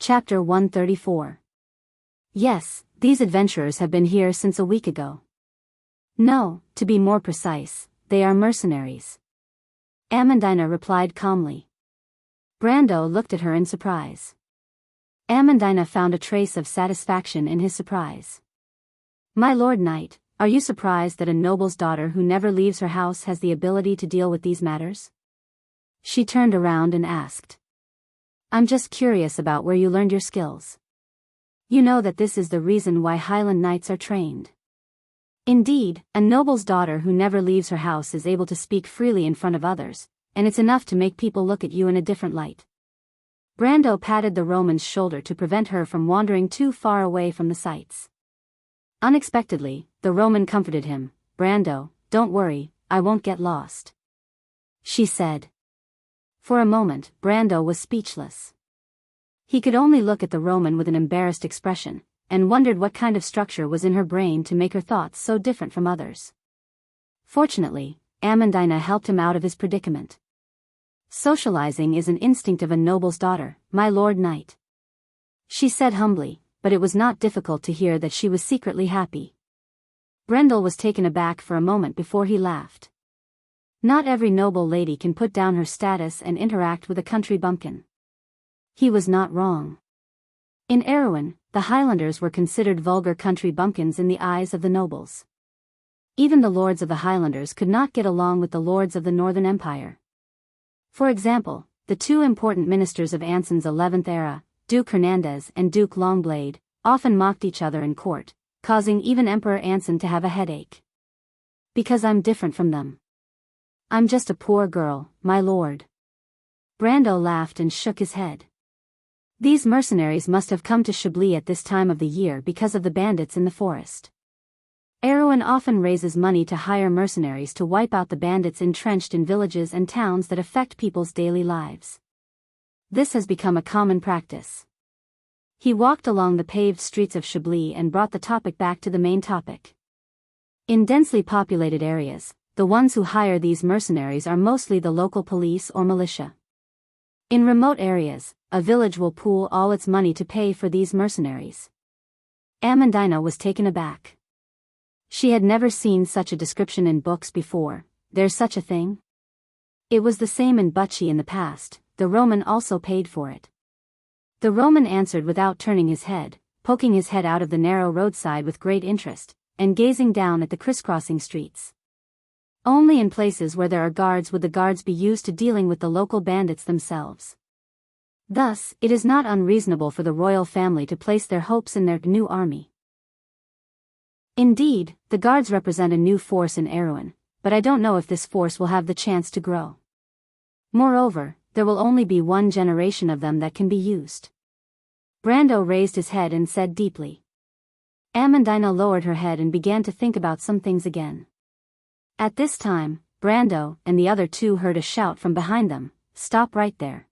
Chapter 134. Yes, these adventurers have been here since a week ago. No, to be more precise, they are mercenaries. Amandina replied calmly. Brando looked at her in surprise. Amandina found a trace of satisfaction in his surprise. My lord knight, are you surprised that a noble's daughter who never leaves her house has the ability to deal with these matters? She turned around and asked. I'm just curious about where you learned your skills. You know that this is the reason why Highland knights are trained. Indeed, a noble's daughter who never leaves her house is able to speak freely in front of others, and it's enough to make people look at you in a different light. Brando patted the Roman's shoulder to prevent her from wandering too far away from the sights. Unexpectedly, the Roman comforted him. Brando, don't worry, I won't get lost. She said. For a moment, Brando was speechless. He could only look at the Roman with an embarrassed expression, and wondered what kind of structure was in her brain to make her thoughts so different from others. Fortunately, Amandina helped him out of his predicament. Socializing is an instinct of a noble's daughter, my lord knight. She said humbly, but it was not difficult to hear that she was secretly happy. Brendel was taken aback for a moment before he laughed. Not every noble lady can put down her status and interact with a country bumpkin. He was not wrong. In Erewhon, the Highlanders were considered vulgar country bumpkins in the eyes of the nobles. Even the lords of the Highlanders could not get along with the lords of the Northern Empire. For example, the two important ministers of Anson's 11th era, Duke Hernandez and Duke Longblade, often mocked each other in court, causing even Emperor Anson to have a headache. Because I'm different from them. I'm just a poor girl, my lord. Brando laughed and shook his head. These mercenaries must have come to Chablis at this time of the year because of the bandits in the forest. Erewhon often raises money to hire mercenaries to wipe out the bandits entrenched in villages and towns that affect people's daily lives. This has become a common practice. He walked along the paved streets of Chablis and brought the topic back to the main topic. In densely populated areas, the ones who hire these mercenaries are mostly the local police or militia. In remote areas, a village will pool all its money to pay for these mercenaries. Amandina was taken aback. She had never seen such a description in books before. There's such a thing? It was the same in Bucci in the past. The Roman also paid for it. The Roman answered without turning his head, poking his head out of the narrow roadside with great interest, and gazing down at the crisscrossing streets. Only in places where there are guards would the guards be used to dealing with the local bandits themselves. Thus, it is not unreasonable for the royal family to place their hopes in their new army. Indeed, the guards represent a new force in Erewhon, but I don't know if this force will have the chance to grow. Moreover, there will only be one generation of them that can be used. Brando raised his head and said deeply. Amandina lowered her head and began to think about some things again. At this time, Brando and the other two heard a shout from behind them, "Stop right there."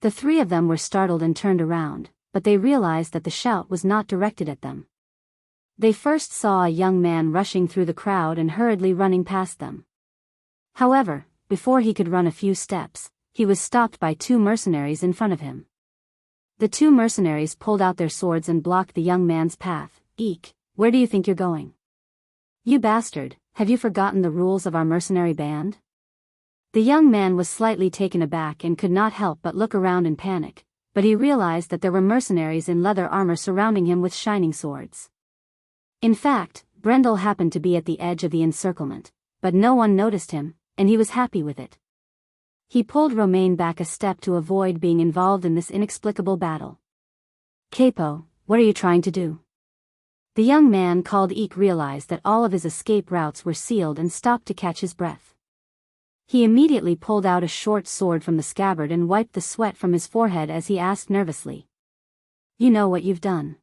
The three of them were startled and turned around, but they realized that the shout was not directed at them. They first saw a young man rushing through the crowd and hurriedly running past them. However, before he could run a few steps, he was stopped by two mercenaries in front of him. The two mercenaries pulled out their swords and blocked the young man's path. "Eek, where do you think you're going? You bastard, have you forgotten the rules of our mercenary band?" The young man was slightly taken aback and could not help but look around in panic, but he realized that there were mercenaries in leather armor surrounding him with shining swords. In fact, Brendel happened to be at the edge of the encirclement, but no one noticed him, and he was happy with it. He pulled Romain back a step to avoid being involved in this inexplicable battle. "Capo, what are you trying to do?" The young man called Eek realized that all of his escape routes were sealed and stopped to catch his breath. He immediately pulled out a short sword from the scabbard and wiped the sweat from his forehead as he asked nervously. "You know what you've done?"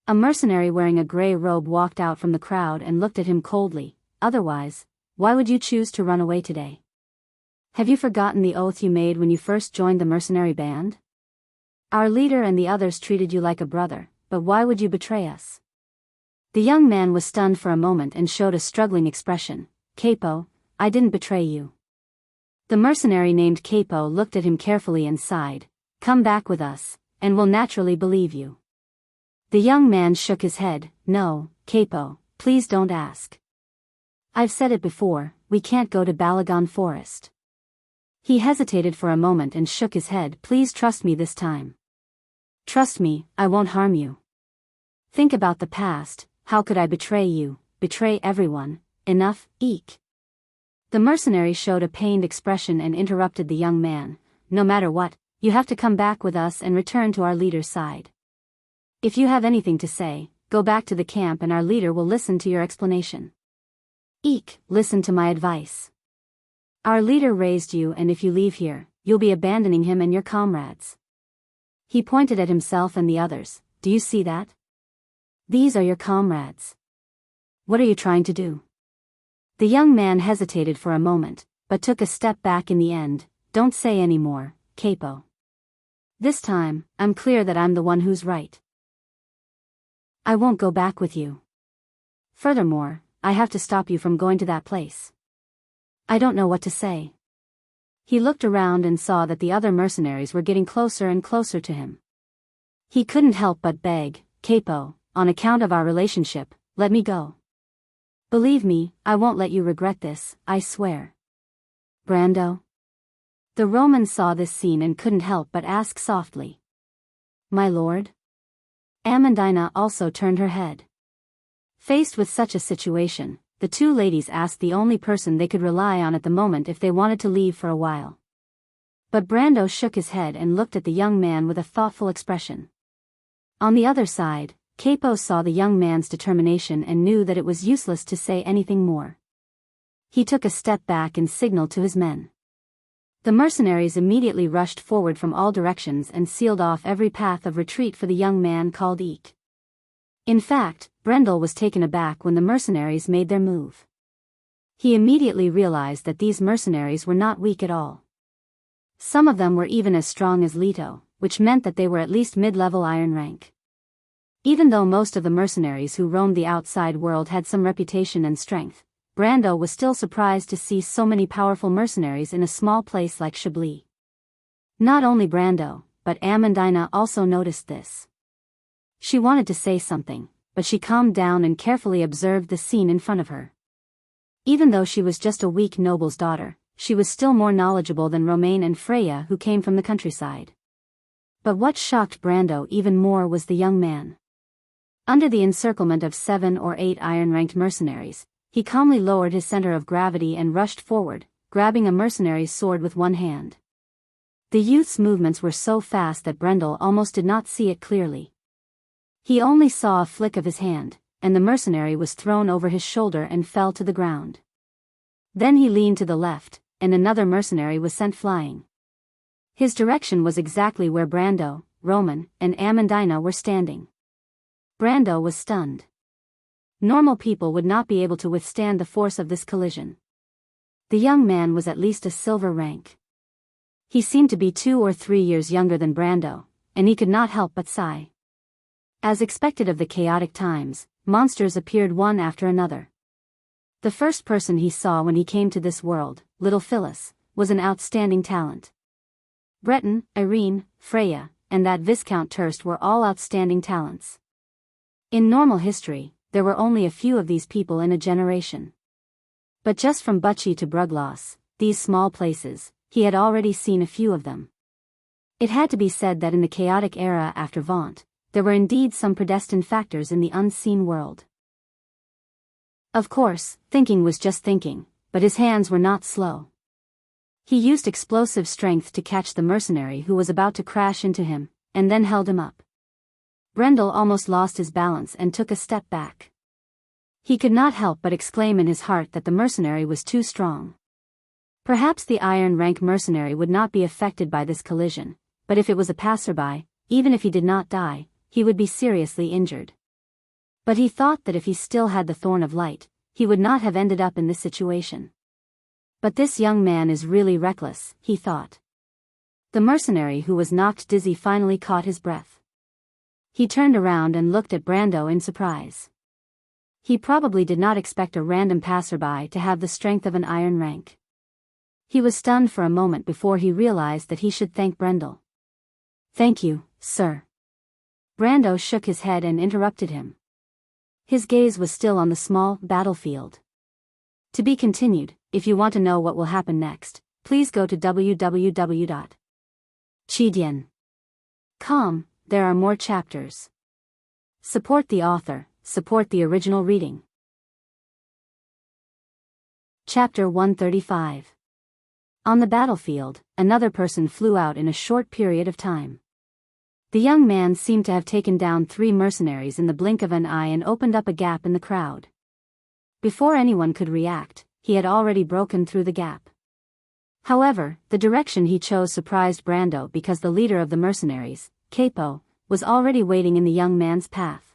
A mercenary wearing a gray robe walked out from the crowd and looked at him coldly. "Otherwise, why would you choose to run away today? Have you forgotten the oath you made when you first joined the mercenary band? Our leader and the others treated you like a brother, but why would you betray us?" The young man was stunned for a moment and showed a struggling expression. "Capo, I didn't betray you." The mercenary named Capo looked at him carefully and sighed. "Come back with us, and will naturally believe you. The young man shook his head. No, Capo, please don't ask. I've said it before, we can't go to Balagon Forest. He hesitated for a moment and shook his head. Please trust me this time. Trust me, I won't harm you. Think about the past. How could I betray you, betray everyone? Enough, eek. The mercenary showed a pained expression and interrupted the young man. No matter what, you have to come back with us and return to our leader's side. If you have anything to say, go back to the camp and our leader will listen to your explanation. Eek, listen to my advice. Our leader raised you, and if you leave here, you'll be abandoning him and your comrades. He pointed at himself and the others. Do you see that? These are your comrades. What are you trying to do? The young man hesitated for a moment, but took a step back in the end. Don't say any more, Capo. This time, I'm clear that I'm the one who's right. I won't go back with you. Furthermore, I have to stop you from going to that place. I don't know what to say. He looked around and saw that the other mercenaries were getting closer and closer to him. He couldn't help but beg, Capo, on account of our relationship, let me go. Believe me, I won't let you regret this, I swear. Brando? The Roman saw this scene and couldn't help but ask softly. My lord? Amandina also turned her head. Faced with such a situation, the two ladies asked the only person they could rely on at the moment if they wanted to leave for a while. But Brando shook his head and looked at the young man with a thoughtful expression. On the other side, Capo saw the young man's determination and knew that it was useless to say anything more. He took a step back and signaled to his men. The mercenaries immediately rushed forward from all directions and sealed off every path of retreat for the young man called Eek. In fact, Brendel was taken aback when the mercenaries made their move. He immediately realized that these mercenaries were not weak at all. Some of them were even as strong as Leto, which meant that they were at least mid-level iron rank. Even though most of the mercenaries who roamed the outside world had some reputation and strength, Brando was still surprised to see so many powerful mercenaries in a small place like Chablis. Not only Brando, but Amandina also noticed this. She wanted to say something, but she calmed down and carefully observed the scene in front of her. Even though she was just a weak noble's daughter, she was still more knowledgeable than Romain and Freya, who came from the countryside. But what shocked Brando even more was the young man. Under the encirclement of 7 or 8 iron-ranked mercenaries, he calmly lowered his center of gravity and rushed forward, grabbing a mercenary's sword with one hand. The youth's movements were so fast that Brendel almost did not see it clearly. He only saw a flick of his hand, and the mercenary was thrown over his shoulder and fell to the ground. Then he leaned to the left, and another mercenary was sent flying. His direction was exactly where Brando, Roman, and Amandina were standing. Brando was stunned. Normal people would not be able to withstand the force of this collision. The young man was at least a silver rank. He seemed to be 2 or 3 years younger than Brando, and he could not help but sigh. As expected of the chaotic times, monsters appeared one after another. The first person he saw when he came to this world, little Phyllis, was an outstanding talent. Breton, Irene, Freya, and that Viscount Turst were all outstanding talents. In normal history, there were only a few of these people in a generation. But just from Bucci to Brugloss, these small places, he had already seen a few of them. It had to be said that in the chaotic era after Vaunt, there were indeed some predestined factors in the unseen world. Of course, thinking was just thinking, but his hands were not slow. He used explosive strength to catch the mercenary who was about to crash into him, and then held him up. Brendel almost lost his balance and took a step back. He could not help but exclaim in his heart that the mercenary was too strong. Perhaps the iron rank mercenary would not be affected by this collision, but if it was a passerby, even if he did not die, he would be seriously injured. But he thought that if he still had the Thorn of Light, he would not have ended up in this situation. But this young man is really reckless, he thought. The mercenary who was knocked dizzy finally caught his breath. He turned around and looked at Brando in surprise. He probably did not expect a random passerby to have the strength of an iron rank. He was stunned for a moment before he realized that he should thank Brendel. Thank you, Sir. Brando shook his head and interrupted him. His gaze was still on the small battlefield. To be continued. If you want to know what will happen next, please go to www.chidian.com. There are more chapters. Support the author, support the original reading. Chapter 135. On the battlefield, another person flew out in a short period of time. The young man seemed to have taken down 3 mercenaries in the blink of an eye and opened up a gap in the crowd. Before anyone could react, he had already broken through the gap. However, the direction he chose surprised Brando because the leader of the mercenaries, Capo, was already waiting in the young man's path.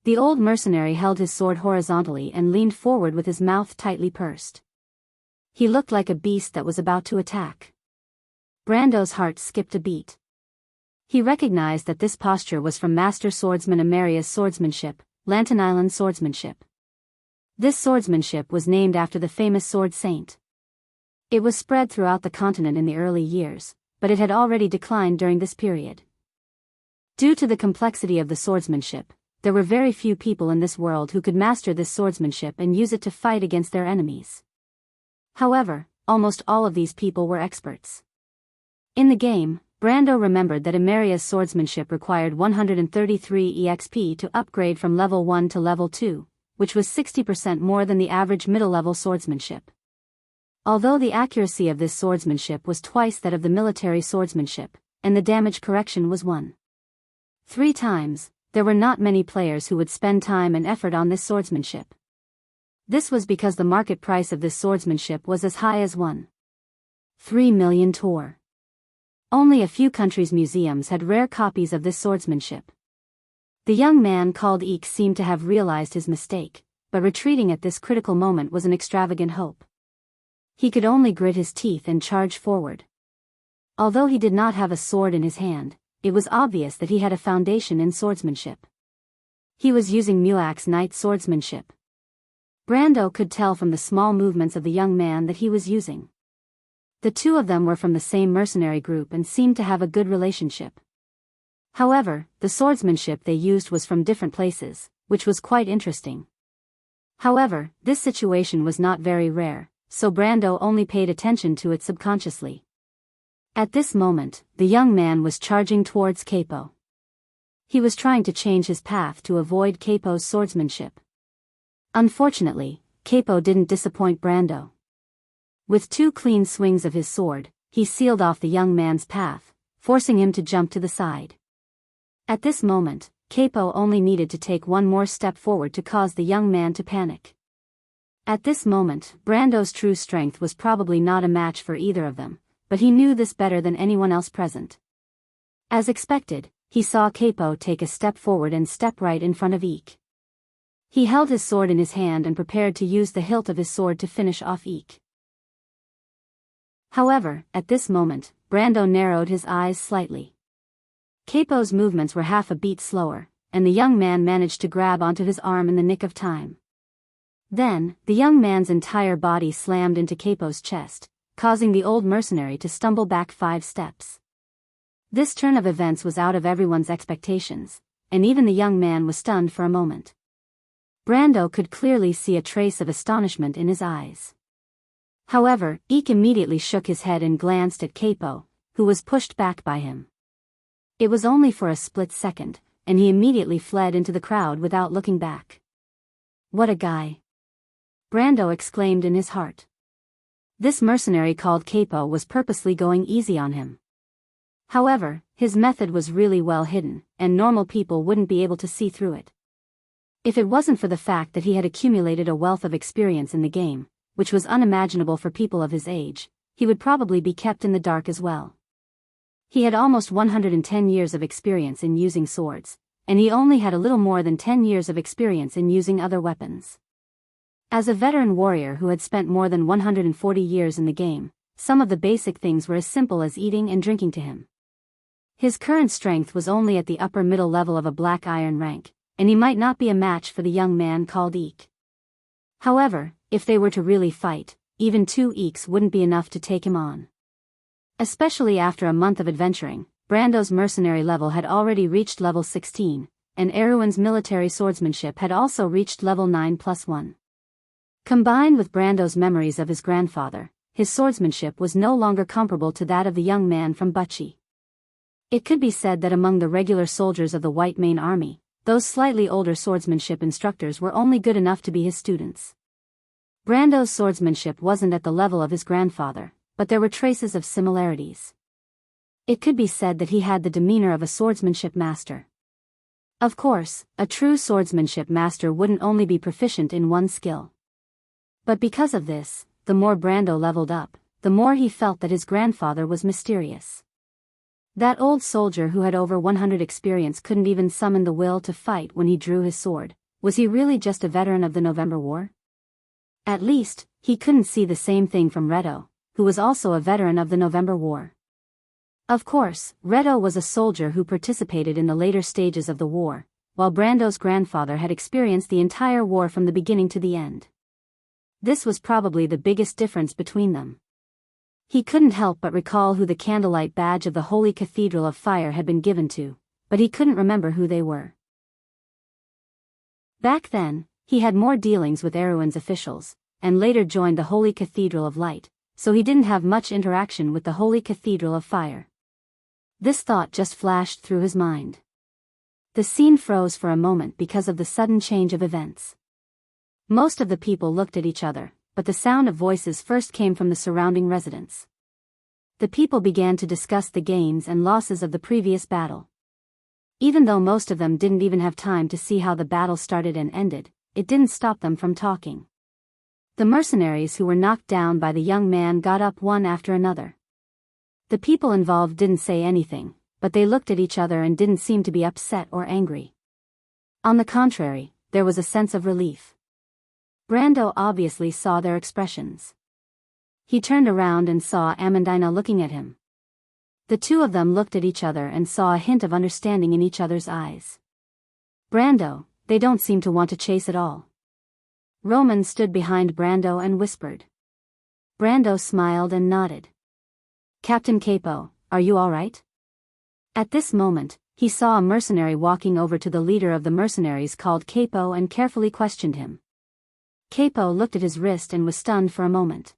The old mercenary held his sword horizontally and leaned forward with his mouth tightly pursed. He looked like a beast that was about to attack. Brando's heart skipped a beat. He recognized that this posture was from Master Swordsman Ameria's swordsmanship, Lantern Island swordsmanship. This swordsmanship was named after the famous sword saint. It was spread throughout the continent in the early years, but it had already declined during this period. Due to the complexity of the swordsmanship, there were very few people in this world who could master this swordsmanship and use it to fight against their enemies. However, almost all of these people were experts. In the game, Brando remembered that Ameria's swordsmanship required 133 EXP to upgrade from level 1 to level 2, which was 60% more than the average middle-level swordsmanship. Although the accuracy of this swordsmanship was twice that of the military swordsmanship, and the damage correction was 1.3 times, there were not many players who would spend time and effort on this swordsmanship. This was because the market price of this swordsmanship was as high as 1.3 million tor. Only a few countries' museums had rare copies of this swordsmanship. The young man called Eek seemed to have realized his mistake, but retreating at this critical moment was an extravagant hope. He could only grit his teeth and charge forward. Although he did not have a sword in his hand, it was obvious that he had a foundation in swordsmanship. He was using Muak's knight swordsmanship. Brando could tell from the small movements of the young man that he was using. The two of them were from the same mercenary group and seemed to have a good relationship. However, the swordsmanship they used was from different places, which was quite interesting. However, this situation was not very rare, so Brando only paid attention to it subconsciously. At this moment, the young man was charging towards Capo. He was trying to change his path to avoid Capo's swordsmanship. Unfortunately, Capo didn't disappoint Brando. With 2 clean swings of his sword, he sealed off the young man's path, forcing him to jump to the side. At this moment, Capo only needed to take one more step forward to cause the young man to panic. At this moment, Brando's true strength was probably not a match for either of them, but he knew this better than anyone else present. As expected, he saw Capo take a step forward and step right in front of Eek. He held his sword in his hand and prepared to use the hilt of his sword to finish off Eek. However, at this moment, Brando narrowed his eyes slightly. Capo's movements were half a beat slower, and the young man managed to grab onto his arm in the nick of time. Then, the young man's entire body slammed into Capo's chest, causing the old mercenary to stumble back 5 steps. This turn of events was out of everyone's expectations, and even the young man was stunned for a moment. Brando could clearly see a trace of astonishment in his eyes. However, Eek immediately shook his head and glanced at Capo, who was pushed back by him. It was only for a split second, and he immediately fled into the crowd without looking back. What a guy! Brando exclaimed in his heart. This mercenary called Capo was purposely going easy on him. However, his method was really well hidden, and normal people wouldn't be able to see through it. If it wasn't for the fact that he had accumulated a wealth of experience in the game, which was unimaginable for people of his age, he would probably be kept in the dark as well. He had almost 110 years of experience in using swords, and he only had a little more than 10 years of experience in using other weapons. As a veteran warrior who had spent more than 140 years in the game, some of the basic things were as simple as eating and drinking to him. His current strength was only at the upper middle level of a black iron rank, and he might not be a match for the young man called Eek. However, if they were to really fight, even 2 Eeks wouldn't be enough to take him on. Especially after a month of adventuring, Brando's mercenary level had already reached level 16, and Erwin's military swordsmanship had also reached level 9+1. Combined with Brando's memories of his grandfather, his swordsmanship was no longer comparable to that of the young man from Buchi. It could be said that among the regular soldiers of the White Mane Army, those slightly older swordsmanship instructors were only good enough to be his students. Brando's swordsmanship wasn't at the level of his grandfather, but there were traces of similarities. It could be said that he had the demeanor of a swordsmanship master. Of course, a true swordsmanship master wouldn't only be proficient in one skill. But because of this, the more Brando leveled up, the more he felt that his grandfather was mysterious. That old soldier who had over 100 experience couldn't even summon the will to fight when he drew his sword. Was he really just a veteran of the November War? At least, he couldn't see the same thing from Reto, who was also a veteran of the November War. Of course, Reto was a soldier who participated in the later stages of the war, while Brando's grandfather had experienced the entire war from the beginning to the end. This was probably the biggest difference between them. He couldn't help but recall who the candlelight badge of the Holy Cathedral of Fire had been given to, but he couldn't remember who they were. Back then, he had more dealings with Erwin's officials, and later joined the Holy Cathedral of Light, so he didn't have much interaction with the Holy Cathedral of Fire. This thought just flashed through his mind. The scene froze for a moment because of the sudden change of events. Most of the people looked at each other, but the sound of voices first came from the surrounding residents. The people began to discuss the gains and losses of the previous battle. Even though most of them didn't even have time to see how the battle started and ended, it didn't stop them from talking. The mercenaries who were knocked down by the young man got up one after another. The people involved didn't say anything, but they looked at each other and didn't seem to be upset or angry. On the contrary, there was a sense of relief. Brando obviously saw their expressions. He turned around and saw Amandina looking at him. The two of them looked at each other and saw a hint of understanding in each other's eyes. Brando, they don't seem to want to chase at all. Roman stood behind Brando and whispered. Brando smiled and nodded. Captain Capo, are you all right? At this moment, he saw a mercenary walking over to the leader of the mercenaries called Capo and carefully questioned him. Capo looked at his wrist and was stunned for a moment.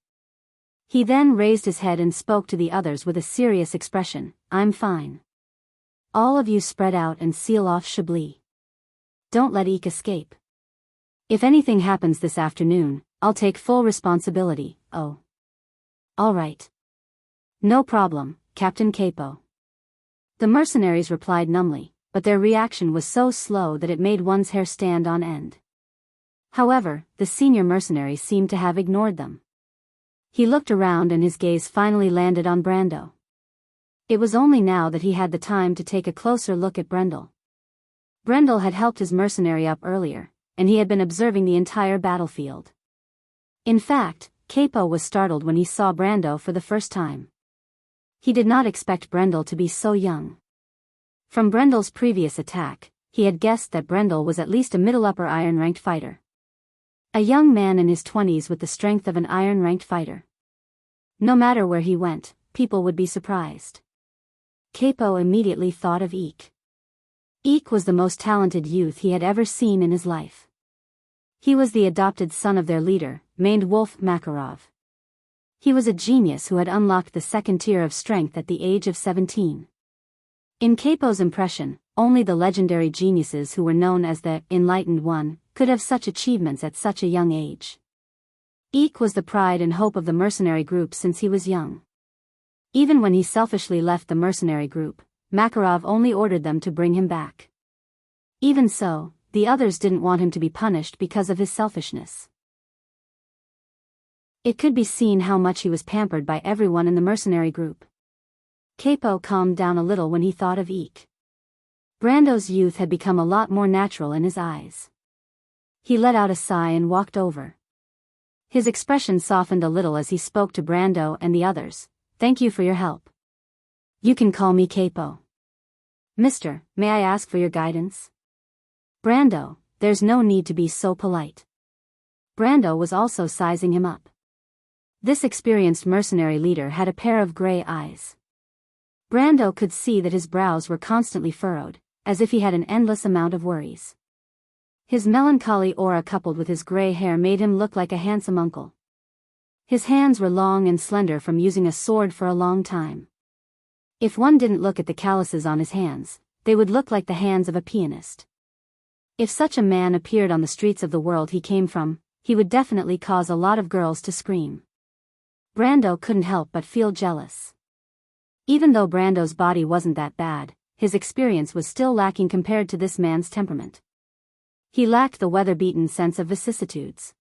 He then raised his head and spoke to the others with a serious expression. I'm fine. All of you spread out and seal off Chablis. Don't let Eek escape. If anything happens this afternoon, I'll take full responsibility. Oh. All right. No problem, Captain Capo. The mercenaries replied numbly, but their reaction was so slow that it made one's hair stand on end. However, the senior mercenary seemed to have ignored them. He looked around and his gaze finally landed on Brando. It was only now that he had the time to take a closer look at Brendel. Brendel had helped his mercenary up earlier, and he had been observing the entire battlefield. In fact, Capo was startled when he saw Brando for the first time. He did not expect Brendel to be so young. From Brendel's previous attack, he had guessed that Brendel was at least a middle-upper iron-ranked fighter. A young man in his 20s with the strength of an iron-ranked fighter. No matter where he went, people would be surprised. Capo immediately thought of Eek. Eek was the most talented youth he had ever seen in his life. He was the adopted son of their leader, named Wolf Makarov. He was a genius who had unlocked the second tier of strength at the age of 17. In Capo's impression, only the legendary geniuses who were known as the Enlightened One could have such achievements at such a young age. Eek was the pride and hope of the mercenary group since he was young. Even when he selfishly left the mercenary group, Makarov only ordered them to bring him back. Even so, the others didn't want him to be punished because of his selfishness. It could be seen how much he was pampered by everyone in the mercenary group. Capo calmed down a little when he thought of Eek. Brando's youth had become a lot more natural in his eyes. He let out a sigh and walked over. His expression softened a little as he spoke to Brando and the others. Thank you for your help. You can call me Capo. Mister, may I ask for your guidance? Brando, there's no need to be so polite. Brando was also sizing him up. This experienced mercenary leader had a pair of gray eyes. Brando could see that his brows were constantly furrowed, as if he had an endless amount of worries. His melancholy aura coupled with his gray hair made him look like a handsome uncle. His hands were long and slender from using a sword for a long time. If one didn't look at the calluses on his hands, they would look like the hands of a pianist. If such a man appeared on the streets of the world he came from, he would definitely cause a lot of girls to scream. Brando couldn't help but feel jealous. Even though Brando's body wasn't that bad, his experience was still lacking compared to this man's temperament. He lacked the weather-beaten sense of vicissitudes.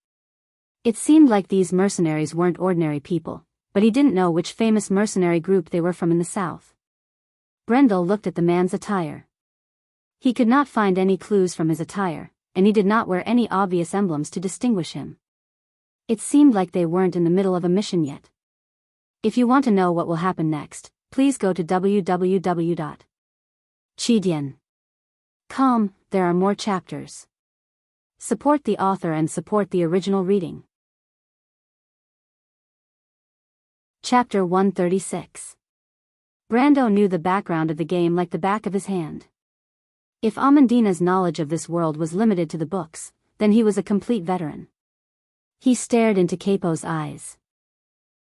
It seemed like these mercenaries weren't ordinary people, but he didn't know which famous mercenary group they were from in the south. Brendel looked at the man's attire. He could not find any clues from his attire, and he did not wear any obvious emblems to distinguish him. It seemed like they weren't in the middle of a mission yet. If you want to know what will happen next, please go to www.chidian.com. There are more chapters. Support the author and support the original reading. Chapter 136. Brando knew the background of the game like the back of his hand. If Amandina's knowledge of this world was limited to the books, then he was a complete veteran. He stared into Capo's eyes.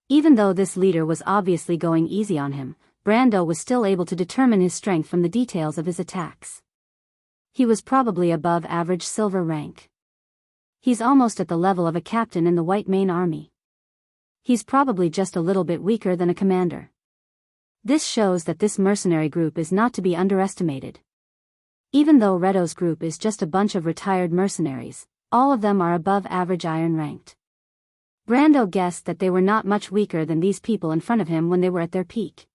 Even though this leader was obviously going easy on him, Brando was still able to determine his strength from the details of his attacks. He was probably above average silver rank. He's almost at the level of a captain in the White Mane Army. He's probably just a little bit weaker than a commander. This shows that this mercenary group is not to be underestimated. Even though Redo's group is just a bunch of retired mercenaries, all of them are above average iron ranked. Brando guessed that they were not much weaker than these people in front of him when they were at their peak.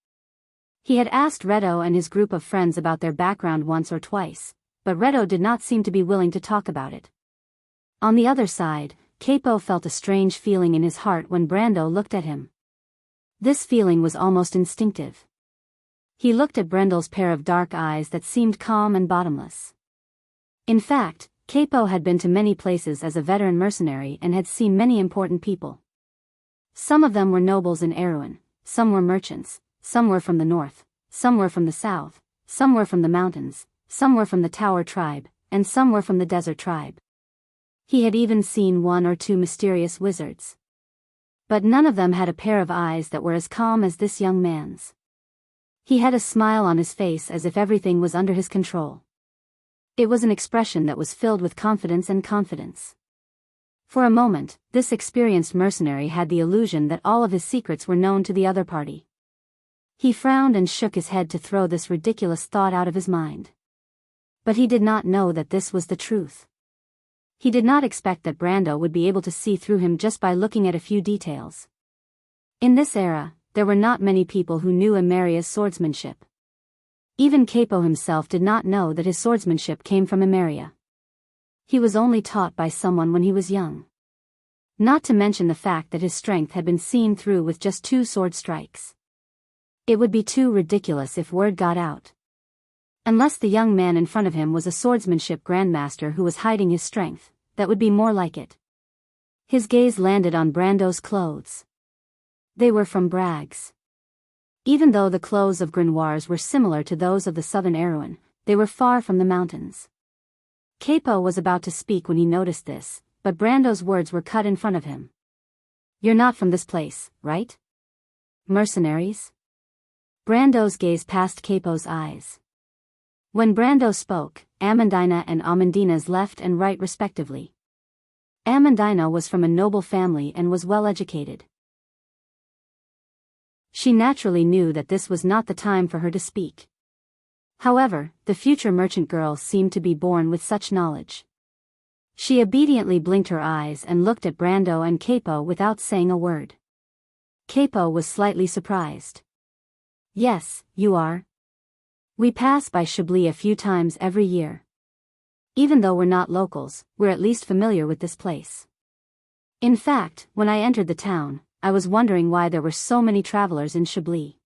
He had asked Redo and his group of friends about their background once or twice, but Redo did not seem to be willing to talk about it. On the other side, Capo felt a strange feeling in his heart when Brando looked at him. This feeling was almost instinctive. He looked at Brendel's pair of dark eyes that seemed calm and bottomless. In fact, Capo had been to many places as a veteran mercenary and had seen many important people. Some of them were nobles in Erewhon, some were merchants, some were from the north, some were from the south, some were from the mountains, some were from the Tower tribe, and some were from the Desert tribe. He had even seen one or two mysterious wizards. But none of them had a pair of eyes that were as calm as this young man's. He had a smile on his face as if everything was under his control. It was an expression that was filled with confidence and confidence. For a moment, this experienced mercenary had the illusion that all of his secrets were known to the other party. He frowned and shook his head to throw this ridiculous thought out of his mind. But he did not know that this was the truth. He did not expect that Brando would be able to see through him just by looking at a few details. In this era, there were not many people who knew Imeria's swordsmanship. Even Capo himself did not know that his swordsmanship came from Imeria. He was only taught by someone when he was young. Not to mention the fact that his strength had been seen through with just 2 sword strikes. It would be too ridiculous if word got out. Unless the young man in front of him was a swordsmanship grandmaster who was hiding his strength, that would be more like it. His gaze landed on Brando's clothes. They were from Bragg's. Even though the clothes of Grenoirs were similar to those of the southern Erewhon, they were far from the mountains. Capo was about to speak when he noticed this, but Brando's words were cut in front of him. "You're not from this place, right? Mercenaries?" Brando's gaze passed Capo's eyes. When Brando spoke, Amandina and Amandina's left and right respectively. Amandina was from a noble family and was well educated. She naturally knew that this was not the time for her to speak. However, the future merchant girl seemed to be born with such knowledge. She obediently blinked her eyes and looked at Brando and Capo without saying a word. Capo was slightly surprised. "Yes, you are. We pass by Chablis a few times every year. Even though we're not locals, we're at least familiar with this place. In fact, when I entered the town, I was wondering why there were so many travelers in Chablis."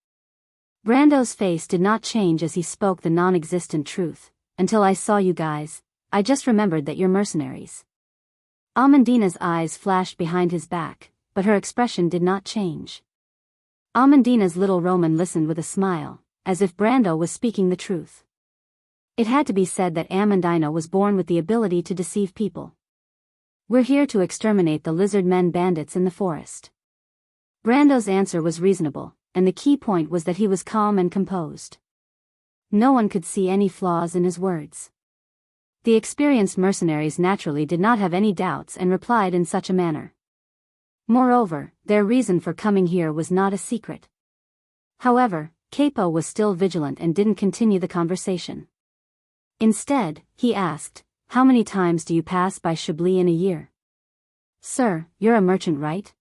Brando's face did not change as he spoke the non-existent truth. "Until I saw you guys, I just remembered that you're mercenaries." Amandina's eyes flashed behind his back, but her expression did not change. Amandina's little Roman listened with a smile, as if Brando was speaking the truth. It had to be said that Amandina was born with the ability to deceive people. We're here to exterminate the lizard men bandits in the forest. Brando's answer was reasonable, and the key point was that he was calm and composed. No one could see any flaws in his words. The experienced mercenaries naturally did not have any doubts and replied in such a manner. Moreover, their reason for coming here was not a secret. However, Capo was still vigilant and didn't continue the conversation. Instead, he asked, "How many times do you pass by Chablis in a year?" "Sir, you're a merchant, right?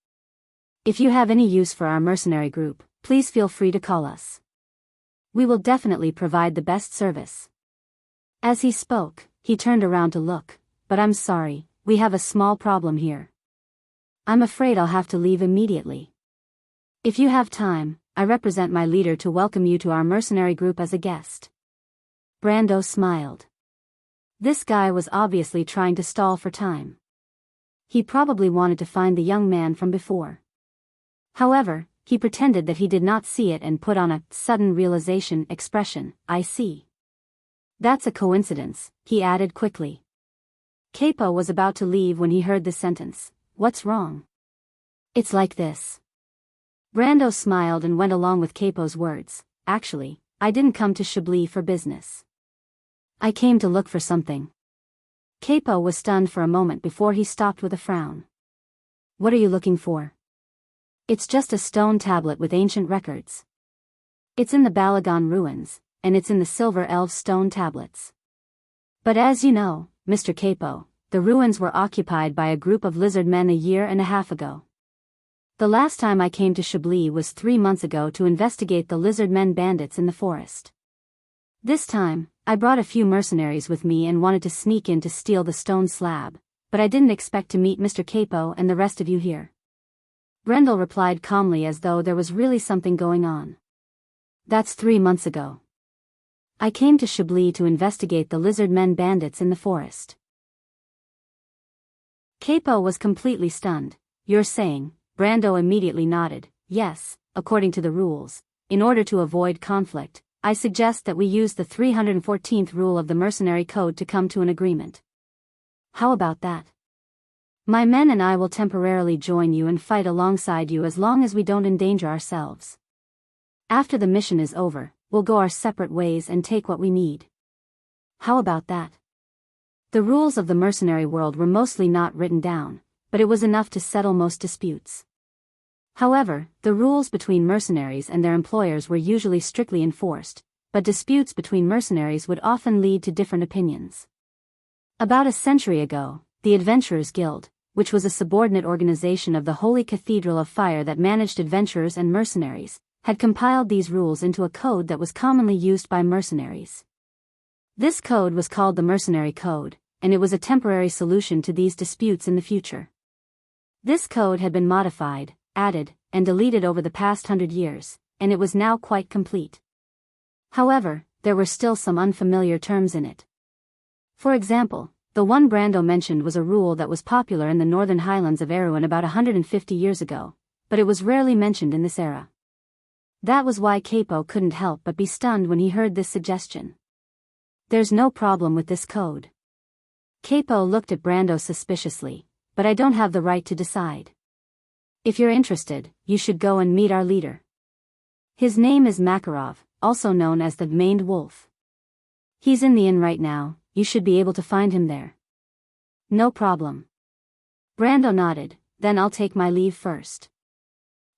If you have any use for our mercenary group, please feel free to call us. We will definitely provide the best service." As he spoke, he turned around to look, "But I'm sorry, we have a small problem here. I'm afraid I'll have to leave immediately. If you have time, I represent my leader to welcome you to our mercenary group as a guest." Brando smiled. This guy was obviously trying to stall for time. He probably wanted to find the young man from before. However, he pretended that he did not see it and put on a sudden realization expression. "I see. That's a coincidence," he added quickly. Capo was about to leave when he heard this sentence. "What's wrong?" "It's like this." Brando smiled and went along with Capo's words. "Actually, I didn't come to Chablis for business. I came to look for something." Capo was stunned for a moment before he stopped with a frown. "What are you looking for?" "It's just a stone tablet with ancient records. It's in the Balagon ruins, and it's in the Silver Elves stone tablets. But as you know, Mr. Capo, the ruins were occupied by a group of lizard men a year and a half ago. The last time I came to Chablis was 3 months ago to investigate the lizard men bandits in the forest. This time, I brought a few mercenaries with me and wanted to sneak in to steal the stone slab, but I didn't expect to meet Mr. Capo and the rest of you here." Brendel replied calmly as though there was really something going on. "That's 3 months ago. I came to Chablis to investigate the lizard men bandits in the forest." Capo was completely stunned. "You're saying," Brando immediately nodded, "yes, according to the rules, in order to avoid conflict, I suggest that we use the 314th rule of the Mercenary Code to come to an agreement. How about that? My men and I will temporarily join you and fight alongside you as long as we don't endanger ourselves. After the mission is over, we'll go our separate ways and take what we need. How about that?" The rules of the mercenary world were mostly not written down, but it was enough to settle most disputes. However, the rules between mercenaries and their employers were usually strictly enforced, but disputes between mercenaries would often lead to different opinions. About a century ago, the Adventurers Guild, which was a subordinate organization of the Holy Cathedral of Fire that managed adventurers and mercenaries, had compiled these rules into a code that was commonly used by mercenaries. This code was called the Mercenary Code, and it was a temporary solution to these disputes in the future. This code had been modified, added, and deleted over the past 100 years, and it was now quite complete. However, there were still some unfamiliar terms in it. For example, the one Brando mentioned was a rule that was popular in the northern highlands of Erewhon about 150 years ago, but it was rarely mentioned in this era. That was why Capo couldn't help but be stunned when he heard this suggestion. "There's no problem with this code." Capo looked at Brando suspiciously. "But I don't have the right to decide. If you're interested, you should go and meet our leader. His name is Makarov, also known as the Maned Wolf. He's in the inn right now, you should be able to find him there." "No problem." Brando nodded. "Then I'll take my leave first.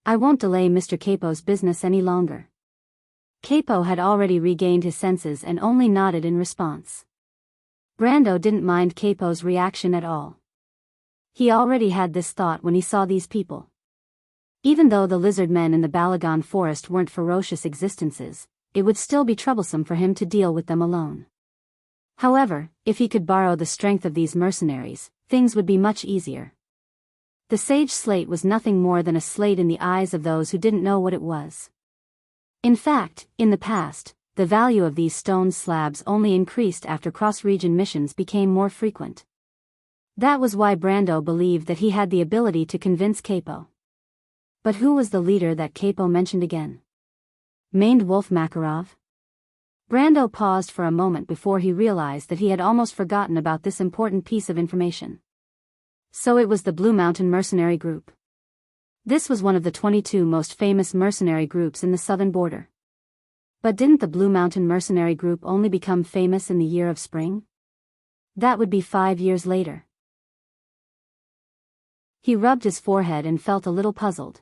I won't delay Mr. Capo's business any longer." Capo had already regained his senses and only nodded in response. Brando didn't mind Capo's reaction at all. He already had this thought when he saw these people. Even though the lizard men in the Balagon forest weren't ferocious existences, it would still be troublesome for him to deal with them alone. However, if he could borrow the strength of these mercenaries, things would be much easier. The sage slate was nothing more than a slate in the eyes of those who didn't know what it was. In fact, in the past, the value of these stone slabs only increased after cross-region missions became more frequent. That was why Brando believed that he had the ability to convince Capo. But who was the leader that Capo mentioned again? Maned Wolf Makarov? Brando paused for a moment before he realized that he had almost forgotten about this important piece of information. So it was the Blue Mountain Mercenary Group. This was one of the 22 most famous mercenary groups in the southern border. But didn't the Blue Mountain Mercenary Group only become famous in the year of spring? That would be 5 years later. He rubbed his forehead and felt a little puzzled.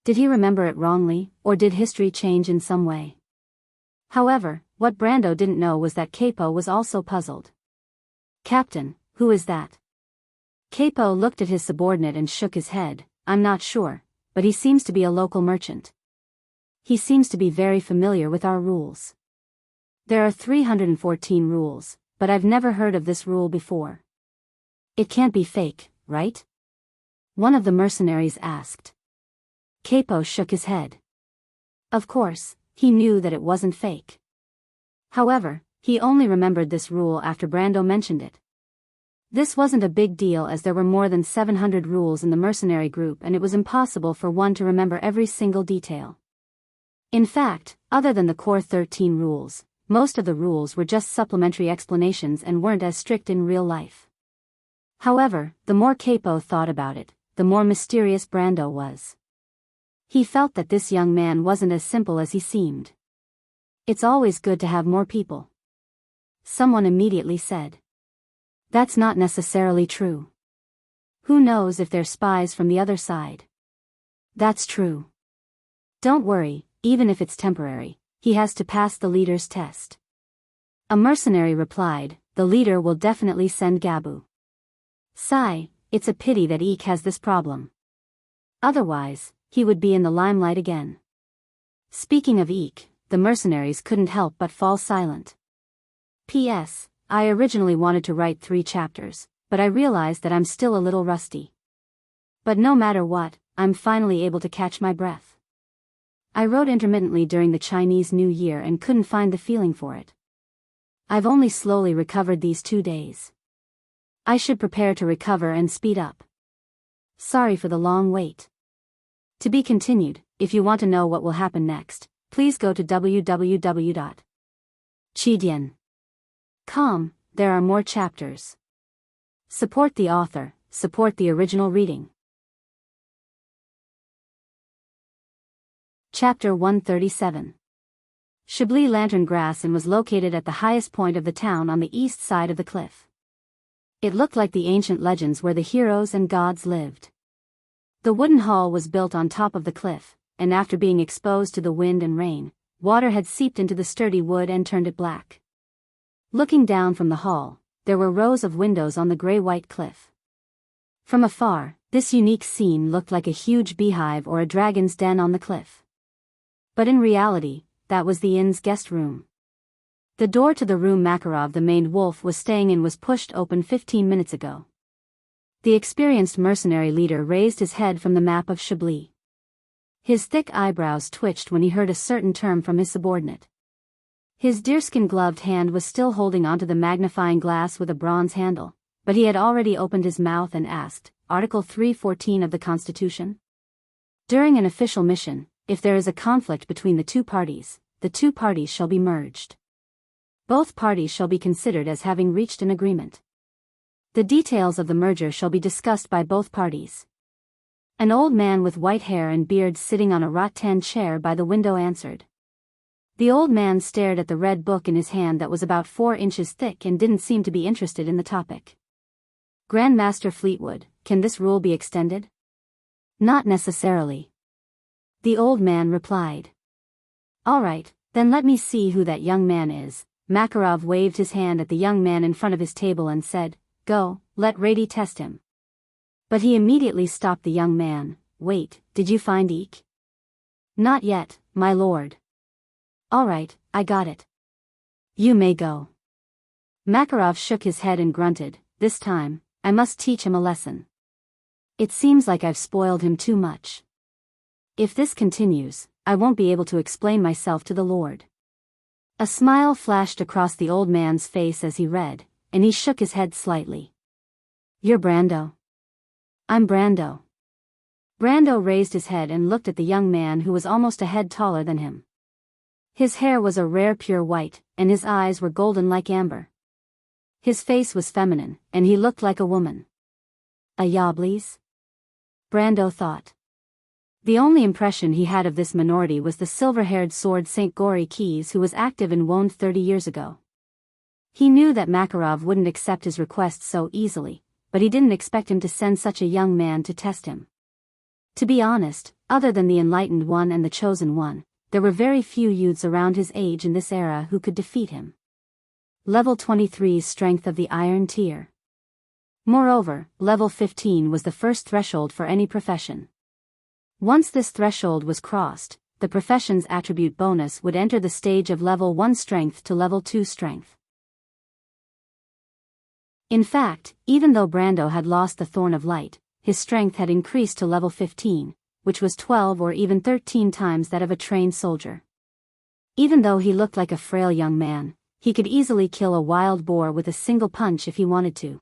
Did he remember it wrongly, or did history change in some way? However, what Brando didn't know was that Capo was also puzzled. Captain, who is that? Capo looked at his subordinate and shook his head. I'm not sure, but he seems to be a local merchant. He seems to be very familiar with our rules. There are 314 rules, but I've never heard of this rule before. It can't be fake, right? One of the mercenaries asked. Capo shook his head. Of course, he knew that it wasn't fake. However, he only remembered this rule after Brando mentioned it. This wasn't a big deal as there were more than 700 rules in the mercenary group and it was impossible for one to remember every single detail. In fact, other than the core 13 rules, most of the rules were just supplementary explanations and weren't as strict in real life. However, the more Capo thought about it, the more mysterious Brando was. He felt that this young man wasn't as simple as he seemed. It's always good to have more people. Someone immediately said. That's not necessarily true. Who knows if they're spies from the other side? That's true. Don't worry, even if it's temporary, he has to pass the leader's test. A mercenary replied, the leader will definitely send Gabu. Sigh, it's a pity that Eek has this problem. Otherwise, he would be in the limelight again. Speaking of Eek, the mercenaries couldn't help but fall silent. P.S. I originally wanted to write 3 chapters, but I realized that I'm still a little rusty. But no matter what, I'm finally able to catch my breath. I wrote intermittently during the Chinese New Year and couldn't find the feeling for it. I've only slowly recovered these 2 days. I should prepare to recover and speed up. Sorry for the long wait. To be continued. If you want to know what will happen next, please go to www.chidian.com. There are more chapters. Support the author, support the original reading. Chapter 137. Chablis Lantern Grass Inn was located at the highest point of the town on the east side of the cliff. It looked like the ancient legends where the heroes and gods lived. The wooden hall was built on top of the cliff, and after being exposed to the wind and rain, water had seeped into the sturdy wood and turned it black. Looking down from the hall, there were rows of windows on the gray-white cliff. From afar, this unique scene looked like a huge beehive or a dragon's den on the cliff. But in reality, that was the inn's guest room. The door to the room Makarov the maned wolf was staying in was pushed open 15 minutes ago. The experienced mercenary leader raised his head from the map of Chablis. His thick eyebrows twitched when he heard a certain term from his subordinate. His deerskin-gloved hand was still holding onto the magnifying glass with a bronze handle, but he had already opened his mouth and asked, Article 314 of the Constitution? During an official mission, if there is a conflict between the two parties shall be merged. Both parties shall be considered as having reached an agreement. The details of the merger shall be discussed by both parties. An old man with white hair and beard sitting on a rattan chair by the window answered. The old man stared at the red book in his hand that was about 4 inches thick and didn't seem to be interested in the topic. Grandmaster Fleetwood, can this rule be extended? Not necessarily. The old man replied. All right, then let me see who that young man is. Makarov waved his hand at the young man in front of his table and said, Go, let Rady test him. But he immediately stopped the young man. Wait, did you find Eek? Not yet, my lord. All right, I got it. You may go. Makarov shook his head and grunted, this time, I must teach him a lesson. It seems like I've spoiled him too much. If this continues, I won't be able to explain myself to the Lord. A smile flashed across the old man's face as he read, and he shook his head slightly. You're Brando? I'm Brando. Brando raised his head and looked at the young man who was almost a head taller than him. His hair was a rare pure white, and his eyes were golden like amber. His face was feminine, and he looked like a woman. A Yablis? Brando thought. The only impression he had of this minority was the silver-haired sword Saint Gory Keys who was active in Wonde 30 years ago. He knew that Makarov wouldn't accept his request so easily, but he didn't expect him to send such a young man to test him. To be honest, other than the Enlightened One and the Chosen One, there were very few youths around his age in this era who could defeat him. Level 23's strength of the Iron Tier. Moreover, level 15 was the first threshold for any profession. Once this threshold was crossed, the profession's attribute bonus would enter the stage of level 1 strength to level 2 strength. In fact, even though Brando had lost the Thorn of Light, his strength had increased to level 15, which was 12 or even 13 times that of a trained soldier. Even though he looked like a frail young man, he could easily kill a wild boar with a single punch if he wanted to.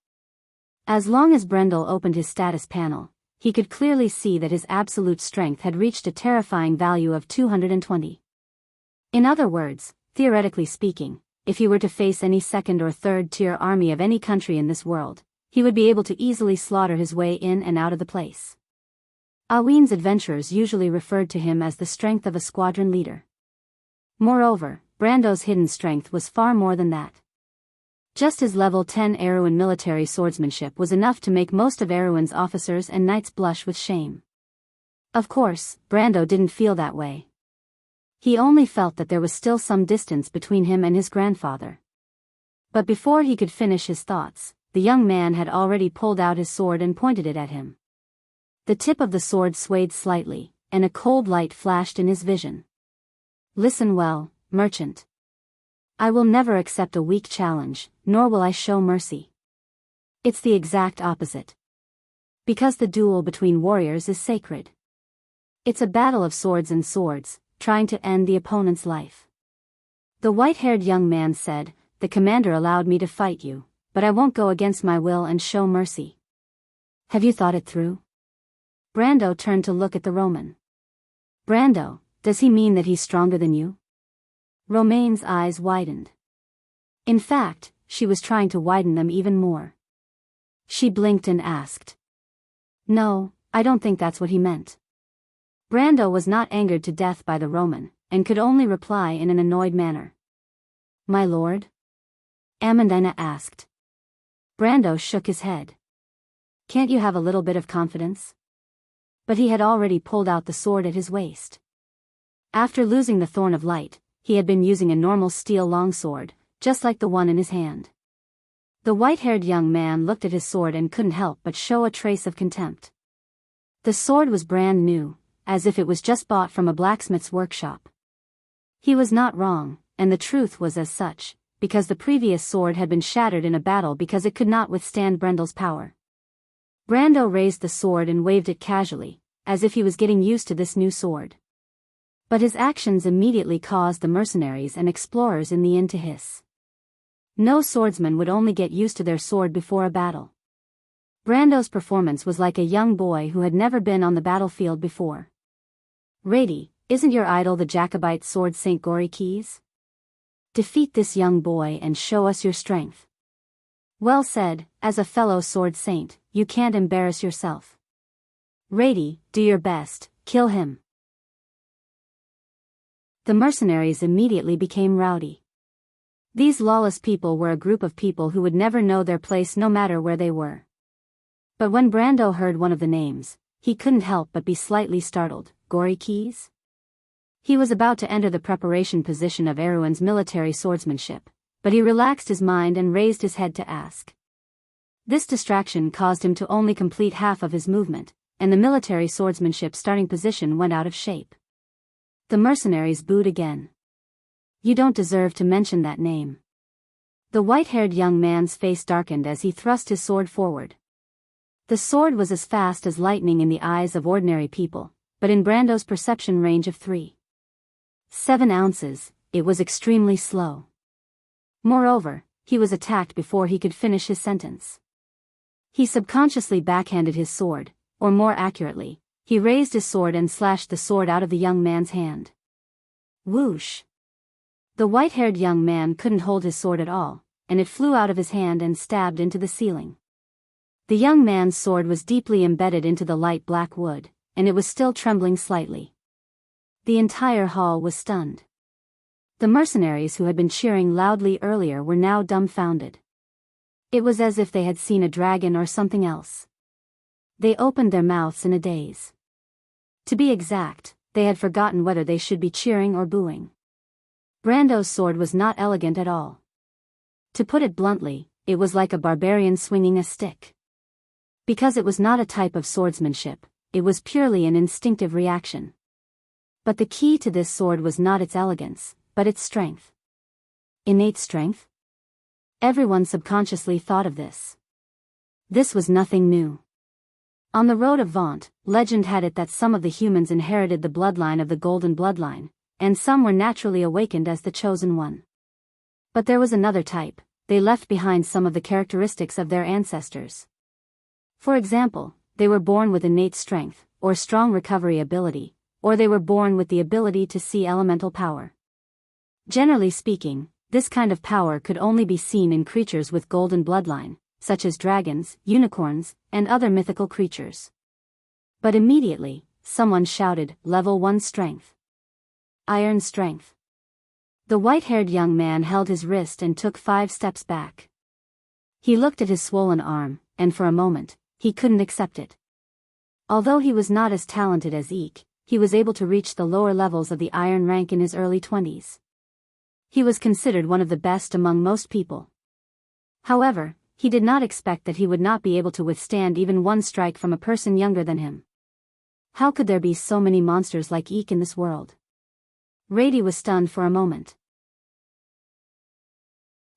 As long as Brendel opened his status panel, he could clearly see that his absolute strength had reached a terrifying value of 220. In other words, theoretically speaking, if he were to face any second or third tier army of any country in this world, he would be able to easily slaughter his way in and out of the place. Aween's adventurers usually referred to him as the strength of a squadron leader. Moreover, Brando's hidden strength was far more than that. Just his level 10 Erewhon military swordsmanship was enough to make most of Erewhon's officers and knights blush with shame. Of course, Brando didn't feel that way. He only felt that there was still some distance between him and his grandfather. But before he could finish his thoughts, the young man had already pulled out his sword and pointed it at him. The tip of the sword swayed slightly, and a cold light flashed in his vision. Listen well, merchant. I will never accept a weak challenge, nor will I show mercy. It's the exact opposite. Because the duel between warriors is sacred. It's a battle of swords and swords, trying to end the opponent's life. The white-haired young man said, "The commander allowed me to fight you, but I won't go against my will and show mercy. Have you thought it through?" Brando turned to look at the Roman. Brando, does he mean that he's stronger than you? Romaine's eyes widened. In fact, she was trying to widen them even more. She blinked and asked. No, I don't think that's what he meant. Brando was not angered to death by the Roman, and could only reply in an annoyed manner. My lord? Amandina asked. Brando shook his head. Can't you have a little bit of confidence? But he had already pulled out the sword at his waist. After losing the Thorn of Light, he had been using a normal steel longsword, just like the one in his hand. The white-haired young man looked at his sword and couldn't help but show a trace of contempt. The sword was brand new, as if it was just bought from a blacksmith's workshop. He was not wrong, and the truth was as such, because the previous sword had been shattered in a battle because it could not withstand Brendel's power. Brando raised the sword and waved it casually, as if he was getting used to this new sword. But his actions immediately caused the mercenaries and explorers in the inn to hiss. No swordsman would only get used to their sword before a battle. Brando's performance was like a young boy who had never been on the battlefield before. Rady, isn't your idol the Jacobite sword Saint Gory Keys? Defeat this young boy and show us your strength. Well said, as a fellow sword saint, you can't embarrass yourself. Rady, do your best, kill him. The mercenaries immediately became rowdy. These lawless people were a group of people who would never know their place no matter where they were. But when Brando heard one of the names, he couldn't help but be slightly startled. Gory Keys? He was about to enter the preparation position of Erewhon's military swordsmanship, but he relaxed his mind and raised his head to ask. This distraction caused him to only complete half of his movement, and the military swordsmanship starting position went out of shape. The mercenaries booed again. You don't deserve to mention that name. The white-haired young man's face darkened as he thrust his sword forward. The sword was as fast as lightning in the eyes of ordinary people, but in Brando's perception range of 3.7 ounces, it was extremely slow. Moreover, he was attacked before he could finish his sentence. He subconsciously backhanded his sword, or more accurately, he raised his sword and slashed the sword out of the young man's hand. Whoosh! The white-haired young man couldn't hold his sword at all, and it flew out of his hand and stabbed into the ceiling. The young man's sword was deeply embedded into the light black wood, and it was still trembling slightly. The entire hall was stunned. The mercenaries who had been cheering loudly earlier were now dumbfounded. It was as if they had seen a dragon or something else. They opened their mouths in a daze. To be exact, they had forgotten whether they should be cheering or booing. Brando's sword was not elegant at all. To put it bluntly, it was like a barbarian swinging a stick. Because it was not a type of swordsmanship, it was purely an instinctive reaction. But the key to this sword was not its elegance, but its strength. Innate strength? Everyone subconsciously thought of this. This was nothing new. On the road of Vaunt, legend had it that some of the humans inherited the bloodline of the Golden Bloodline, and some were naturally awakened as the Chosen One. But there was another type. They left behind some of the characteristics of their ancestors. For example, they were born with innate strength, or strong recovery ability, or they were born with the ability to see elemental power. Generally speaking, this kind of power could only be seen in creatures with golden bloodline, such as dragons, unicorns, and other mythical creatures. But immediately, someone shouted, "Level 1 strength. Iron strength." The white-haired young man held his wrist and took 5 steps back. He looked at his swollen arm, and for a moment, he couldn't accept it. Although he was not as talented as Eek, he was able to reach the lower levels of the iron rank in his early 20s. He was considered one of the best among most people. However, he did not expect that he would not be able to withstand even one strike from a person younger than him. How could there be so many monsters like Eek in this world? Rady was stunned for a moment.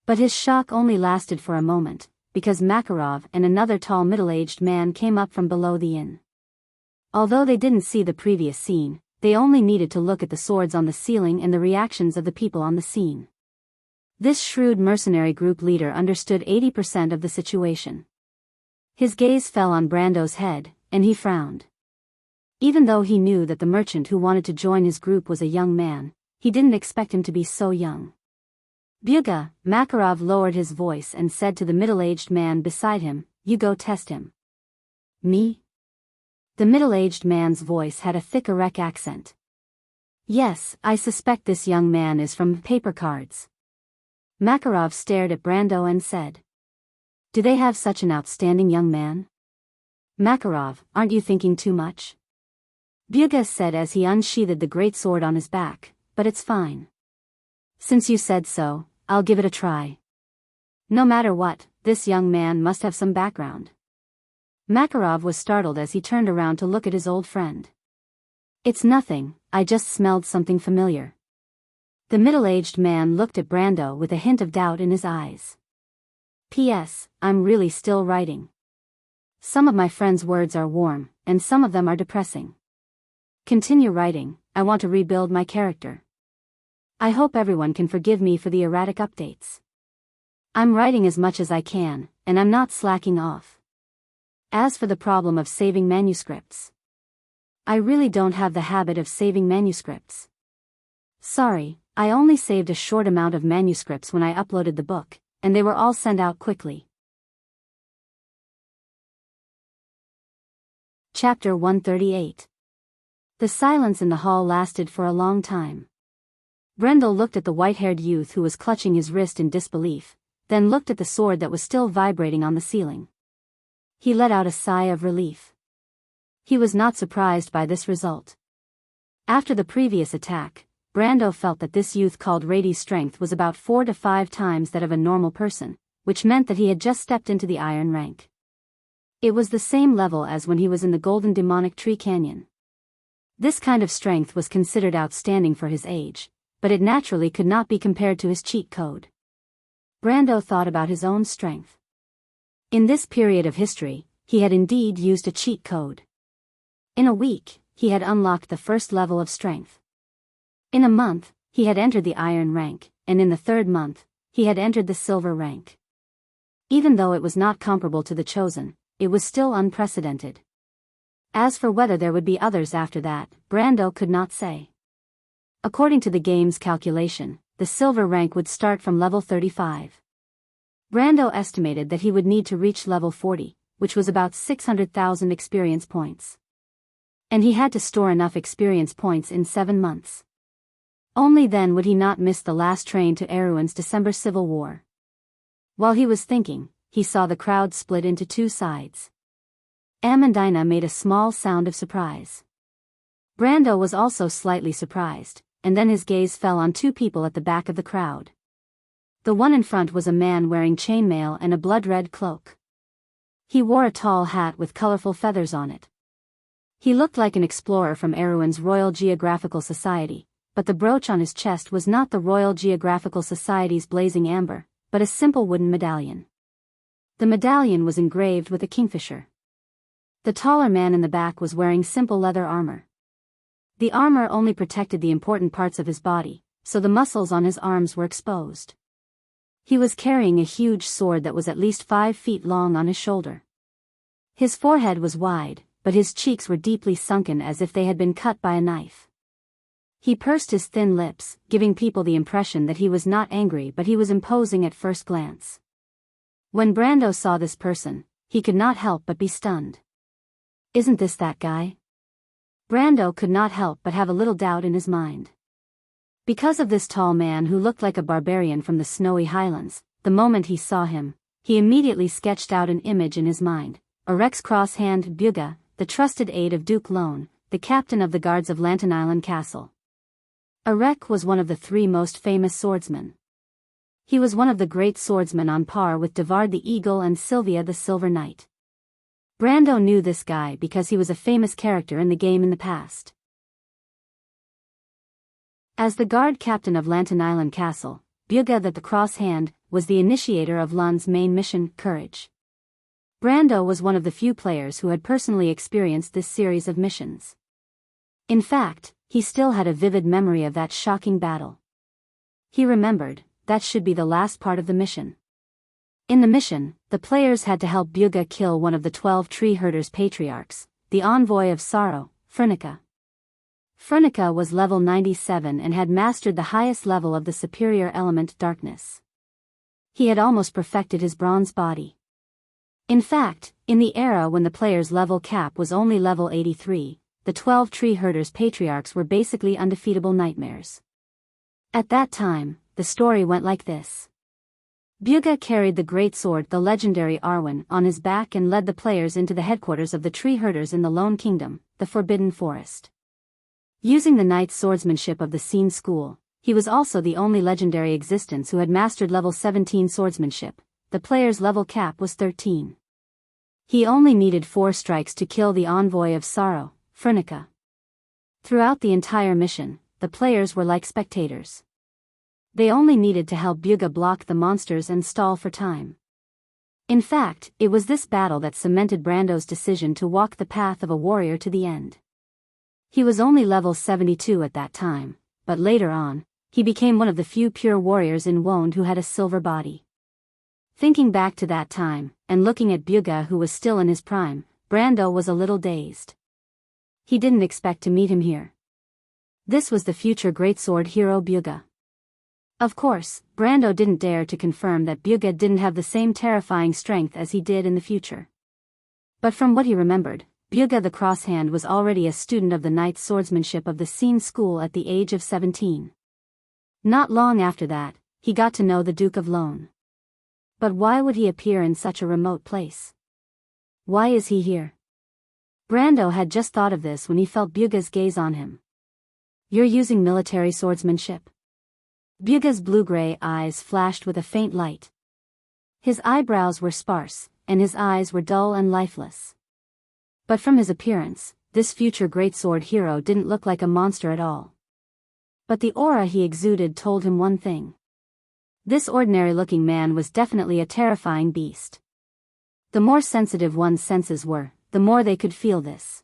But his shock only lasted for a moment, because Makarov and another tall middle-aged man came up from below the inn. Although they didn't see the previous scene, they only needed to look at the swords on the ceiling and the reactions of the people on the scene. This shrewd mercenary group leader understood 80% of the situation. His gaze fell on Brando's head, and he frowned. Even though he knew that the merchant who wanted to join his group was a young man, he didn't expect him to be so young. "Buga," Makarov lowered his voice and said to the middle-aged man beside him, "You go test him." "Me?" The middle-aged man's voice had a thick Irek accent. "Yes, I suspect this young man is from paper cards." Makarov stared at Brando and said, "Do they have such an outstanding young man?" "Makarov, aren't you thinking too much?" Buga said as he unsheathed the great sword on his back, "But it's fine. Since you said so, I'll give it a try." No matter what, this young man must have some background. Makarov was startled as he turned around to look at his old friend. "It's nothing, I just smelled something familiar." The middle-aged man looked at Brando with a hint of doubt in his eyes. "P.S. I'm really still writing. Some of my friends' words are warm, and some of them are depressing. Continue writing, I want to rebuild my character. I hope everyone can forgive me for the erratic updates. I'm writing as much as I can, and I'm not slacking off. As for the problem of saving manuscripts, I really don't have the habit of saving manuscripts. Sorry, I only saved a short amount of manuscripts when I uploaded the book, and they were all sent out quickly." Chapter 138. The silence in the hall lasted for a long time. Brendel looked at the white-haired youth who was clutching his wrist in disbelief, then looked at the sword that was still vibrating on the ceiling. He let out a sigh of relief. He was not surprised by this result. After the previous attack, Brando felt that this youth called Rady's strength was about 4 to 5 times that of a normal person, which meant that he had just stepped into the iron rank. It was the same level as when he was in the Golden Demonic Tree Canyon. This kind of strength was considered outstanding for his age, but it naturally could not be compared to his cheat code. Brando thought about his own strength. In this period of history, he had indeed used a cheat code. In a week, he had unlocked the first level of strength. In a month, he had entered the iron rank, and in the 3rd month, he had entered the silver rank. Even though it was not comparable to the Chosen, it was still unprecedented. As for whether there would be others after that, Brando could not say. According to the game's calculation, the silver rank would start from level 35. Brando estimated that he would need to reach level 40, which was about 600,000 experience points. And he had to store enough experience points in 7 months. Only then would he not miss the last train to Erewhon's December Civil War. While he was thinking, he saw the crowd split into 2 sides. Amandina made a small sound of surprise. Brando was also slightly surprised, and then his gaze fell on 2 people at the back of the crowd. The one in front was a man wearing chainmail and a blood-red cloak. He wore a tall hat with colorful feathers on it. He looked like an explorer from Erewhon's Royal Geographical Society, but the brooch on his chest was not the Royal Geographical Society's blazing amber, but a simple wooden medallion. The medallion was engraved with a kingfisher. The taller man in the back was wearing simple leather armor. The armor only protected the important parts of his body, so the muscles on his arms were exposed. He was carrying a huge sword that was at least 5 feet long on his shoulder. His forehead was wide, but his cheeks were deeply sunken as if they had been cut by a knife. He pursed his thin lips, giving people the impression that he was not angry but he was imposing at first glance. When Brando saw this person, he could not help but be stunned. Isn't this that guy? Brando could not help but have a little doubt in his mind. Because of this tall man who looked like a barbarian from the snowy highlands, the moment he saw him, he immediately sketched out an image in his mind. Arek's cross-hand Buga, the trusted aide of Duke Lone, the captain of the guards of Lantern Island Castle. Arek was one of the 3 most famous swordsmen. He was one of the great swordsmen on par with Devard the Eagle and Sylvia the Silver Knight. Brando knew this guy because he was a famous character in the game in the past. As the guard captain of Lantern Island Castle, Buga the Cross Hand was the initiator of Lan's main mission, Courage. Brando was one of the few players who had personally experienced this series of missions. In fact, he still had a vivid memory of that shocking battle. He remembered, that should be the last part of the mission. In the mission, the players had to help Buga kill one of the 12 tree herders' patriarchs, the envoy of sorrow, Fernica. Fernica was level 97 and had mastered the highest level of the superior element darkness. He had almost perfected his bronze body. In fact, in the era when the player's level cap was only level 83, the 12 tree herders' patriarchs were basically undefeatable nightmares. At that time, the story went like this. Buga carried the great sword, the legendary Arwen, on his back and led the players into the headquarters of the tree herders in the Lone Kingdom, the Forbidden Forest. Using the knight's swordsmanship of the Scene School, he was also the only legendary existence who had mastered level 17 swordsmanship. The player's level cap was 13. He only needed 4 strikes to kill the envoy of sorrow, Fernica. Throughout the entire mission, the players were like spectators. They only needed to help Buga block the monsters and stall for time. In fact, it was this battle that cemented Brando's decision to walk the path of a warrior to the end. He was only level 72 at that time, but later on, he became one of the few pure warriors in Wonde who had a silver body. Thinking back to that time, and looking at Buga who was still in his prime, Brando was a little dazed. He didn't expect to meet him here. This was the future greatsword hero Buga. Of course, Brando didn't dare to confirm that Buga didn't have the same terrifying strength as he did in the future. But from what he remembered, Buga the Crosshand was already a student of the knight's swordsmanship of the Scene School at the age of 17. Not long after that, he got to know the Duke of Lone. But why would he appear in such a remote place? Why is he here? Brando had just thought of this when he felt Buga's gaze on him. You're using military swordsmanship? Buga's blue-gray eyes flashed with a faint light. His eyebrows were sparse, and his eyes were dull and lifeless. But from his appearance, this future greatsword hero didn't look like a monster at all. But the aura he exuded told him one thing. This ordinary-looking man was definitely a terrifying beast. The more sensitive one's senses were, the more they could feel this.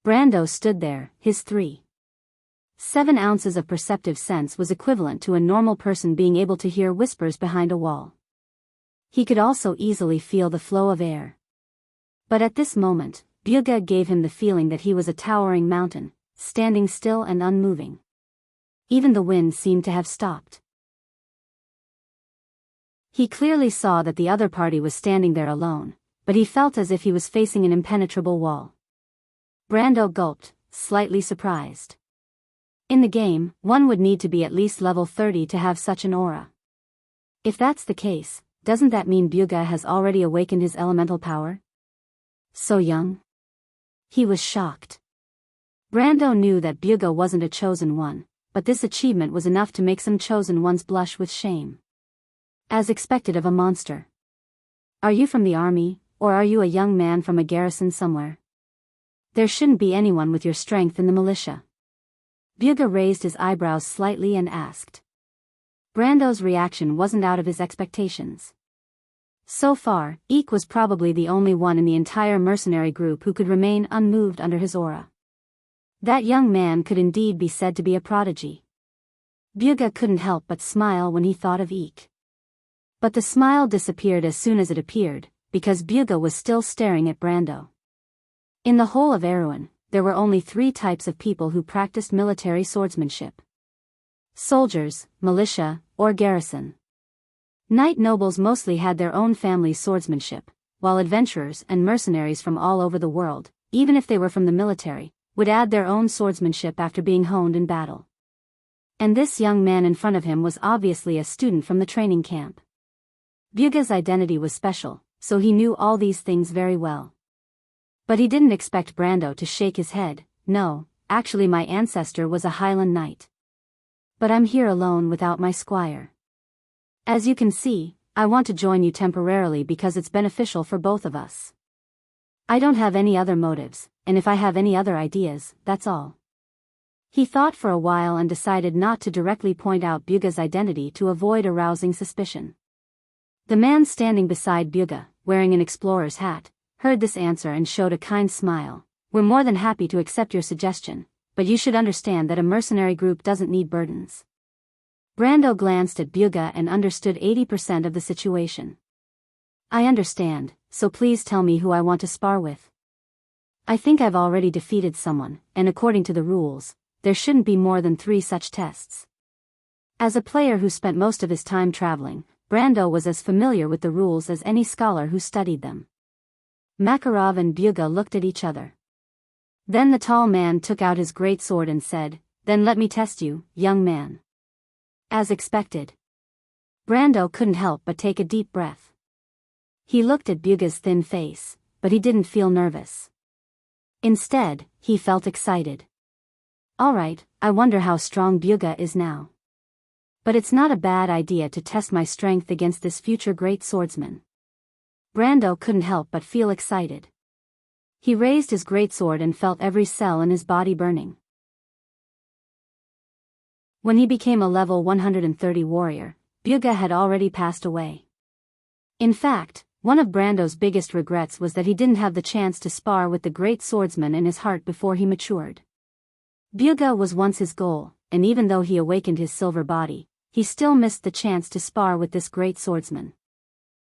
Brando stood there, his 3.7 ounces of perceptive sense was equivalent to a normal person being able to hear whispers behind a wall. He could also easily feel the flow of air. But at this moment, Buga gave him the feeling that he was a towering mountain, standing still and unmoving. Even the wind seemed to have stopped. He clearly saw that the other party was standing there alone, but he felt as if he was facing an impenetrable wall. Brando gulped, slightly surprised. In the game, one would need to be at least level 30 to have such an aura. If that's the case, doesn't that mean Wuxia has already awakened his elemental power? So young? He was shocked. Brando knew that Wuxia wasn't a chosen one, but this achievement was enough to make some chosen ones blush with shame. As expected of a monster. Are you from the army, or are you a young man from a garrison somewhere? There shouldn't be anyone with your strength in the militia. Wuxia raised his eyebrows slightly and asked. Brando's reaction wasn't out of his expectations. So far, Eek was probably the only one in the entire mercenary group who could remain unmoved under his aura. That young man could indeed be said to be a prodigy. Wuxia couldn't help but smile when he thought of Eek. But the smile disappeared as soon as it appeared, because Wuxia was still staring at Brando. In the whole of Erewhon, there were only 3 types of people who practiced military swordsmanship. Soldiers, militia, or garrison. Knight nobles mostly had their own family's swordsmanship, while adventurers and mercenaries from all over the world, even if they were from the military, would add their own swordsmanship after being honed in battle. And this young man in front of him was obviously a student from the training camp. Wuxia's identity was special, so he knew all these things very well. But he didn't expect Brando to shake his head. No, actually my ancestor was a Highland knight. But I'm here alone without my squire. As you can see, I want to join you temporarily because it's beneficial for both of us. I don't have any other motives, and if I have any other ideas, that's all. He thought for a while and decided not to directly point out Wuxia's identity to avoid arousing suspicion. The man standing beside Wuxia, wearing an explorer's hat, heard this answer and showed a kind smile. We're more than happy to accept your suggestion, but you should understand that a mercenary group doesn't need burdens. Brando glanced at Wuxia and understood 80% of the situation. I understand, so please tell me who I want to spar with. I think I've already defeated someone, and according to the rules, there shouldn't be more than 3 such tests. As a player who spent most of his time traveling, Brando was as familiar with the rules as any scholar who studied them. Makarov and Wuxia looked at each other. Then the tall man took out his great sword and said, Then let me test you, young man. As expected. Brando couldn't help but take a deep breath. He looked at Wuxia's thin face, but he didn't feel nervous. Instead, he felt excited. Alright, I wonder how strong Wuxia is now. But it's not a bad idea to test my strength against this future great swordsman. Brando couldn't help but feel excited. He raised his greatsword and felt every cell in his body burning. When he became a level 130 warrior, Wuxia had already passed away. In fact, one of Brando's biggest regrets was that he didn't have the chance to spar with the great swordsman in his heart before he matured. Wuxia was once his goal, and even though he awakened his silver body, he still missed the chance to spar with this great swordsman.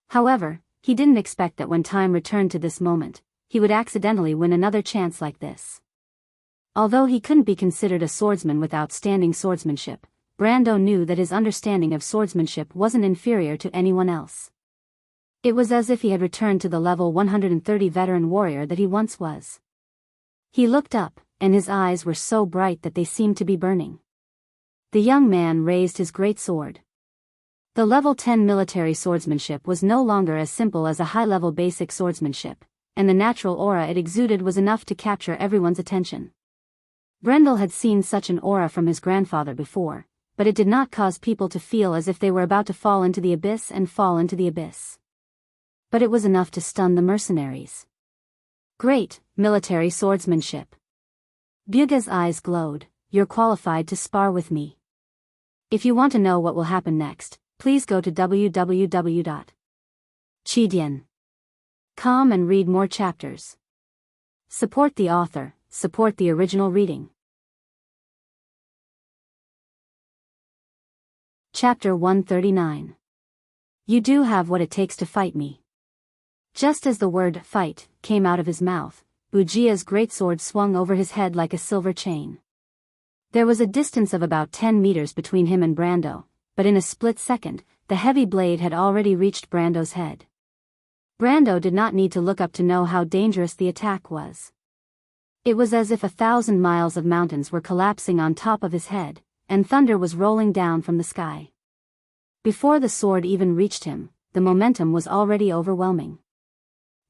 However, he didn't expect that when time returned to this moment, he would accidentally win another chance like this. Although he couldn't be considered a swordsman with outstanding swordsmanship, Brando knew that his understanding of swordsmanship wasn't inferior to anyone else. It was as if he had returned to the level 130 veteran warrior that he once was. He looked up, and his eyes were so bright that they seemed to be burning. The young man raised his great sword. The level 10 military swordsmanship was no longer as simple as a high-level basic swordsmanship, and the natural aura it exuded was enough to capture everyone's attention. Brendel had seen such an aura from his grandfather before, but it did not cause people to feel as if they were about to fall into the abyss and fall into the abyss. But it was enough to stun the mercenaries. Great, military swordsmanship. Wuxia's eyes glowed. You're qualified to spar with me. If you want to know what will happen next, please go to www.chidian.com and read more chapters. Support the author, support the original reading. Chapter 139. You do have what it takes to fight me. Just as the word fight came out of his mouth, Wuxia's greatsword swung over his head like a silver chain. There was a distance of about 10 meters between him and Brando, but in a split second, the heavy blade had already reached Brando's head. Brando did not need to look up to know how dangerous the attack was. It was as if 1,000 miles of mountains were collapsing on top of his head, and thunder was rolling down from the sky. Before the sword even reached him, the momentum was already overwhelming.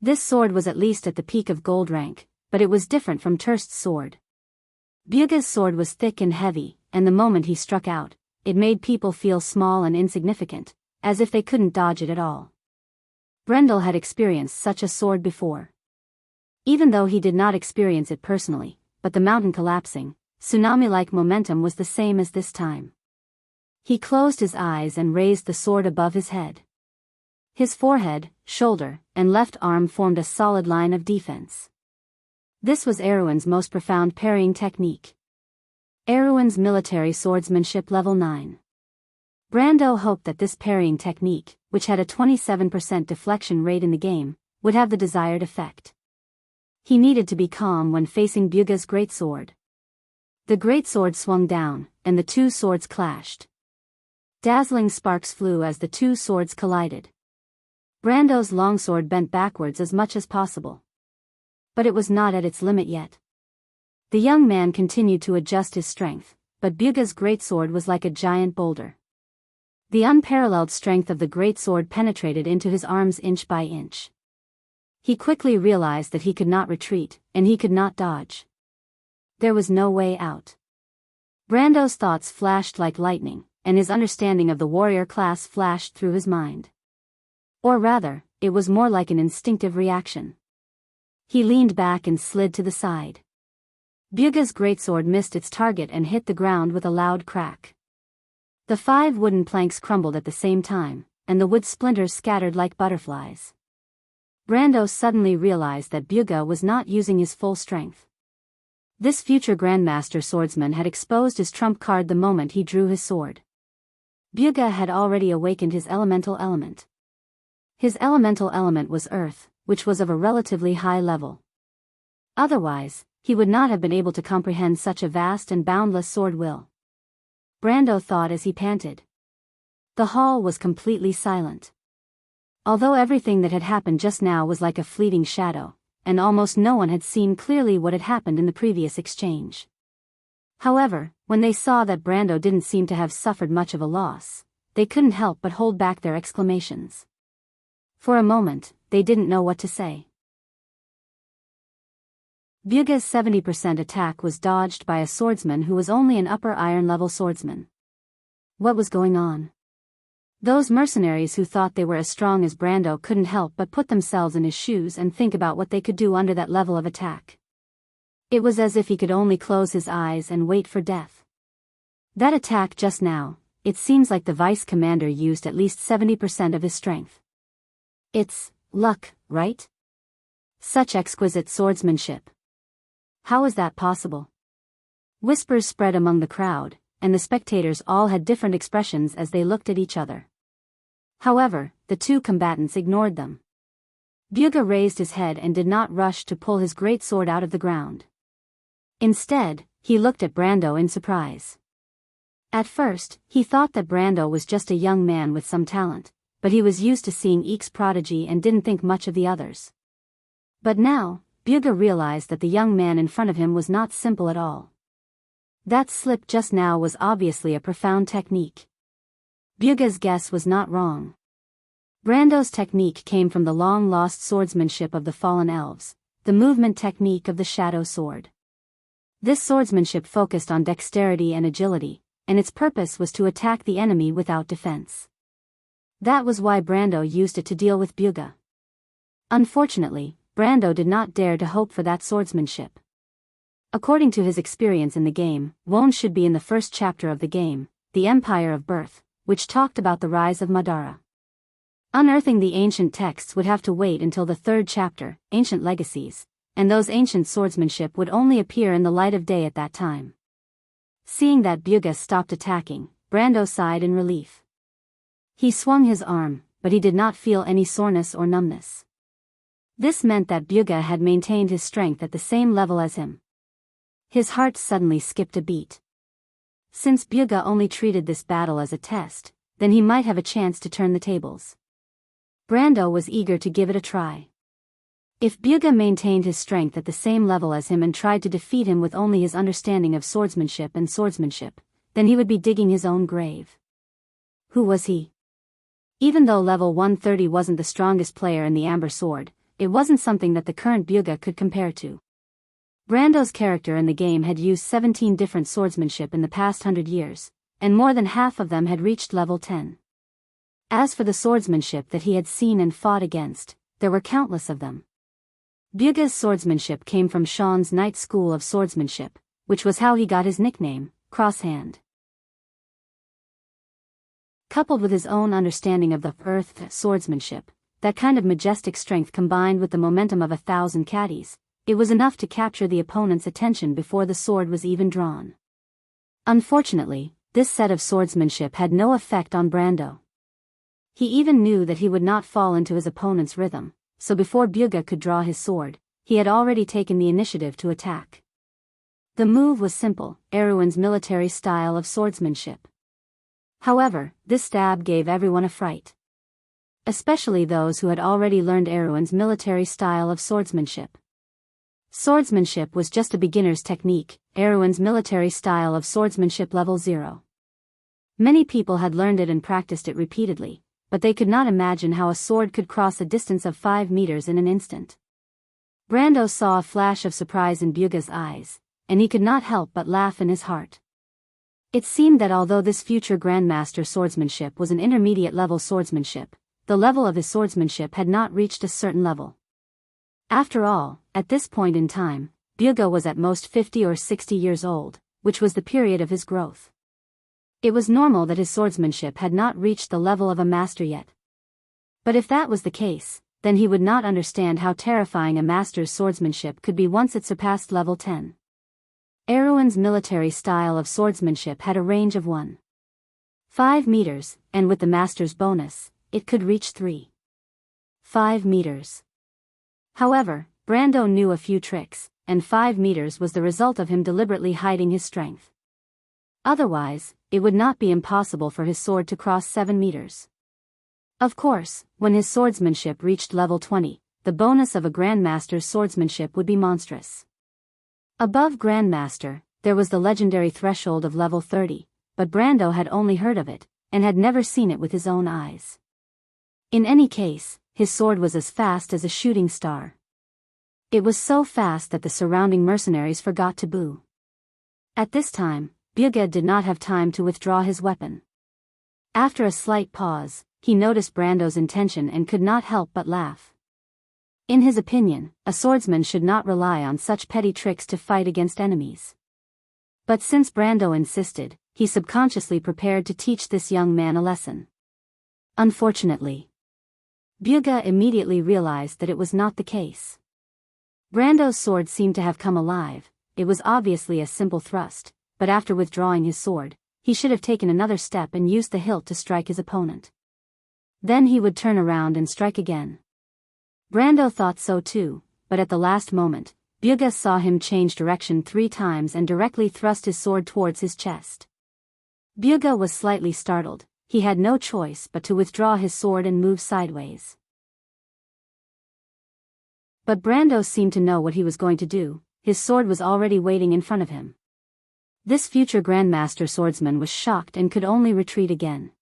This sword was at least at the peak of gold rank, but it was different from Terst's sword. Byuga's sword was thick and heavy, and the moment he struck out, it made people feel small and insignificant, as if they couldn't dodge it at all. Brendel had experienced such a sword before. Even though he did not experience it personally, but the mountain collapsing, tsunami-like momentum was the same as this time. He closed his eyes and raised the sword above his head. His forehead, shoulder, and left arm formed a solid line of defense. This was Erwin's most profound parrying technique. Erwin's military swordsmanship level 9. Brando hoped that this parrying technique, which had a 27% deflection rate in the game, would have the desired effect. He needed to be calm when facing Byuga's greatsword. The greatsword swung down, and the two swords clashed. Dazzling sparks flew as the two swords collided. Brando's longsword bent backwards as much as possible. But it was not at its limit yet. The young man continued to adjust his strength, but Byuga's greatsword was like a giant boulder. The unparalleled strength of the greatsword penetrated into his arms inch by inch. He quickly realized that he could not retreat, and he could not dodge. There was no way out. Brando's thoughts flashed like lightning, and his understanding of the warrior class flashed through his mind. Or rather, it was more like an instinctive reaction. He leaned back and slid to the side. Byuga's greatsword missed its target and hit the ground with a loud crack. The 5 wooden planks crumbled at the same time, and the wood splinters scattered like butterflies. Brando suddenly realized that Byuga was not using his full strength. This future Grandmaster swordsman had exposed his trump card the moment he drew his sword. Byuga had already awakened his elemental element. His elemental element was earth, which was of a relatively high level. Otherwise, he would not have been able to comprehend such a vast and boundless sword will. Brando thought as he panted. The hall was completely silent. Although everything that had happened just now was like a fleeting shadow, and almost no one had seen clearly what had happened in the previous exchange. However, when they saw that Brando didn't seem to have suffered much of a loss, they couldn't help but hold back their exclamations. For a moment, they didn't know what to say. Byuga's 70% attack was dodged by a swordsman who was only an upper iron-level swordsman. What was going on? Those mercenaries who thought they were as strong as Brando couldn't help but put themselves in his shoes and think about what they could do under that level of attack. It was as if he could only close his eyes and wait for death. That attack just now, it seems like the vice commander used at least 70% of his strength. It's luck, right? Such exquisite swordsmanship. How is that possible? Whispers spread among the crowd, and the spectators all had different expressions as they looked at each other. However, the two combatants ignored them. Byuga raised his head and did not rush to pull his great sword out of the ground. Instead, he looked at Brando in surprise. At first, he thought that Brando was just a young man with some talent, but he was used to seeing Eek's prodigy and didn't think much of the others. But now, Byuga realized that the young man in front of him was not simple at all. That slip just now was obviously a profound technique. Byuga's guess was not wrong. Brando's technique came from the long-lost swordsmanship of the fallen elves, the movement technique of the shadow sword. This swordsmanship focused on dexterity and agility, and its purpose was to attack the enemy without defense. That was why Brando used it to deal with Byuga. Unfortunately, Brando did not dare to hope for that swordsmanship. According to his experience in the game, Won should be in the first chapter of the game, The Empire of Birth, which talked about the rise of Madara. Unearthing the ancient texts would have to wait until the third chapter, Ancient Legacies, and those ancient swordsmanship would only appear in the light of day at that time. Seeing that Byuga stopped attacking, Brando sighed in relief. He swung his arm, but he did not feel any soreness or numbness. This meant that Byuga had maintained his strength at the same level as him. His heart suddenly skipped a beat. Since Bugha only treated this battle as a test, then he might have a chance to turn the tables. Brando was eager to give it a try. If Bugha maintained his strength at the same level as him and tried to defeat him with only his understanding of swordsmanship, then he would be digging his own grave. Who was he? Even though level 130 wasn't the strongest player in the Amber Sword, it wasn't something that the current Bugha could compare to. Brando's character in the game had used 17 different swordsmanship in the past 100 years, and more than half of them had reached level 10. As for the swordsmanship that he had seen and fought against, there were countless of them. Bugha's swordsmanship came from Sean's Night School of Swordsmanship, which was how he got his nickname, Crosshand. Coupled with his own understanding of the earth swordsmanship, that kind of majestic strength combined with the momentum of 1,000 caddies, it was enough to capture the opponent's attention before the sword was even drawn. Unfortunately, this set of swordsmanship had no effect on Brando. He even knew that he would not fall into his opponent's rhythm, so before Bugha could draw his sword, he had already taken the initiative to attack. The move was simple, Erewhon's military style of swordsmanship. However, this stab gave everyone a fright. Especially those who had already learned Erewhon's military style of swordsmanship. Swordsmanship was just a beginner's technique, Erewhon's military style of swordsmanship level 0. Many people had learned it and practiced it repeatedly, but they could not imagine how a sword could cross a distance of 5 meters in an instant. Brando saw a flash of surprise in Bugha's eyes, and he could not help but laugh in his heart. It seemed that although this future Grandmaster swordsmanship was an intermediate level swordsmanship, the level of his swordsmanship had not reached a certain level. After all, at this point in time, Bugha was at most 50 or 60 years old, which was the period of his growth. It was normal that his swordsmanship had not reached the level of a master yet. But if that was the case, then he would not understand how terrifying a master's swordsmanship could be once it surpassed level 10. Erewhon's military style of swordsmanship had a range of 1.5 meters, and with the master's bonus, it could reach 3.5 meters. However, Brando knew a few tricks, and 5 meters was the result of him deliberately hiding his strength. Otherwise, it would not be impossible for his sword to cross 7 meters. Of course, when his swordsmanship reached level 20, the bonus of a Grandmaster's swordsmanship would be monstrous. Above Grandmaster, there was the legendary threshold of level 30, but Brando had only heard of it, and had never seen it with his own eyes. In any case, his sword was as fast as a shooting star. It was so fast that the surrounding mercenaries forgot to boo. At this time, Bugha did not have time to withdraw his weapon. After a slight pause, he noticed Brando's intention and could not help but laugh. In his opinion, a swordsman should not rely on such petty tricks to fight against enemies. But since Brando insisted, he subconsciously prepared to teach this young man a lesson. Unfortunately, Bugha immediately realized that it was not the case. Brando's sword seemed to have come alive. It was obviously a simple thrust, but after withdrawing his sword, he should have taken another step and used the hilt to strike his opponent. Then he would turn around and strike again. Brando thought so too, but at the last moment, Bugha saw him change direction 3 times and directly thrust his sword towards his chest. Bugha was slightly startled. He had no choice but to withdraw his sword and move sideways. But Brando seemed to know what he was going to do. His sword was already waiting in front of him. This future Grandmaster swordsman was shocked and could only retreat again.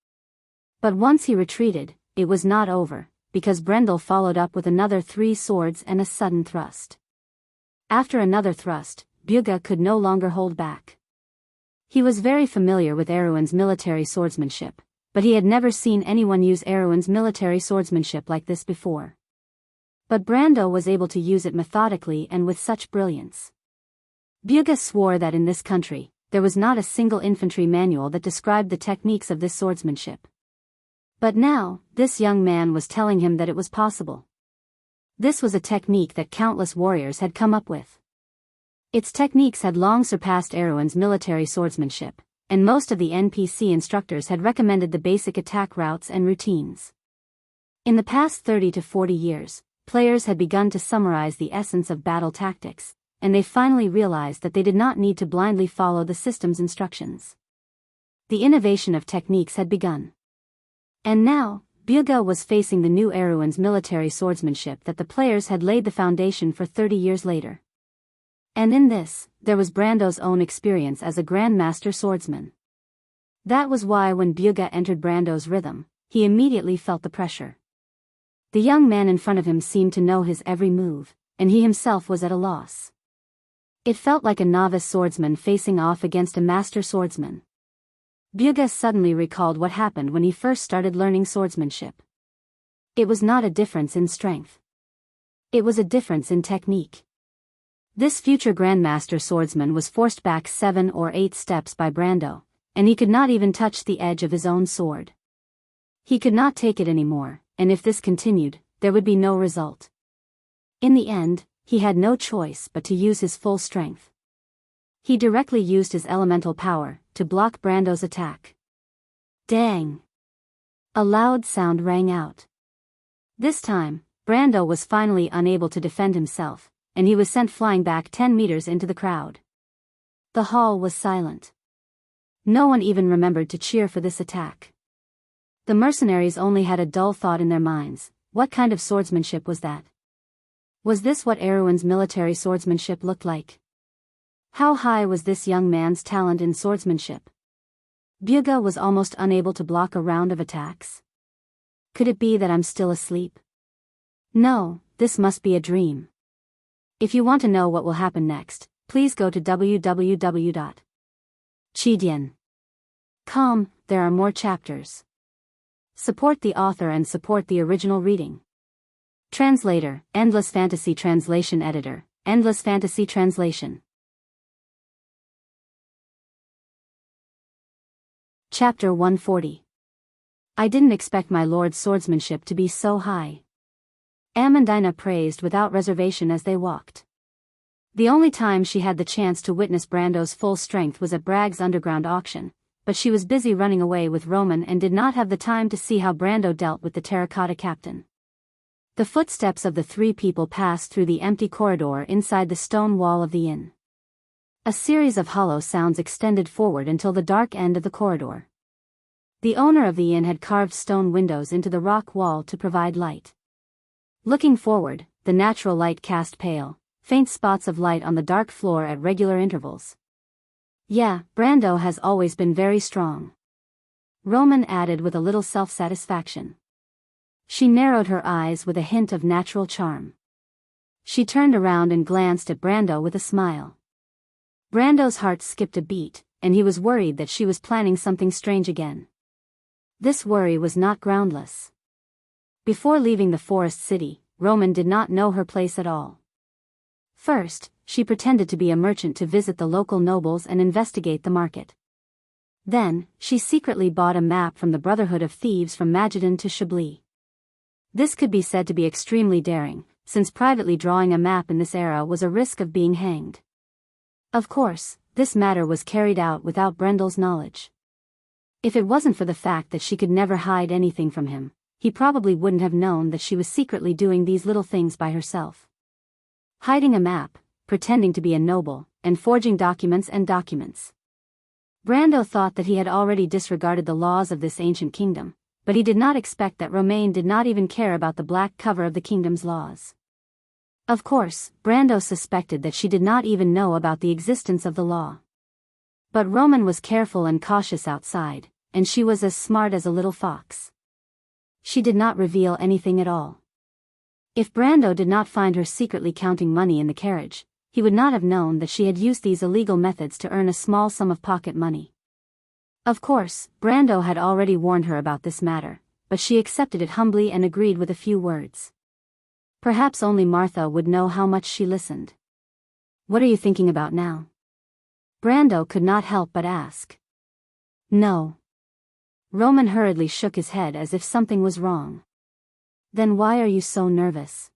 But once he retreated, it was not over, because Brando followed up with another 3 swords and a sudden thrust. After another thrust, Bugha could no longer hold back. He was very familiar with Erewhon's military swordsmanship, but he had never seen anyone use Erewhon's military swordsmanship like this before. But Brando was able to use it methodically and with such brilliance. Bugha swore that in this country, there was not a single infantry manual that described the techniques of this swordsmanship. But now, this young man was telling him that it was possible. This was a technique that countless warriors had come up with. Its techniques had long surpassed Erewhon's military swordsmanship, and most of the NPC instructors had recommended the basic attack routes and routines. In the past 30 to 40 years, players had begun to summarize the essence of battle tactics, and they finally realized that they did not need to blindly follow the system's instructions. the innovation of techniques had begun. And now, Wuxia was facing the new Erewhon's military swordsmanship that the players had laid the foundation for 30 years later. And in this, there was Brando's own experience as a grandmaster swordsman. That was why when Wuxia entered Brando's rhythm, he immediately felt the pressure. The young man in front of him seemed to know his every move, and he himself was at a loss. It felt like a novice swordsman facing off against a master swordsman. Wuxia suddenly recalled what happened when he first started learning swordsmanship. It was not a difference in strength. It was a difference in technique. This future grandmaster swordsman was forced back 7 or 8 steps by Brando, and he could not even touch the edge of his own sword. He could not take it anymore, and if this continued, there would be no result. In the end, he had no choice but to use his full strength. He directly used his elemental power to block Brando's attack. Dang! A loud sound rang out. This time, Brando was finally unable to defend himself, and he was sent flying back 10 meters into the crowd. The hall was silent. No one even remembered to cheer for this attack. The mercenaries only had a dull thought in their minds: what kind of swordsmanship was that? Was this what Erewhon's military swordsmanship looked like? How high was this young man's talent in swordsmanship? Wuxia was almost unable to block a round of attacks. Could it be that I'm still asleep? No, this must be a dream. If you want to know what will happen next, please go to www.chidian.com. There are more chapters. Support the author and support the original reading. Translator, Endless Fantasy Translation Editor, Endless Fantasy Translation. Chapter 140. I didn't expect my lord's swordsmanship to be so high. Amandina praised without reservation as they walked. The only time she had the chance to witness Brando's full strength was at Bragg's underground auction, but she was busy running away with Roman and did not have the time to see how Brando dealt with the terracotta captain. The footsteps of the 3 people passed through the empty corridor inside the stone wall of the inn. A series of hollow sounds extended forward until the dark end of the corridor. The owner of the inn had carved stone windows into the rock wall to provide light. Looking forward, the natural light cast pale, faint spots of light on the dark floor at regular intervals. Yeah, Brando has always been very strong, Roman added with a little self-satisfaction. She narrowed her eyes with a hint of natural charm. She turned around and glanced at Brando with a smile. Brando's heart skipped a beat, and he was worried that she was planning something strange again. This worry was not groundless. Before leaving the forest city, Roman did not know her place at all. First, she pretended to be a merchant to visit the local nobles and investigate the market. Then, she secretly bought a map from the Brotherhood of Thieves from Magellan to Chablis. This could be said to be extremely daring, since privately drawing a map in this era was a risk of being hanged. Of course, this matter was carried out without Brendel's knowledge. If it wasn't for the fact that she could never hide anything from him, he probably wouldn't have known that she was secretly doing these little things by herself. Hiding a map, pretending to be a noble, and forging documents. Brando thought that he had already disregarded the laws of this ancient kingdom, but he did not expect that Romain did not even care about the black cover of the kingdom's laws. Of course, Brando suspected that she did not even know about the existence of the law. But Roman was careful and cautious outside, and she was as smart as a little fox. She did not reveal anything at all. If Brando did not find her secretly counting money in the carriage, he would not have known that she had used these illegal methods to earn a small sum of pocket money. Of course, Brando had already warned her about this matter, but she accepted it humbly and agreed with a few words. Perhaps only Martha would know how much she listened. "What are you thinking about now?" Brando could not help but ask. "No." Roman hurriedly shook his head as if something was wrong. "Then why are you so nervous?"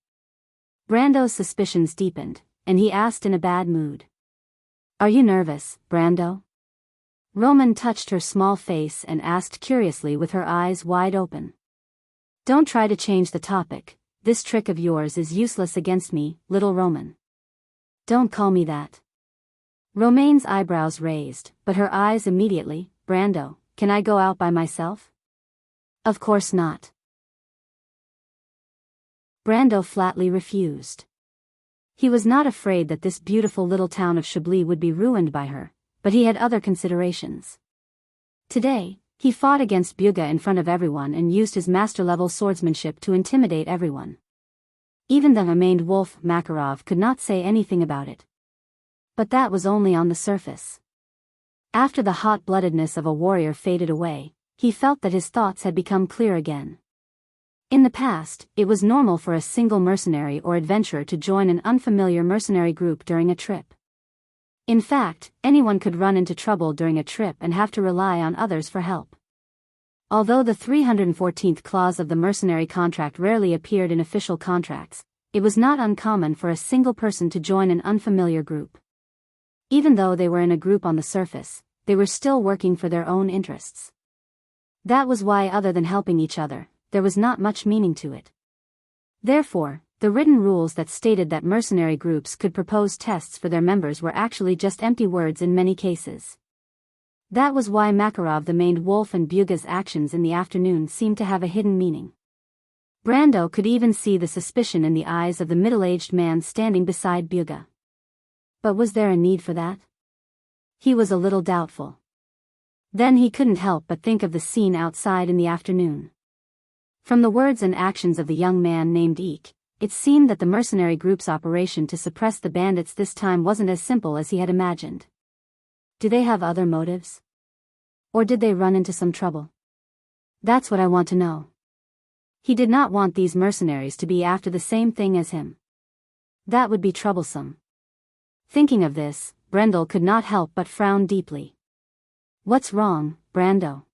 Brando's suspicions deepened, and he asked in a bad mood. "Are you nervous, Brando?" Roman touched her small face and asked curiously with her eyes wide open. "Don't try to change the topic. This trick of yours is useless against me, little Roman." "Don't call me that." Romain's eyebrows raised, but her eyes immediately. "Brando, can I go out by myself? Of course not. Brando flatly refused. He was not afraid that this beautiful little town of Chablis would be ruined by her, but he had other considerations. Today, he fought against Byuga in front of everyone and used his master-level swordsmanship to intimidate everyone. Even the unnamed wolf, Makarov, could not say anything about it. But that was only on the surface. After the hot-bloodedness of a warrior faded away, he felt that his thoughts had become clear again. In the past, it was normal for a single mercenary or adventurer to join an unfamiliar mercenary group during a trip. In fact, anyone could run into trouble during a trip and have to rely on others for help. Although the 314th clause of the mercenary contract rarely appeared in official contracts, it was not uncommon for a single person to join an unfamiliar group. Even though they were in a group on the surface, they were still working for their own interests. That was why, other than helping each other, there was not much meaning to it. Therefore, the written rules that stated that mercenary groups could propose tests for their members were actually just empty words in many cases. That was why Makarov the maned wolf and Byuga's actions in the afternoon seemed to have a hidden meaning. Brando could even see the suspicion in the eyes of the middle-aged man standing beside Byuga. But was there a need for that? He was a little doubtful. Then he couldn't help but think of the scene outside in the afternoon. From the words and actions of the young man named Eek, it seemed that the mercenary group's operation to suppress the bandits this time wasn't as simple as he had imagined. Do they have other motives? Or did they run into some trouble? That's what I want to know. He did not want these mercenaries to be after the same thing as him. That would be troublesome. Thinking of this, Brendel could not help but frown deeply. What's wrong, Brando?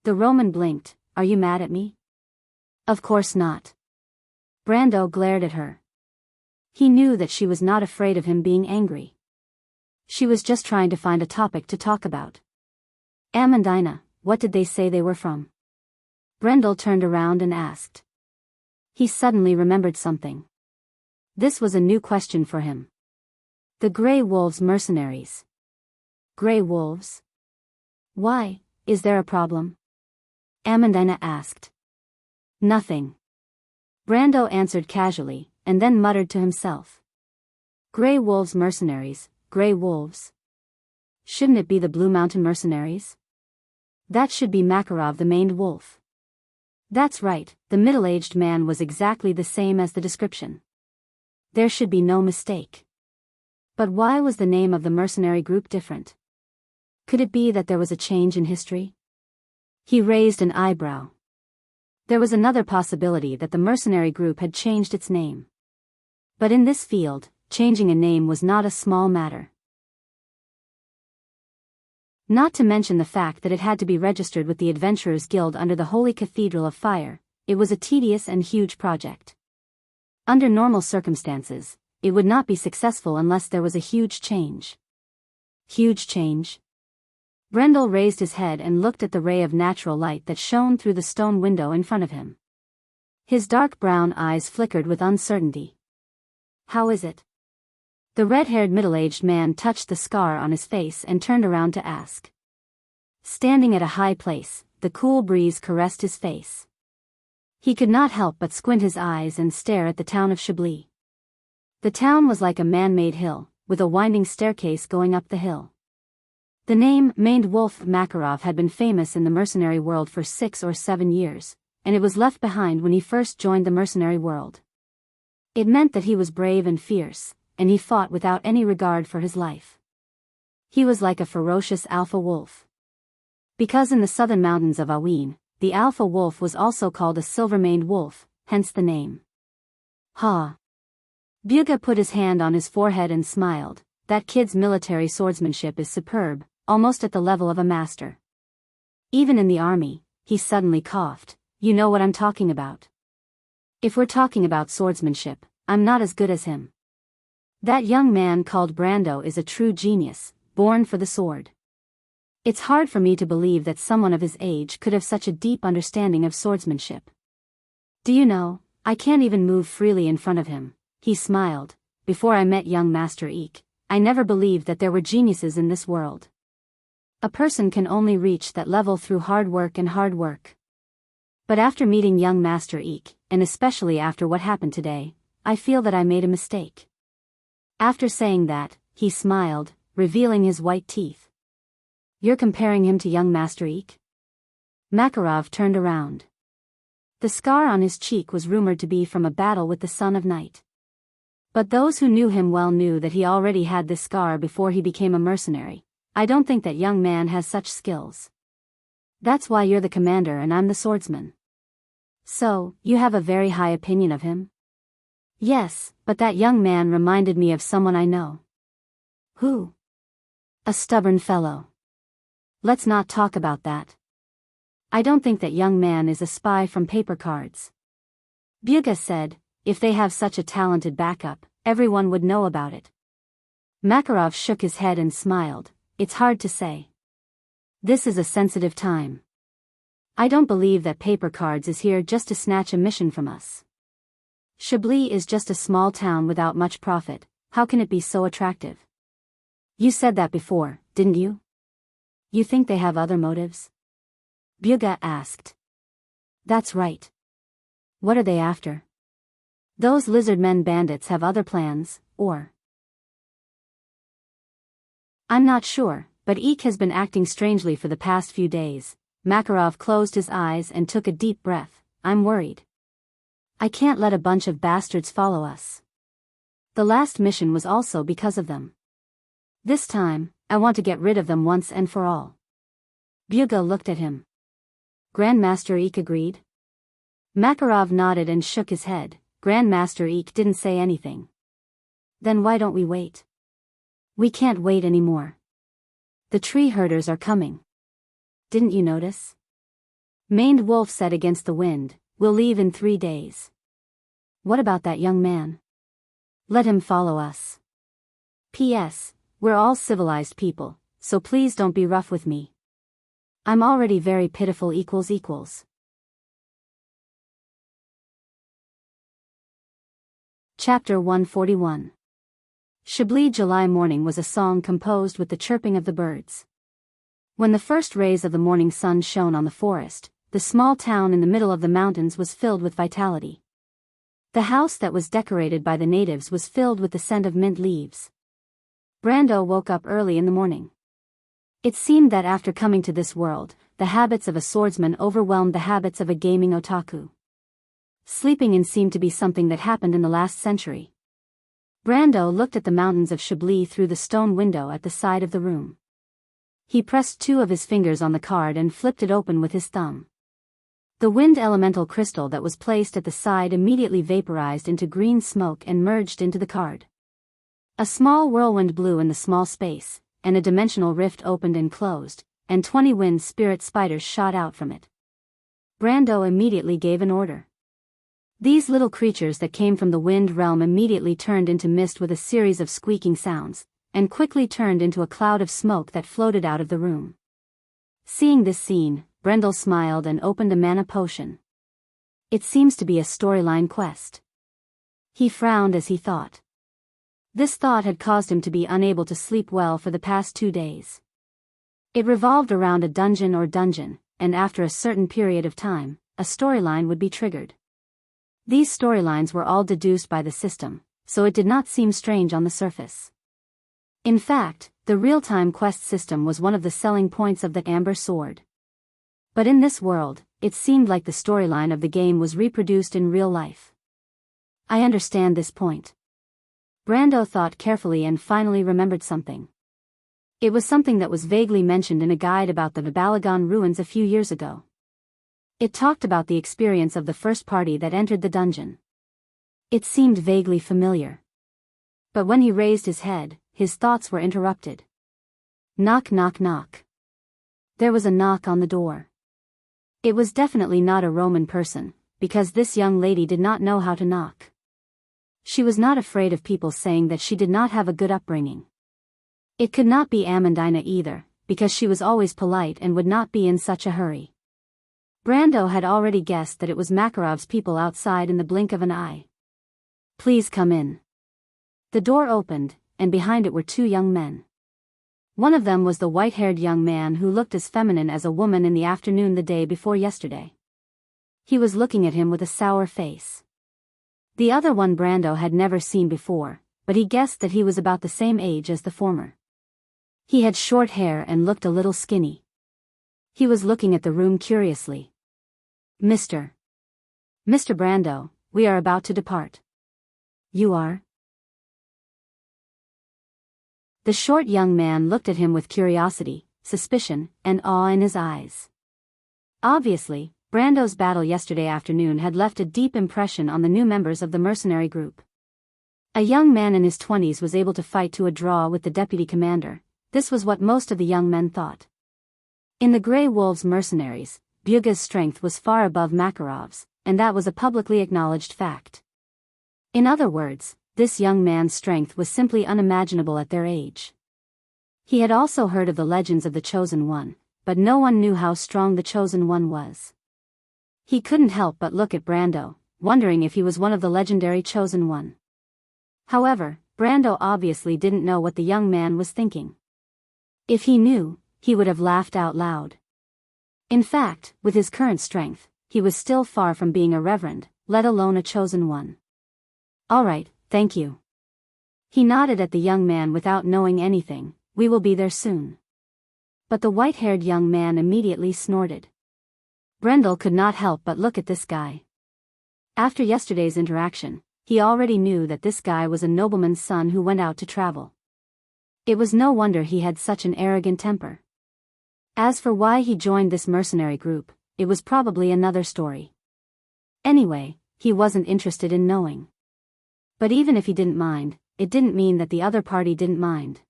The Roman blinked. Are you mad at me? Of course not. Brando glared at her. He knew that she was not afraid of him being angry. She was just trying to find a topic to talk about. Amandina, what did they say they were from? Brendel turned around and asked. He suddenly remembered something. This was a new question for him. The Grey Wolves mercenaries. Grey Wolves? Why, is there a problem? Amandina asked. Nothing. Brando answered casually, and then muttered to himself. Grey Wolves mercenaries, Grey Wolves. Shouldn't it be the Blue Mountain mercenaries? That should be Makarov the maned wolf. That's right, the middle-aged man was exactly the same as the description. There should be no mistake. But why was the name of the mercenary group different? Could it be that there was a change in history? He raised an eyebrow. There was another possibility that the mercenary group had changed its name. But in this field, changing a name was not a small matter. Not to mention the fact that it had to be registered with the Adventurers Guild under the Holy Cathedral of Fire, it was a tedious and huge project. Under normal circumstances, it would not be successful unless there was a huge change. Huge change? Brendel raised his head and looked at the ray of natural light that shone through the stone window in front of him. His dark brown eyes flickered with uncertainty. How is it? The red-haired middle-aged man touched the scar on his face and turned around to ask. Standing at a high place, the cool breeze caressed his face. He could not help but squint his eyes and stare at the town of Chablis. The town was like a man-made hill, with a winding staircase going up the hill. The name maned wolf Makarov had been famous in the mercenary world for 6 or 7 years, and it was left behind when he first joined the mercenary world. It meant that he was brave and fierce, and he fought without any regard for his life. He was like a ferocious alpha wolf. Because in the southern mountains of Awin, the alpha wolf was also called a silver-maned wolf, hence the name. Ha! Byuga put his hand on his forehead and smiled. That kid's military swordsmanship is superb, almost at the level of a master. Even in the army, he suddenly coughed. You know what I'm talking about. If we're talking about swordsmanship, I'm not as good as him. That young man called Brando is a true genius, born for the sword. It's hard for me to believe that someone of his age could have such a deep understanding of swordsmanship. Do you know, I can't even move freely in front of him. He smiled. Before I met young Master Eek, I never believed that there were geniuses in this world. A person can only reach that level through hard work and hard work. But after meeting young Master Eek, and especially after what happened today, I feel that I made a mistake. After saying that, he smiled, revealing his white teeth. You're comparing him to young Master Eek? Makarov turned around. The scar on his cheek was rumored to be from a battle with the Son of Night. But those who knew him well knew that he already had this scar before he became a mercenary. I don't think that young man has such skills. That's why you're the commander and I'm the swordsman. So, you have a very high opinion of him? Yes, but that young man reminded me of someone I know. Who? A stubborn fellow. Let's not talk about that. I don't think that young man is a spy from paper cards. Byuga said, if they have such a talented backup, everyone would know about it. Makarov shook his head and smiled, it's hard to say. This is a sensitive time. I don't believe that paper cards is here just to snatch a mission from us. Chablis is just a small town without much profit, how can it be so attractive? You said that before, didn't you? You think they have other motives? Byuga asked. That's right. What are they after? Those lizardmen bandits have other plans, or? I'm not sure, but Eek has been acting strangely for the past few days. Makarov closed his eyes and took a deep breath. I'm worried. I can't let a bunch of bastards follow us. The last mission was also because of them. This time, I want to get rid of them once and for all. Byuga looked at him. Grandmaster Eek agreed? Makarov nodded and shook his head. Grandmaster Eek didn't say anything. Then why don't we wait? We can't wait anymore. The tree herders are coming. Didn't you notice? Maned Wolf said against the wind, we'll leave in 3 days. What about that young man? Let him follow us. P.S. We're all civilized people, so please don't be rough with me. I'm already very pitiful equals. Chapter 141. Chablis July morning was a song composed with the chirping of the birds. When the first rays of the morning sun shone on the forest, the small town in the middle of the mountains was filled with vitality. The house that was decorated by the natives was filled with the scent of mint leaves. Brando woke up early in the morning. It seemed that after coming to this world, the habits of a swordsman overwhelmed the habits of a gaming otaku. Sleeping in seemed to be something that happened in the last century. Brando looked at the mountains of Chablis through the stone window at the side of the room. He pressed 2 of his fingers on the card and flipped it open with his thumb. The wind elemental crystal that was placed at the side immediately vaporized into green smoke and merged into the card. A small whirlwind blew in the small space, and a dimensional rift opened and closed, and 20 wind spirit spiders shot out from it. Brando immediately gave an order. These little creatures that came from the wind realm immediately turned into mist with a series of squeaking sounds, and quickly turned into a cloud of smoke that floated out of the room. Seeing this scene, Brendel smiled and opened a mana potion. It seems to be a storyline quest. He frowned as he thought. This thought had caused him to be unable to sleep well for the past 2 days. It revolved around a dungeon, and after a certain period of time, a storyline would be triggered. These storylines were all deduced by the system, so it did not seem strange on the surface. In fact, the real-time quest system was one of the selling points of the Amber Sword. But in this world, it seemed like the storyline of the game was reproduced in real life. I understand this point. Brando thought carefully and finally remembered something. It was something that was vaguely mentioned in a guide about the Balagon ruins a few years ago. It talked about the experience of the first party that entered the dungeon. It seemed vaguely familiar. But when he raised his head, his thoughts were interrupted. Knock, knock, knock. There was a knock on the door. It was definitely not a Roman person, because this young lady did not know how to knock. She was not afraid of people saying that she did not have a good upbringing. It could not be Amandina either, because she was always polite and would not be in such a hurry. Brando had already guessed that it was Makarov's people outside in the blink of an eye. Please come in. The door opened, and behind it were 2 young men. One of them was the white-haired young man who looked as feminine as a woman in the afternoon the day before yesterday. He was looking at him with a sour face. The other one Brando had never seen before, but he guessed that he was about the same age as the former. He had short hair and looked a little skinny. He was looking at the room curiously. Mr. Brando, we are about to depart. You are? The short young man looked at him with curiosity, suspicion, and awe in his eyes. Obviously, Brando's battle yesterday afternoon had left a deep impression on the new members of the mercenary group. A young man in his 20s was able to fight to a draw with the deputy commander. This was what most of the young men thought. In the Grey Wolves mercenaries, Byuga's strength was far above Makarov's, and that was a publicly acknowledged fact. In other words, this young man's strength was simply unimaginable at their age. He had also heard of the legends of the Chosen One, but no one knew how strong the Chosen One was. He couldn't help but look at Brando, wondering if he was one of the legendary Chosen One. However, Brando obviously didn't know what the young man was thinking. If he knew, he would have laughed out loud. In fact, with his current strength, he was still far from being a reverend, let alone a Chosen One. All right, thank you. He nodded at the young man without knowing anything. We will be there soon. But the white-haired young man immediately snorted. Brendel could not help but look at this guy. After yesterday's interaction, he already knew that this guy was a nobleman's son who went out to travel. It was no wonder he had such an arrogant temper. As for why he joined this mercenary group, it was probably another story. Anyway, he wasn't interested in knowing. But even if he didn't mind, it didn't mean that the other party didn't mind.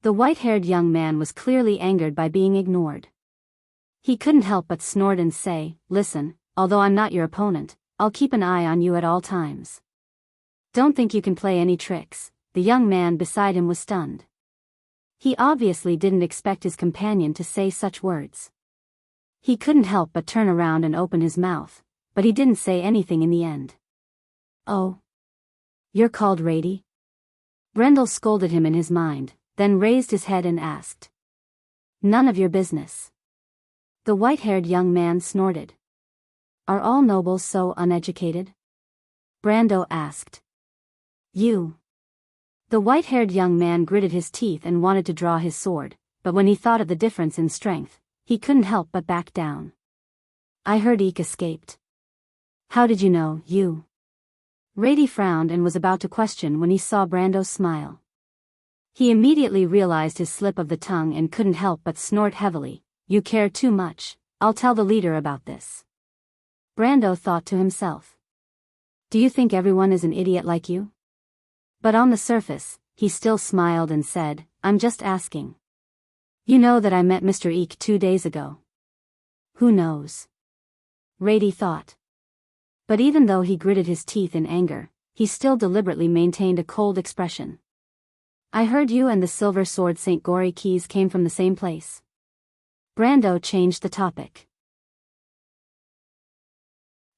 The white-haired young man was clearly angered by being ignored. He couldn't help but snort and say, "Listen, although I'm not your opponent, I'll keep an eye on you at all times. Don't think you can play any tricks." The young man beside him was stunned. He obviously didn't expect his companion to say such words. He couldn't help but turn around and open his mouth, but he didn't say anything in the end. "Oh? You're called Rady?" Brendel scolded him in his mind, then raised his head and asked. "None of your business." The white-haired young man snorted. "Are all nobles so uneducated?" Brando asked. "You." The white-haired young man gritted his teeth and wanted to draw his sword, but when he thought of the difference in strength, he couldn't help but back down. "I heard Eek escaped." "How did you know, you?" Rady frowned and was about to question when he saw Brando's smile. He immediately realized his slip of the tongue and couldn't help but snort heavily. "You care too much. I'll tell the leader about this." Brando thought to himself. "Do you think everyone is an idiot like you?" But on the surface, he still smiled and said, "I'm just asking. You know that I met Mr. Eek 2 days ago." "Who knows?" Rady thought. But even though he gritted his teeth in anger, he still deliberately maintained a cold expression. "I heard you and the silver sword St. Gory Keys came from the same place." Brando changed the topic.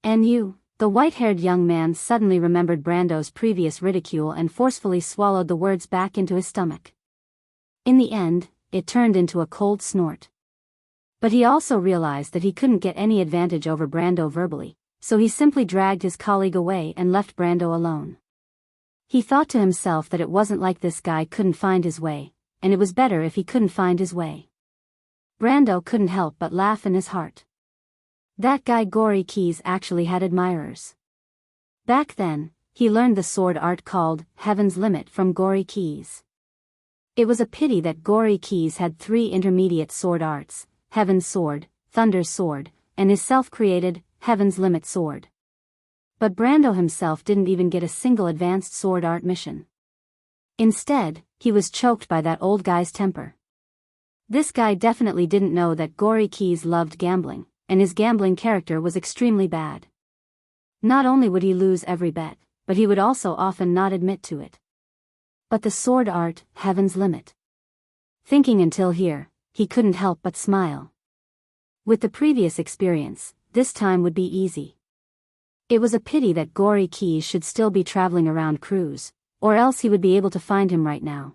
"And you?" The white-haired young man suddenly remembered Brando's previous ridicule and forcefully swallowed the words back into his stomach. In the end, it turned into a cold snort. But he also realized that he couldn't get any advantage over Brando verbally, so he simply dragged his colleague away and left Brando alone. He thought to himself that it wasn't like this guy couldn't find his way, and it was better if he couldn't find his way. Brando couldn't help but laugh in his heart. That guy Gory Keys actually had admirers. Back then, he learned the sword art called Heaven's Limit from Gory Keys. It was a pity that Gory Keys had 3 intermediate sword arts, Heaven's Sword, Thunder's Sword, and his self-created Heaven's Limit sword. But Brando himself didn't even get a single advanced sword art mission. Instead, he was choked by that old guy's temper. This guy definitely didn't know that Gory Keys loved gambling, and his gambling character was extremely bad. Not only would he lose every bet, but he would also often not admit to it. But the sword art, Heaven's Limit. Thinking until here, he couldn't help but smile. With the previous experience, this time would be easy. It was a pity that Gory Keys should still be traveling around Cruz, or else he would be able to find him right now.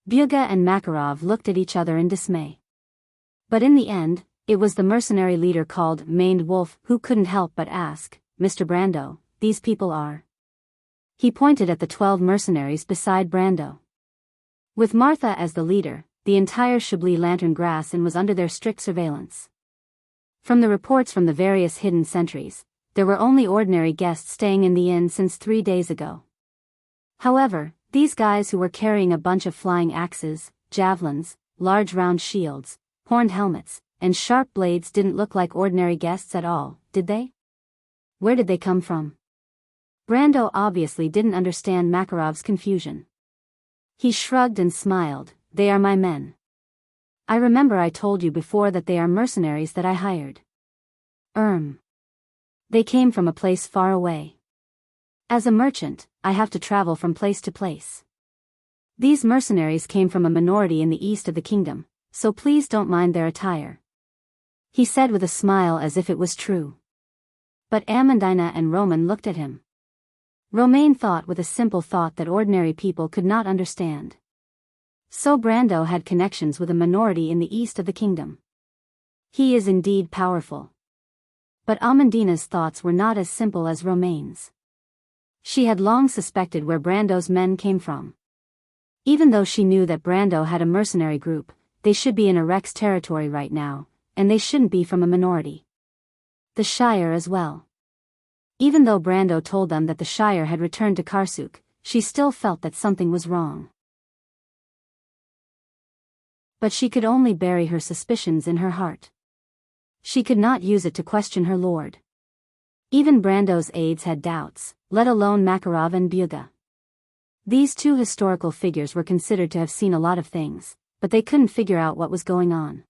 Byuga and Makarov looked at each other in dismay. But in the end, it was the mercenary leader called Maned Wolf who couldn't help but ask, "Mr. Brando, these people are?" He pointed at the 12 mercenaries beside Brando. With Martha as the leader, the entire Chablis Lantern Grass Inn was under their strict surveillance. From the reports from the various hidden sentries, there were only ordinary guests staying in the inn since 3 days ago. However, these guys who were carrying a bunch of flying axes, javelins, large round shields, horned helmets, and sharp blades didn't look like ordinary guests at all, did they? Where did they come from? Brando obviously didn't understand Makarov's confusion. He shrugged and smiled. "They are my men. I remember I told you before that they are mercenaries that I hired." They came from a place far away. As a merchant, I have to travel from place to place. These mercenaries came from a minority in the east of the kingdom, so please don't mind their attire," he said with a smile as if it was true. But Amandina and Roman looked at him. Romain thought with a simple thought that ordinary people could not understand. So Brando had connections with a minority in the east of the kingdom. He is indeed powerful. But Amandina's thoughts were not as simple as Romain's. She had long suspected where Brando's men came from. Even though she knew that Brando had a mercenary group, they should be in Arek's territory right now, and they shouldn't be from a minority. The Shire as well. Even though Brando told them that the Shire had returned to Karsuk, she still felt that something was wrong. But she could only bury her suspicions in her heart. She could not use it to question her lord. Even Brando's aides had doubts, let alone Makarov and Byuga. These two historical figures were considered to have seen a lot of things, but they couldn't figure out what was going on.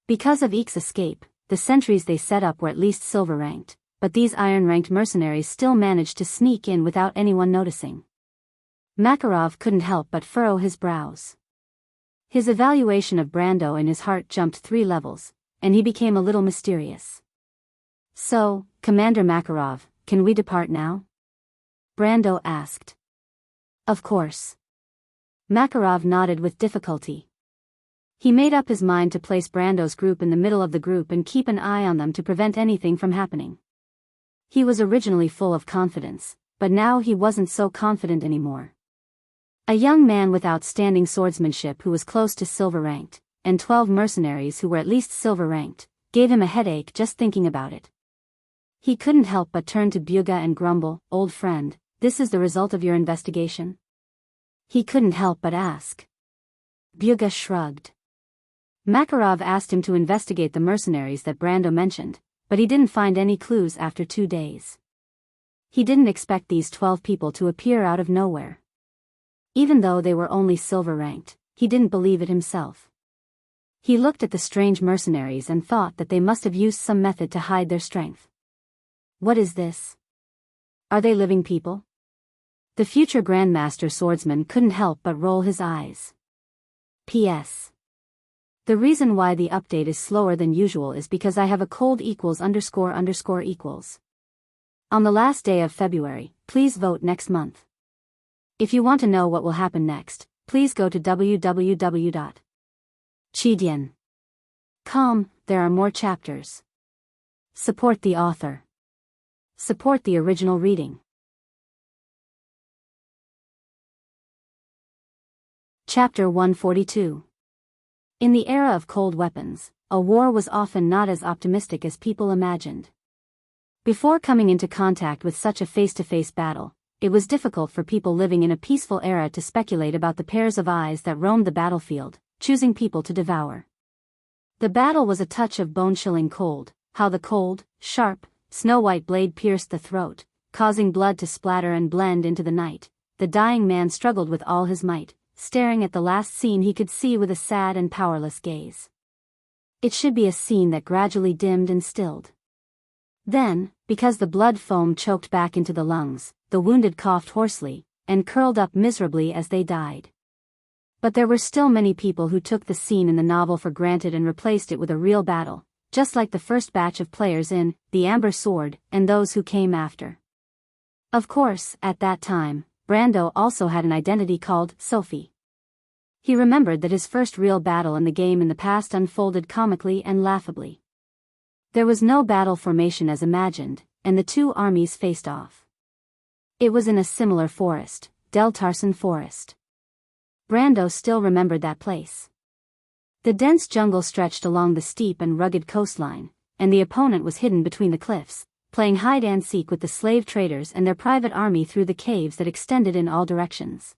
Because of Eek's escape, the sentries they set up were at least silver-ranked, but these iron-ranked mercenaries still managed to sneak in without anyone noticing. Makarov couldn't help but furrow his brows. His evaluation of Brando in his heart jumped 3 levels, and he became a little mysterious. "So, Commander Makarov, can we depart now?" Brando asked. "Of course." Makarov nodded with difficulty. He made up his mind to place Brando's group in the middle of the group and keep an eye on them to prevent anything from happening. He was originally full of confidence, but now he wasn't so confident anymore. A young man with outstanding swordsmanship who was close to silver-ranked, and 12 mercenaries who were at least silver-ranked, gave him a headache just thinking about it. He couldn't help but turn to Byuga and grumble, "Old friend, this is the result of your investigation?" He couldn't help but ask. Byuga shrugged. Makarov asked him to investigate the mercenaries that Brando mentioned, but he didn't find any clues after 2 days. He didn't expect these 12 people to appear out of nowhere. Even though they were only silver-ranked, he didn't believe it himself. He looked at the strange mercenaries and thought that they must have used some method to hide their strength. What is this? Are they living people? The future Grandmaster Swordsman couldn't help but roll his eyes. P.S. The reason why the update is slower than usual is because I have a cold ___. On the last day of February, please vote next month. If you want to know what will happen next, please go to www.chidian.com. There are more chapters. Support the author. Support the original reading. Chapter 142. In the era of cold weapons, a war was often not as optimistic as people imagined. Before coming into contact with such a face-to-face battle, it was difficult for people living in a peaceful era to speculate about the pairs of eyes that roamed the battlefield, choosing people to devour. The battle was a touch of bone-chilling cold, how the cold, sharp, snow-white blade pierced the throat, causing blood to splatter and blend into the night. The dying man struggled with all his might, staring at the last scene he could see with a sad and powerless gaze. It should be a scene that gradually dimmed and stilled. Then, because the blood foam choked back into the lungs, the wounded coughed hoarsely, and curled up miserably as they died. But there were still many people who took the scene in the novel for granted and replaced it with a real battle, just like the first batch of players in The Amber Sword and those who came after. Of course, at that time, Brando also had an identity called Sophie. He remembered that his first real battle in the game in the past unfolded comically and laughably. There was no battle formation as imagined, and the two armies faced off. It was in a similar forest, Deltarsen Forest. Brando still remembered that place. The dense jungle stretched along the steep and rugged coastline, and the opponent was hidden between the cliffs, playing hide-and-seek with the slave traders and their private army through the caves that extended in all directions.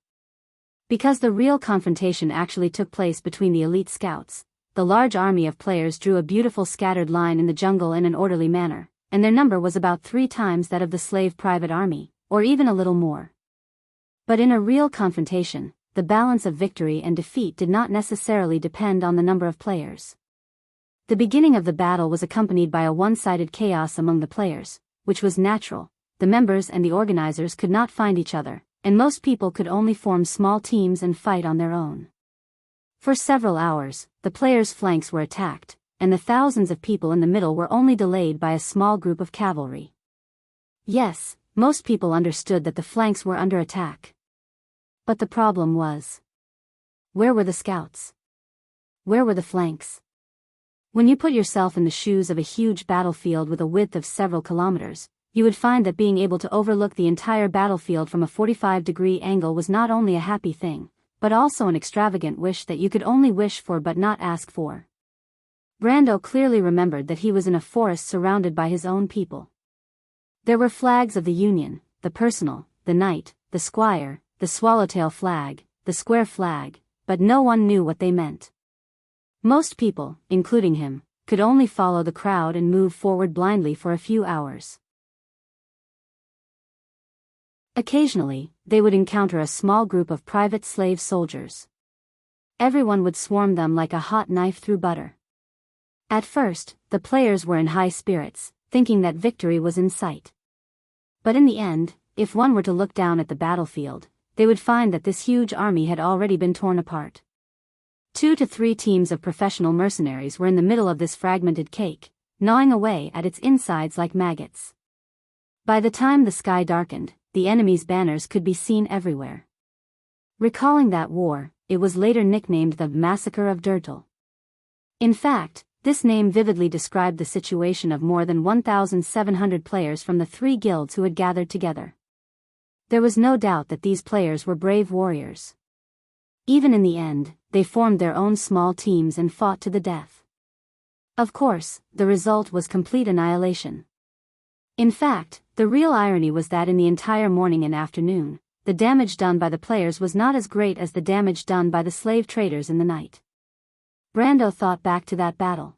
Because the real confrontation actually took place between the elite scouts, the large army of players drew a beautiful scattered line in the jungle in an orderly manner, and their number was about 3 times that of the slave private army, or even a little more. But in a real confrontation, the balance of victory and defeat did not necessarily depend on the number of players. The beginning of the battle was accompanied by a one-sided chaos among the players, which was natural. The members and the organizers could not find each other, and most people could only form small teams and fight on their own. For several hours, the players' flanks were attacked, and the thousands of people in the middle were only delayed by a small group of cavalry. Yes, most people understood that the flanks were under attack. But the problem was, where were the scouts? Where were the flanks? When you put yourself in the shoes of a huge battlefield with a width of several kilometers, you would find that being able to overlook the entire battlefield from a 45-degree angle was not only a happy thing, but also an extravagant wish that you could only wish for but not ask for. Brando clearly remembered that he was in a forest surrounded by his own people. There were flags of the Union, the Personal, the Knight, the Squire, the Swallowtail flag, the Square flag, but no one knew what they meant. Most people, including him, could only follow the crowd and move forward blindly for a few hours. Occasionally, they would encounter a small group of private slave soldiers. Everyone would swarm them like a hot knife through butter. At first, the players were in high spirits, thinking that victory was in sight. But in the end, if one were to look down at the battlefield, they would find that this huge army had already been torn apart. 2 to 3 teams of professional mercenaries were in the middle of this fragmented cake, gnawing away at its insides like maggots. By the time the sky darkened, the enemy's banners could be seen everywhere. Recalling that war, it was later nicknamed the Massacre of Dirtle. In fact, this name vividly described the situation of more than 1,700 players from the 3 guilds who had gathered together. There was no doubt that these players were brave warriors. Even in the end, they formed their own small teams and fought to the death. Of course, the result was complete annihilation. In fact, the real irony was that in the entire morning and afternoon, the damage done by the players was not as great as the damage done by the slave traders in the night. Brando thought back to that battle.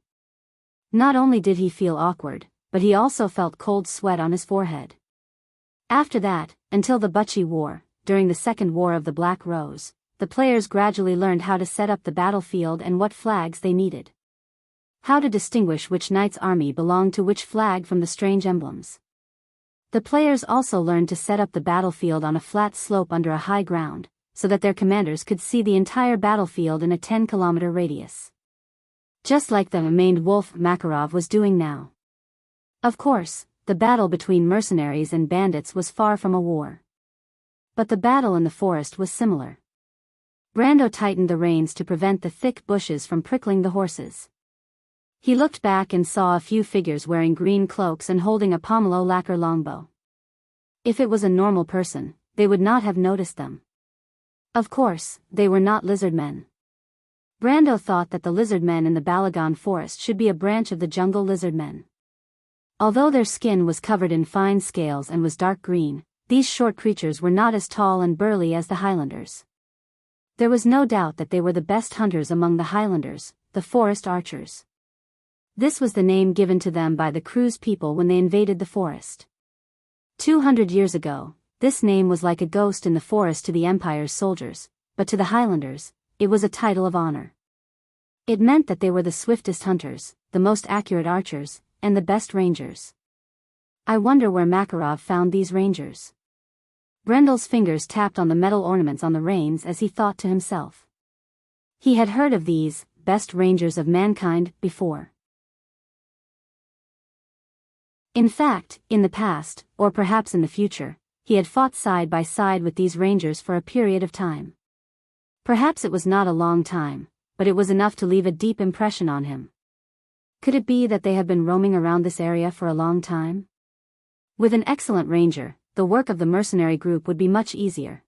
Not only did he feel awkward, but he also felt cold sweat on his forehead. After that, until the Bucci War, during the Second War of the Black Rose, the players gradually learned how to set up the battlefield and what flags they needed. How to distinguish which knight's army belonged to which flag from the strange emblems. The players also learned to set up the battlefield on a flat slope under a high ground, so that their commanders could see the entire battlefield in a 10-kilometer radius. Just like the unnamed Wolf Makarov was doing now. Of course, the battle between mercenaries and bandits was far from a war. But the battle in the forest was similar. Brando tightened the reins to prevent the thick bushes from prickling the horses. He looked back and saw a few figures wearing green cloaks and holding a pomelo lacquer longbow. If it was a normal person, they would not have noticed them. Of course, they were not lizard men. Brando thought that the lizard men in the Balagon forest should be a branch of the jungle lizard men. Although their skin was covered in fine scales and was dark green, these short creatures were not as tall and burly as the Highlanders. There was no doubt that they were the best hunters among the Highlanders, the forest archers. This was the name given to them by the Cruz people when they invaded the forest. 200 years ago, this name was like a ghost in the forest to the Empire's soldiers, but to the Highlanders, it was a title of honor. It meant that they were the swiftest hunters, the most accurate archers, and the best rangers. I wonder where Makarov found these rangers. Brendel's fingers tapped on the metal ornaments on the reins as he thought to himself. He had heard of these, best rangers of mankind, before. In fact, in the past, or perhaps in the future, he had fought side by side with these rangers for a period of time. Perhaps it was not a long time, but it was enough to leave a deep impression on him. Could it be that they have been roaming around this area for a long time? With an excellent ranger, the work of the mercenary group would be much easier.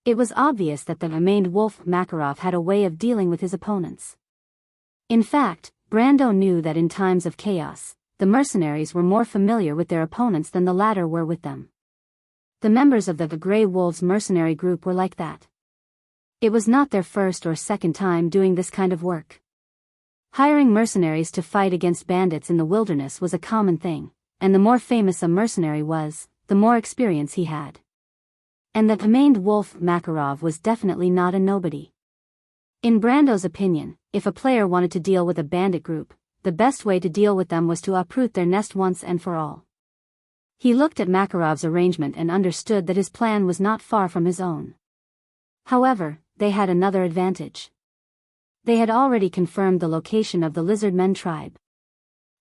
It was obvious that the remained wolf Makarov had a way of dealing with his opponents. In fact, Brando knew that in times of chaos, the mercenaries were more familiar with their opponents than the latter were with them. The members of the Grey Wolves mercenary group were like that. It was not their first or second time doing this kind of work. Hiring mercenaries to fight against bandits in the wilderness was a common thing, and the more famous a mercenary was, the more experience he had. And the remained wolf Makarov was definitely not a nobody. In Brando's opinion, if a player wanted to deal with a bandit group, the best way to deal with them was to uproot their nest once and for all. He looked at Makarov's arrangement and understood that his plan was not far from his own. However, they had another advantage. They had already confirmed the location of the Lizardmen tribe.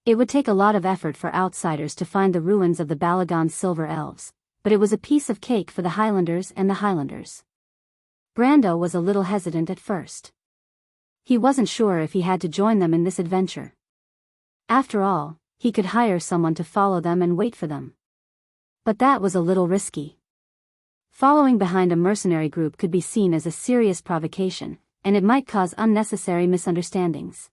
It would take a lot of effort for outsiders to find the ruins of the Balagon Silver Elves, but it was a piece of cake for the Highlanders and the Highlanders. Brando was a little hesitant at first. He wasn't sure if he had to join them in this adventure. After all, he could hire someone to follow them and wait for them. But that was a little risky. Following behind a mercenary group could be seen as a serious provocation, and it might cause unnecessary misunderstandings.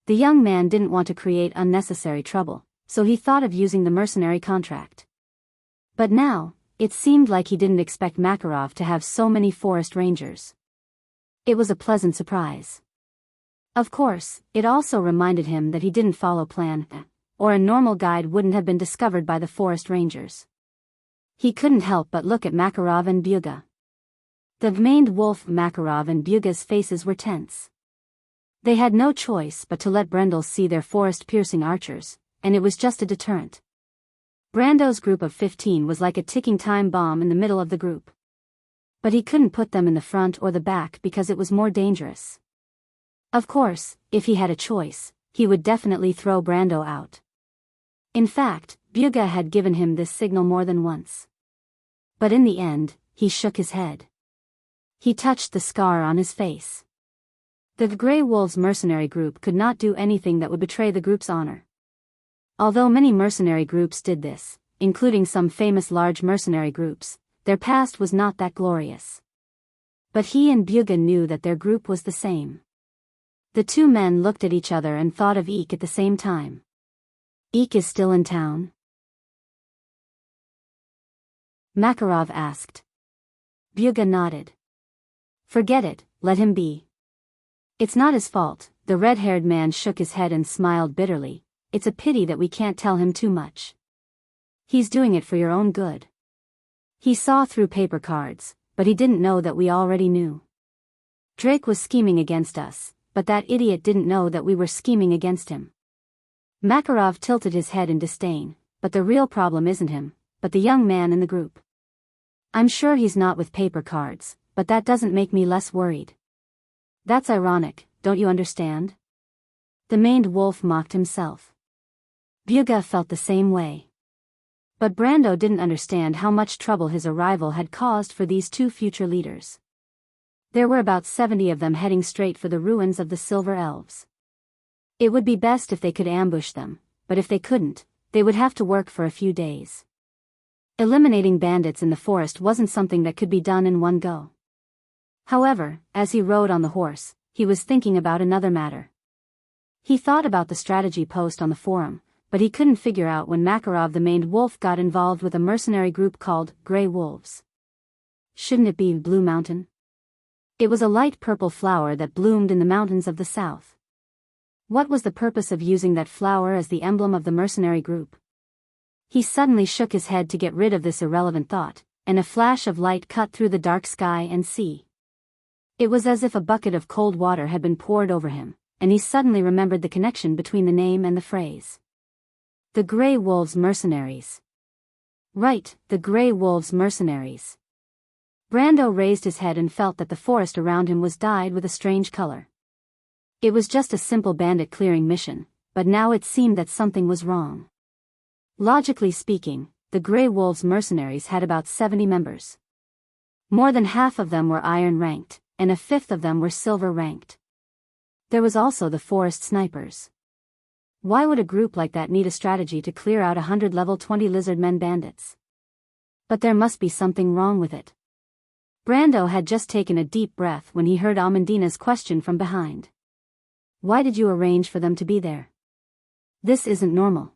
The young man didn't want to create unnecessary trouble, so he thought of using the mercenary contract. But now, it seemed like he didn't expect Makarov to have so many forest rangers. It was a pleasant surprise. Of course, it also reminded him that he didn't follow plan A, or a normal guide wouldn't have been discovered by the forest rangers. He couldn't help but look at Makarov and Byuga. The maned wolf Makarov and Byuga's faces were tense. They had no choice but to let Brendel see their forest-piercing archers, and it was just a deterrent. Brando's group of 15 was like a ticking time bomb in the middle of the group. But he couldn't put them in the front or the back because it was more dangerous. Of course, if he had a choice, he would definitely throw Brando out. In fact, Byuga had given him this signal more than once. But in the end, he shook his head. He touched the scar on his face. The Grey Wolves mercenary group could not do anything that would betray the group's honor. Although many mercenary groups did this, including some famous large mercenary groups, their past was not that glorious. But he and Byuga knew that their group was the same. The two men looked at each other and thought of Eek at the same time. Eek is still in town? Makarov asked. Byuga nodded. Forget it, let him be. It's not his fault. The red-haired man shook his head and smiled bitterly. It's a pity that we can't tell him too much. He's doing it for your own good. He saw through paper cards, but he didn't know that we already knew. Drake was scheming against us, but that idiot didn't know that we were scheming against him. Makarov tilted his head in disdain, but the real problem isn't him, but the young man in the group. I'm sure he's not with paper cards, but that doesn't make me less worried. That's ironic, don't you understand? The maned wolf mocked himself. Byuga felt the same way. But Brando didn't understand how much trouble his arrival had caused for these two future leaders. There were about 70 of them heading straight for the ruins of the Silver Elves. It would be best if they could ambush them, but if they couldn't, they would have to work for a few days. Eliminating bandits in the forest wasn't something that could be done in one go. However, as he rode on the horse, he was thinking about another matter. He thought about the strategy post on the forum, but he couldn't figure out when Makarov the maned wolf got involved with a mercenary group called Grey Wolves. Shouldn't it be Blue Mountain? It was a light purple flower that bloomed in the mountains of the south. What was the purpose of using that flower as the emblem of the mercenary group? He suddenly shook his head to get rid of this irrelevant thought, and a flash of light cut through the dark sky and sea. It was as if a bucket of cold water had been poured over him, and he suddenly remembered the connection between the name and the phrase. The Grey Wolves mercenaries. Right, the Grey Wolves mercenaries. Brando raised his head and felt that the forest around him was dyed with a strange color. It was just a simple bandit clearing mission, but now it seemed that something was wrong. Logically speaking, the Grey Wolves mercenaries had about 70 members. More than half of them were iron ranked, and a fifth of them were silver ranked. There was also the forest snipers. Why would a group like that need a strategy to clear out 100 level 20 lizardmen bandits? But there must be something wrong with it. Brando had just taken a deep breath when he heard Amandina's question from behind. Why did you arrange for them to be there? This isn't normal.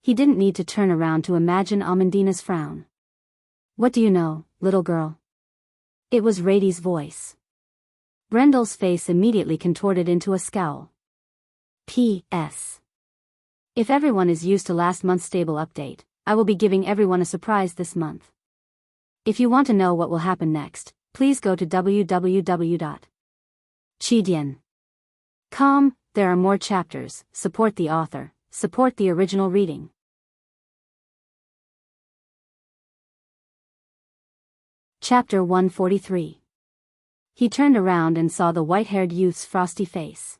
He didn't need to turn around to imagine Amandina's frown. What do you know, little girl? It was Rady's voice. Brendel's face immediately contorted into a scowl. P.S. If everyone is used to last month's stable update, I will be giving everyone a surprise this month. If you want to know what will happen next, please go to www.chidian.com. There are more chapters. Support the author. Support the original reading. Chapter 143. He turned around and saw the white-haired youth's frosty face.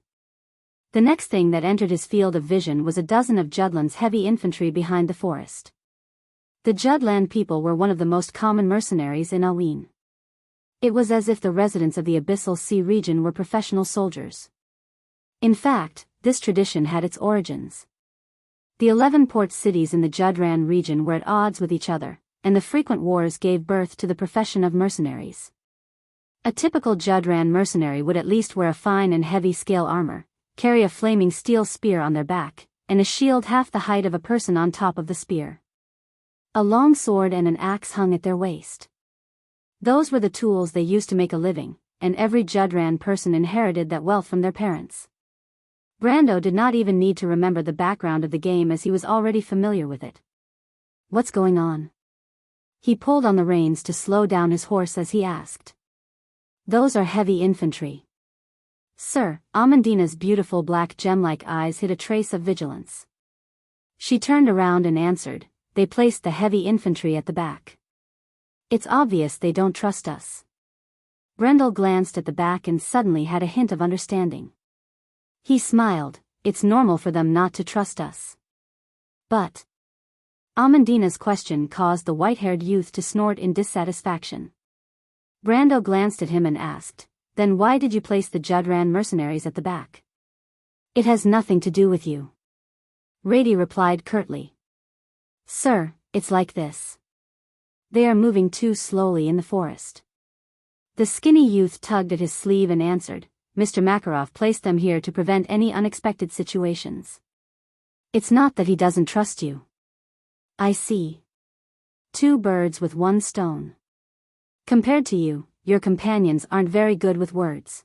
The next thing that entered his field of vision was a dozen of Judland's heavy infantry behind the forest. The Judland people were one of the most common mercenaries in Alwyn. It was as if the residents of the Abyssal Sea region were professional soldiers. In fact, this tradition had its origins. The 11 port cities in the Judran region were at odds with each other, and the frequent wars gave birth to the profession of mercenaries. A typical Judran mercenary would at least wear a fine and heavy scale armor, carry a flaming steel spear on their back, and a shield half the height of a person on top of the spear. A long sword and an axe hung at their waist. Those were the tools they used to make a living, and every Judran person inherited that wealth from their parents. Brando did not even need to remember the background of the game as he was already familiar with it. What's going on? He pulled on the reins to slow down his horse as he asked. Those are heavy infantry. Sir, Amandina's beautiful black gem-like eyes hid a trace of vigilance. She turned around and answered, they placed the heavy infantry at the back. It's obvious they don't trust us. Brendel glanced at the back and suddenly had a hint of understanding. He smiled, it's normal for them not to trust us. But Amandina's question caused the white-haired youth to snort in dissatisfaction. Brando glanced at him and asked, then why did you place the Judran mercenaries at the back? It has nothing to do with you. Rady replied curtly. Sir, it's like this. They are moving too slowly in the forest. The skinny youth tugged at his sleeve and answered, Mr. Makarov placed them here to prevent any unexpected situations. It's not that he doesn't trust you. I see. Two birds with one stone. Compared to you, your companions aren't very good with words.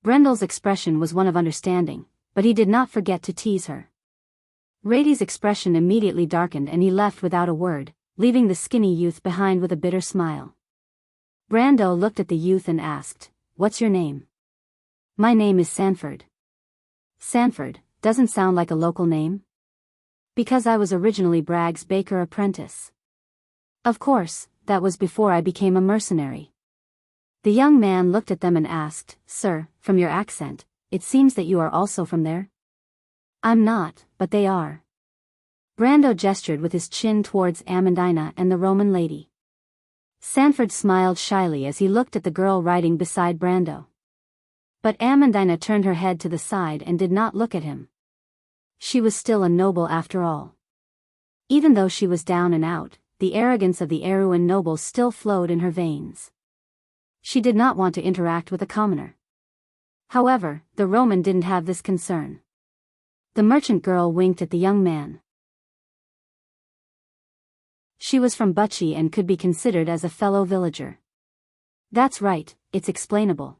Brendel's expression was one of understanding, but he did not forget to tease her. Rady's expression immediately darkened and he left without a word, leaving the skinny youth behind with a bitter smile. Brando looked at the youth and asked, what's your name? My name is Sanford. Sanford, doesn't sound like a local name? Because I was originally Bragg's baker apprentice. Of course, that was before I became a mercenary. The young man looked at them and asked, Sir, from your accent, it seems that you are also from there? I'm not, but they are. Brando gestured with his chin towards Amandina and the Roman lady. Sanford smiled shyly as he looked at the girl riding beside Brando. But Amandina turned her head to the side and did not look at him. She was still a noble after all. Even though she was down and out, the arrogance of the Eruan nobles still flowed in her veins. She did not want to interact with a commoner. However, the Roman didn't have this concern. The merchant girl winked at the young man. She was from Bucci and could be considered as a fellow villager. That's right, it's explainable.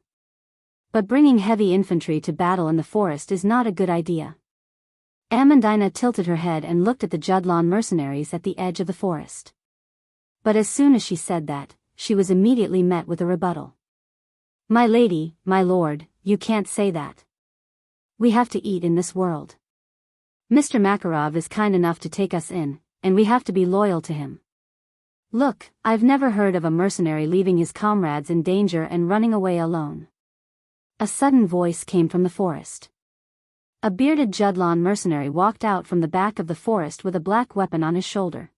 But bringing heavy infantry to battle in the forest is not a good idea. Amandina tilted her head and looked at the Judlan mercenaries at the edge of the forest. But as soon as she said that, she was immediately met with a rebuttal. My lady, my lord, you can't say that. We have to eat in this world. Mr. Makarov is kind enough to take us in, and we have to be loyal to him. Look, I've never heard of a mercenary leaving his comrades in danger and running away alone. A sudden voice came from the forest. A bearded Judlan mercenary walked out from the back of the forest with a black weapon on his shoulder.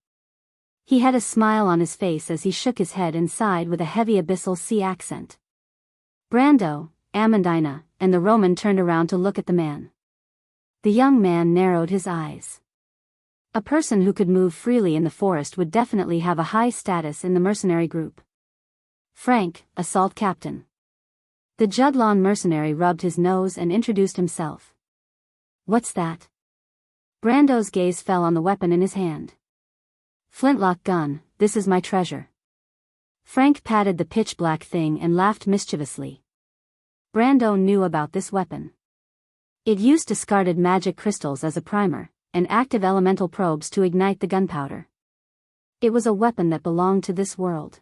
He had a smile on his face as he shook his head and sighed with a heavy Abyssal Sea accent. Brando, Amandina, and the Roman turned around to look at the man. The young man narrowed his eyes. A person who could move freely in the forest would definitely have a high status in the mercenary group. Frank, assault captain. The Judlawn mercenary rubbed his nose and introduced himself. What's that? Brando's gaze fell on the weapon in his hand. Flintlock gun, this is my treasure. Frank patted the pitch-black thing and laughed mischievously. Brando knew about this weapon. It used discarded magic crystals as a primer, and active elemental probes to ignite the gunpowder. It was a weapon that belonged to this world.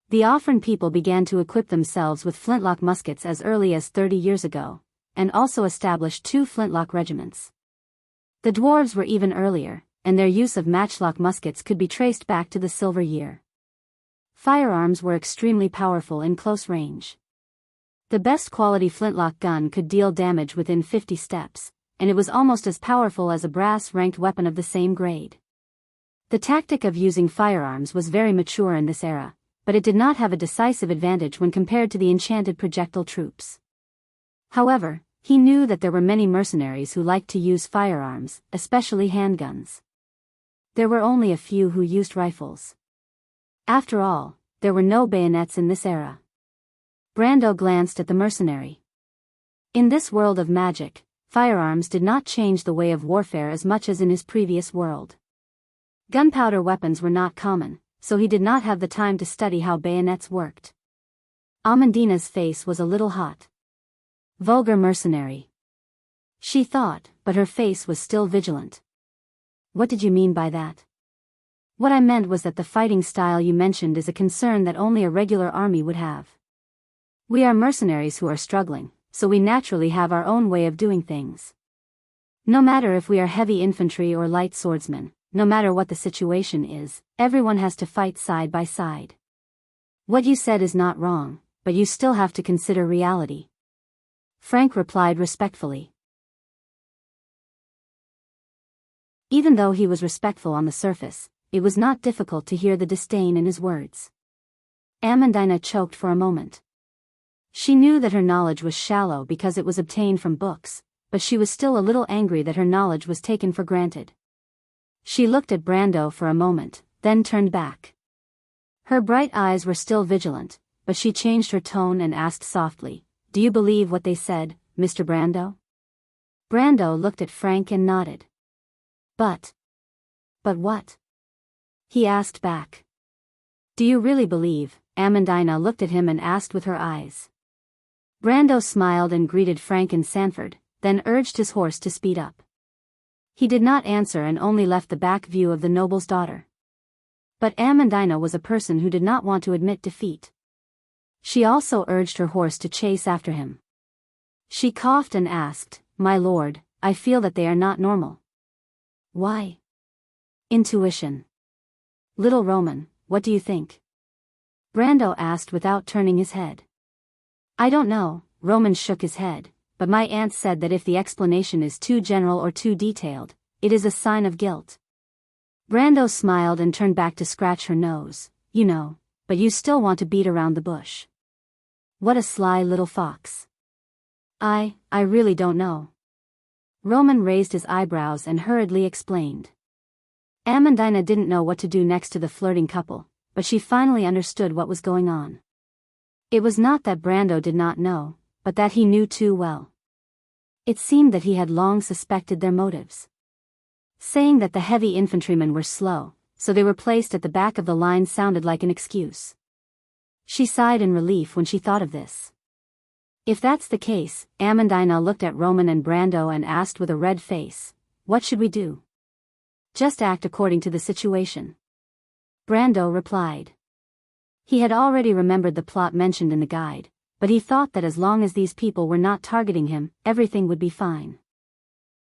The Offran people began to equip themselves with flintlock muskets as early as 30 years ago, and also established 2 flintlock regiments. The dwarves were even earlier, and their use of matchlock muskets could be traced back to the Silver Year. Firearms were extremely powerful in close range. The best quality flintlock gun could deal damage within 50 steps, and it was almost as powerful as a brass-ranked weapon of the same grade. The tactic of using firearms was very mature in this era, but it did not have a decisive advantage when compared to the enchanted projectile troops. However, he knew that there were many mercenaries who liked to use firearms, especially handguns. There were only a few who used rifles. After all, there were no bayonets in this era. Brando glanced at the mercenary. In this world of magic, firearms did not change the way of warfare as much as in his previous world. Gunpowder weapons were not common, so he did not have the time to study how bayonets worked. Amandina's face was a little hot. Vulgar mercenary. She thought, but her face was still vigilant. What did you mean by that? What I meant was that the fighting style you mentioned is a concern that only a regular army would have. We are mercenaries who are struggling, so we naturally have our own way of doing things. No matter if we are heavy infantry or light swordsmen, no matter what the situation is, everyone has to fight side by side. What you said is not wrong, but you still have to consider reality. Frank replied respectfully. Even though he was respectful on the surface, it was not difficult to hear the disdain in his words. Amandina choked for a moment. She knew that her knowledge was shallow because it was obtained from books, but she was still a little angry that her knowledge was taken for granted. She looked at Brando for a moment, then turned back. Her bright eyes were still vigilant, but she changed her tone and asked softly, "Do you believe what they said, Mr. Brando?" Brando looked at Frank and nodded. But what?" he asked back. "Do you really believe?" Amandina looked at him and asked with her eyes. Brando smiled and greeted Frank and Sanford, then urged his horse to speed up. He did not answer and only left the back view of the noble's daughter. But Amandina was a person who did not want to admit defeat. She also urged her horse to chase after him. She coughed and asked, "My lord, I feel that they are not normal." "Why?" "Intuition." "Little Roman, what do you think?" Brando asked without turning his head. "I don't know," Roman shook his head, "but my aunt said that if the explanation is too general or too detailed, it is a sign of guilt." Brando smiled and turned back to scratch her nose. "You know, but you still want to beat around the bush. What a sly little fox." I really don't know." Roman raised his eyebrows and hurriedly explained. Amandina didn't know what to do next to the flirting couple, but she finally understood what was going on. It was not that Brando did not know, but that he knew too well. It seemed that he had long suspected their motives. Saying that the heavy infantrymen were slow, so they were placed at the back of the line sounded like an excuse. She sighed in relief when she thought of this. If that's the case, Amandina looked at Roman and Brando and asked with a red face, "What should we do?" "Just act according to the situation," Brando replied. He had already remembered the plot mentioned in the guide, but he thought that as long as these people were not targeting him, everything would be fine.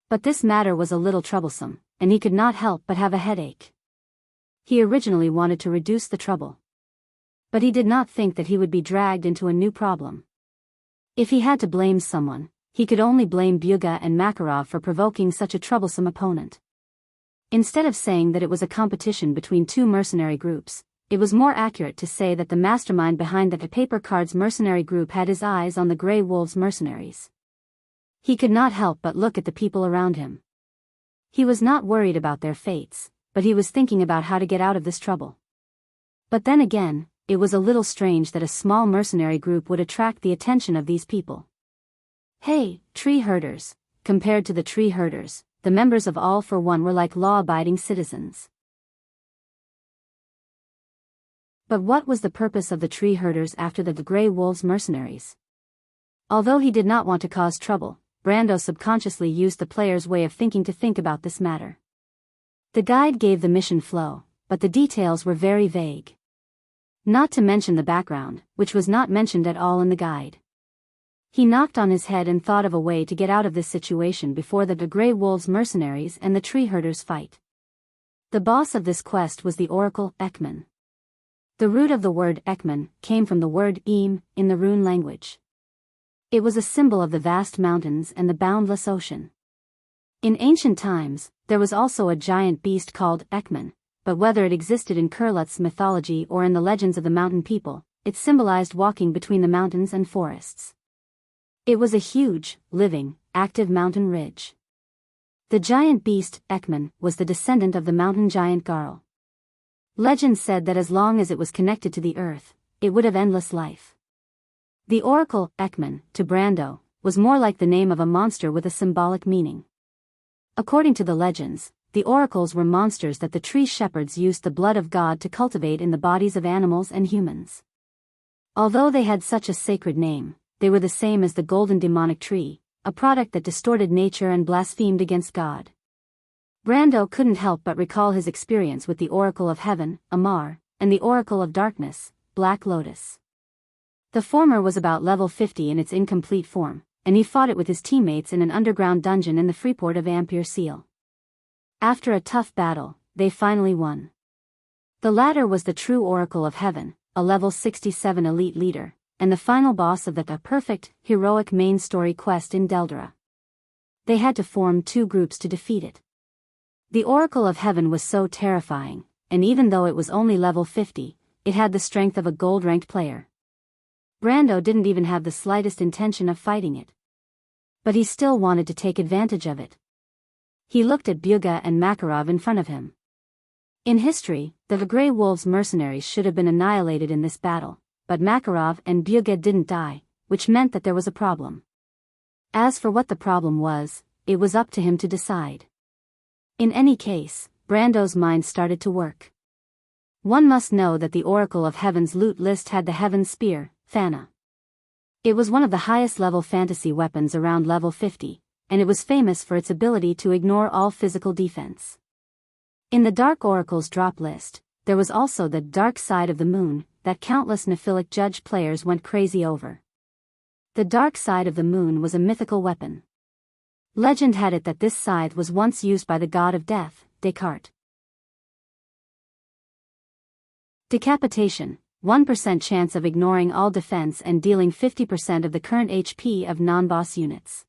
But this matter was a little troublesome, and he could not help but have a headache. He originally wanted to reduce the trouble. But he did not think that he would be dragged into a new problem. If he had to blame someone, he could only blame Byuga and Makarov for provoking such a troublesome opponent. Instead of saying that it was a competition between 2 mercenary groups, it was more accurate to say that the mastermind behind the paper cards mercenary group had his eyes on the Grey Wolves mercenaries. He could not help but look at the people around him. He was not worried about their fates, but he was thinking about how to get out of this trouble. But then again, it was a little strange that a small mercenary group would attract the attention of these people. Hey, tree herders! Compared to the tree herders, the members of All for One were like law-abiding citizens. But what was the purpose of the tree herders after the Grey Wolves mercenaries? Although he did not want to cause trouble, Brando subconsciously used the player's way of thinking to think about this matter. The guide gave the mission flow, but the details were very vague. Not to mention the background, which was not mentioned at all in the guide. He knocked on his head and thought of a way to get out of this situation before the Grey Wolves mercenaries and the tree herders fight. The boss of this quest was the Oracle, Ekman. The root of the word Ekman came from the word Eem in the rune language. It was a symbol of the vast mountains and the boundless ocean. In ancient times, there was also a giant beast called Ekman, but whether it existed in Kurlut's mythology or in the legends of the mountain people, it symbolized walking between the mountains and forests. It was a huge, living, active mountain ridge. The giant beast, Ekman, was the descendant of the mountain giant Garl. Legend said that as long as it was connected to the earth, it would have endless life. The oracle, Ekman, to Brando, was more like the name of a monster with a symbolic meaning. According to the legends, the oracles were monsters that the tree shepherds used the blood of God to cultivate in the bodies of animals and humans. Although they had such a sacred name, they were the same as the golden demonic tree, a product that distorted nature and blasphemed against God. Brando couldn't help but recall his experience with the Oracle of Heaven, Amar, and the Oracle of Darkness, Black Lotus. The former was about level 50 in its incomplete form, and he fought it with his teammates in an underground dungeon in the freeport of Ampere Seal. After a tough battle, they finally won. The latter was the true Oracle of Heaven, a level 67 elite leader, and the final boss of the perfect, heroic main story quest in Deldra. They had to form two groups to defeat it. The Oracle of Heaven was so terrifying, and even though it was only level 50, it had the strength of a gold-ranked player. Brando didn't even have the slightest intention of fighting it. But he still wanted to take advantage of it. He looked at Byuga and Makarov in front of him. In history, the Grey Wolves mercenaries should have been annihilated in this battle, but Makarov and Byuga didn't die, which meant that there was a problem. As for what the problem was, it was up to him to decide. In any case, Brando's mind started to work. One must know that the Oracle of Heaven's loot list had the Heaven Spear, Fana. It was one of the highest level fantasy weapons around level 50, and it was famous for its ability to ignore all physical defense. In the Dark Oracle's drop list, there was also the Dark Side of the Moon, that countless Nephilic Judge players went crazy over. The Dark Side of the Moon was a mythical weapon. Legend had it that this scythe was once used by the god of death, Descartes. Decapitation, 1% chance of ignoring all defense and dealing 50% of the current HP of non-boss units.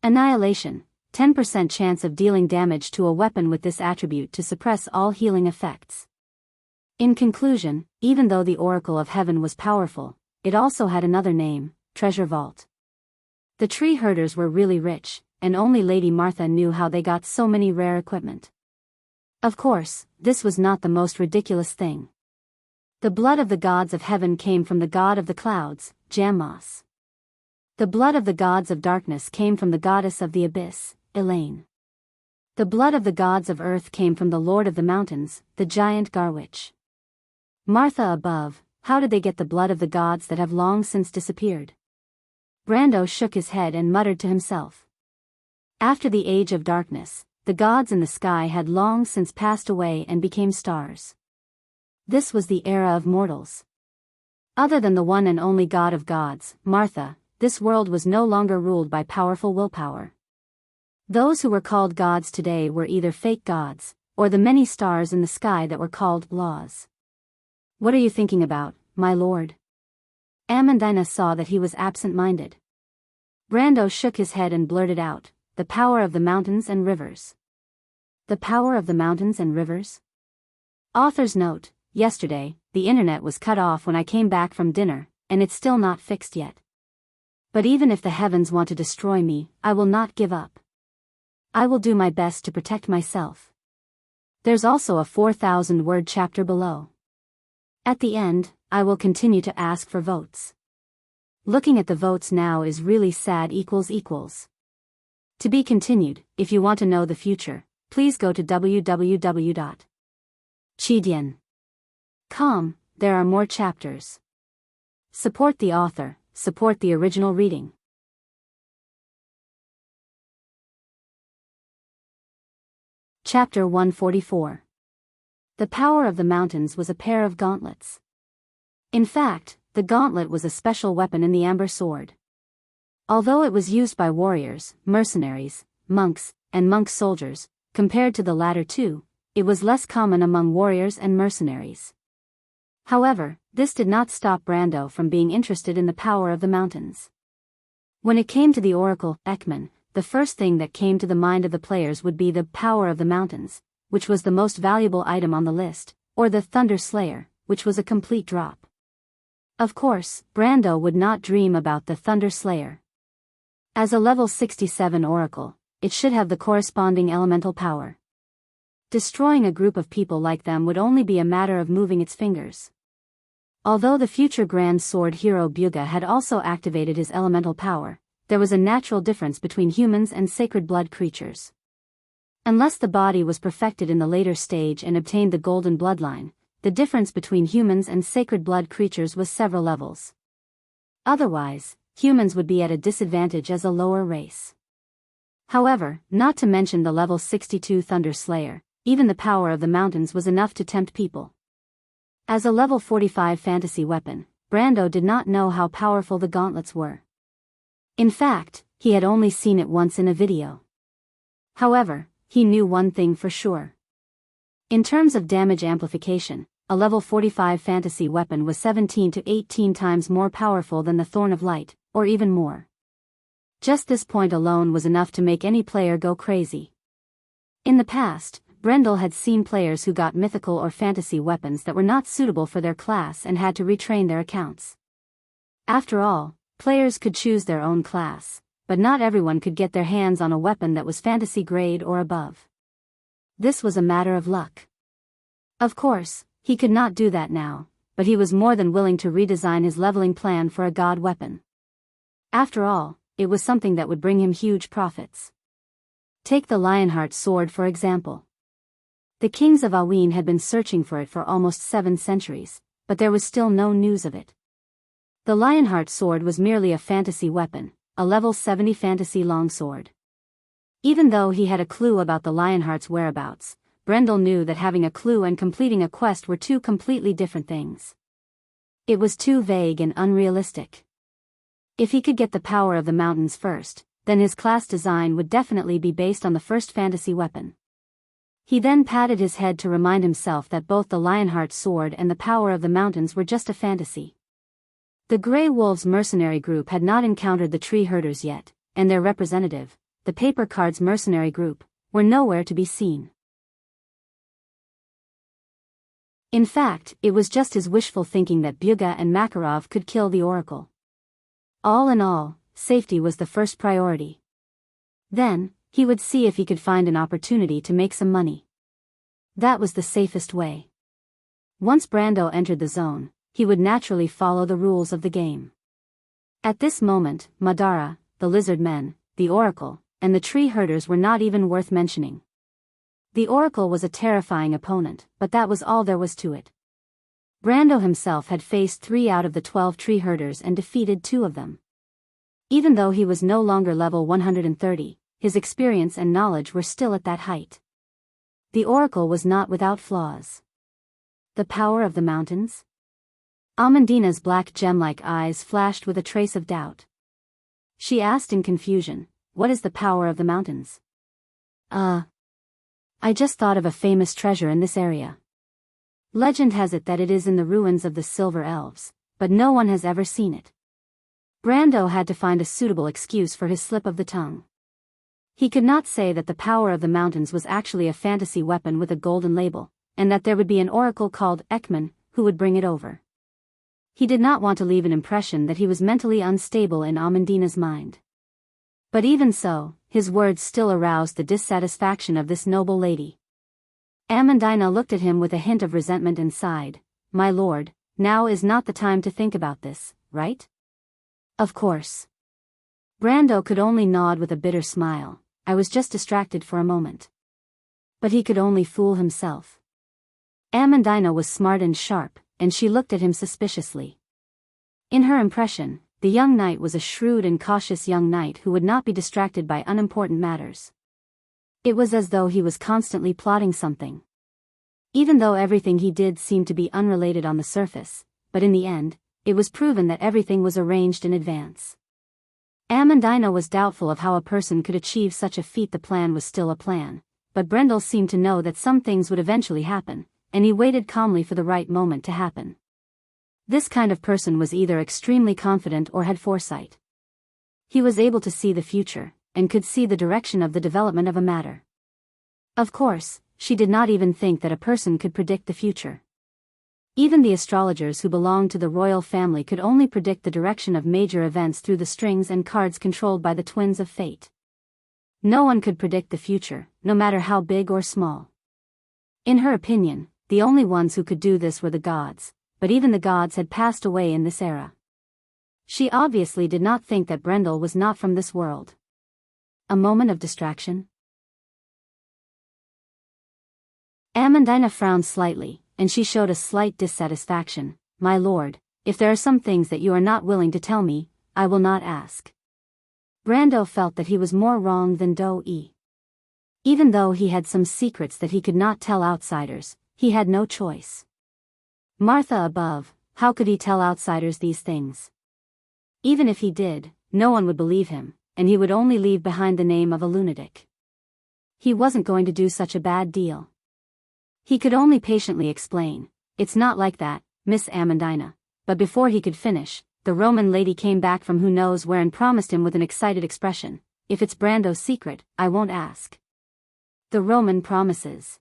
Annihilation, 10% chance of dealing damage to a weapon with this attribute to suppress all healing effects. In conclusion, even though the Oracle of Heaven was powerful, it also had another name, Treasure Vault. The tree herders were really rich, and only Lady Martha knew how they got so many rare equipment. Of course, this was not the most ridiculous thing. The blood of the gods of heaven came from the god of the clouds, Jammos. The blood of the gods of darkness came from the goddess of the abyss, Elaine. The blood of the gods of earth came from the lord of the mountains, the giant Garwitch. Martha above, how did they get the blood of the gods that have long since disappeared? Brando shook his head and muttered to himself. After the age of darkness, the gods in the sky had long since passed away and became stars. This was the era of mortals. Other than the one and only god of gods, Martha, this world was no longer ruled by powerful willpower. Those who were called gods today were either fake gods, or the many stars in the sky that were called laws. What are you thinking about, my lord? Amandina saw that he was absent-minded. Brando shook his head and blurted out, the power of the mountains and rivers. The power of the mountains and rivers? Author's note, yesterday, the internet was cut off when I came back from dinner, and it's still not fixed yet. But even if the heavens want to destroy me, I will not give up. I will do my best to protect myself. There's also a 4,000-word chapter below. At the end, I will continue to ask for votes. Looking at the votes now is really sad. To be continued. If you want to know the future, please go to www.chidian.com. There are more chapters. Support the author, support the original reading. Chapter 144. The power of the mountains was a pair of gauntlets. In fact, the gauntlet was a special weapon in the amber sword. Although it was used by warriors, mercenaries, monks, and monk soldiers, compared to the latter two, it was less common among warriors and mercenaries. However, this did not stop Brando from being interested in the power of the mountains. When it came to the oracle, Ekman, the first thing that came to the mind of the players would be the power of the mountains, which was the most valuable item on the list, or the Thunder Slayer, which was a complete drop. Of course, Brando would not dream about the Thunder Slayer. As a level 67 oracle, it should have the corresponding elemental power. Destroying a group of people like them would only be a matter of moving its fingers. Although the future Grand Sword hero Buga had also activated his elemental power, there was a natural difference between humans and sacred blood creatures. Unless the body was perfected in the later stage and obtained the golden bloodline, the difference between humans and sacred blood creatures was several levels. Otherwise, humans would be at a disadvantage as a lower race. However, not to mention the level 62 Thunder Slayer, even the power of the mountains was enough to tempt people. As a level 45 fantasy weapon, Brando did not know how powerful the gauntlets were. In fact, he had only seen it once in a video. However, he knew one thing for sure. In terms of damage amplification, a level 45 fantasy weapon was 17 to 18 times more powerful than the Thorn of Light, or even more. Just this point alone was enough to make any player go crazy. In the past, Brendel had seen players who got mythical or fantasy weapons that were not suitable for their class and had to retrain their accounts. After all, players could choose their own class, but not everyone could get their hands on a weapon that was fantasy grade or above. This was a matter of luck. Of course, he could not do that now, but he was more than willing to redesign his leveling plan for a god weapon. After all, it was something that would bring him huge profits. Take the Lionheart sword for example. The kings of Awin had been searching for it for almost 7 centuries, but there was still no news of it. The Lionheart sword was merely a fantasy weapon, a level 70 fantasy longsword. Even though he had a clue about the Lionheart's whereabouts, Brendel knew that having a clue and completing a quest were two completely different things. It was too vague and unrealistic. If he could get the power of the mountains first, then his class design would definitely be based on the first fantasy weapon. He then patted his head to remind himself that both the Lionheart sword and the power of the mountains were just a fantasy. The Grey Wolves mercenary group had not encountered the tree herders yet, and their representative, the Paper Cards mercenary group, were nowhere to be seen. In fact, it was just his wishful thinking that Buga and Makarov could kill the Oracle. All in all, safety was the first priority. Then, he would see if he could find an opportunity to make some money. That was the safest way. Once Brando entered the zone, he would naturally follow the rules of the game. At this moment, Madara, the lizard men, the Oracle, and the tree herders were not even worth mentioning. The Oracle was a terrifying opponent, but that was all there was to it. Brando himself had faced 3 out of the 12 tree herders and defeated 2 of them. Even though he was no longer level 130, his experience and knowledge were still at that height. The Oracle was not without flaws. The power of the mountains? Amandina's black gem-like eyes flashed with a trace of doubt. She asked in confusion, "What is the power of the mountains?" I just thought of a famous treasure in this area. Legend has it that it is in the ruins of the Silver Elves, but no one has ever seen it. Brando had to find a suitable excuse for his slip of the tongue. He could not say that the power of the mountains was actually a fantasy weapon with a golden label, and that there would be an oracle called Ekman, who would bring it over. He did not want to leave an impression that he was mentally unstable in Amandina's mind. But even so, his words still aroused the dissatisfaction of this noble lady. Amandina looked at him with a hint of resentment and sighed. "My lord, now is not the time to think about this, right?" "Of course." Brando could only nod with a bitter smile. "I was just distracted for a moment." But he could only fool himself. Amandina was smart and sharp, and she looked at him suspiciously. In her impression, the young knight was a shrewd and cautious young knight who would not be distracted by unimportant matters. It was as though he was constantly plotting something. Even though everything he did seemed to be unrelated on the surface, but in the end, it was proven that everything was arranged in advance. Amandina was doubtful of how a person could achieve such a feat. The plan was still a plan, but Brendel seemed to know that some things would eventually happen, and he waited calmly for the right moment to happen. This kind of person was either extremely confident or had foresight. He was able to see the future, and could see the direction of the development of a matter. Of course, she did not even think that a person could predict the future. Even the astrologers who belonged to the royal family could only predict the direction of major events through the strings and cards controlled by the twins of fate. No one could predict the future, no matter how big or small. In her opinion, the only ones who could do this were the gods, but even the gods had passed away in this era. She obviously did not think that Brendel was not from this world. A moment of distraction? Amandina frowned slightly, and she showed a slight dissatisfaction. "My lord, if there are some things that you are not willing to tell me, I will not ask." Brando felt that he was more wrong than Daoist. Even though he had some secrets that he could not tell outsiders, he had no choice. Martha above, how could he tell outsiders these things? Even if he did, no one would believe him, and he would only leave behind the name of a lunatic. He wasn't going to do such a bad deal. He could only patiently explain, "It's not like that, Miss Amandina," but before he could finish, the Roman lady came back from who knows where and promised him with an excited expression, "If it's Brando's secret, I won't ask." The Roman promises.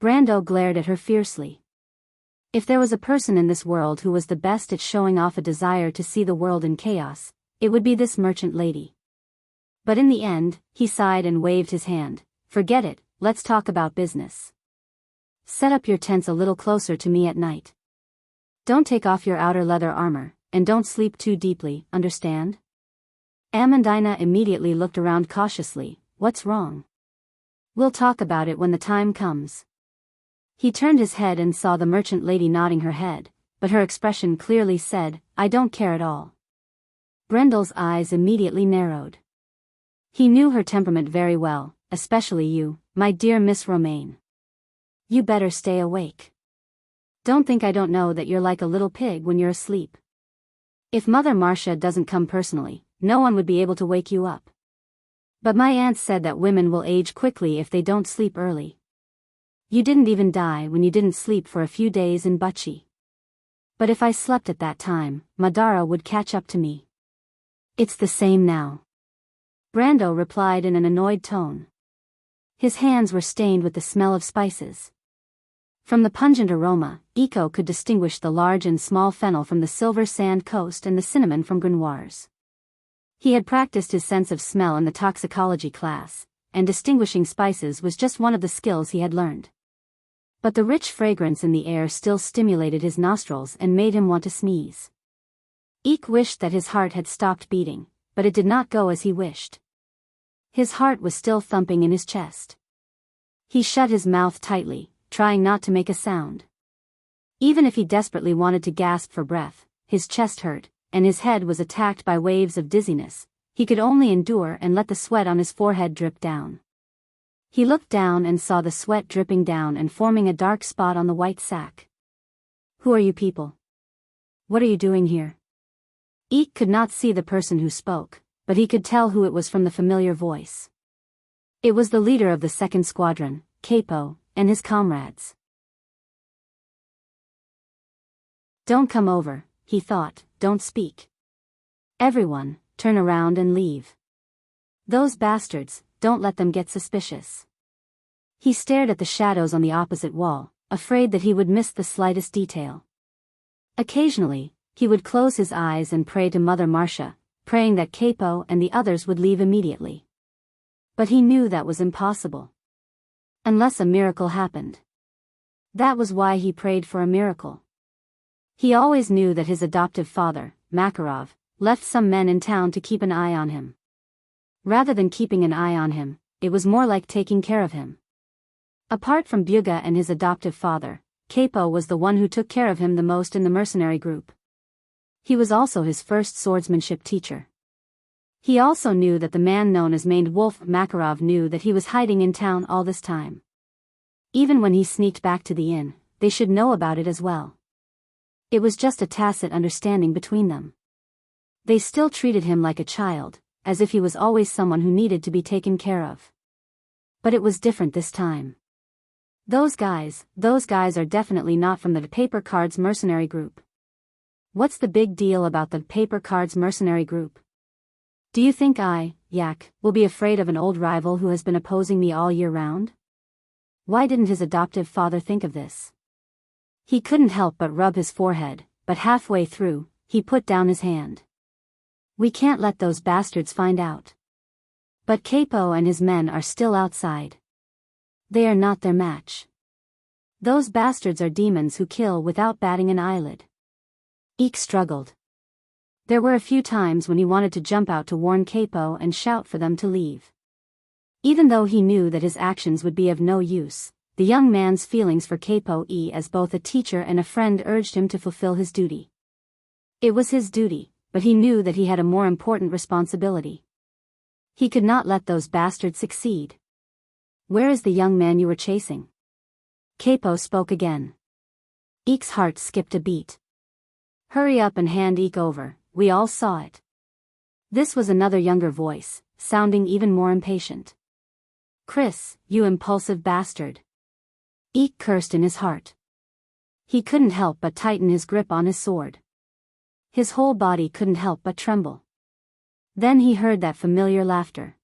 Brando glared at her fiercely. If there was a person in this world who was the best at showing off a desire to see the world in chaos, it would be this merchant lady. But in the end, he sighed and waved his hand. "Forget it, let's talk about business. Set up your tents a little closer to me at night. Don't take off your outer leather armor, and don't sleep too deeply, understand?" Amandina immediately looked around cautiously. "What's wrong?" "We'll talk about it when the time comes." He turned his head and saw the merchant lady nodding her head, but her expression clearly said, "I don't care at all." Brendel's eyes immediately narrowed. He knew her temperament very well, "Especially you, my dear Miss Romaine. You better stay awake. Don't think I don't know that you're like a little pig when you're asleep. If Mother Marcia doesn't come personally, no one would be able to wake you up. But my aunt said that women will age quickly if they don't sleep early. You didn't even die when you didn't sleep for a few days in Bucci. But if I slept at that time, Madara would catch up to me. It's the same now." Brando replied in an annoyed tone. His hands were stained with the smell of spices. From the pungent aroma, Iko could distinguish the large and small fennel from the silver sand coast and the cinnamon from Grenoires. He had practiced his sense of smell in the toxicology class, and distinguishing spices was just one of the skills he had learned. But the rich fragrance in the air still stimulated his nostrils and made him want to sneeze. Ike wished that his heart had stopped beating, but it did not go as he wished. His heart was still thumping in his chest. He shut his mouth tightly, trying not to make a sound. Even if he desperately wanted to gasp for breath, his chest hurt, and his head was attacked by waves of dizziness. He could only endure and let the sweat on his forehead drip down. He looked down and saw the sweat dripping down and forming a dark spot on the white sack. "Who are you people? What are you doing here?" Ike could not see the person who spoke, but he could tell who it was from the familiar voice. It was the leader of the second squadron, Capo, and his comrades. "Don't come over," he thought, "don't speak. Everyone, turn around and leave. Those bastards, don't let them get suspicious." He stared at the shadows on the opposite wall, afraid that he would miss the slightest detail. Occasionally, he would close his eyes and pray to Mother Marcia, praying that Capo and the others would leave immediately. But he knew that was impossible. Unless a miracle happened. That was why he prayed for a miracle. He always knew that his adoptive father, Makarov, left some men in town to keep an eye on him. Rather than keeping an eye on him, it was more like taking care of him. Apart from Byuga and his adoptive father, Capo was the one who took care of him the most in the mercenary group. He was also his first swordsmanship teacher. He also knew that the man known as Maned Wolf Makarov knew that he was hiding in town all this time. Even when he sneaked back to the inn, they should know about it as well. It was just a tacit understanding between them. They still treated him like a child, as if he was always someone who needed to be taken care of. But it was different this time. Those guys are definitely not from the Paper Cards mercenary group. What's the big deal about the Paper Cards mercenary group? Do you think I, Yak, will be afraid of an old rival who has been opposing me all year round? Why didn't his adoptive father think of this? He couldn't help but rub his forehead, but halfway through, he put down his hand. We can't let those bastards find out. But Capo and his men are still outside. They are not their match. Those bastards are demons who kill without batting an eyelid. Eek struggled. There were a few times when he wanted to jump out to warn Capo and shout for them to leave. Even though he knew that his actions would be of no use, the young man's feelings for Capo as both a teacher and a friend urged him to fulfill his duty. It was his duty, but he knew that he had a more important responsibility. He could not let those bastards succeed. Where is the young man you were chasing? Capo spoke again. Eek's heart skipped a beat. Hurry up and hand Eek over, we all saw it. This was another younger voice, sounding even more impatient. Chris, you impulsive bastard. Eek cursed in his heart. He couldn't help but tighten his grip on his sword. His whole body couldn't help but tremble. Then he heard that familiar laughter.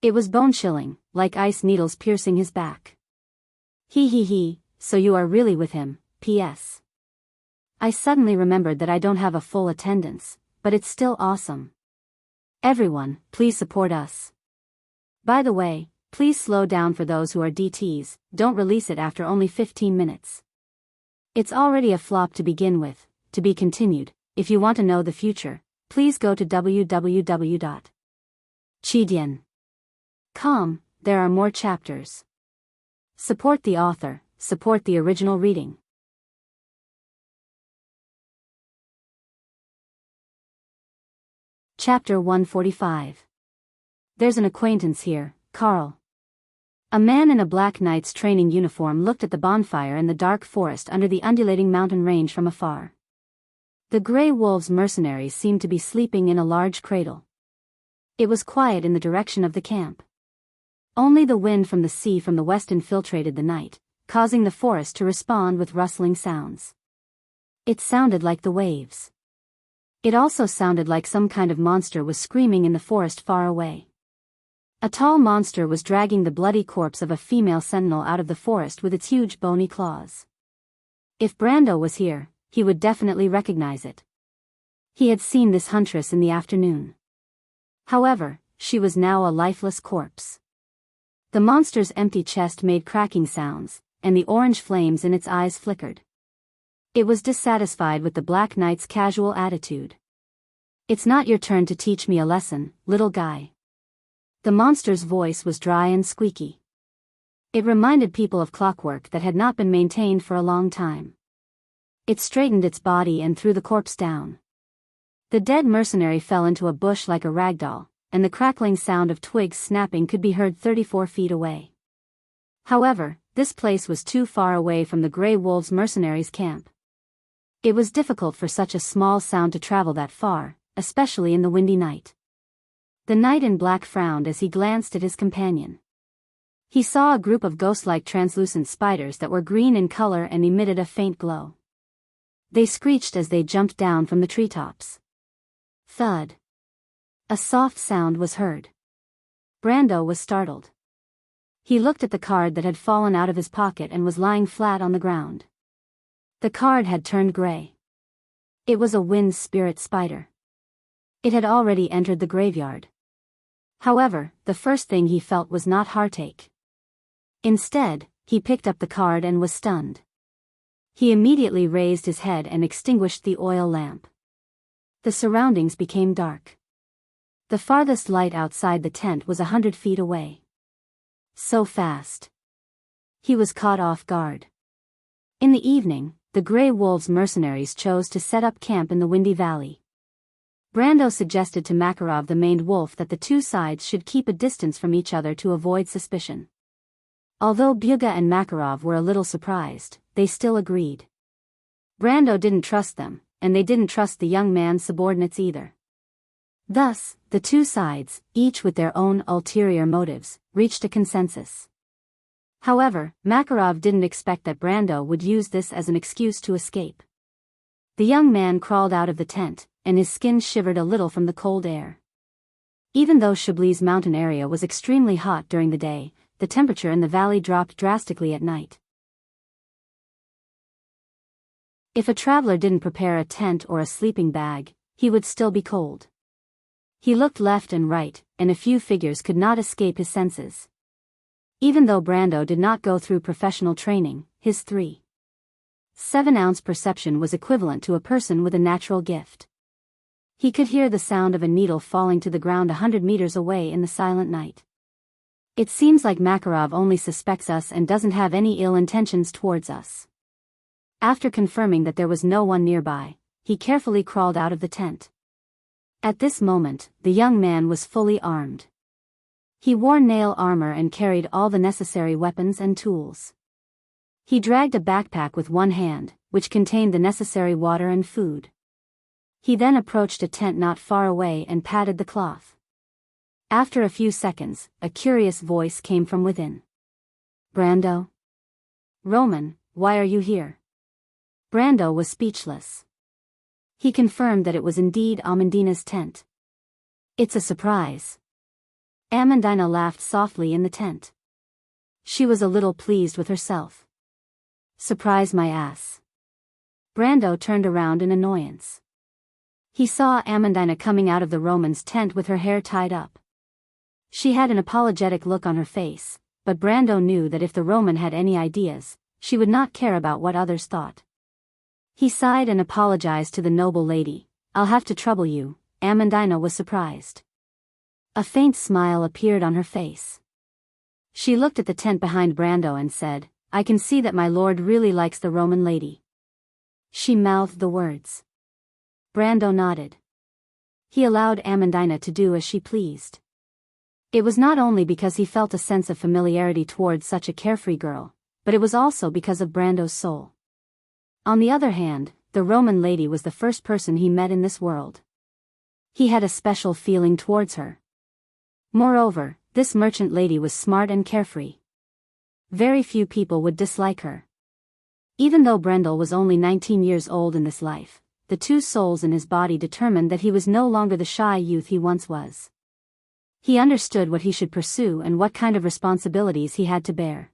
It was bone-chilling, like ice needles piercing his back. He, so you are really with him, P.S. I suddenly remembered that I don't have a full attendance, but it's still awesome. Everyone, please support us. By the way, please slow down for those who are DTs, don't release it after only 15 minutes. It's already a flop to begin with, to be continued. If you want to know the future, please go to www.chidian.com, there are more chapters. Support the author, support the original reading. Chapter 145. There's an acquaintance here, Carl. A man in a black knight's training uniform looked at the bonfire in the dark forest under the undulating mountain range from afar. The Grey Wolves mercenaries seemed to be sleeping in a large cradle. It was quiet in the direction of the camp. Only the wind from the sea from the west infiltrated the night, causing the forest to respond with rustling sounds. It sounded like the waves. It also sounded like some kind of monster was screaming in the forest far away. A tall monster was dragging the bloody corpse of a female sentinel out of the forest with its huge bony claws. If Brando was here, he would definitely recognize it. He had seen this huntress in the afternoon. However, she was now a lifeless corpse. The monster's empty chest made cracking sounds, and the orange flames in its eyes flickered. It was dissatisfied with the Black Knight's casual attitude. It's not your turn to teach me a lesson, little guy. The monster's voice was dry and squeaky. It reminded people of clockwork that had not been maintained for a long time. It straightened its body and threw the corpse down. The dead mercenary fell into a bush like a ragdoll, and the crackling sound of twigs snapping could be heard 34 feet away. However, this place was too far away from the Grey Wolves mercenaries' camp. It was difficult for such a small sound to travel that far, especially in the windy night. The knight in black frowned as he glanced at his companion. He saw a group of ghost-like translucent spiders that were green in color and emitted a faint glow. They screeched as they jumped down from the treetops. Thud. A soft sound was heard. Brando was startled. He looked at the card that had fallen out of his pocket and was lying flat on the ground. The card had turned gray. It was a wind spirit spider. It had already entered the graveyard. However, the first thing he felt was not heartache. Instead, he picked up the card and was stunned. He immediately raised his head and extinguished the oil lamp. The surroundings became dark. The farthest light outside the tent was 100 feet away. So fast. He was caught off guard. In the evening, the Grey Wolves mercenaries chose to set up camp in the windy valley. Brando suggested to Makarov the maned wolf that the two sides should keep a distance from each other to avoid suspicion. Although Byuga and Makarov were a little surprised, they still agreed. Brando didn't trust them, and they didn't trust the young man's subordinates either. Thus, the two sides, each with their own ulterior motives, reached a consensus. However, Makarov didn't expect that Brando would use this as an excuse to escape. The young man crawled out of the tent, and his skin shivered a little from the cold air. Even though Chablis mountain area was extremely hot during the day, the temperature in the valley dropped drastically at night. If a traveler didn't prepare a tent or a sleeping bag, he would still be cold. He looked left and right, and a few figures could not escape his senses. Even though Brando did not go through professional training, his 3.7-ounce perception was equivalent to a person with a natural gift. He could hear the sound of a needle falling to the ground 100 meters away in the silent night. It seems like Makarov only suspects us and doesn't have any ill intentions towards us. After confirming that there was no one nearby, he carefully crawled out of the tent. At this moment, the young man was fully armed. He wore nail armor and carried all the necessary weapons and tools. He dragged a backpack with one hand, which contained the necessary water and food. He then approached a tent not far away and patted the cloth. After a few seconds, a curious voice came from within. "Brando? Roman, why are you here?" Brando was speechless. He confirmed that it was indeed Amandina's tent. "It's a surprise." Amandina laughed softly in the tent. She was a little pleased with herself. "Surprise my ass." Brando turned around in annoyance. He saw Amandina coming out of the Roman's tent with her hair tied up. She had an apologetic look on her face, but Brando knew that if the Roman had any ideas, she would not care about what others thought. He sighed and apologized to the noble lady. "I'll have to trouble you." Amandina was surprised. A faint smile appeared on her face. She looked at the tent behind Brando and said, "I can see that my lord really likes the Roman lady." She mouthed the words. Brando nodded. He allowed Amandina to do as she pleased. It was not only because he felt a sense of familiarity towards such a carefree girl, but it was also because of Brando's soul. On the other hand, the Roman lady was the first person he met in this world. He had a special feeling towards her. Moreover, this merchant lady was smart and carefree. Very few people would dislike her. Even though Brendel was only 19 years old in this life, the two souls in his body determined that he was no longer the shy youth he once was. He understood what he should pursue and what kind of responsibilities he had to bear.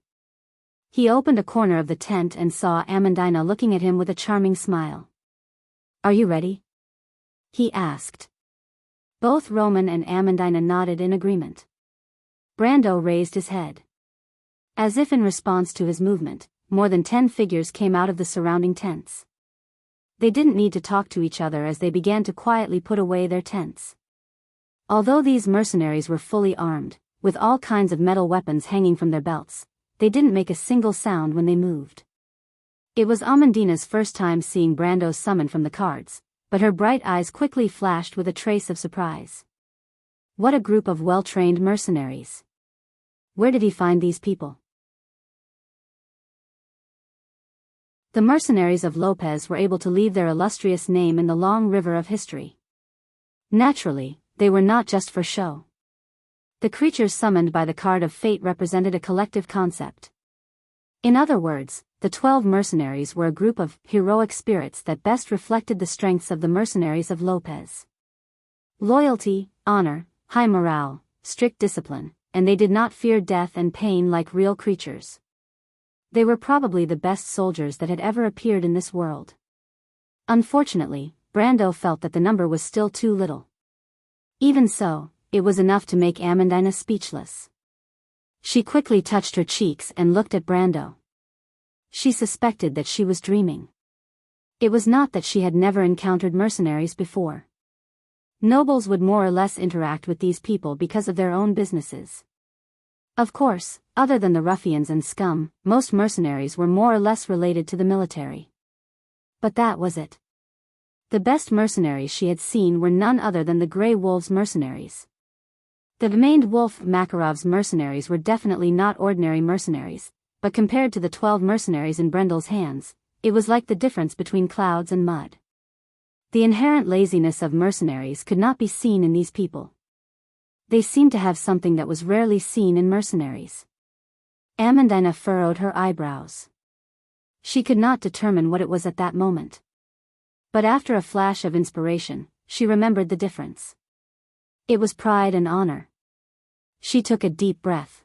He opened a corner of the tent and saw Amandina looking at him with a charming smile. "Are you ready?" he asked. Both Roman and Amandina nodded in agreement. Brando raised his head. As if in response to his movement, more than 10 figures came out of the surrounding tents. They didn't need to talk to each other as they began to quietly put away their tents. Although these mercenaries were fully armed, with all kinds of metal weapons hanging from their belts, they didn't make a single sound when they moved. It was Amandina's first time seeing Brando's summon from the cards, but her bright eyes quickly flashed with a trace of surprise. What a group of well-trained mercenaries. Where did he find these people? The mercenaries of Lopez were able to leave their illustrious name in the long river of history. Naturally, they were not just for show. The creatures summoned by the card of fate represented a collective concept. In other words, the 12 mercenaries were a group of heroic spirits that best reflected the strengths of the mercenaries of Lopez. Loyalty, honor, high morale, strict discipline, and they did not fear death and pain like real creatures. They were probably the best soldiers that had ever appeared in this world. Unfortunately, Brando felt that the number was still too little. Even so, it was enough to make Amandina speechless. She quickly touched her cheeks and looked at Brando. She suspected that she was dreaming. It was not that she had never encountered mercenaries before. Nobles would more or less interact with these people because of their own businesses. Of course, other than the ruffians and scum, most mercenaries were more or less related to the military. But that was it. The best mercenaries she had seen were none other than the Grey Wolves mercenaries. The Maned Wolf Makarov's mercenaries were definitely not ordinary mercenaries, but compared to the 12 mercenaries in Brendel's hands, it was like the difference between clouds and mud. The inherent laziness of mercenaries could not be seen in these people. They seemed to have something that was rarely seen in mercenaries. Amandina furrowed her eyebrows. She could not determine what it was at that moment. But after a flash of inspiration, she remembered the difference. It was pride and honor. She took a deep breath.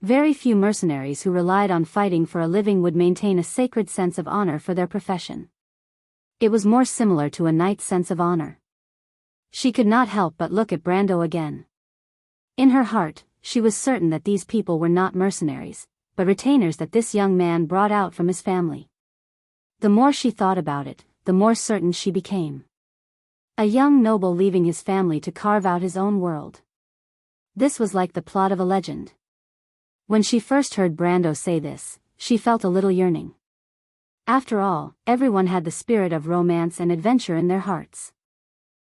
Very few mercenaries who relied on fighting for a living would maintain a sacred sense of honor for their profession. It was more similar to a knight's sense of honor. She could not help but look at Brando again. In her heart, she was certain that these people were not mercenaries, but retainers that this young man brought out from his family. The more she thought about it, the more certain she became. A young noble leaving his family to carve out his own world. This was like the plot of a legend. When she first heard Brando say this, she felt a little yearning. After all, everyone had the spirit of romance and adventure in their hearts.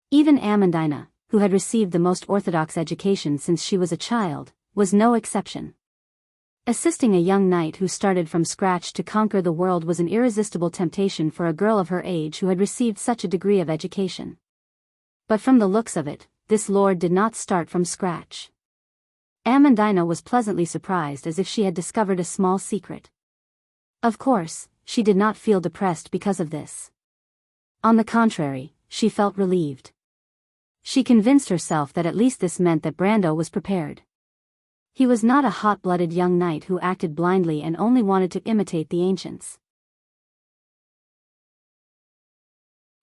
Even Amandina, who had received the most orthodox education since she was a child, was no exception. Assisting a young knight who started from scratch to conquer the world was an irresistible temptation for a girl of her age who had received such a degree of education. But from the looks of it, this lord did not start from scratch. Amandina was pleasantly surprised, as if she had discovered a small secret. Of course, she did not feel depressed because of this. On the contrary, she felt relieved. She convinced herself that at least this meant that Brando was prepared. He was not a hot-blooded young knight who acted blindly and only wanted to imitate the ancients.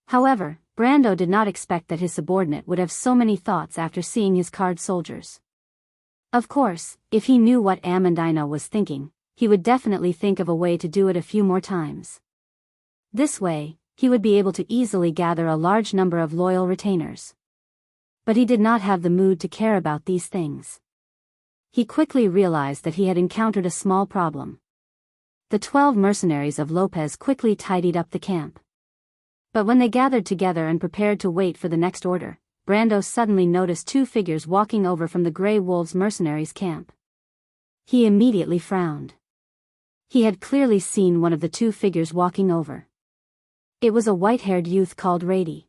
However, Brando did not expect that his subordinate would have so many thoughts after seeing his card soldiers. Of course, if he knew what Amandina was thinking, he would definitely think of a way to do it a few more times. This way, he would be able to easily gather a large number of loyal retainers. But he did not have the mood to care about these things. He quickly realized that he had encountered a small problem. The 12 mercenaries of Lopez quickly tidied up the camp. But when they gathered together and prepared to wait for the next order, Brando suddenly noticed 2 figures walking over from the Grey Wolves mercenaries' camp. He immediately frowned. He had clearly seen one of the 2 figures walking over. It was a white-haired youth called Rady.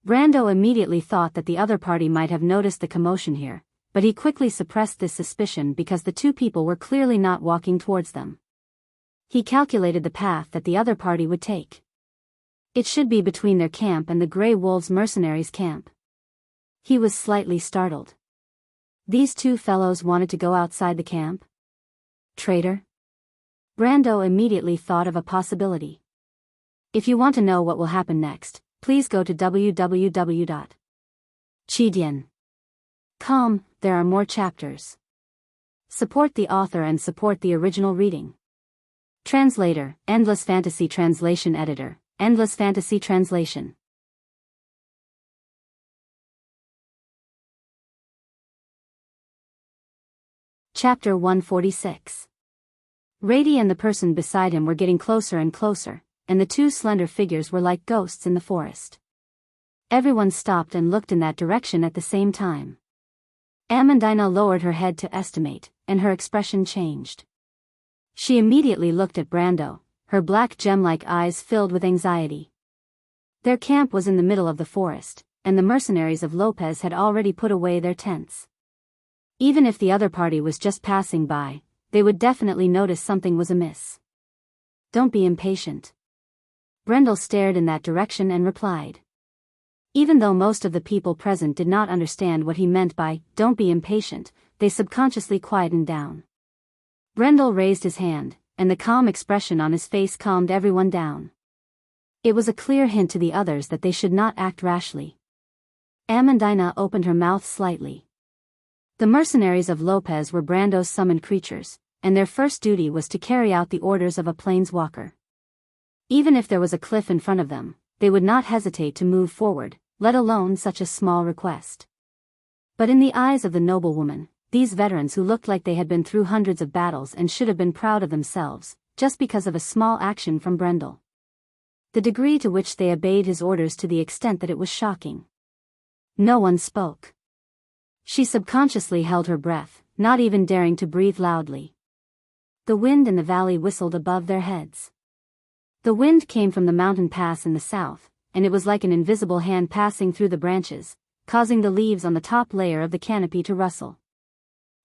Brando immediately thought that the other party might have noticed the commotion here, but he quickly suppressed this suspicion because the 2 people were clearly not walking towards them. He calculated the path that the other party would take. It should be between their camp and the Grey Wolves mercenaries' camp. He was slightly startled. These 2 fellows wanted to go outside the camp? Traitor? Brando immediately thought of a possibility. If you want to know what will happen next, please go to www.chidian.com. There are more chapters. Support the author and support the original reading. Translator, Endless Fantasy Translation Editor, Endless Fantasy Translation. Chapter 146. Rady and the person beside him were getting closer and closer, and the 2 slender figures were like ghosts in the forest. Everyone stopped and looked in that direction at the same time. Amandina lowered her head to estimate, and her expression changed. She immediately looked at Brando, her black gem-like eyes filled with anxiety. Their camp was in the middle of the forest, and the mercenaries of Lopez had already put away their tents. Even if the other party was just passing by, they would definitely notice something was amiss. Don't be impatient. Brendel stared in that direction and replied. Even though most of the people present did not understand what he meant by, "don't be impatient," they subconsciously quietened down. Brendel raised his hand, and the calm expression on his face calmed everyone down. It was a clear hint to the others that they should not act rashly. Amandina opened her mouth slightly. The mercenaries of Lopez were Brando's summoned creatures, and their first duty was to carry out the orders of a planeswalker. Even if there was a cliff in front of them, they would not hesitate to move forward, let alone such a small request. But in the eyes of the noblewoman, these veterans who looked like they had been through hundreds of battles and should have been proud of themselves, just because of a small action from Brendel. The degree to which they obeyed his orders to the extent that it was shocking. No one spoke. She subconsciously held her breath, not even daring to breathe loudly. The wind in the valley whistled above their heads. The wind came from the mountain pass in the south, and it was like an invisible hand passing through the branches, causing the leaves on the top layer of the canopy to rustle.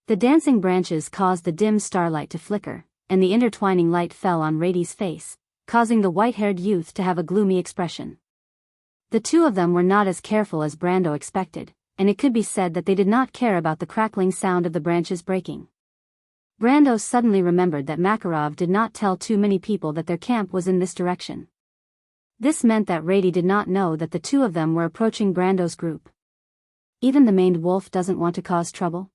The dancing branches caused the dim starlight to flicker, and the intertwining light fell on Rady's face, causing the white-haired youth to have a gloomy expression. The two of them were not as careful as Brando expected, and it could be said that they did not care about the crackling sound of the branches breaking. Brando suddenly remembered that Makarov did not tell too many people that their camp was in this direction. This meant that Rady did not know that the two of them were approaching Brando's group. Even the maned wolf doesn't want to cause trouble?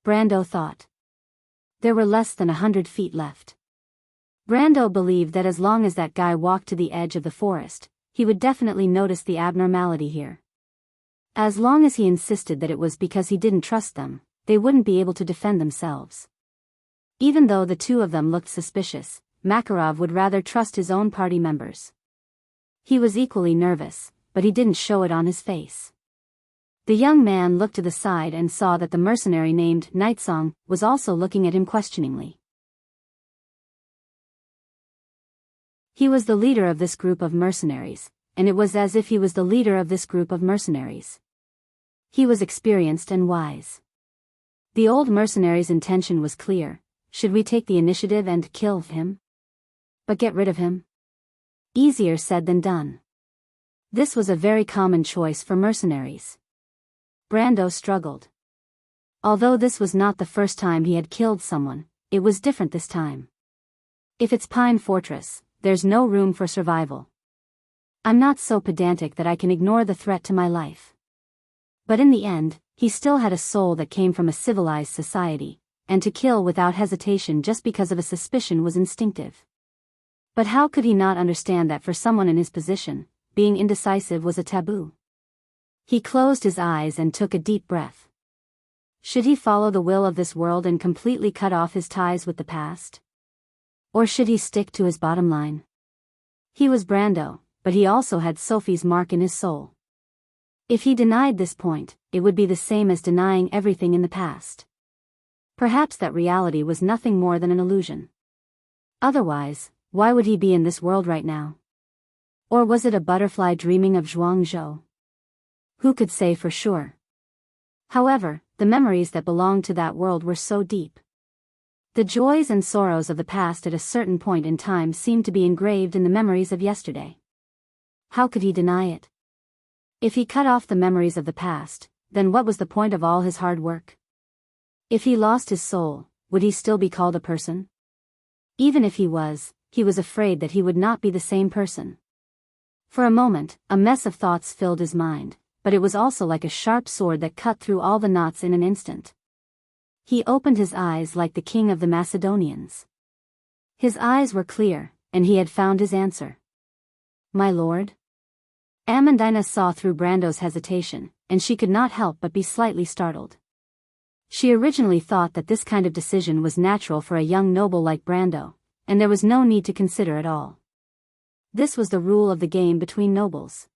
Brando thought. There were less than 100 feet left. Brando believed that as long as that guy walked to the edge of the forest, he would definitely notice the abnormality here. As long as he insisted that it was because he didn't trust them, they wouldn't be able to defend themselves. Even though the two of them looked suspicious, Makarov would rather trust his own party members. He was equally nervous, but he didn't show it on his face. The young man looked to the side and saw that the mercenary named Nightsong was also looking at him questioningly. He was the leader of this group of mercenaries, and it was as if he was the leader of this group of mercenaries. He was experienced and wise. The old mercenary's intention was clear: should we take the initiative and kill him? But get rid of him? Easier said than done. This was a very common choice for mercenaries. Brando struggled. Although this was not the first time he had killed someone, it was different this time. If it's Pine Fortress, there's no room for survival. I'm not so pedantic that I can ignore the threat to my life. But in the end, he still had a soul that came from a civilized society, and to kill without hesitation just because of a suspicion was instinctive. But how could he not understand that for someone in his position, being indecisive was a taboo? He closed his eyes and took a deep breath. Should he follow the will of this world and completely cut off his ties with the past? Or should he stick to his bottom line? He was Brando, but he also had Sophie's mark in his soul. If he denied this point, it would be the same as denying everything in the past. Perhaps that reality was nothing more than an illusion. Otherwise, why would he be in this world right now? Or was it a butterfly dreaming of Jianghu? Who could say for sure? However, the memories that belonged to that world were so deep. The joys and sorrows of the past at a certain point in time seemed to be engraved in the memories of yesterday. How could he deny it? If he cut off the memories of the past, then what was the point of all his hard work? If he lost his soul, would he still be called a person? Even if he was afraid that he would not be the same person. For a moment, a mess of thoughts filled his mind, but it was also like a sharp sword that cut through all the knots in an instant. He opened his eyes like the king of the Macedonians. His eyes were clear, and he had found his answer. My lord? Amandina saw through Brando's hesitation, and she could not help but be slightly startled. She originally thought that this kind of decision was natural for a young noble like Brando, and there was no need to consider at all. This was the rule of the game between nobles.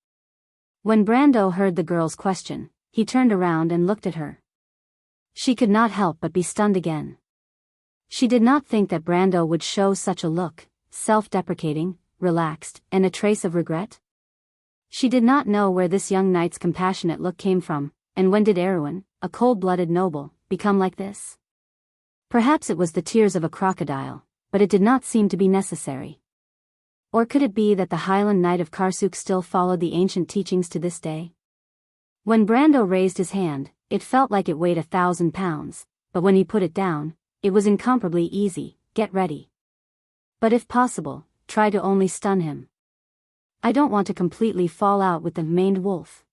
When Brando heard the girl's question, he turned around and looked at her. She could not help but be stunned again. She did not think that Brando would show such a look, self-deprecating, relaxed, and a trace of regret. She did not know where this young knight's compassionate look came from, and when did Erwin, a cold-blooded noble, become like this? Perhaps it was the tears of a crocodile, but it did not seem to be necessary. Or could it be that the Highland Knight of Karsuk still followed the ancient teachings to this day? When Brando raised his hand, It felt like it weighed 1,000 pounds, but when he put it down, it was incomparably easy. Get ready. But if possible, try to only stun him. I don't want to completely fall out with the maned wolf.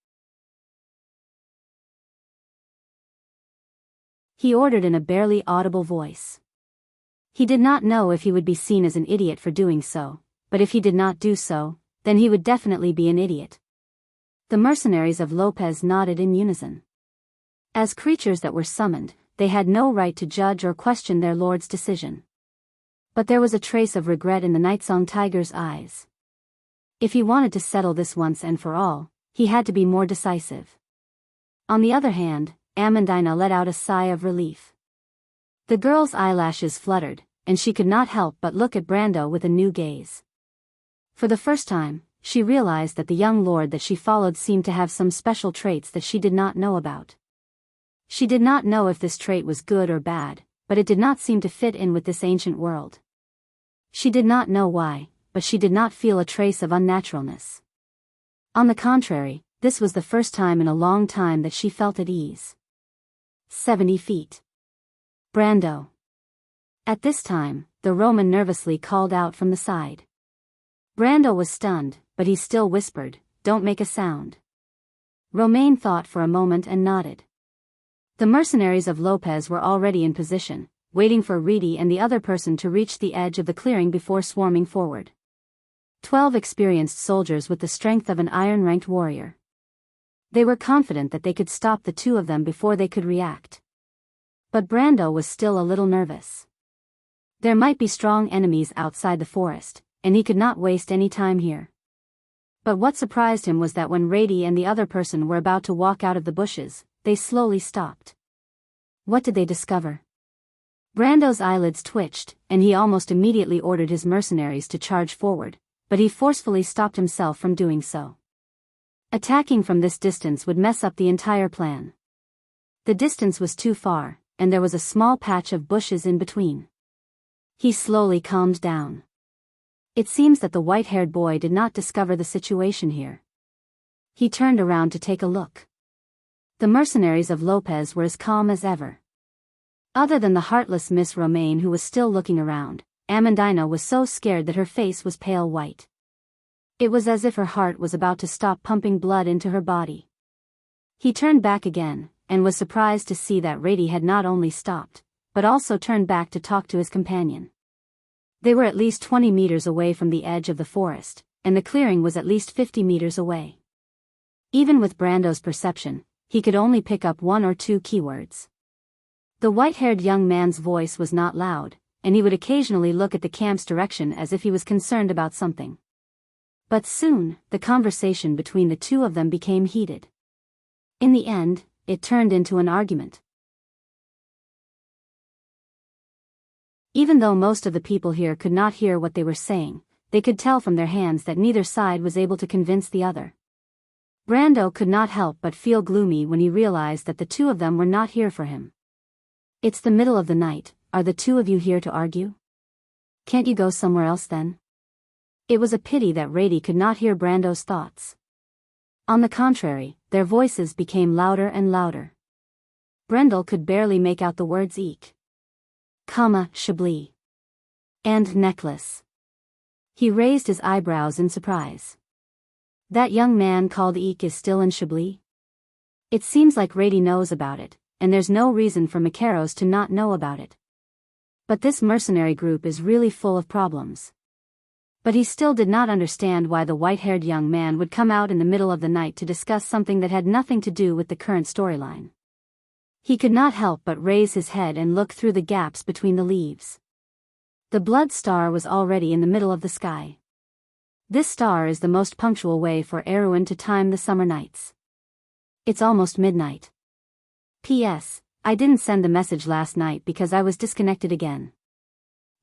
He ordered in a barely audible voice. He did not know if he would be seen as an idiot for doing so, but if he did not do so, then he would definitely be an idiot. The mercenaries of Lopez nodded in unison. As creatures that were summoned, they had no right to judge or question their lord's decision. But there was a trace of regret in the Nightsong Tiger's eyes. If he wanted to settle this once and for all, he had to be more decisive. On the other hand, Amandina let out a sigh of relief. The girl's eyelashes fluttered, and she could not help but look at Brando with a new gaze. For the first time, she realized that the young lord that she followed seemed to have some special traits that she did not know about. She did not know if this trait was good or bad, but it did not seem to fit in with this ancient world. She did not know why, but she did not feel a trace of unnaturalness. On the contrary, this was the first time in a long time that she felt at ease. 70 feet. Brando. At this time, the Roman nervously called out from the side. Brando was stunned, but he still whispered, "Don't make a sound." Romain thought for a moment and nodded. The mercenaries of Lopez were already in position, waiting for Reedy and the other person to reach the edge of the clearing before swarming forward. 12 experienced soldiers with the strength of an iron-ranked warrior. They were confident that they could stop the two of them before they could react. But Brando was still a little nervous. There might be strong enemies outside the forest, and he could not waste any time here. But what surprised him was that when Rady and the other person were about to walk out of the bushes, they slowly stopped. What did they discover? Brando's eyelids twitched, and he almost immediately ordered his mercenaries to charge forward, but he forcefully stopped himself from doing so. Attacking from this distance would mess up the entire plan. The distance was too far, and there was a small patch of bushes in between. He slowly calmed down. It seems that the white-haired boy did not discover the situation here. He turned around to take a look. The mercenaries of Lopez were as calm as ever. Other than the heartless Miss Romaine who was still looking around, Amandina was so scared that her face was pale white. It was as if her heart was about to stop pumping blood into her body. He turned back again, and was surprised to see that Rady had not only stopped, but also turned back to talk to his companion. They were at least 20 meters away from the edge of the forest, and the clearing was at least 50 meters away. Even with Brando's perception, he could only pick up one or two keywords. The white-haired young man's voice was not loud, and he would occasionally look at the camp's direction as if he was concerned about something. But soon, the conversation between the two of them became heated. In the end, it turned into an argument. Even though most of the people here could not hear what they were saying, they could tell from their hands that neither side was able to convince the other. Brando could not help but feel gloomy when he realized that the two of them were not here for him. It's the middle of the night, are the two of you here to argue? Can't you go somewhere else then? It was a pity that Rady could not hear Brando's thoughts. On the contrary, their voices became louder and louder. Brendel could barely make out the words eek, Chablis, and necklace. He raised his eyebrows in surprise. That young man called Eek is still in Chablis? It seems like Rady knows about it, and there's no reason for Macaros to not know about it. But this mercenary group is really full of problems. But he still did not understand why the white-haired young man would come out in the middle of the night to discuss something that had nothing to do with the current storyline. He could not help but raise his head and look through the gaps between the leaves. The blood star was already in the middle of the sky. This star is the most punctual way for Erewhon to time the summer nights. It's almost midnight. P.S. I didn't send the message last night because I was disconnected again.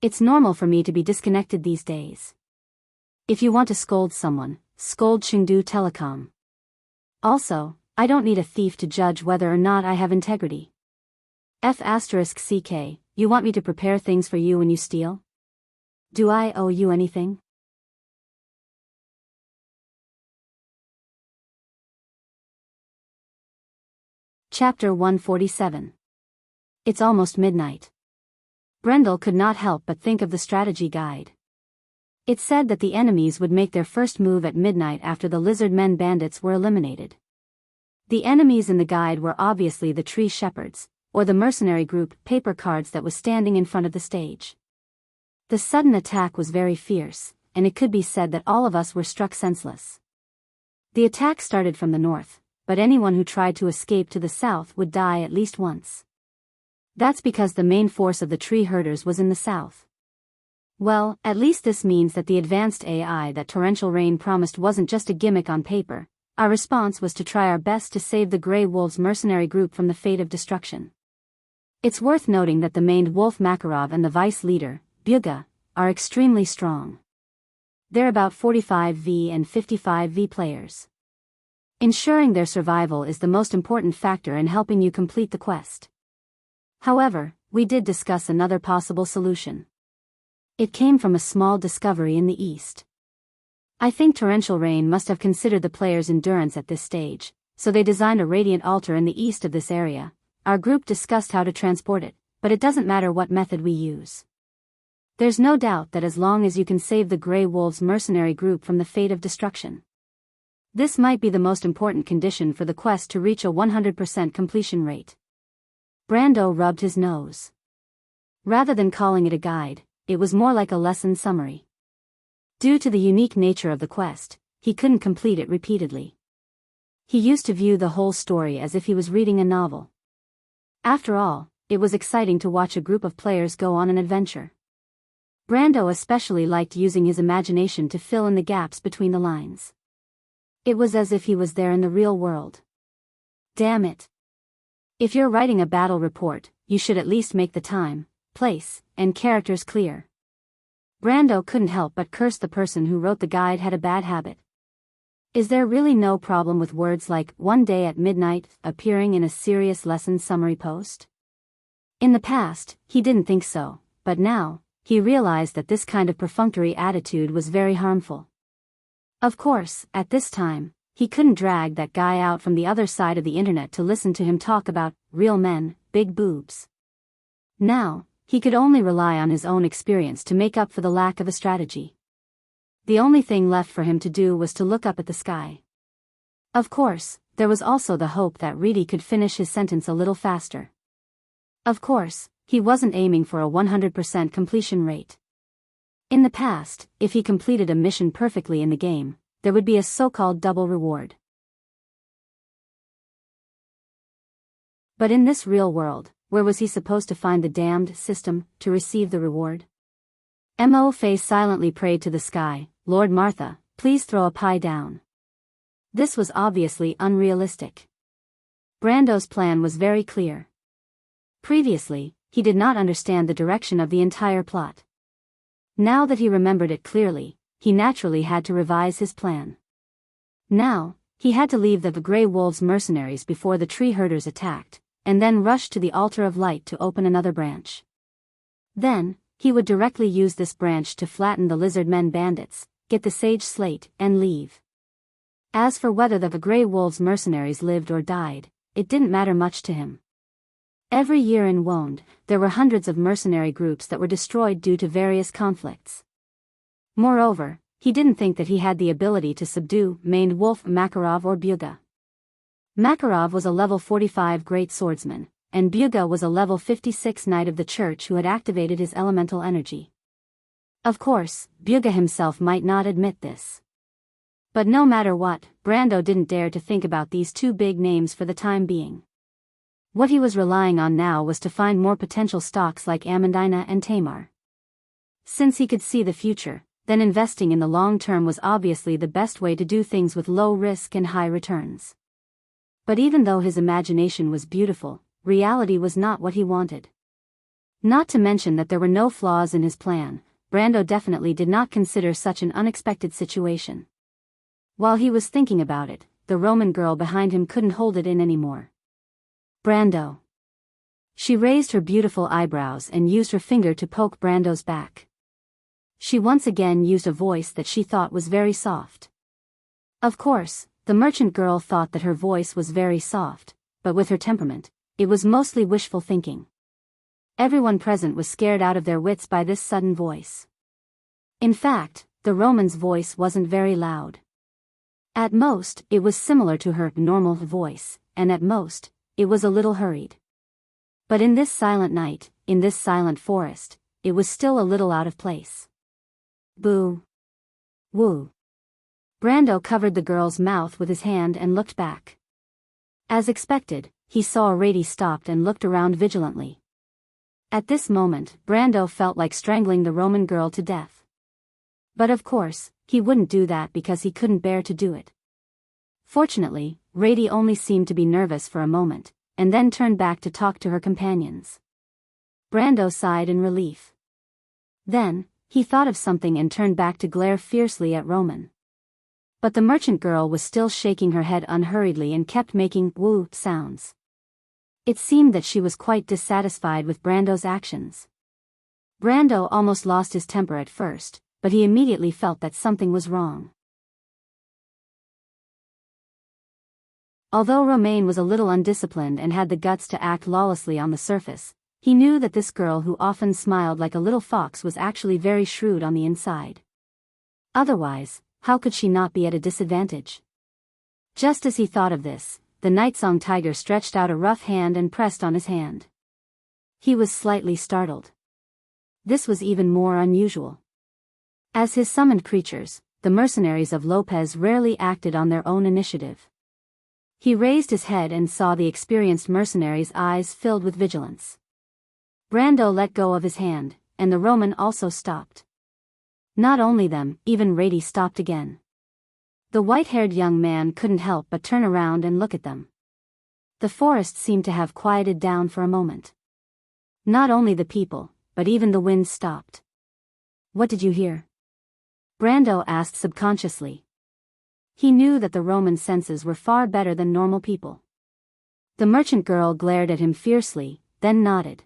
It's normal for me to be disconnected these days. If you want to scold someone, scold Chengdu Telecom. Also, I don't need a thief to judge whether or not I have integrity. F***CK, you want me to prepare things for you when you steal? Do I owe you anything? Chapter 147. It's almost midnight. Brendel could not help but think of the strategy guide. It said that the enemies would make their first move at midnight after the lizard-men bandits were eliminated. The enemies in the guide were obviously the tree shepherds, or the mercenary group paper cards that was standing in front of the stage. The sudden attack was very fierce, and it could be said that all of us were struck senseless. The attack started from the north, but anyone who tried to escape to the south would die at least once. That's because the main force of the tree herders was in the south. Well, at least this means that the advanced AI that torrential rain promised wasn't just a gimmick on paper. Our response was to try our best to save the Grey Wolves mercenary group from the fate of destruction. It's worth noting that the main Wolf Makarov and the vice leader, Byuga, are extremely strong. They're about 45V and 55V players. Ensuring their survival is the most important factor in helping you complete the quest. However, we did discuss another possible solution. It came from a small discovery in the east. I think torrential rain must have considered the players' endurance at this stage, so they designed a radiant altar in the east of this area. Our group discussed how to transport it, but it doesn't matter what method we use. There's no doubt that as long as you can save the Grey Wolves mercenary group from the fate of destruction. This might be the most important condition for the quest to reach a 100% completion rate. Brando rubbed his nose. Rather than calling it a guide, it was more like a lesson summary. Due to the unique nature of the quest, he couldn't complete it repeatedly. He used to view the whole story as if he was reading a novel. After all, it was exciting to watch a group of players go on an adventure. Brando especially liked using his imagination to fill in the gaps between the lines. It was as if he was there in the real world. Damn it. If you're writing a battle report, you should at least make the time, place, and characters clear. Brando couldn't help but curse the person who wrote the guide had a bad habit. Is there really no problem with words like "one day at midnight" appearing in a serious lesson summary post? In the past, he didn't think so, but now, he realized that this kind of perfunctory attitude was very harmful. Of course, at this time, he couldn't drag that guy out from the other side of the internet to listen to him talk about real men, big boobs. Now, he could only rely on his own experience to make up for the lack of a strategy. The only thing left for him to do was to look up at the sky. Of course, there was also the hope that Reedy could finish his sentence a little faster. Of course, he wasn't aiming for a 100% completion rate. In the past, if he completed a mission perfectly in the game, there would be a so-called double reward. But in this real world, where was he supposed to find the damned system to receive the reward? Mo Face silently prayed to the sky, "Lord Martha, please throw a pie down." This was obviously unrealistic. Brando's plan was very clear. Previously, he did not understand the direction of the entire plot. Now that he remembered it clearly, he naturally had to revise his plan. Now, he had to leave the Grey Wolves mercenaries before the tree herders attacked, and then rush to the altar of light to open another branch. Then, he would directly use this branch to flatten the lizard-men bandits, get the sage slate, and leave. As for whether the Grey Wolves mercenaries lived or died, it didn't matter much to him. Every year in Wonde, there were hundreds of mercenary groups that were destroyed due to various conflicts. Moreover, he didn't think that he had the ability to subdue Main Wolf Makarov or Byuga. Makarov was a level 45 great swordsman, and Byuga was a level 56 knight of the church who had activated his elemental energy. Of course, Byuga himself might not admit this. But no matter what, Brando didn't dare to think about these two big names for the time being. What he was relying on now was to find more potential stocks like Amandina and Tamar. Since he could see the future, then investing in the long term was obviously the best way to do things with low risk and high returns. But even though his imagination was beautiful, reality was not what he wanted. Not to mention that there were no flaws in his plan, Brando definitely did not consider such an unexpected situation. While he was thinking about it, the Roman girl behind him couldn't hold it in anymore. "Brando." She raised her beautiful eyebrows and used her finger to poke Brando's back. She once again used a voice that she thought was very soft. Of course, the merchant girl thought that her voice was very soft, but with her temperament, it was mostly wishful thinking. Everyone present was scared out of their wits by this sudden voice. In fact, the Roman's voice wasn't very loud. At most, it was similar to her normal voice, and at most, it was a little hurried. But in this silent night, in this silent forest, it was still a little out of place. Boo. Woo. Brando covered the girl's mouth with his hand and looked back. As expected, he saw Rady stopped and looked around vigilantly. At this moment, Brando felt like strangling the Roman girl to death. But of course, he wouldn't do that because he couldn't bear to do it. Fortunately, Rady only seemed to be nervous for a moment, and then turned back to talk to her companions. Brando sighed in relief. Then, he thought of something and turned back to glare fiercely at Roman. But the merchant girl was still shaking her head unhurriedly and kept making woo sounds. It seemed that she was quite dissatisfied with Brando's actions. Brando almost lost his temper at first, but he immediately felt that something was wrong. Although Romain was a little undisciplined and had the guts to act lawlessly on the surface, he knew that this girl who often smiled like a little fox was actually very shrewd on the inside. Otherwise, how could she not be at a disadvantage? Just as he thought of this, the Nightsong tiger stretched out a rough hand and pressed on his hand. He was slightly startled. This was even more unusual. As his summoned creatures, the mercenaries of Lopez rarely acted on their own initiative. He raised his head and saw the experienced mercenary's eyes filled with vigilance. Brando let go of his hand, and the Roman also stopped. Not only them, even Rady stopped again. The white-haired young man couldn't help but turn around and look at them. The forest seemed to have quieted down for a moment. Not only the people, but even the wind stopped. "What did you hear?" Brando asked subconsciously. He knew that the Roman senses were far better than normal people. The merchant girl glared at him fiercely, then nodded.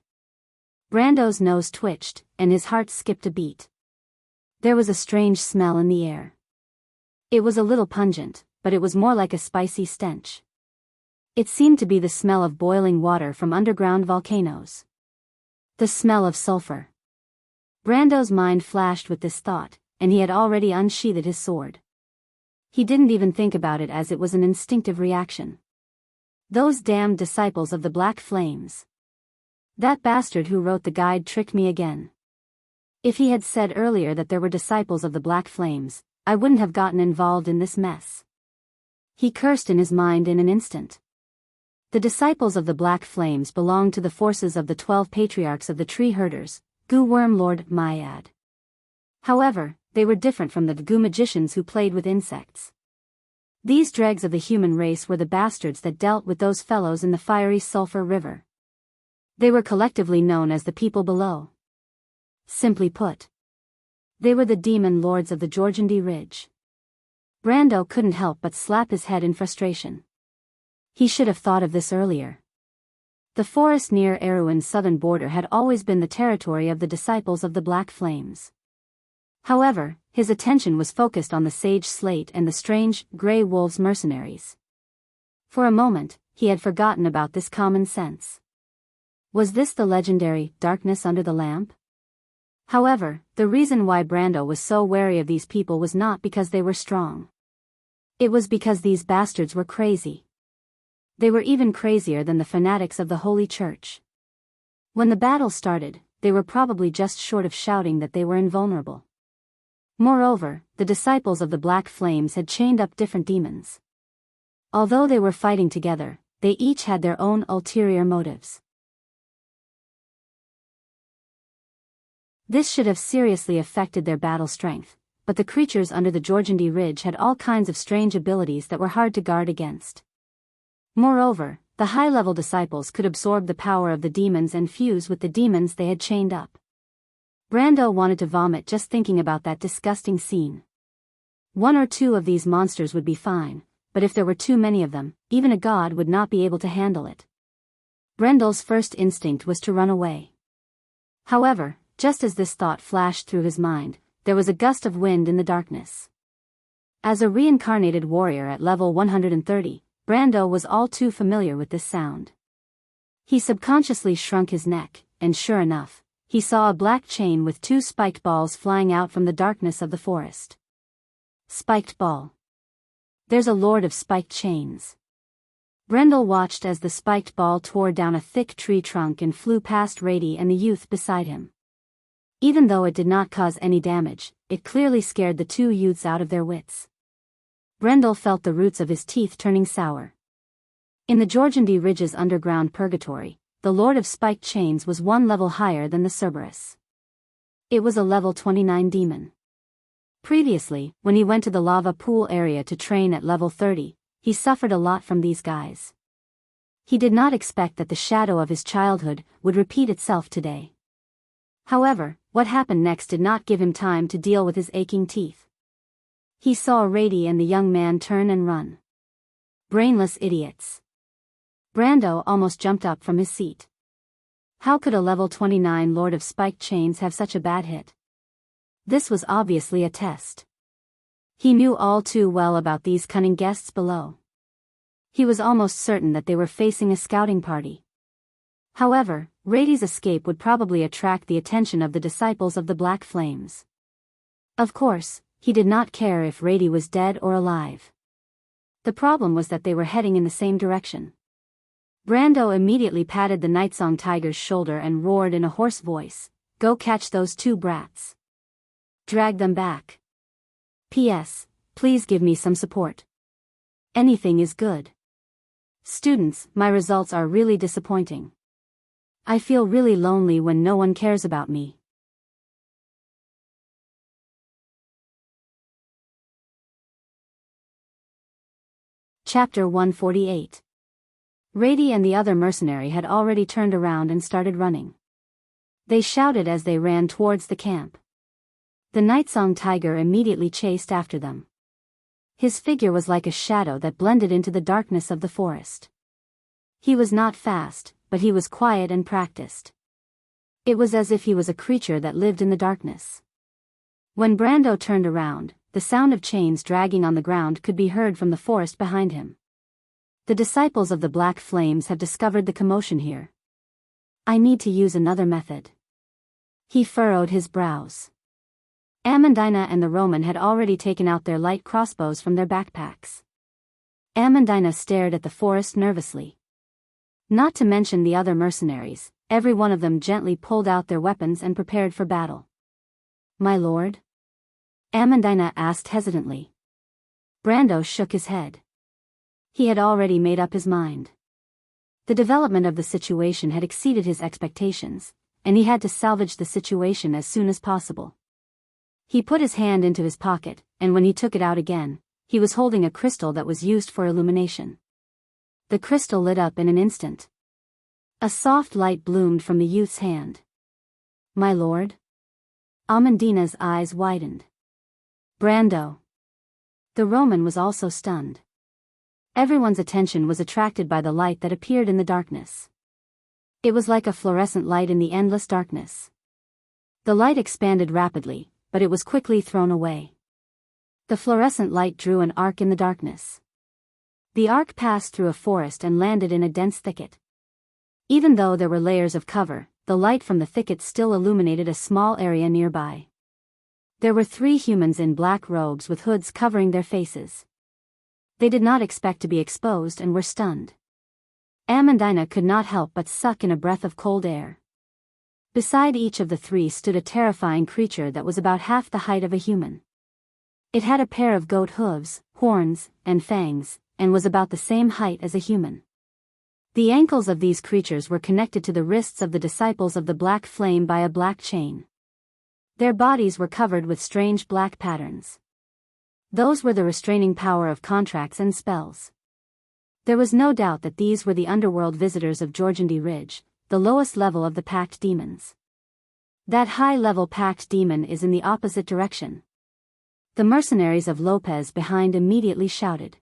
Brando's nose twitched, and his heart skipped a beat. There was a strange smell in the air. It was a little pungent, but it was more like a spicy stench. It seemed to be the smell of boiling water from underground volcanoes. The smell of sulfur. Brando's mind flashed with this thought, and he had already unsheathed his sword. He didn't even think about it as it was an instinctive reaction. Those damned disciples of the Black Flames. That bastard who wrote the guide tricked me again. If he had said earlier that there were disciples of the Black Flames, I wouldn't have gotten involved in this mess. He cursed in his mind in an instant. The disciples of the Black Flames belonged to the forces of the 12 patriarchs of the tree herders, Gu Worm Lord Myad. However, they were different from the Gu magicians who played with insects. These dregs of the human race were the bastards that dealt with those fellows in the fiery sulfur river. They were collectively known as the people below. Simply put, they were the demon lords of the Jorgandi Ridge. Brando couldn't help but slap his head in frustration. He should have thought of this earlier. The forest near Erewhon's southern border had always been the territory of the disciples of the Black Flames. However, his attention was focused on the Sage Slate and the strange, Grey Wolves mercenaries. For a moment, he had forgotten about this common sense. Was this the legendary darkness under the lamp? However, the reason why Brando was so wary of these people was not because they were strong. It was because these bastards were crazy. They were even crazier than the fanatics of the Holy Church. When the battle started, they were probably just short of shouting that they were invulnerable. Moreover, the disciples of the Black Flames had chained up different demons. Although they were fighting together, they each had their own ulterior motives. This should have seriously affected their battle strength, but the creatures under the Jorgandi Ridge had all kinds of strange abilities that were hard to guard against. Moreover, the high-level disciples could absorb the power of the demons and fuse with the demons they had chained up. Brando wanted to vomit just thinking about that disgusting scene. One or two of these monsters would be fine, but if there were too many of them, even a god would not be able to handle it. Brendel's first instinct was to run away. However, just as this thought flashed through his mind, there was a gust of wind in the darkness. As a reincarnated warrior at level 130, Brando was all too familiar with this sound. He subconsciously shrunk his neck, and sure enough, he saw a black chain with 2 spiked balls flying out from the darkness of the forest. Spiked ball. There's a lord of spiked chains. Brendel watched as the spiked ball tore down a thick tree trunk and flew past Rady and the youth beside him. Even though it did not cause any damage, it clearly scared the 2 youths out of their wits. Brendel felt the roots of his teeth turning sour. In the Georgiandy Ridge's underground purgatory, the Lord of Spiked Chains was 1 level higher than the Cerberus. It was a level 29 demon. Previously, when he went to the lava pool area to train at level 30, he suffered a lot from these guys. He did not expect that the shadow of his childhood would repeat itself today. However, what happened next did not give him time to deal with his aching teeth. He saw Rady and the young man turn and run. Brainless idiots. Brando almost jumped up from his seat. How could a level 29 Lord of Spiked Chains have such a bad hit? This was obviously a test. He knew all too well about these cunning guests below. He was almost certain that they were facing a scouting party. However, Rady's escape would probably attract the attention of the disciples of the Black Flames. Of course, he did not care if Rady was dead or alive. The problem was that they were heading in the same direction. Brando immediately patted the Nightsong Tiger's shoulder and roared in a hoarse voice, "Go catch those 2 brats. Drag them back. P.S. Please give me some support. Anything is good. Students, my results are really disappointing. I feel really lonely when no one cares about me." Chapter 148. Rady and the other mercenary had already turned around and started running. They shouted as they ran towards the camp. The Nightsong Tiger immediately chased after them. His figure was like a shadow that blended into the darkness of the forest. He was not fast, but he was quiet and practiced. It was as if he was a creature that lived in the darkness. When Brando turned around, the sound of chains dragging on the ground could be heard from the forest behind him. The disciples of the Black Flames have discovered the commotion here. I need to use another method. He furrowed his brows. Amandina and the Roman had already taken out their light crossbows from their backpacks. Amandina stared at the forest nervously. Not to mention the other mercenaries, every one of them gently pulled out their weapons and prepared for battle. "My lord?" Amandina asked hesitantly. Brando shook his head. He had already made up his mind. The development of the situation had exceeded his expectations, and he had to salvage the situation as soon as possible. He put his hand into his pocket, and when he took it out again, he was holding a crystal that was used for illumination. The crystal lit up in an instant. A soft light bloomed from the youth's hand. "My lord?" Amandina's eyes widened. "Brando." The Roman was also stunned. Everyone's attention was attracted by the light that appeared in the darkness. It was like a fluorescent light in the endless darkness. The light expanded rapidly, but it was quickly thrown away. The fluorescent light drew an arc in the darkness. The arc passed through a forest and landed in a dense thicket. Even though there were layers of cover, the light from the thicket still illuminated a small area nearby. There were 3 humans in black robes with hoods covering their faces. They did not expect to be exposed and were stunned. Amandina could not help but suck in a breath of cold air. Beside each of the 3 stood a terrifying creature that was about half the height of a human. It had a pair of goat hooves, horns, and fangs, and was about the same height as a human. The ankles of these creatures were connected to the wrists of the disciples of the Black Flame by a black chain. Their bodies were covered with strange black patterns. Those were the restraining power of contracts and spells. There was no doubt that these were the underworld visitors of Georgiandy Ridge, the lowest level of the packed demons. That high-level packed demon is in the opposite direction. The mercenaries of Lopez behind immediately shouted.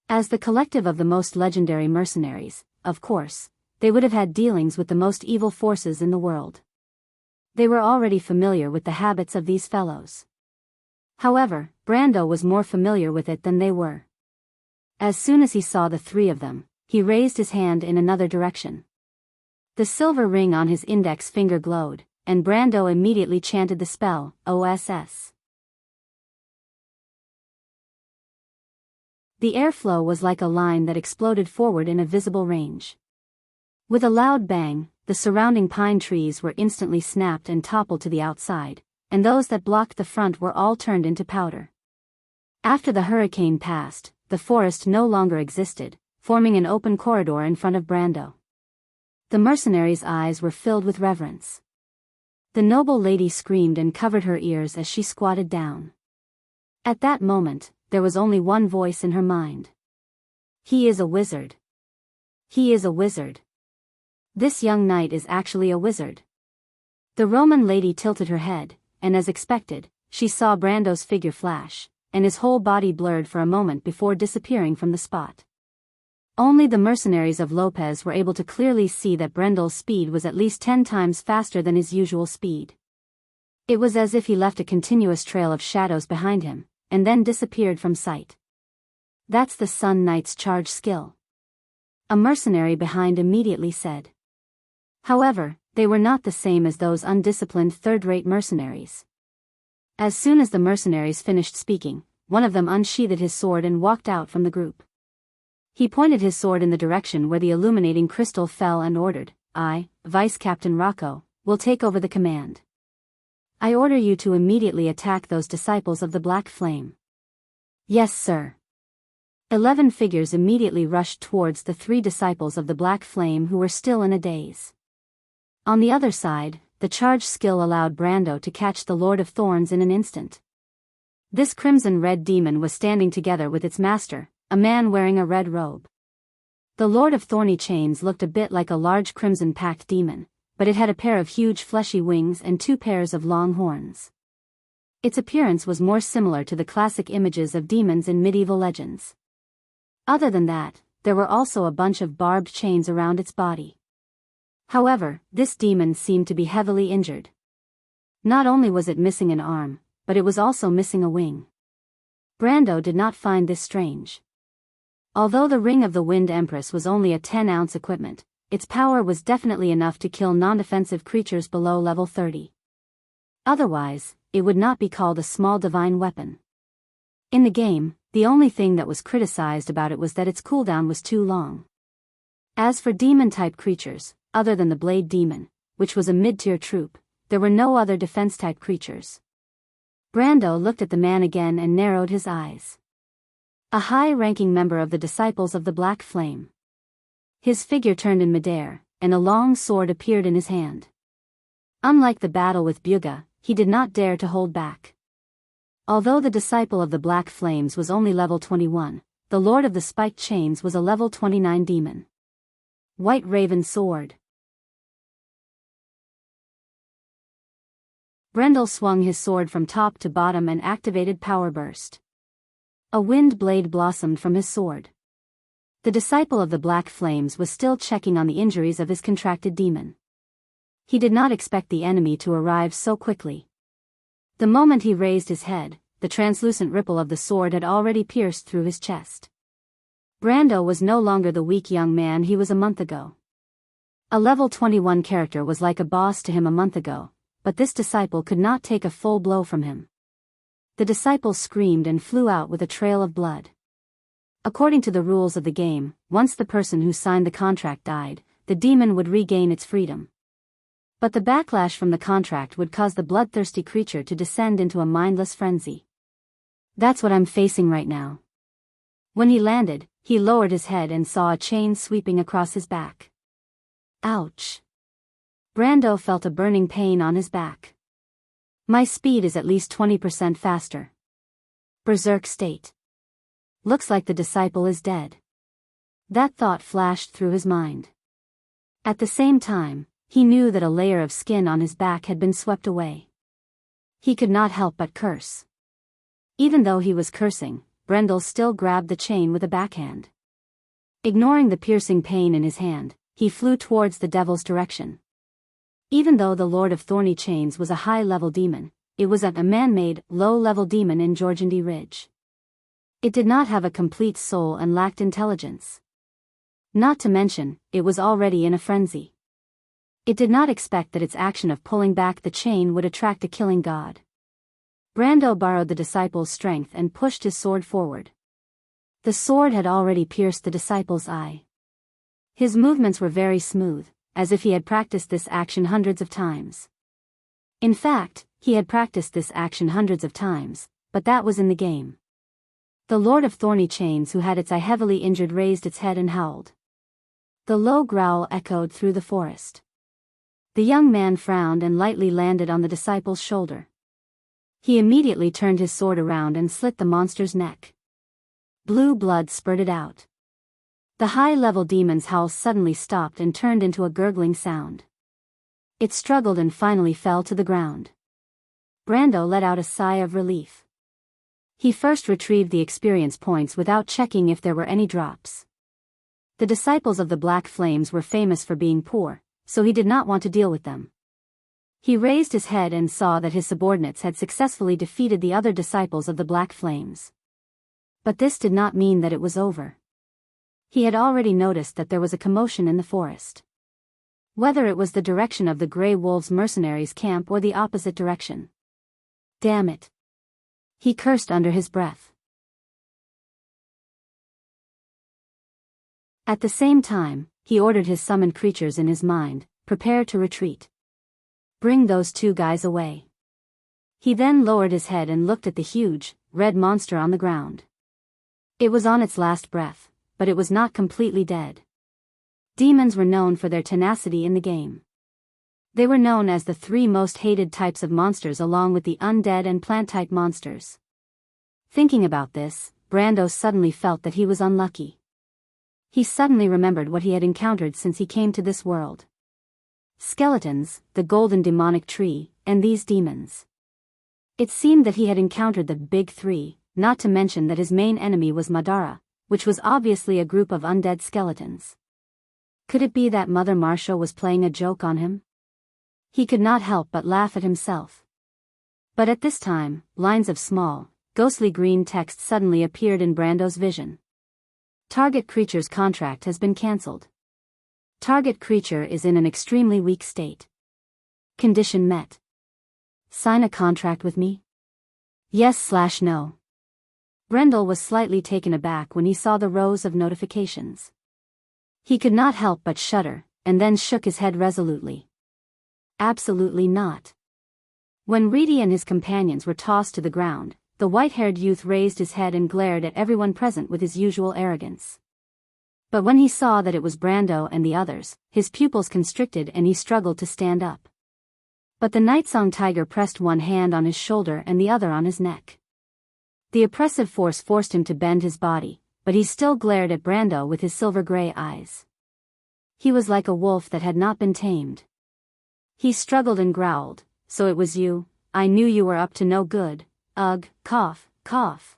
As the collective of the most legendary mercenaries, of course, they would have had dealings with the most evil forces in the world. They were already familiar with the habits of these fellows. However, Brando was more familiar with it than they were. As soon as he saw the three of them, he raised his hand in another direction. The silver ring on his index finger glowed, and Brando immediately chanted the spell, OSS. The airflow was like a line that exploded forward in a visible range. With a loud bang, the surrounding pine trees were instantly snapped and toppled to the outside, and those that blocked the front were all turned into powder. After the hurricane passed, the forest no longer existed, forming an open corridor in front of Brando. The mercenary's eyes were filled with reverence. The noble lady screamed and covered her ears as she squatted down. At that moment, there was only one voice in her mind. He is a wizard. He is a wizard. This young knight is actually a wizard. The Roman lady tilted her head, and as expected, she saw Brando's figure flash, and his whole body blurred for a moment before disappearing from the spot. Only the mercenaries of Lopez were able to clearly see that Brando's speed was at least 10 times faster than his usual speed. It was as if he left a continuous trail of shadows behind him, and then disappeared from sight. That's the Sun Knight's charge skill. A mercenary behind immediately said. However, they were not the same as those undisciplined third-rate mercenaries. As soon as the mercenaries finished speaking, one of them unsheathed his sword and walked out from the group. He pointed his sword in the direction where the illuminating crystal fell and ordered, I, Vice Captain Rocco, will take over the command. I order you to immediately attack those disciples of the Black Flame. Yes, sir. 11 figures immediately rushed towards the 3 disciples of the Black Flame who were still in a daze. On the other side, the charge skill allowed Brando to catch the Lord of Thorns in an instant. This crimson-red demon was standing together with its master, a man wearing a red robe. The Lord of Thorny Chains looked a bit like a large crimson-packed demon, but it had a pair of huge fleshy wings and 2 pairs of long horns. Its appearance was more similar to the classic images of demons in medieval legends. Other than that, there were also a bunch of barbed chains around its body. However, this demon seemed to be heavily injured. Not only was it missing an arm, but it was also missing a wing. Brando did not find this strange. Although the Ring of the Wind Empress was only a 10-ounce equipment, its power was definitely enough to kill non-defensive creatures below level 30. Otherwise, it would not be called a small divine weapon. In the game, the only thing that was criticized about it was that its cooldown was too long. As for demon-type creatures, other than the Blade Demon, which was a mid-tier troop, there were no other defense-type creatures. Brando looked at the man again and narrowed his eyes. A high-ranking member of the Disciples of the Black Flame. His figure turned in midair, and a long sword appeared in his hand. Unlike the battle with Buga, he did not dare to hold back. Although the Disciple of the Black Flames was only level 21, the Lord of the Spiked Chains was a level 29 demon. White Raven Sword. Brendel swung his sword from top to bottom and activated Power Burst. A wind blade blossomed from his sword. The Disciple of the Black Flames was still checking on the injuries of his contracted demon. He did not expect the enemy to arrive so quickly. The moment he raised his head, the translucent ripple of the sword had already pierced through his chest. Brando was no longer the weak young man he was a month ago. A level 21 character was like a boss to him a month ago, but this disciple could not take a full blow from him. The disciple screamed and flew out with a trail of blood. According to the rules of the game, once the person who signed the contract died, the demon would regain its freedom. But the backlash from the contract would cause the bloodthirsty creature to descend into a mindless frenzy. That's what I'm facing right now. When he landed, he lowered his head and saw a chain sweeping across his back. Ouch. Brando felt a burning pain on his back. My speed is at least 20% faster. Berserk state. Looks like the disciple is dead. That thought flashed through his mind. At the same time, he knew that a layer of skin on his back had been swept away. He could not help but curse. Even though he was cursing, Brendel still grabbed the chain with a backhand. Ignoring the piercing pain in his hand, he flew towards the devil's direction. Even though the Lord of Thorny Chains was a high-level demon, it was a man-made, low-level demon in Jorgendi Ridge. It did not have a complete soul and lacked intelligence. Not to mention, it was already in a frenzy. It did not expect that its action of pulling back the chain would attract a killing god. Brando borrowed the disciple's strength and pushed his sword forward. The sword had already pierced the disciple's eye. His movements were very smooth, as if he had practiced this action hundreds of times. In fact, he had practiced this action hundreds of times, but that was in the game. The Lord of Thorny Chains, who had its eye heavily injured, raised its head and howled. The low growl echoed through the forest. The young man frowned and lightly landed on the disciple's shoulder. He immediately turned his sword around and slit the monster's neck. Blue blood spurted out. The high-level demon's howl suddenly stopped and turned into a gurgling sound. It struggled and finally fell to the ground. Brando let out a sigh of relief. He first retrieved the experience points without checking if there were any drops. The disciples of the Black Flames were famous for being poor, so he did not want to deal with them. He raised his head and saw that his subordinates had successfully defeated the other disciples of the Black Flames. But this did not mean that it was over. He had already noticed that there was a commotion in the forest. Whether it was the direction of the Grey Wolves mercenaries' camp or the opposite direction. Damn it! He cursed under his breath. At the same time, he ordered his summoned creatures in his mind, prepare to retreat. Bring those two guys away. He then lowered his head and looked at the huge, red monster on the ground. It was on its last breath, but it was not completely dead. Demons were known for their tenacity in the game. They were known as the three most hated types of monsters along with the undead and plant-type monsters. Thinking about this, Brando suddenly felt that he was unlucky. He suddenly remembered what he had encountered since he came to this world. Skeletons, the golden demonic tree, and these demons. It seemed that he had encountered the big three, not to mention that his main enemy was Madara, which was obviously a group of undead skeletons. Could it be that Mother Marcia was playing a joke on him? He could not help but laugh at himself. But at this time, lines of small, ghostly green text suddenly appeared in Brando's vision. Target creature's contract has been cancelled. Target creature is in an extremely weak state. Condition met. Sign a contract with me? Yes/no. Brendel was slightly taken aback when he saw the rows of notifications. He could not help but shudder, and then shook his head resolutely. Absolutely not. When Reedy and his companions were tossed to the ground, the white-haired youth raised his head and glared at everyone present with his usual arrogance. But when he saw that it was Brando and the others, his pupils constricted and he struggled to stand up. But the Nightsong Tiger pressed one hand on his shoulder and the other on his neck. The oppressive force forced him to bend his body, but he still glared at Brando with his silver-gray eyes. He was like a wolf that had not been tamed. He struggled and growled, "So it was you, I knew you were up to no good, ugh, cough, cough."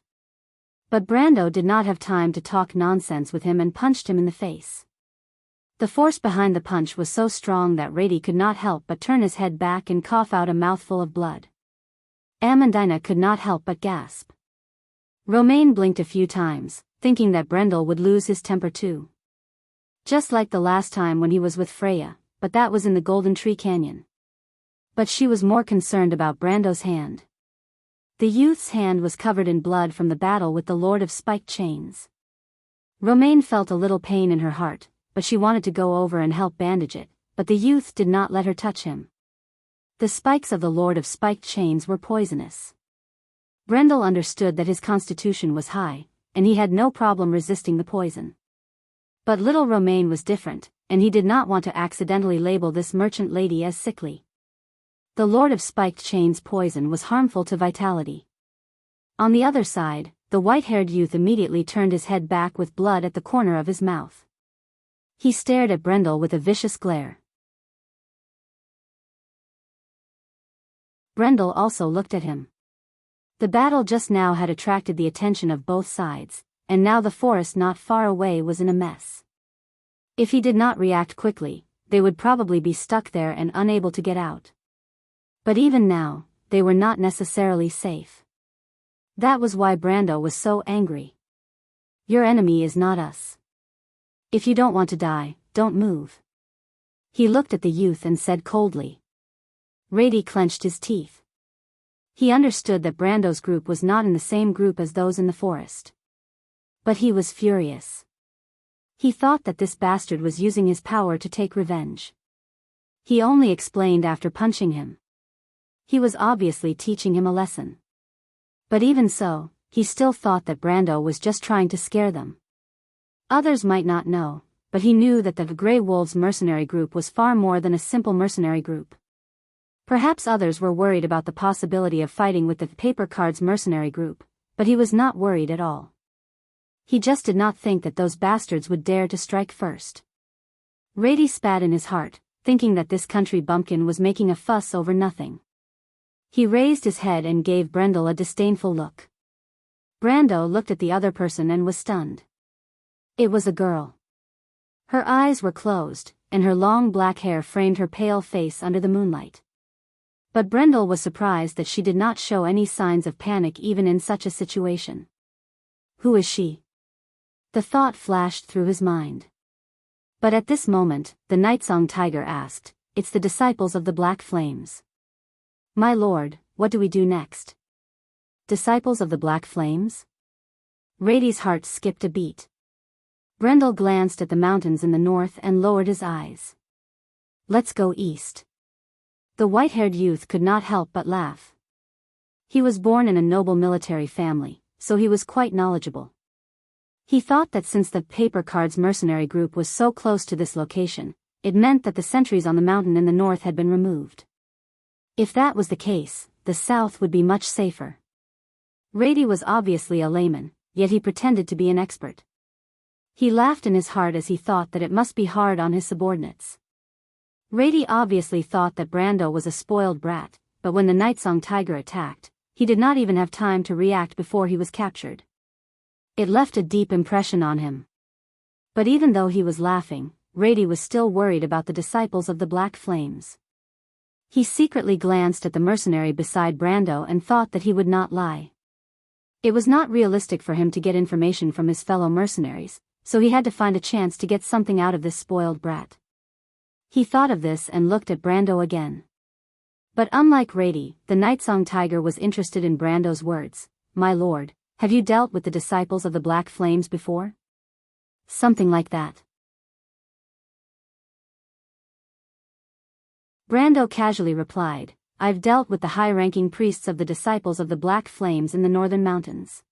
But Brando did not have time to talk nonsense with him and punched him in the face. The force behind the punch was so strong that Rady could not help but turn his head back and cough out a mouthful of blood. Amandina could not help but gasp. Romaine blinked a few times, thinking that Brendel would lose his temper too. Just like the last time when he was with Freya, but that was in the Golden Tree Canyon. But she was more concerned about Brando's hand. The youth's hand was covered in blood from the battle with the Lord of Spiked Chains. Romaine felt a little pain in her heart, but she wanted to go over and help bandage it, but the youth did not let her touch him. The spikes of the Lord of Spiked Chains were poisonous. Brendel understood that his constitution was high, and he had no problem resisting the poison. But little Romaine was different, and he did not want to accidentally label this merchant lady as sickly. The Lord of Spiked Chains' poison was harmful to vitality. On the other side, the white-haired youth immediately turned his head back with blood at the corner of his mouth. He stared at Brendel with a vicious glare. Brendel also looked at him. The battle just now had attracted the attention of both sides, and now the forest not far away was in a mess. If he did not react quickly, they would probably be stuck there and unable to get out. But even now, they were not necessarily safe. That was why Brando was so angry. Your enemy is not us. If you don't want to die, don't move. He looked at the youth and said coldly. Rady clenched his teeth. He understood that Brando's group was not in the same group as those in the forest. But he was furious. He thought that this bastard was using his power to take revenge. He only explained after punching him. He was obviously teaching him a lesson. But even so, he still thought that Brando was just trying to scare them. Others might not know, but he knew that the Grey Wolves mercenary group was far more than a simple mercenary group. Perhaps others were worried about the possibility of fighting with the Paper Cards mercenary group, but he was not worried at all. He just did not think that those bastards would dare to strike first. Rady spat in his heart, thinking that this country bumpkin was making a fuss over nothing. He raised his head and gave Brendel a disdainful look. Brando looked at the other person and was stunned. It was a girl. Her eyes were closed, and her long black hair framed her pale face under the moonlight. But Brendel was surprised that she did not show any signs of panic even in such a situation. Who is she? The thought flashed through his mind. But at this moment, the Nightsong Tiger asked, It's the disciples of the Black Flames. My lord, what do we do next? Disciples of the Black Flames? Rady's heart skipped a beat. Brendel glanced at the mountains in the north and lowered his eyes. Let's go east. The white-haired youth could not help but laugh. He was born in a noble military family, so he was quite knowledgeable. He thought that since the Paper Cards mercenary group was so close to this location, it meant that the sentries on the mountain in the north had been removed. If that was the case, the south would be much safer. Rady was obviously a layman, yet he pretended to be an expert. He laughed in his heart as he thought that it must be hard on his subordinates. Rady obviously thought that Brando was a spoiled brat, but when the Nightsong Tiger attacked, he did not even have time to react before he was captured. It left a deep impression on him. But even though he was laughing, Rady was still worried about the disciples of the Black Flames. He secretly glanced at the mercenary beside Brando and thought that he would not lie. It was not realistic for him to get information from his fellow mercenaries, so he had to find a chance to get something out of this spoiled brat. He thought of this and looked at Brando again. But unlike Rady, the Nightsong Tiger was interested in Brando's words. My lord, have you dealt with the disciples of the Black Flames before? Something like that. Brando casually replied, I've dealt with the high-ranking priests of the disciples of the Black Flames in the northern mountains.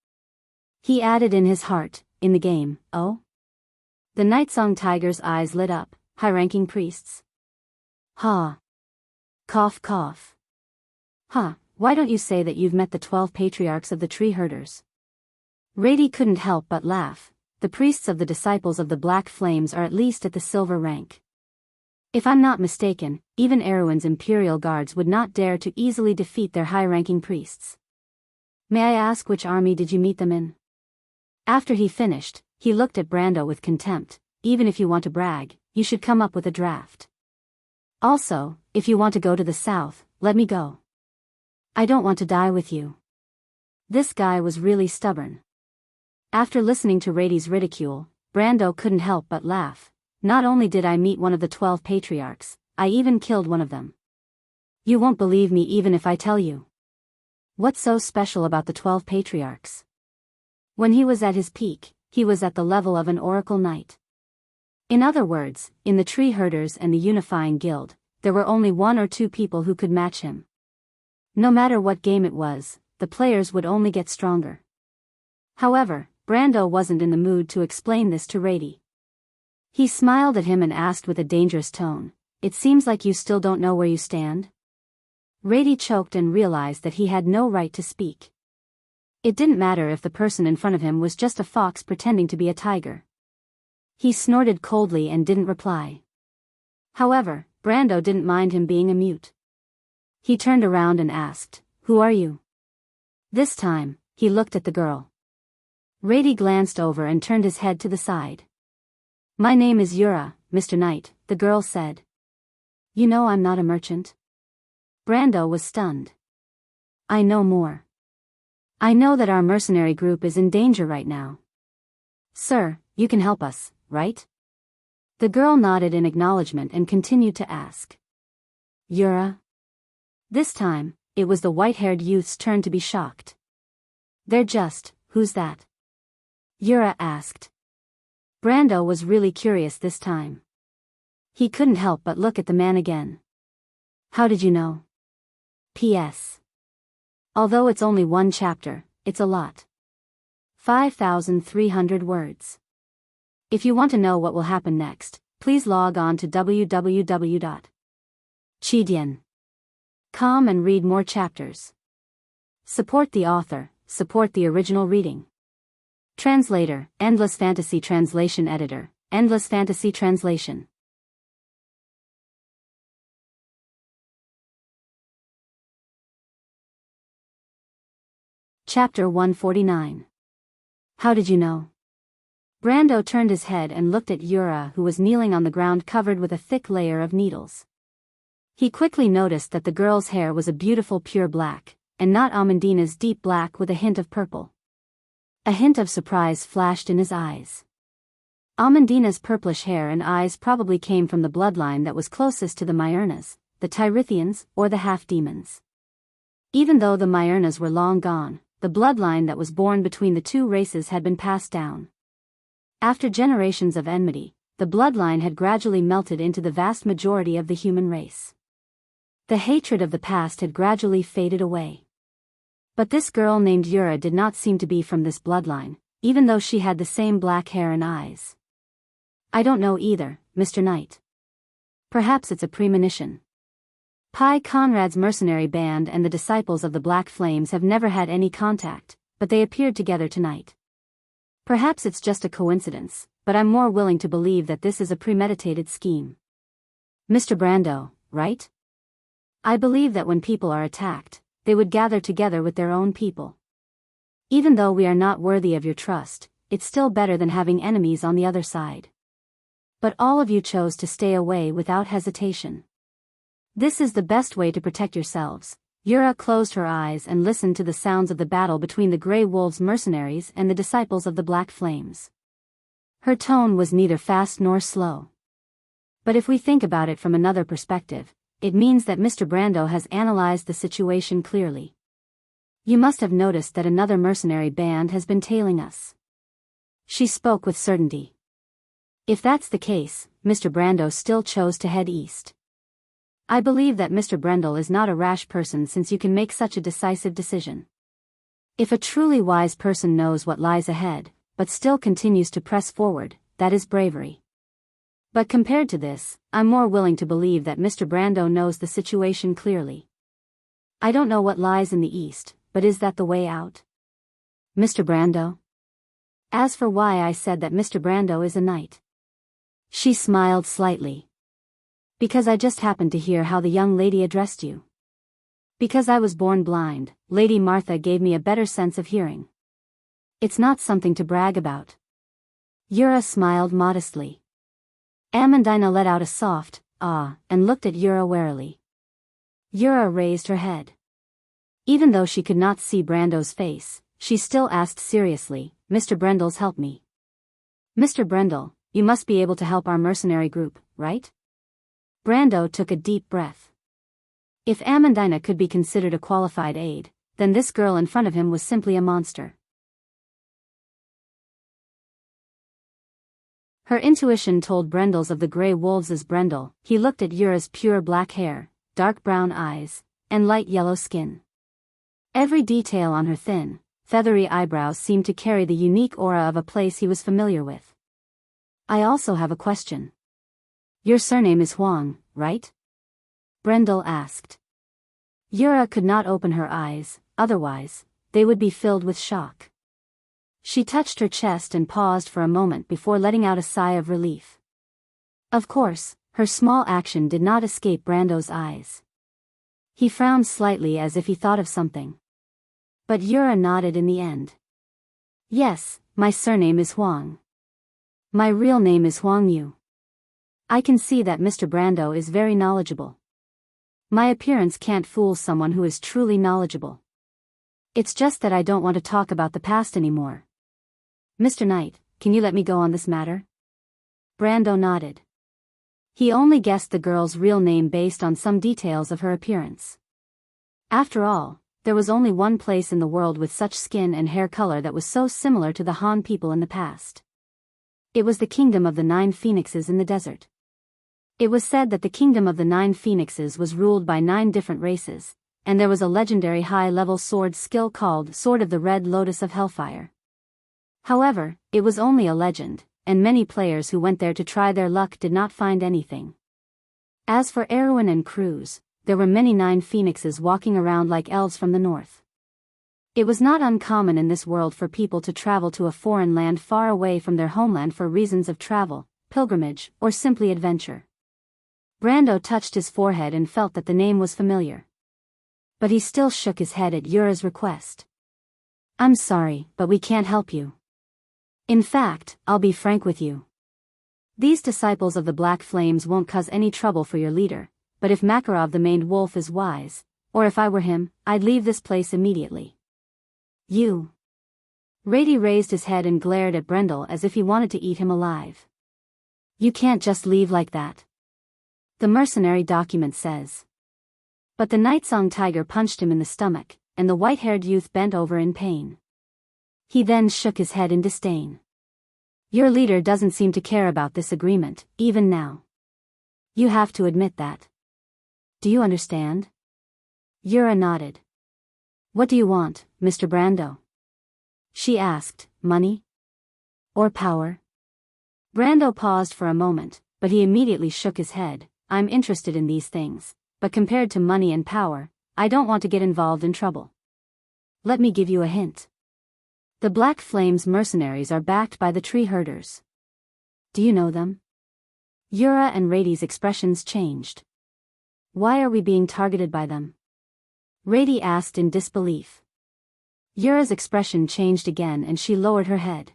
He added in his heart, in the game, oh? The Nightsong Tiger's eyes lit up, high-ranking priests. Ha. Cough cough. Ha, why don't you say that you've met the 12 patriarchs of the tree herders? Rady couldn't help but laugh. The priests of the disciples of the Black Flames are at least at the silver rank. If I'm not mistaken, even Erwin's imperial guards would not dare to easily defeat their high-ranking priests. May I ask which army did you meet them in? After he finished, he looked at Brando with contempt. Even if you want to brag, you should come up with a draft. Also, if you want to go to the south, let me go. I don't want to die with you. This guy was really stubborn. After listening to Rady's ridicule, Brando couldn't help but laugh. Not only did I meet one of the 12 patriarchs, I even killed one of them. You won't believe me even if I tell you. What's so special about the 12 patriarchs? When he was at his peak, he was at the level of an oracle knight. In other words, in the tree herders and the unifying guild, there were only one or two people who could match him. No matter what game it was, the players would only get stronger. However, Brando wasn't in the mood to explain this to Rady. He smiled at him and asked with a dangerous tone, It seems like you still don't know where you stand? Rady choked and realized that he had no right to speak. It didn't matter if the person in front of him was just a fox pretending to be a tiger. He snorted coldly and didn't reply. However, Brando didn't mind him being a mute. He turned around and asked, Who are you? This time, he looked at the girl. Rady glanced over and turned his head to the side. My name is Yura, Mr. Knight, the girl said. You know I'm not a merchant? Brando was stunned. I know more. I know that our mercenary group is in danger right now. Sir, you can help us, right? The girl nodded in acknowledgement and continued to ask. Yura? This time, it was the white-haired youth's turn to be shocked. Who's that? Yura asked. Brando was really curious this time. He couldn't help but look at the man again. How did you know? P.S. Although it's only one chapter, it's a lot. 5,300 words. If you want to know what will happen next, please log on to www.chidian.com and read more chapters. Support the author, support the original reading. Translator, Endless Fantasy Translation Editor, Endless Fantasy Translation. Chapter 149. How did you know? Brando turned his head and looked at Yura, who was kneeling on the ground covered with a thick layer of needles. He quickly noticed that the girl's hair was a beautiful pure black, and not Amandina's deep black with a hint of purple. A hint of surprise flashed in his eyes. Amandina's purplish hair and eyes probably came from the bloodline that was closest to the Myrnas, the Tyrithians, or the half-demons. Even though the Myrnas were long gone, the bloodline that was born between the two races had been passed down. After generations of enmity, the bloodline had gradually melted into the vast majority of the human race. The hatred of the past had gradually faded away. But this girl named Yura did not seem to be from this bloodline, even though she had the same black hair and eyes. I don't know either, Mr. Knight. Perhaps it's a premonition. Pi Conrad's mercenary band and the disciples of the Black Flames have never had any contact, but they appeared together tonight. Perhaps it's just a coincidence, but I'm more willing to believe that this is a premeditated scheme. Mr. Brando, right? I believe that when people are attacked, they would gather together with their own people. Even though we are not worthy of your trust, it's still better than having enemies on the other side. But all of you chose to stay away without hesitation. This is the best way to protect yourselves. Yura closed her eyes and listened to the sounds of the battle between the Grey Wolves mercenaries and the disciples of the Black Flames. Her tone was neither fast nor slow. But if we think about it from another perspective, it means that Mr. Brando has analyzed the situation clearly. You must have noticed that another mercenary band has been tailing us. She spoke with certainty. If that's the case, Mr. Brando still chose to head east. I believe that Mr. Brendel is not a rash person since you can make such a decisive decision. If a truly wise person knows what lies ahead, but still continues to press forward, that is bravery. But compared to this, I'm more willing to believe that Mr. Brando knows the situation clearly. I don't know what lies in the east, but is that the way out? Mr. Brando? As for why I said that Mr. Brando is a knight. She smiled slightly. Because I just happened to hear how the young lady addressed you. Because I was born blind, Lady Martha gave me a better sense of hearing. It's not something to brag about. Yura smiled modestly. Amandina let out a soft, ah, and looked at Yura warily. Yura raised her head. Even though she could not see Brando's face, she still asked seriously, Mr. Brendel's help me. Mr. Brendel, you must be able to help our mercenary group, right? Brando took a deep breath. If Amandina could be considered a qualified aide, then this girl in front of him was simply a monster. Her intuition told Brendel's of the Grey Wolves as Brendel. He looked at Yura's pure black hair, dark brown eyes, and light yellow skin. Every detail on her thin, feathery eyebrows seemed to carry the unique aura of a place he was familiar with. I also have a question. Your surname is Huang, right? Brendel asked. Yura could not open her eyes, otherwise, they would be filled with shock. She touched her chest and paused for a moment before letting out a sigh of relief. Of course, her small action did not escape Brando's eyes. He frowned slightly as if he thought of something. But Yura nodded in the end. Yes, my surname is Huang. My real name is Huang Yu. I can see that Mr. Brando is very knowledgeable. My appearance can't fool someone who is truly knowledgeable. It's just that I don't want to talk about the past anymore. Mr. Knight, can you let me go on this matter? Brando nodded. He only guessed the girl's real name based on some details of her appearance. After all, there was only one place in the world with such skin and hair color that was so similar to the Han people in the past. It was the kingdom of the 9 phoenixes in the desert. It was said that the kingdom of the 9 phoenixes was ruled by 9 different races, and there was a legendary high-level sword skill called Sword of the Red Lotus of Hellfire. However, it was only a legend, and many players who went there to try their luck did not find anything. As for Erwin and Cruz, there were many 9 phoenixes walking around like elves from the north. It was not uncommon in this world for people to travel to a foreign land far away from their homeland for reasons of travel, pilgrimage, or simply adventure. Brando touched his forehead and felt that the name was familiar. But he still shook his head at Yura's request. I'm sorry, but we can't help you. In fact, I'll be frank with you. These disciples of the Black Flames won't cause any trouble for your leader, but if Makarov the maned wolf is wise, or if I were him, I'd leave this place immediately. You. Rady raised his head and glared at Brendel as if he wanted to eat him alive. You can't just leave like that. The mercenary document says. But the Nightsong tiger punched him in the stomach, and the white-haired youth bent over in pain. He then shook his head in disdain. Your leader doesn't seem to care about this agreement, even now. You have to admit that. Do you understand? Yura nodded. What do you want, Mr. Brando? She asked, money? Or power? Brando paused for a moment, but he immediately shook his head. I'm interested in these things, but compared to money and power, I don't want to get involved in trouble. Let me give you a hint. The Black Flames mercenaries are backed by the tree herders. Do you know them? Yura and Rady's expressions changed. Why are we being targeted by them? Rady asked in disbelief. Yura's expression changed again and she lowered her head.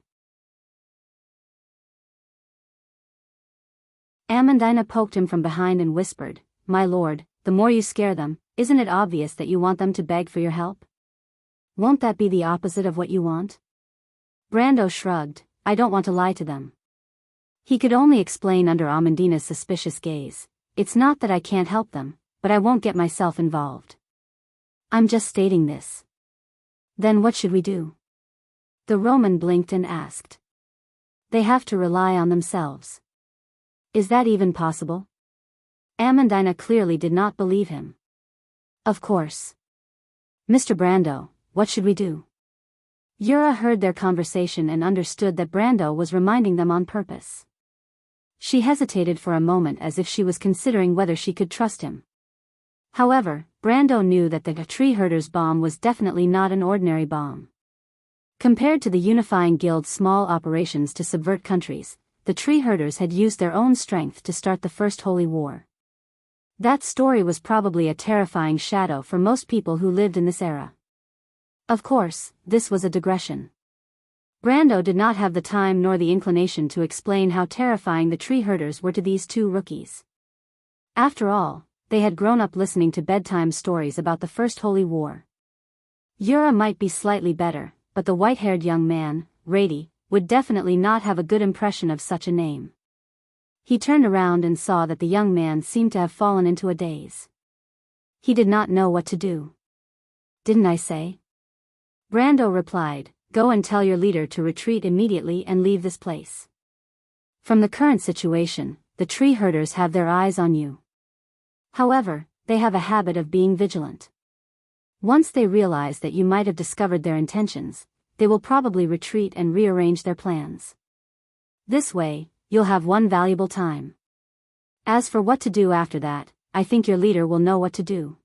Amandina poked him from behind and whispered, My lord, the more you scare them, isn't it obvious that you want them to beg for your help? Won't that be the opposite of what you want? Brando shrugged, I don't want to lie to them. He could only explain under Amandina's suspicious gaze, it's not that I can't help them, but I won't get myself involved. I'm just stating this. Then what should we do? The Roman blinked and asked. They have to rely on themselves. Is that even possible? Amandina clearly did not believe him. Of course. Mr. Brando, what should we do? Yura heard their conversation and understood that Brando was reminding them on purpose. She hesitated for a moment as if she was considering whether she could trust him. However, Brando knew that the tree herder's bomb was definitely not an ordinary bomb. Compared to the Unifying Guild's small operations to subvert countries, the tree herders had used their own strength to start the First Holy War. That story was probably a terrifying shadow for most people who lived in this era. Of course, this was a digression. Brando did not have the time nor the inclination to explain how terrifying the tree herders were to these 2 rookies. After all, they had grown up listening to bedtime stories about the First Holy War. Yura might be slightly better, but the white-haired young man, Rady, would definitely not have a good impression of such a name. He turned around and saw that the young man seemed to have fallen into a daze. He did not know what to do. Didn't I say? Brando replied, Go and tell your leader to retreat immediately and leave this place. From the current situation, the tree herders have their eyes on you. However, they have a habit of being vigilant. Once they realize that you might have discovered their intentions, they will probably retreat and rearrange their plans. This way, you'll have one valuable time. As for what to do after that, I think your leader will know what to do.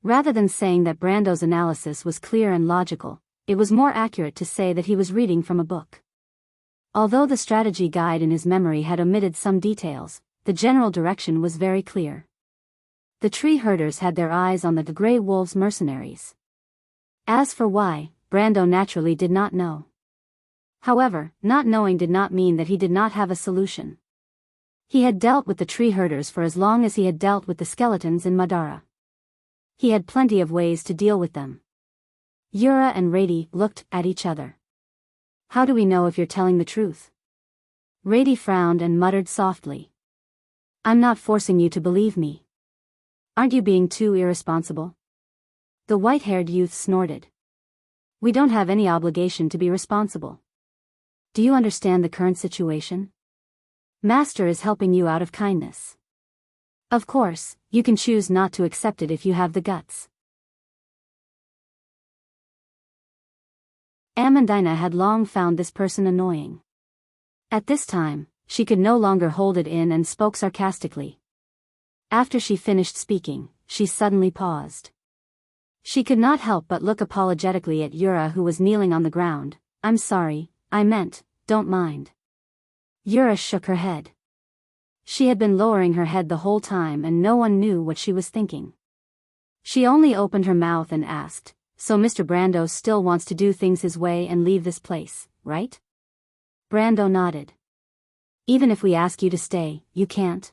Rather than saying that Brando's analysis was clear and logical, it was more accurate to say that he was reading from a book. Although the strategy guide in his memory had omitted some details, the general direction was very clear. The tree herders had their eyes on the Grey Wolves mercenaries. As for why, Brando naturally did not know. However, not knowing did not mean that he did not have a solution. He had dealt with the tree herders for as long as he had dealt with the skeletons in Madara. He had plenty of ways to deal with them. Yura and Rady looked at each other. How do we know if you're telling the truth? Rady frowned and muttered softly. I'm not forcing you to believe me. Aren't you being too irresponsible? The white-haired youth snorted. We don't have any obligation to be responsible. Do you understand the current situation? Master is helping you out of kindness. Of course, you can choose not to accept it if you have the guts. Amandina had long found this person annoying. At this time, she could no longer hold it in and spoke sarcastically. After she finished speaking, she suddenly paused. She could not help but look apologetically at Yura, who was kneeling on the ground. I'm sorry, I meant, don't mind. Yura shook her head. She had been lowering her head the whole time and no one knew what she was thinking. She only opened her mouth and asked, so Mr. Brando still wants to do things his way and leave this place, right? Brando nodded. Even if we ask you to stay, you can't?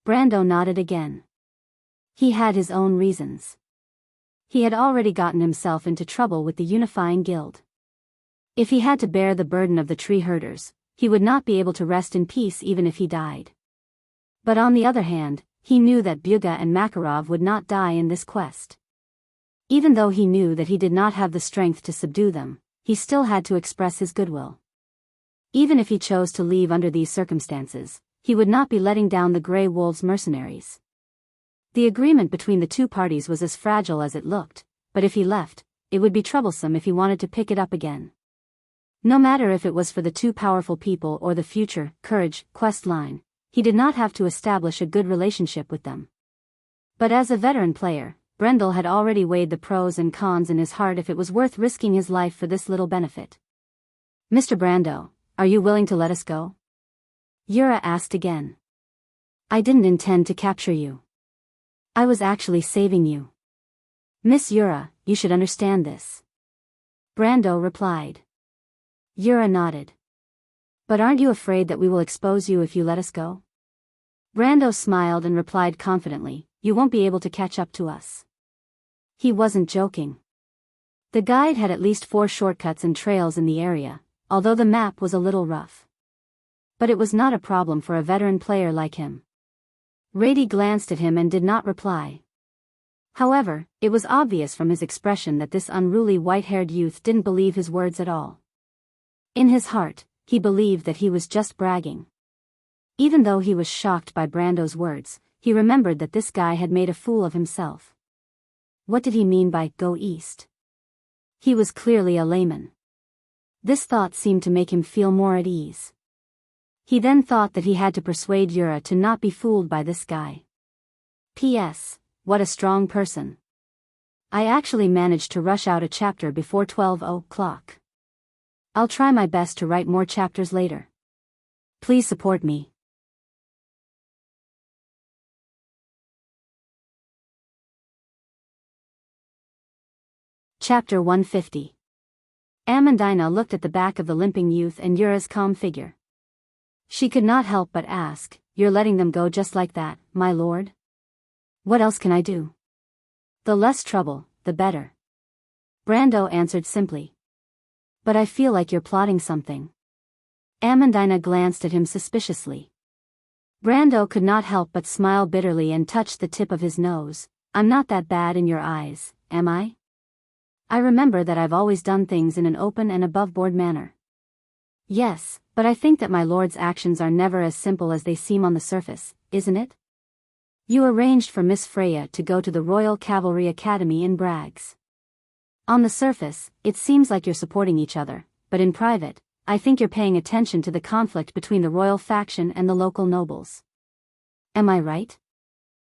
Brando nodded again. He had his own reasons. He had already gotten himself into trouble with the Unifying Guild. If he had to bear the burden of the tree herders, he would not be able to rest in peace even if he died. But on the other hand, he knew that Byuga and Makarov would not die in this quest. Even though he knew that he did not have the strength to subdue them, he still had to express his goodwill. Even if he chose to leave under these circumstances, he would not be letting down the Grey Wolves mercenaries. The agreement between the two parties was as fragile as it looked, but if he left, it would be troublesome if he wanted to pick it up again. No matter if it was for the two powerful people or the future Courage quest line, he did not have to establish a good relationship with them. But as a veteran player, Brendel had already weighed the pros and cons in his heart if it was worth risking his life for this little benefit. Mr. Brando, are you willing to let us go? Yura asked again. I didn't intend to capture you. I was actually saving you. Miss Yura, you should understand this. Brando replied. Yura nodded. But aren't you afraid that we will expose you if you let us go? Brando smiled and replied confidently, you won't be able to catch up to us. He wasn't joking. The guide had at least 4 shortcuts and trails in the area, although the map was a little rough. But it was not a problem for a veteran player like him. Rady glanced at him and did not reply. However, it was obvious from his expression that this unruly white-haired youth didn't believe his words at all. In his heart, he believed that he was just bragging. Even though he was shocked by Brando's words, he remembered that this guy had made a fool of himself. What did he mean by go east? He was clearly a layman. This thought seemed to make him feel more at ease. He then thought that he had to persuade Yura to not be fooled by this guy. P.S. What a strong person. I actually managed to rush out a chapter before 12 o'clock. I'll try my best to write more chapters later. Please support me. Chapter 150. Amandina looked at the back of the limping youth and Yura's calm figure. She could not help but ask, you're letting them go just like that, my lord? What else can I do? The less trouble, the better. Brando answered simply. But I feel like you're plotting something. Amandina glanced at him suspiciously. Brando could not help but smile bitterly and touch the tip of his nose. I'm not that bad in your eyes, am I? I remember that I've always done things in an open and above-board manner. Yes, but I think that my lord's actions are never as simple as they seem on the surface, isn't it? You arranged for Miss Freya to go to the Royal Cavalry Academy in Braggs. On the surface, it seems like you're supporting each other, but in private, I think you're paying attention to the conflict between the royal faction and the local nobles. Am I right?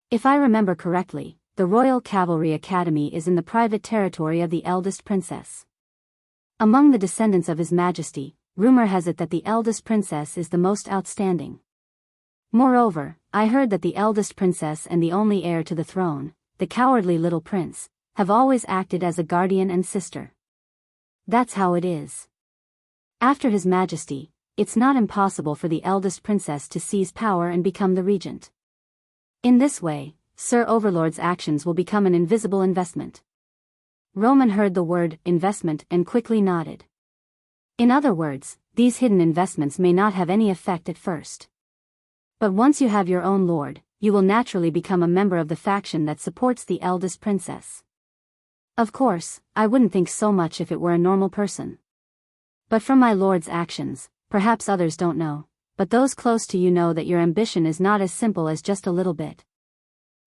If I remember correctly, the Royal Cavalry Academy is in the private territory of the eldest princess. Among the descendants of His Majesty, rumor has it that the eldest princess is the most outstanding. Moreover, I heard that the eldest princess and the only heir to the throne, the cowardly little prince, have always acted as a guardian and sister. That's how it is. After His Majesty, it's not impossible for the eldest princess to seize power and become the regent. In this way, Sir Overlord's actions will become an invisible investment. Roman heard the word investment and quickly nodded. In other words, these hidden investments may not have any effect at first. But once you have your own lord, you will naturally become a member of the faction that supports the eldest princess. Of course, I wouldn't think so much if it were a normal person. But from my lord's actions, perhaps others don't know, but those close to you know that your ambition is not as simple as just a little bit.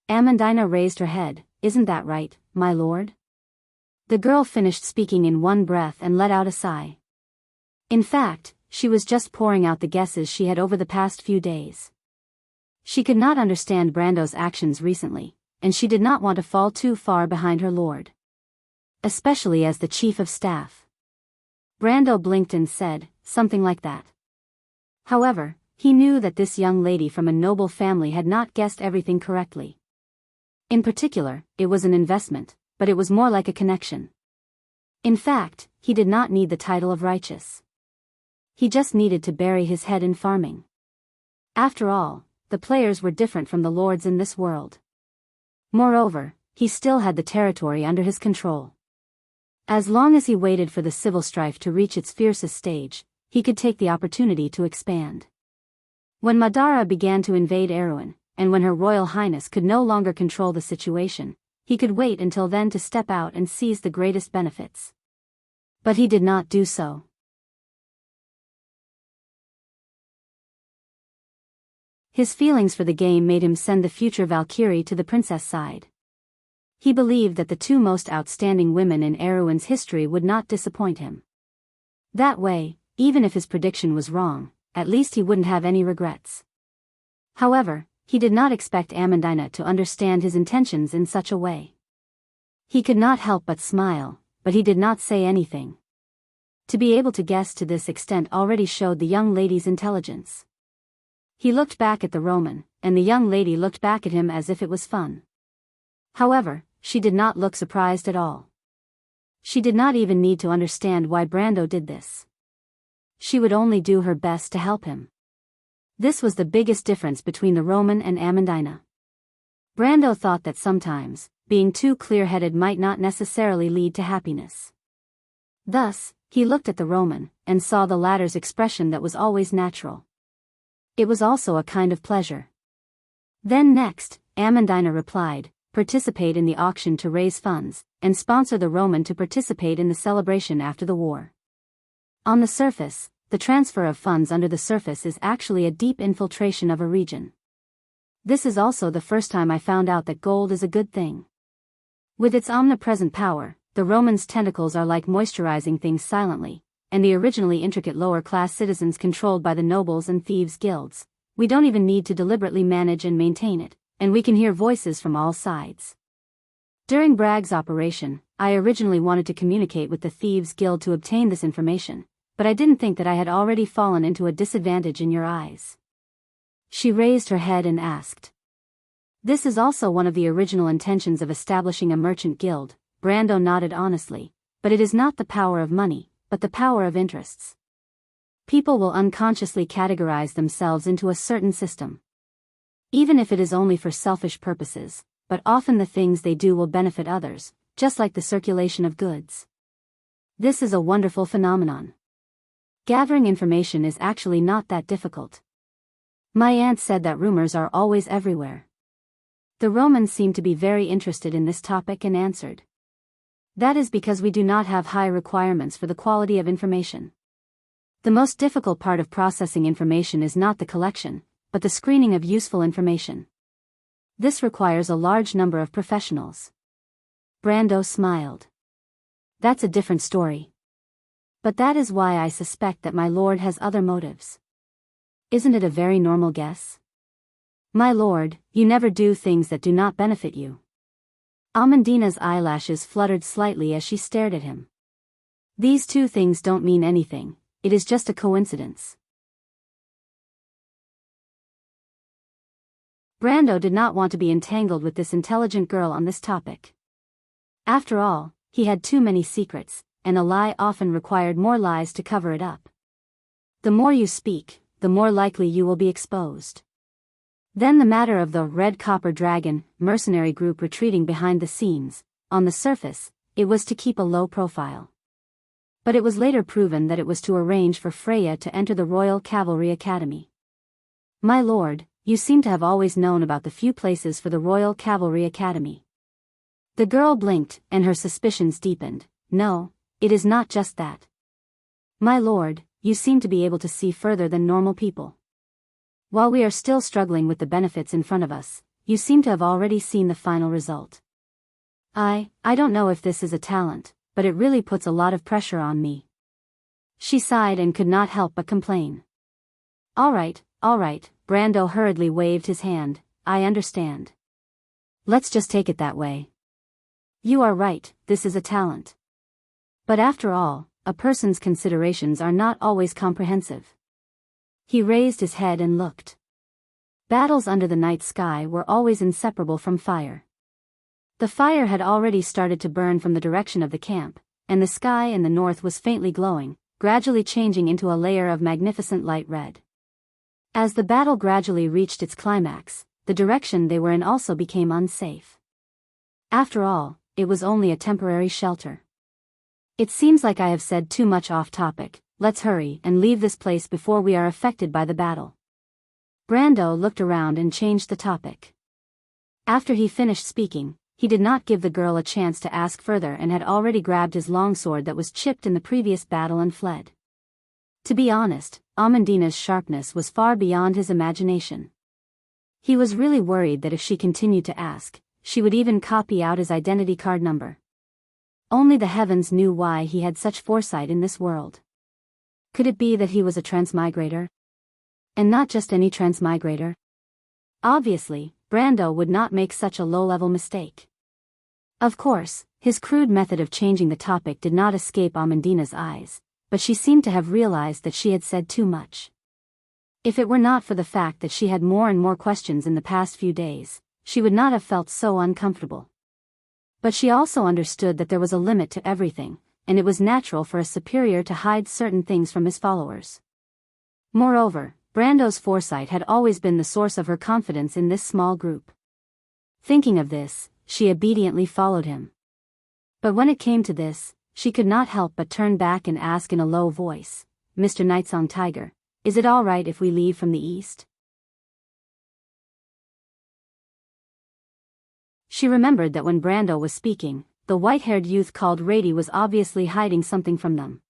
Amandina raised her head. Isn't that right, my lord? The girl finished speaking in one breath and let out a sigh. In fact, she was just pouring out the guesses she had over the past few days. She could not understand Brando's actions recently, and she did not want to fall too far behind her lord. Especially as the chief of staff. Brando blinked and said, something like that. However, he knew that this young lady from a noble family had not guessed everything correctly. In particular, it was an investment, but it was more like a connection. In fact, he did not need the title of righteous. He just needed to bury his head in farming. After all, the players were different from the lords in this world. Moreover, he still had the territory under his control. As long as he waited for the civil strife to reach its fiercest stage, he could take the opportunity to expand. When Madara began to invade Erewhon, and when Her Royal Highness could no longer control the situation, he could wait until then to step out and seize the greatest benefits. But he did not do so. His feelings for the game made him send the future Valkyrie to the princess side. He believed that the two most outstanding women in Erewhon's history would not disappoint him. That way, even if his prediction was wrong, at least he wouldn't have any regrets. However, he did not expect Amandina to understand his intentions in such a way. He could not help but smile, but he did not say anything. To be able to guess to this extent already showed the young lady's intelligence. He looked back at the Roman, and the young lady looked back at him as if it was fun. However, she did not look surprised at all. She did not even need to understand why Brando did this. She would only do her best to help him. This was the biggest difference between the Roman and Amandina. Brando thought that sometimes, being too clear-headed might not necessarily lead to happiness. Thus, he looked at the Roman, and saw the latter's expression that was always natural. It was also a kind of pleasure. Then next, Amandina replied, participate in the auction to raise funds, and sponsor the Roman to participate in the celebration after the war. On the surface, the transfer of funds under the surface is actually a deep infiltration of a region. This is also the first time I found out that gold is a good thing. With its omnipresent power, the Romans' tentacles are like moisturizing things silently, and the originally intricate lower-class citizens controlled by the nobles and thieves' guilds. We don't even need to deliberately manage and maintain it, and we can hear voices from all sides. During Bragg's operation, I originally wanted to communicate with the Thieves' Guild to obtain this information, but I didn't think that I had already fallen into a disadvantage in your eyes. She raised her head and asked. This is also one of the original intentions of establishing a merchant guild. Brando nodded honestly, but it is not the power of money, but the power of interests. People will unconsciously categorize themselves into a certain system. Even if it is only for selfish purposes, but often the things they do will benefit others, just like the circulation of goods. This is a wonderful phenomenon. Gathering information is actually not that difficult. My aunt said that rumors are always everywhere. The Romans seemed to be very interested in this topic and answered. That is because we do not have high requirements for the quality of information. The most difficult part of processing information is not the collection, but the screening of useful information. This requires a large number of professionals. Brando smiled. That's a different story. But that is why I suspect that my lord has other motives. Isn't it a very normal guess? My lord, you never do things that do not benefit you. Amandina's eyelashes fluttered slightly as she stared at him. These two things don't mean anything, it is just a coincidence. Brando did not want to be entangled with this intelligent girl on this topic. After all, he had too many secrets, and a lie often required more lies to cover it up. The more you speak, the more likely you will be exposed. Then the matter of the Red Copper Dragon mercenary group retreating behind the scenes. On the surface, it was to keep a low profile. But it was later proven that it was to arrange for Freya to enter the Royal Cavalry Academy. My lord, you seem to have always known about the few places for the Royal Cavalry Academy. The girl blinked, and her suspicions deepened. No, it is not just that. My lord, you seem to be able to see further than normal people. While we are still struggling with the benefits in front of us, you seem to have already seen the final result. I don't know if this is a talent, but it really puts a lot of pressure on me. She sighed and could not help but complain. All right, Brando hurriedly waved his hand. I understand. Let's just take it that way. You are right, this is a talent. But after all, a person's considerations are not always comprehensive. He raised his head and looked. Battles under the night sky were always inseparable from fire. The fire had already started to burn from the direction of the camp, and the sky in the north was faintly glowing, gradually changing into a layer of magnificent light red. As the battle gradually reached its climax, the direction they were in also became unsafe. After all, it was only a temporary shelter. It seems like I have said too much off topic. Let's hurry and leave this place before we are affected by the battle. Brando looked around and changed the topic. After he finished speaking, he did not give the girl a chance to ask further and had already grabbed his longsword that was chipped in the previous battle and fled. To be honest, Amandina's sharpness was far beyond his imagination. He was really worried that if she continued to ask, she would even copy out his identity card number. Only the heavens knew why he had such foresight in this world. Could it be that he was a transmigrator? And not just any transmigrator? Obviously, Brando would not make such a low-level mistake. Of course, his crude method of changing the topic did not escape Amandina's eyes, but she seemed to have realized that she had said too much. If it were not for the fact that she had more and more questions in the past few days, she would not have felt so uncomfortable. But she also understood that there was a limit to everything, and it was natural for a superior to hide certain things from his followers. Moreover, Brando's foresight had always been the source of her confidence in this small group. Thinking of this, she obediently followed him. But when it came to this, she could not help but turn back and ask in a low voice, Mr. Nightsong Tiger, is it all right if we leave from the east? She remembered that when Brando was speaking, the white-haired youth called Rady was obviously hiding something from them.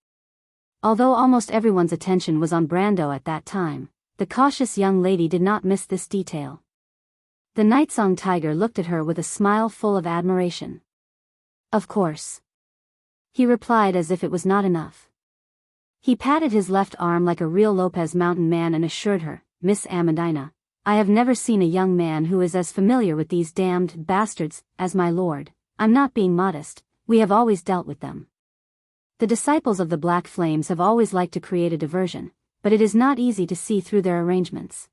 Although almost everyone's attention was on Brando at that time, the cautious young lady did not miss this detail. The Nightsong Tiger looked at her with a smile full of admiration. Of course. He replied as if it was not enough. He patted his left arm like a real Lopez Mountain man and assured her, Miss Amandina, I have never seen a young man who is as familiar with these damned bastards as my lord. I'm not being modest, we have always dealt with them. The disciples of the Black Flames have always liked to create a diversion, but it is not easy to see through their arrangements.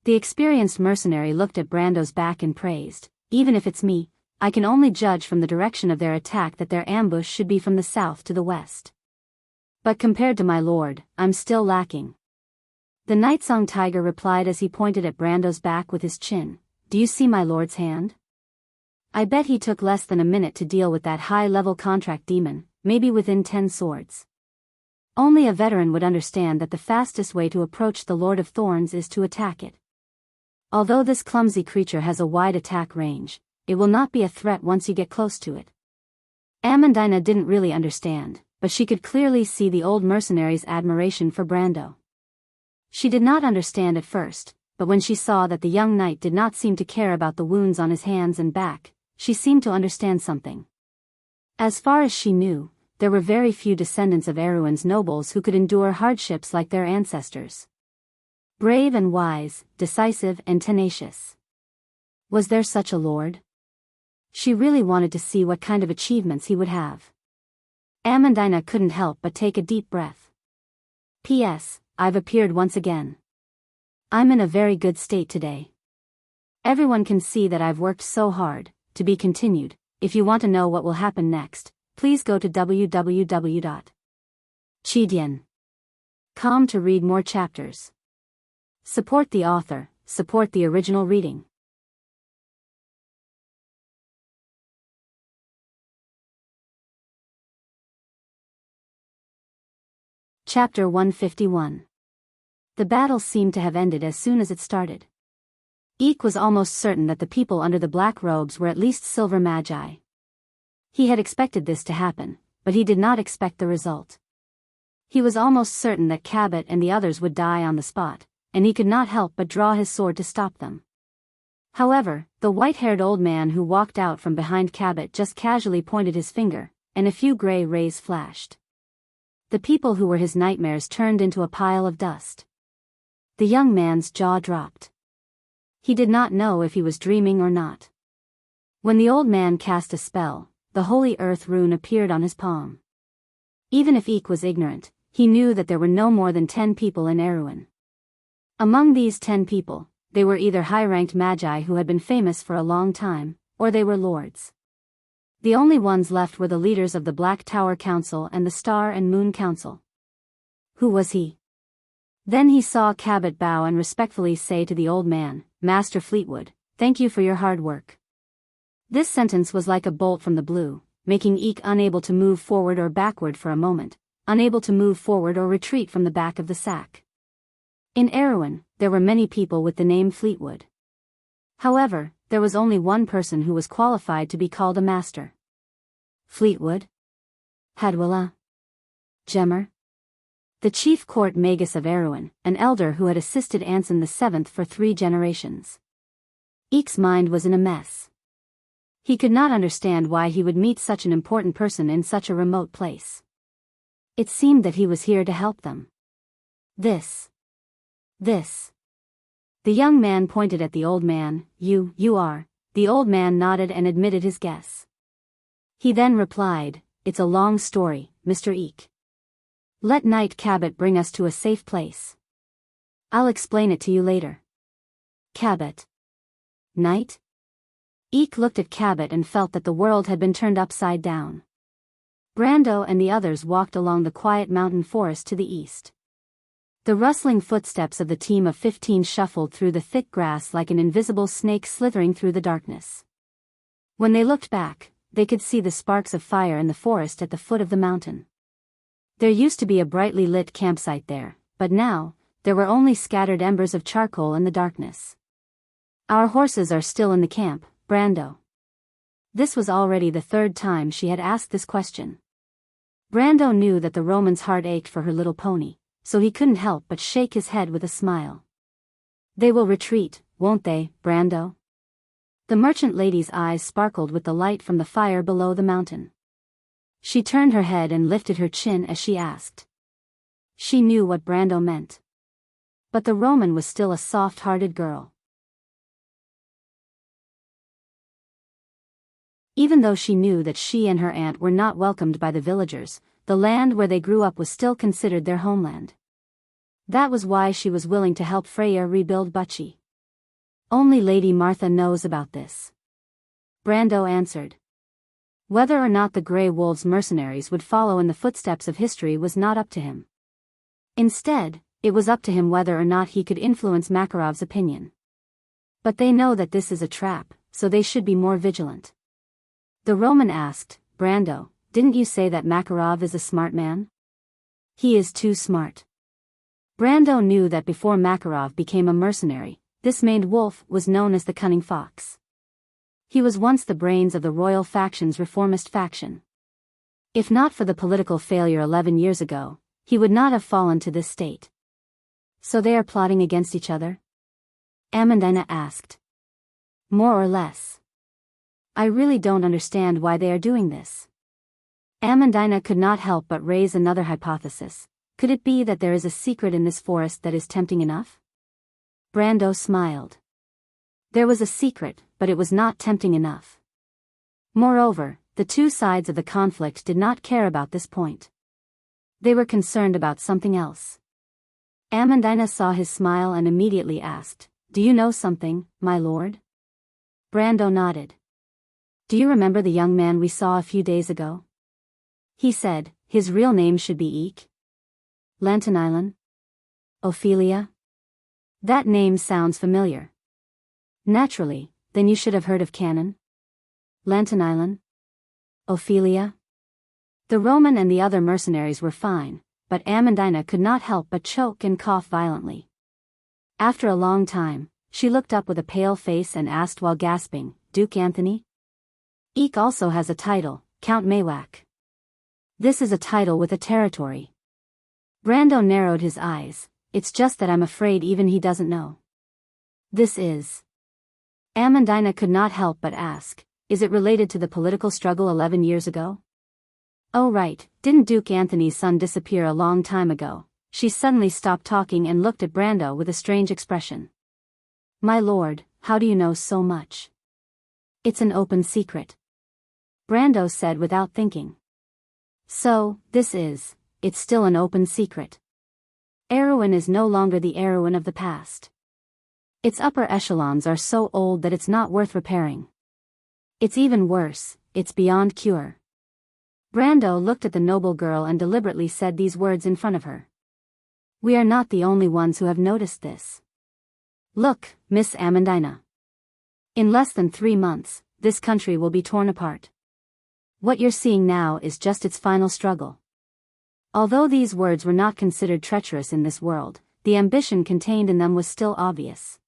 The experienced mercenary looked at Brando's back and praised, even if it's me, I can only judge from the direction of their attack that their ambush should be from the south to the west. But compared to my lord, I'm still lacking. The Nightsong Tiger replied as he pointed at Brando's back with his chin, do you see my lord's hand? I bet he took less than a minute to deal with that high-level contract demon, maybe within 10 swords. Only a veteran would understand that the fastest way to approach the Lord of Thorns is to attack it. Although this clumsy creature has a wide attack range, it will not be a threat once you get close to it. Amandina didn't really understand, but she could clearly see the old mercenary's admiration for Brando. She did not understand at first, but when she saw that the young knight did not seem to care about the wounds on his hands and back, she seemed to understand something. As far as she knew, there were very few descendants of Erewhon's nobles who could endure hardships like their ancestors. Brave and wise, decisive and tenacious. Was there such a lord? She really wanted to see what kind of achievements he would have. Amandina couldn't help but take a deep breath. P.S. I've appeared once again. I'm in a very good state today. Everyone can see that I've worked so hard. To be continued. If you want to know what will happen next, please go to www.chidian.com to read more chapters. Support the author, support the original reading. Chapter 151. The battle seemed to have ended as soon as it started. Eek was almost certain that the people under the black robes were at least silver magi. He had expected this to happen, but he did not expect the result. He was almost certain that Cabot and the others would die on the spot, and he could not help but draw his sword to stop them. However, the white-haired old man who walked out from behind Cabot just casually pointed his finger, and a few gray rays flashed. The people who were his nightmares turned into a pile of dust. The young man's jaw dropped. He did not know if he was dreaming or not. When the old man cast a spell, the holy earth rune appeared on his palm. Even if Eek was ignorant, he knew that there were no more than 10 people in Erewhon. Among these 10 people, they were either high-ranked magi who had been famous for a long time, or they were lords. The only ones left were the leaders of the Black Tower Council and the Star and Moon Council. Who was he? Then he saw Cabot bow and respectfully say to the old man, "Master Fleetwood, thank you for your hard work." This sentence was like a bolt from the blue, making Eek unable to move forward or backward for a moment, unable to move forward or retreat from the back of the sack. In Erewhon, there were many people with the name Fleetwood. However, there was only one person who was qualified to be called a master. Fleetwood? Hadwilla? Gemmer? The chief court magus of Erewhon, an elder who had assisted Anson VII for 3 generations. Eek's mind was in a mess. He could not understand why he would meet such an important person in such a remote place. It seemed that he was here to help them. This. The young man pointed at the old man. You are. The old man nodded and admitted his guess. He then replied, "It's a long story, Mr. Eek. Let Knight Cabot bring us to a safe place. I'll explain it to you later." Cabot? Knight? Eek looked at Cabot and felt that the world had been turned upside down. Brando and the others walked along the quiet mountain forest to the east. The rustling footsteps of the team of 15 shuffled through the thick grass like an invisible snake slithering through the darkness. When they looked back, they could see the sparks of fire in the forest at the foot of the mountain. There used to be a brightly lit campsite there, but now, there were only scattered embers of charcoal in the darkness. "Our horses are still in the camp, Brando." This was already the 3rd time she had asked this question. Brando knew that the Roman's heart ached for her little pony, so he couldn't help but shake his head with a smile. "They will retreat, won't they, Brando?" The merchant lady's eyes sparkled with the light from the fire below the mountain. She turned her head and lifted her chin as she asked. She knew what Brando meant. But the Roman was still a soft-hearted girl. Even though she knew that she and her aunt were not welcomed by the villagers, the land where they grew up was still considered their homeland. That was why she was willing to help Freya rebuild Bucci. "Only Lady Martha knows about this," Brando answered. Whether or not the Grey Wolves mercenaries would follow in the footsteps of history was not up to him. Instead, it was up to him whether or not he could influence Makarov's opinion. But they know that this is a trap, so they should be more vigilant. The Roman asked, "Brando, didn't you say that Makarov is a smart man?" "He is too smart." Brando knew that before Makarov became a mercenary, this maned wolf was known as the Cunning Fox. He was once the brains of the royal faction's reformist faction. If not for the political failure 11 years ago, he would not have fallen to this state. "So they are plotting against each other?" Amandina asked. "More or less. I really don't understand why they are doing this." Amandina could not help but raise another hypothesis. Could it be that there is a secret in this forest that is tempting enough? Brando smiled. There was a secret, but it was not tempting enough. Moreover, the 2 sides of the conflict did not care about this point. They were concerned about something else. Amandina saw his smile and immediately asked, "Do you know something, my lord?" Brando nodded. "Do you remember the young man we saw a few days ago? He said, his real name should be Eek. Lantanilan? Ophelia? That name sounds familiar." "Naturally, then you should have heard of Canon. Lantanilan? Ophelia?" The Roman and the other mercenaries were fine, but Amandina could not help but choke and cough violently. After a long time, she looked up with a pale face and asked while gasping, "Duke Anthony?" "Eek also has a title, Count Maywak." "This is a title with a territory." Brando narrowed his eyes. "It's just that I'm afraid even he doesn't know." "This is..." Amandina could not help but ask, "Is it related to the political struggle 11 years ago?" "Oh right, didn't Duke Anthony's son disappear a long time ago?" She suddenly stopped talking and looked at Brando with a strange expression. "My lord, how do you know so much?" "It's an open secret," Brando said without thinking. "So, it's still an open secret. Erewhon is no longer the Erewhon of the past. Its upper echelons are so old that it's not worth repairing. It's even worse, it's beyond cure." Brando looked at the noble girl and deliberately said these words in front of her. "We are not the only ones who have noticed this. Look, Miss Amandina. In less than 3 months, this country will be torn apart. What you're seeing now is just its final struggle." Although these words were not considered treacherous in this world, the ambition contained in them was still obvious.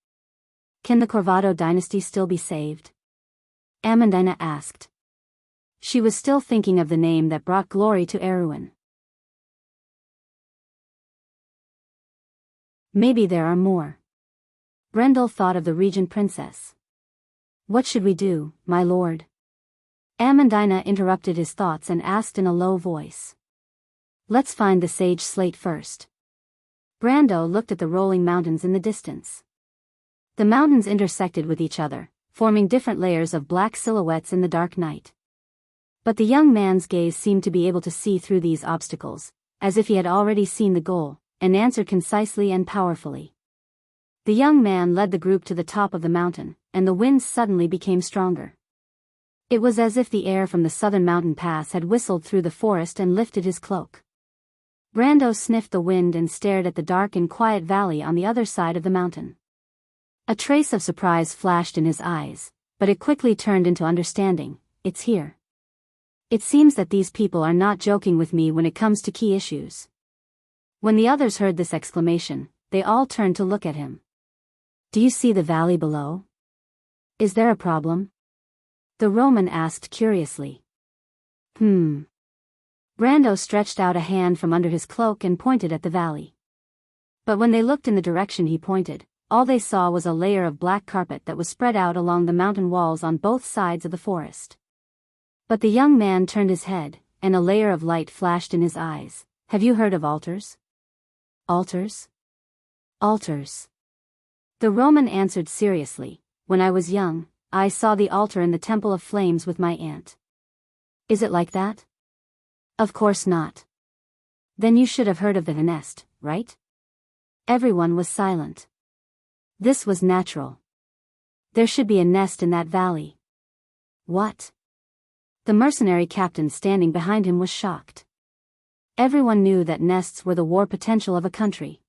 "Can the Corvado dynasty still be saved?" Amandina asked. She was still thinking of the name that brought glory to Erewhon. "Maybe there are more." Brendel thought of the regent princess. "What should we do, my lord?" Amandina interrupted his thoughts and asked in a low voice. "Let's find the sage slate first." Brando looked at the rolling mountains in the distance. The mountains intersected with each other, forming different layers of black silhouettes in the dark night. But the young man's gaze seemed to be able to see through these obstacles, as if he had already seen the goal, and answered concisely and powerfully. The young man led the group to the top of the mountain, and the winds suddenly became stronger. It was as if the air from the southern mountain pass had whistled through the forest and lifted his cloak. Brando sniffed the wind and stared at the dark and quiet valley on the other side of the mountain. A trace of surprise flashed in his eyes, but it quickly turned into understanding. "It's here. It seems that these people are not joking with me when it comes to key issues." When the others heard this exclamation, they all turned to look at him. "Do you see the valley below? Is there a problem?" the Roman asked curiously. Brando stretched out a hand from under his cloak and pointed at the valley. But when they looked in the direction he pointed, all they saw was a layer of black carpet that was spread out along the mountain walls on both sides of the forest. But the young man turned his head, and a layer of light flashed in his eyes. "Have you heard of altars?" "Altars? Altars." The Roman answered seriously. "When I was young, I saw the altar in the Temple of Flames with my aunt." "Is it like that?" "Of course not." "Then you should have heard of the nest, right?" Everyone was silent. This was natural. There should be a nest in that valley. "What?" The mercenary captain standing behind him was shocked. Everyone knew that nests were the war potential of a country.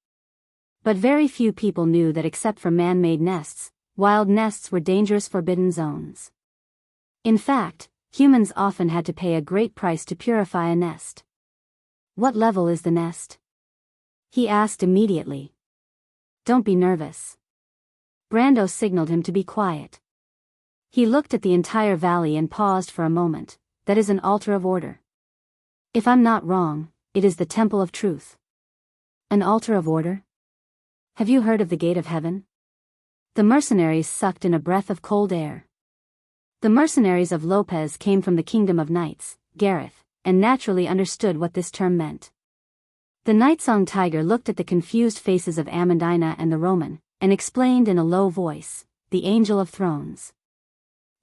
But very few people knew that except for man-made nests, wild nests were dangerous forbidden zones. In fact, humans often had to pay a great price to purify a nest. "What level is the nest?" he asked immediately. "Don't be nervous." Brando signaled him to be quiet. He looked at the entire valley and paused for a moment. "That is an altar of order. If I'm not wrong, it is the Temple of Truth." "An altar of order? Have you heard of the Gate of Heaven?" The mercenaries sucked in a breath of cold air. The mercenaries of Lopez came from the Kingdom of Knights, Gareth, and naturally understood what this term meant. The Nightsong Tiger looked at the confused faces of Amandina and the Roman, and explained in a low voice, "The Angel of Thrones."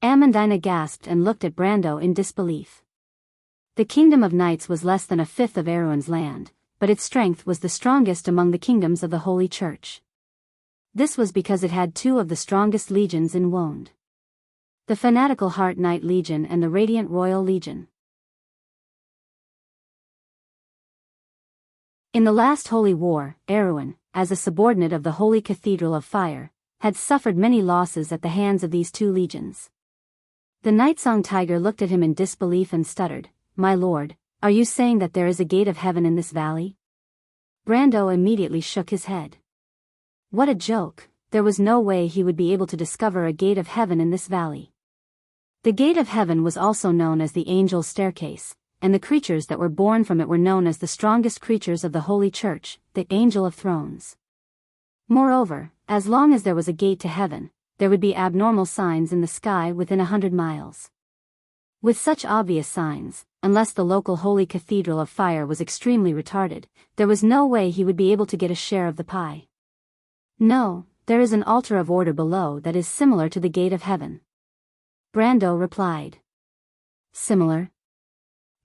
Amandina gasped and looked at Brando in disbelief. The Kingdom of Knights was less than a fifth of Erewhon's land, but its strength was the strongest among the kingdoms of the Holy Church. This was because it had 2 of the strongest legions in Wonde. The fanatical Heart Knight Legion and the Radiant Royal Legion. In the last Holy War, Erewhon, as a subordinate of the Holy Cathedral of Fire, had suffered many losses at the hands of these 2 legions. The Nightsong Tiger looked at him in disbelief and stuttered, "My lord, are you saying that there is a gate of heaven in this valley?" Brando immediately shook his head. What a joke, there was no way he would be able to discover a gate of heaven in this valley. The gate of heaven was also known as the Angel's Staircase, and the creatures that were born from it were known as the strongest creatures of the Holy Church, the Angel of Thrones. Moreover, as long as there was a gate to heaven, there would be abnormal signs in the sky within 100 miles. With such obvious signs, unless the local Holy Cathedral of Fire was extremely retarded, there was no way he would be able to get a share of the pie. No, there is an altar of order below that is similar to the gate of heaven. Brando replied. Similar?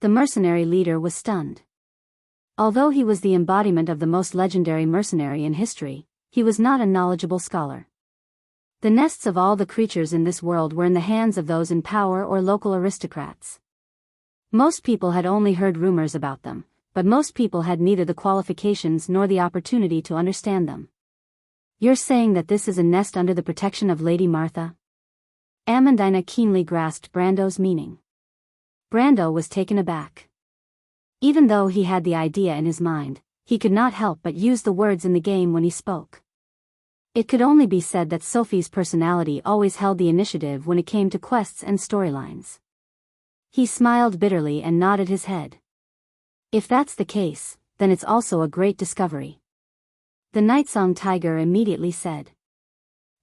The mercenary leader was stunned. Although he was the embodiment of the most legendary mercenary in history, he was not a knowledgeable scholar. The nests of all the creatures in this world were in the hands of those in power or local aristocrats. Most people had only heard rumors about them, but most people had neither the qualifications nor the opportunity to understand them. You're saying that this is a nest under the protection of Lady Martha? Amandina keenly grasped Brando's meaning. Brando was taken aback. Even though he had the idea in his mind, he could not help but use the words in the game when he spoke. It could only be said that Sophie's personality always held the initiative when it came to quests and storylines. He smiled bitterly and nodded his head. If that's the case, then it's also a great discovery. The Nightsong Tiger immediately said.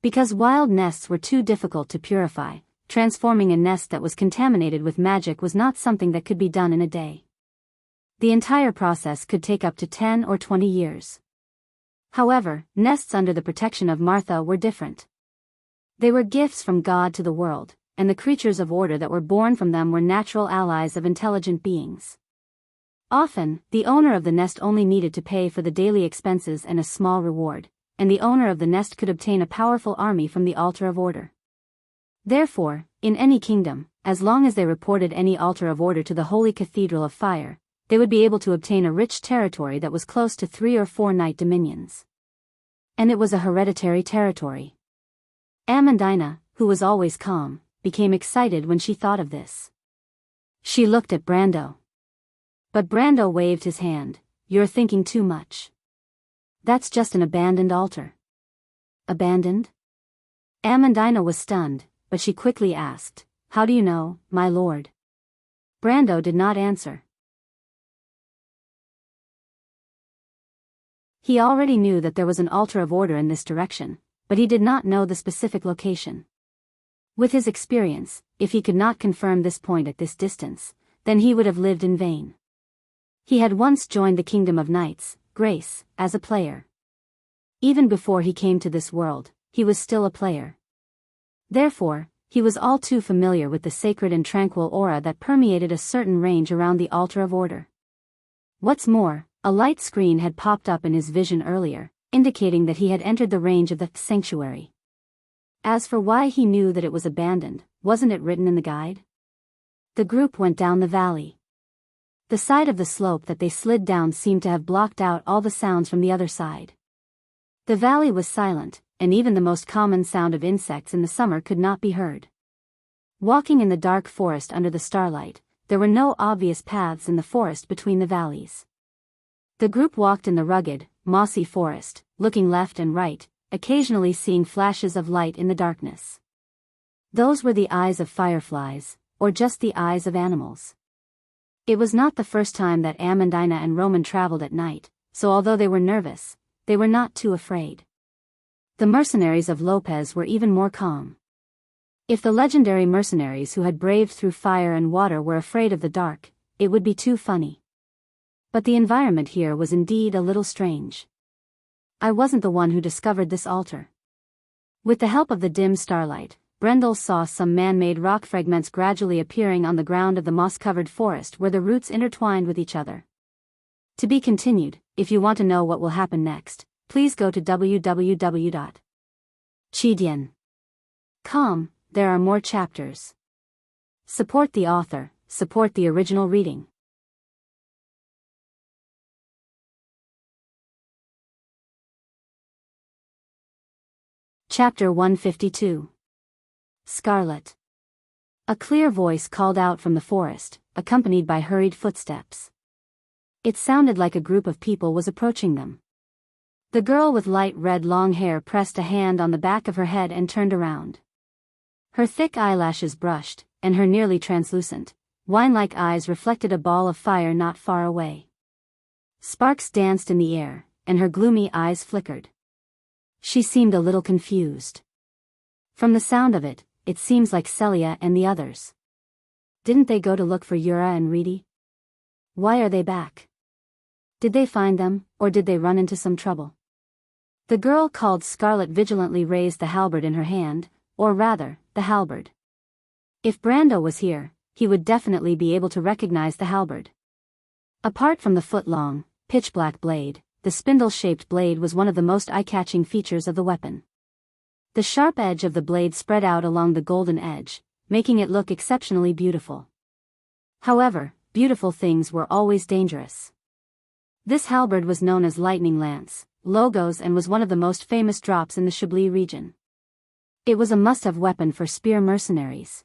Because wild nests were too difficult to purify, transforming a nest that was contaminated with magic was not something that could be done in a day. The entire process could take up to 10 or 20 years. However, nests under the protection of Martha were different. They were gifts from God to the world, and the creatures of order that were born from them were natural allies of intelligent beings. Often, the owner of the nest only needed to pay for the daily expenses and a small reward, and the owner of the nest could obtain a powerful army from the altar of order. Therefore, in any kingdom, as long as they reported any altar of order to the Holy Cathedral of Fire, they would be able to obtain a rich territory that was close to 3 or 4 knight dominions. And it was a hereditary territory. Amandina, who was always calm, became excited when she thought of this. She looked at Brando. But Brando waved his hand. You're thinking too much. That's just an abandoned altar. Abandoned? Amandina was stunned, but she quickly asked, How do you know, my lord? Brando did not answer. He already knew that there was an altar of order in this direction, but he did not know the specific location. With his experience, if he could not confirm this point at this distance, then he would have lived in vain. He had once joined the Kingdom of Knights, Grace, as a player. Even before he came to this world, he was still a player. Therefore, he was all too familiar with the sacred and tranquil aura that permeated a certain range around the altar of order. What's more, a light screen had popped up in his vision earlier, indicating that he had entered the range of the sanctuary. As for why he knew that it was abandoned, wasn't it written in the guide? The group went down the valley. The side of the slope that they slid down seemed to have blocked out all the sounds from the other side. The valley was silent, and even the most common sound of insects in the summer could not be heard. Walking in the dark forest under the starlight, there were no obvious paths in the forest between the valleys. The group walked in the rugged, mossy forest, looking left and right, occasionally seeing flashes of light in the darkness. Those were the eyes of fireflies, or just the eyes of animals. It was not the first time that Amandina and Roman traveled at night, so although they were nervous, they were not too afraid. The mercenaries of Lopez were even more calm. If the legendary mercenaries who had braved through fire and water were afraid of the dark, it would be too funny. But the environment here was indeed a little strange. I wasn't the one who discovered this altar. With the help of the dim starlight, Brendel saw some man-made rock fragments gradually appearing on the ground of the moss-covered forest where the roots intertwined with each other. To be continued. If you want to know what will happen next, please go to www.chidian.com. There are more chapters. Support the author, support the original reading. Chapter 152. Scarlet. A clear voice called out from the forest, accompanied by hurried footsteps. It sounded like a group of people was approaching them. The girl with light red long hair pressed a hand on the back of her head and turned around. Her thick eyelashes brushed, and her nearly translucent, wine-like eyes reflected a ball of fire not far away. Sparks danced in the air, and her gloomy eyes flickered. She seemed a little confused. From the sound of it, it seems like Celia and the others. Didn't they go to look for Yura and Reedy? Why are they back? Did they find them, or did they run into some trouble? The girl called Scarlet vigilantly raised the halberd in her hand, or rather, the halberd. If Brando was here, he would definitely be able to recognize the halberd. Apart from the foot-long, pitch-black blade, the spindle-shaped blade was one of the most eye-catching features of the weapon. The sharp edge of the blade spread out along the golden edge, making it look exceptionally beautiful. However, beautiful things were always dangerous. This halberd was known as Lightning Lance, Logos, and was one of the most famous drops in the Chablis region. It was a must-have weapon for spear mercenaries.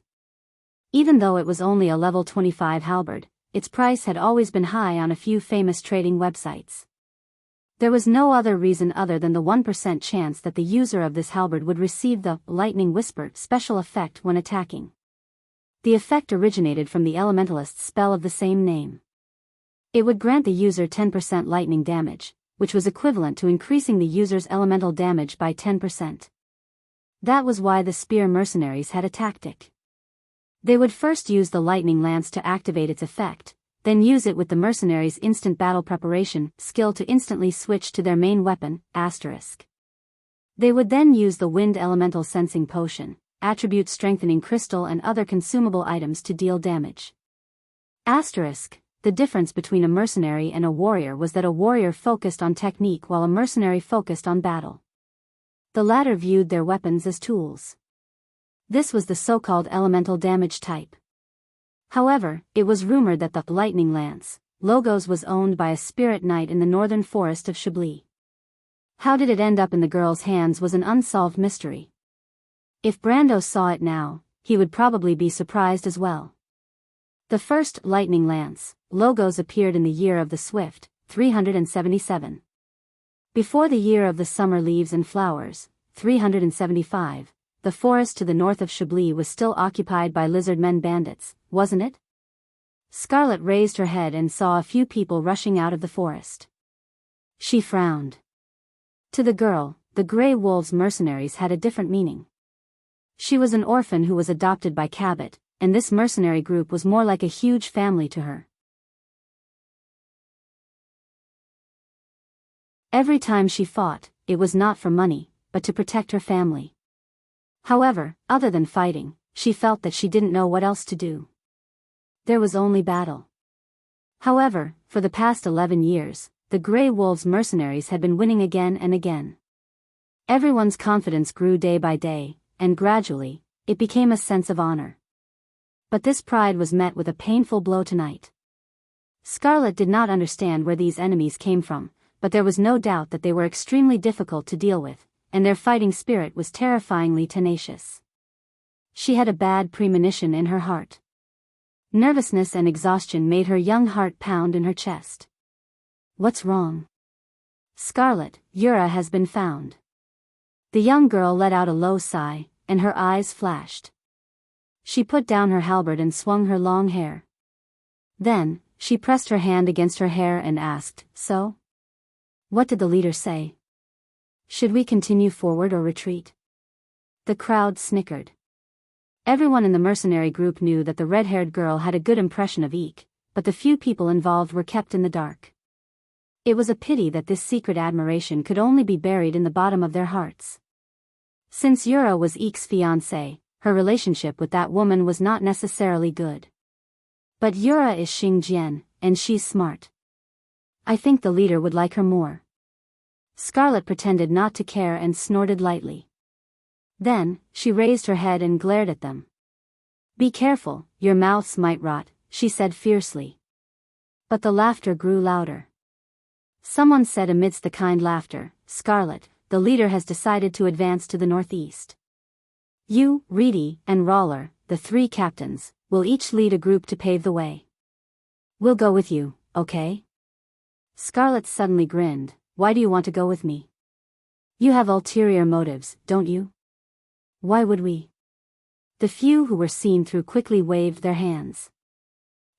Even though it was only a level 25 halberd, its price had always been high on a few famous trading websites. There was no other reason other than the 1% chance that the user of this halberd would receive the Lightning Whisper special effect when attacking. The effect originated from the elementalist's spell of the same name. It would grant the user 10% lightning damage, which was equivalent to increasing the user's elemental damage by 10%. That was why the spear mercenaries had a tactic. They would first use the lightning lance to activate its effect, then use it with the mercenaries' instant battle preparation skill to instantly switch to their main weapon, Asterisk. They would then use the wind elemental sensing potion, attribute strengthening crystal and other consumable items to deal damage. Asterisk. The difference between a mercenary and a warrior was that a warrior focused on technique while a mercenary focused on battle. The latter viewed their weapons as tools. This was the so-called elemental damage type. However, it was rumored that the Lightning Lance, Logos, was owned by a spirit knight in the northern forest of Chablis. How did it end up in the girl's hands was an unsolved mystery. If Brando saw it now, he would probably be surprised as well. The first Lightning Lance, Logos, appeared in the year of the Swift, 377. Before the year of the Summer Leaves and Flowers, 375, the forest to the north of Chablis was still occupied by lizardmen bandits, wasn't it? Scarlet raised her head and saw a few people rushing out of the forest. She frowned. To the girl, the Grey Wolves mercenaries had a different meaning. She was an orphan who was adopted by Cabot, and this mercenary group was more like a huge family to her. Every time she fought, it was not for money, but to protect her family. However, other than fighting, she felt that she didn't know what else to do. There was only battle. However, for the past 11 years, the Grey Wolves mercenaries had been winning again and again. Everyone's confidence grew day by day, and gradually, it became a sense of honor. But this pride was met with a painful blow tonight. Scarlet did not understand where these enemies came from, but there was no doubt that they were extremely difficult to deal with, and their fighting spirit was terrifyingly tenacious. She had a bad premonition in her heart. Nervousness and exhaustion made her young heart pound in her chest. What's wrong? Scarlet, Yura has been found. The young girl let out a low sigh, and her eyes flashed. She put down her halberd and swung her long hair. Then, she pressed her hand against her hair and asked, "So? What did the leader say? Should we continue forward or retreat?" The crowd snickered. Everyone in the mercenary group knew that the red-haired girl had a good impression of Eek, but the few people involved were kept in the dark. It was a pity that this secret admiration could only be buried in the bottom of their hearts. Since Yura was Eek's fiancée, her relationship with that woman was not necessarily good. But Yura is Xingjian, and she's smart. I think the leader would like her more. Scarlet pretended not to care and snorted lightly. Then, she raised her head and glared at them. "Be careful, your mouths might rot," she said fiercely. But the laughter grew louder. Someone said amidst the kind laughter, "Scarlet, the leader has decided to advance to the northeast. You, Reedy, and Roller, the three captains, will each lead a group to pave the way. We'll go with you, okay?" Scarlet suddenly grinned. Why do you want to go with me? You have ulterior motives, don't you? Why would we? The few who were seen through quickly waved their hands.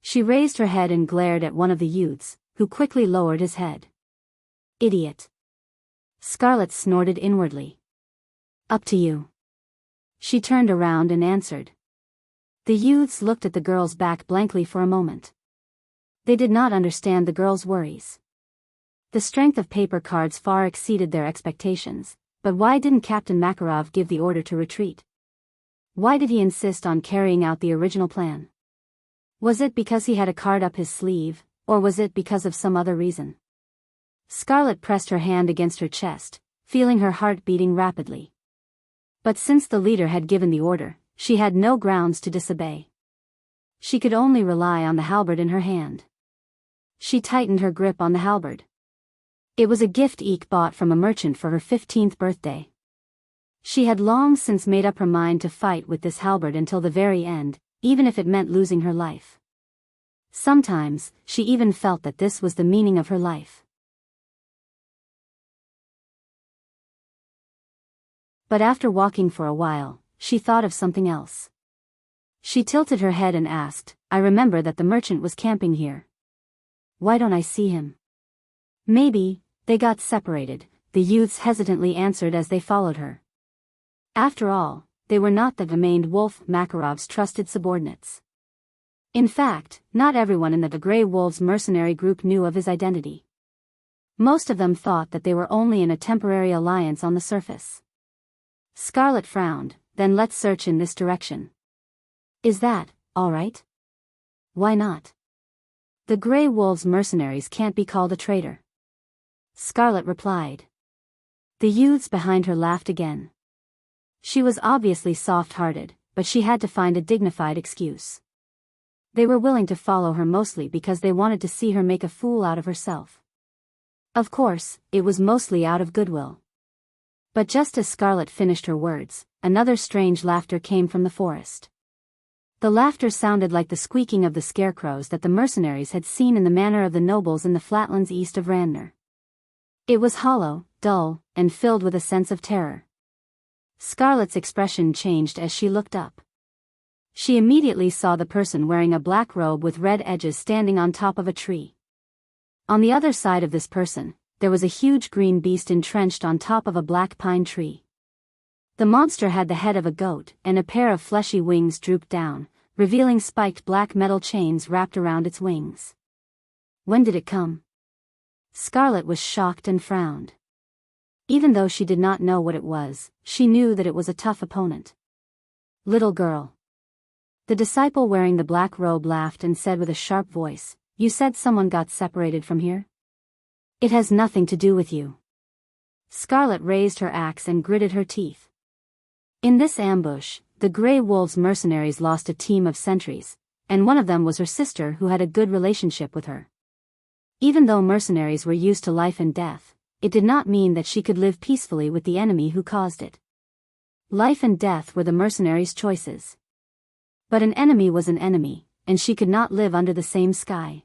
She raised her head and glared at one of the youths, who quickly lowered his head. Idiot. Scarlet snorted inwardly. Up to you. She turned around and answered. The youths looked at the girl's back blankly for a moment. They did not understand the girl's worries. The strength of paper cards far exceeded their expectations, but why didn't Captain Makarov give the order to retreat? Why did he insist on carrying out the original plan? Was it because he had a card up his sleeve, or was it because of some other reason? Scarlet pressed her hand against her chest, feeling her heart beating rapidly. But since the leader had given the order, she had no grounds to disobey. She could only rely on the halberd in her hand. She tightened her grip on the halberd. It was a gift Eek bought from a merchant for her 15th birthday. She had long since made up her mind to fight with this halberd until the very end, even if it meant losing her life. Sometimes, she even felt that this was the meaning of her life. But after walking for a while, she thought of something else. She tilted her head and asked, I remember that the merchant was camping here. Why don't I see him? Maybe, they got separated, the youths hesitantly answered as they followed her. After all, they were not the demaned Wolf Makarov's trusted subordinates. In fact, not everyone in the Grey Wolves mercenary group knew of his identity. Most of them thought that they were only in a temporary alliance on the surface. Scarlet frowned. Then let's search in this direction. Is that, all right? Why not? The Grey Wolves mercenaries can't be called a traitor. Scarlet replied. The youths behind her laughed again. She was obviously soft-hearted, but she had to find a dignified excuse. They were willing to follow her mostly because they wanted to see her make a fool out of herself. Of course, it was mostly out of goodwill. But just as Scarlet finished her words, another strange laughter came from the forest. The laughter sounded like the squeaking of the scarecrows that the mercenaries had seen in the manor of the nobles in the flatlands east of Randner. It was hollow, dull, and filled with a sense of terror. Scarlet's expression changed as she looked up. She immediately saw the person wearing a black robe with red edges standing on top of a tree. On the other side of this person, there was a huge green beast entrenched on top of a black pine tree. The monster had the head of a goat, and a pair of fleshy wings drooped down, revealing spiked black metal chains wrapped around its wings. When did it come? Scarlet was shocked and frowned. Even though she did not know what it was, she knew that it was a tough opponent. Little girl. The disciple wearing the black robe laughed and said with a sharp voice, You said someone got separated from here? It has nothing to do with you. Scarlet raised her axe and gritted her teeth. In this ambush, the Grey Wolves mercenaries lost a team of sentries, and one of them was her sister who had a good relationship with her. Even though mercenaries were used to life and death, it did not mean that she could live peacefully with the enemy who caused it. Life and death were the mercenaries' choices. But an enemy was an enemy, and she could not live under the same sky.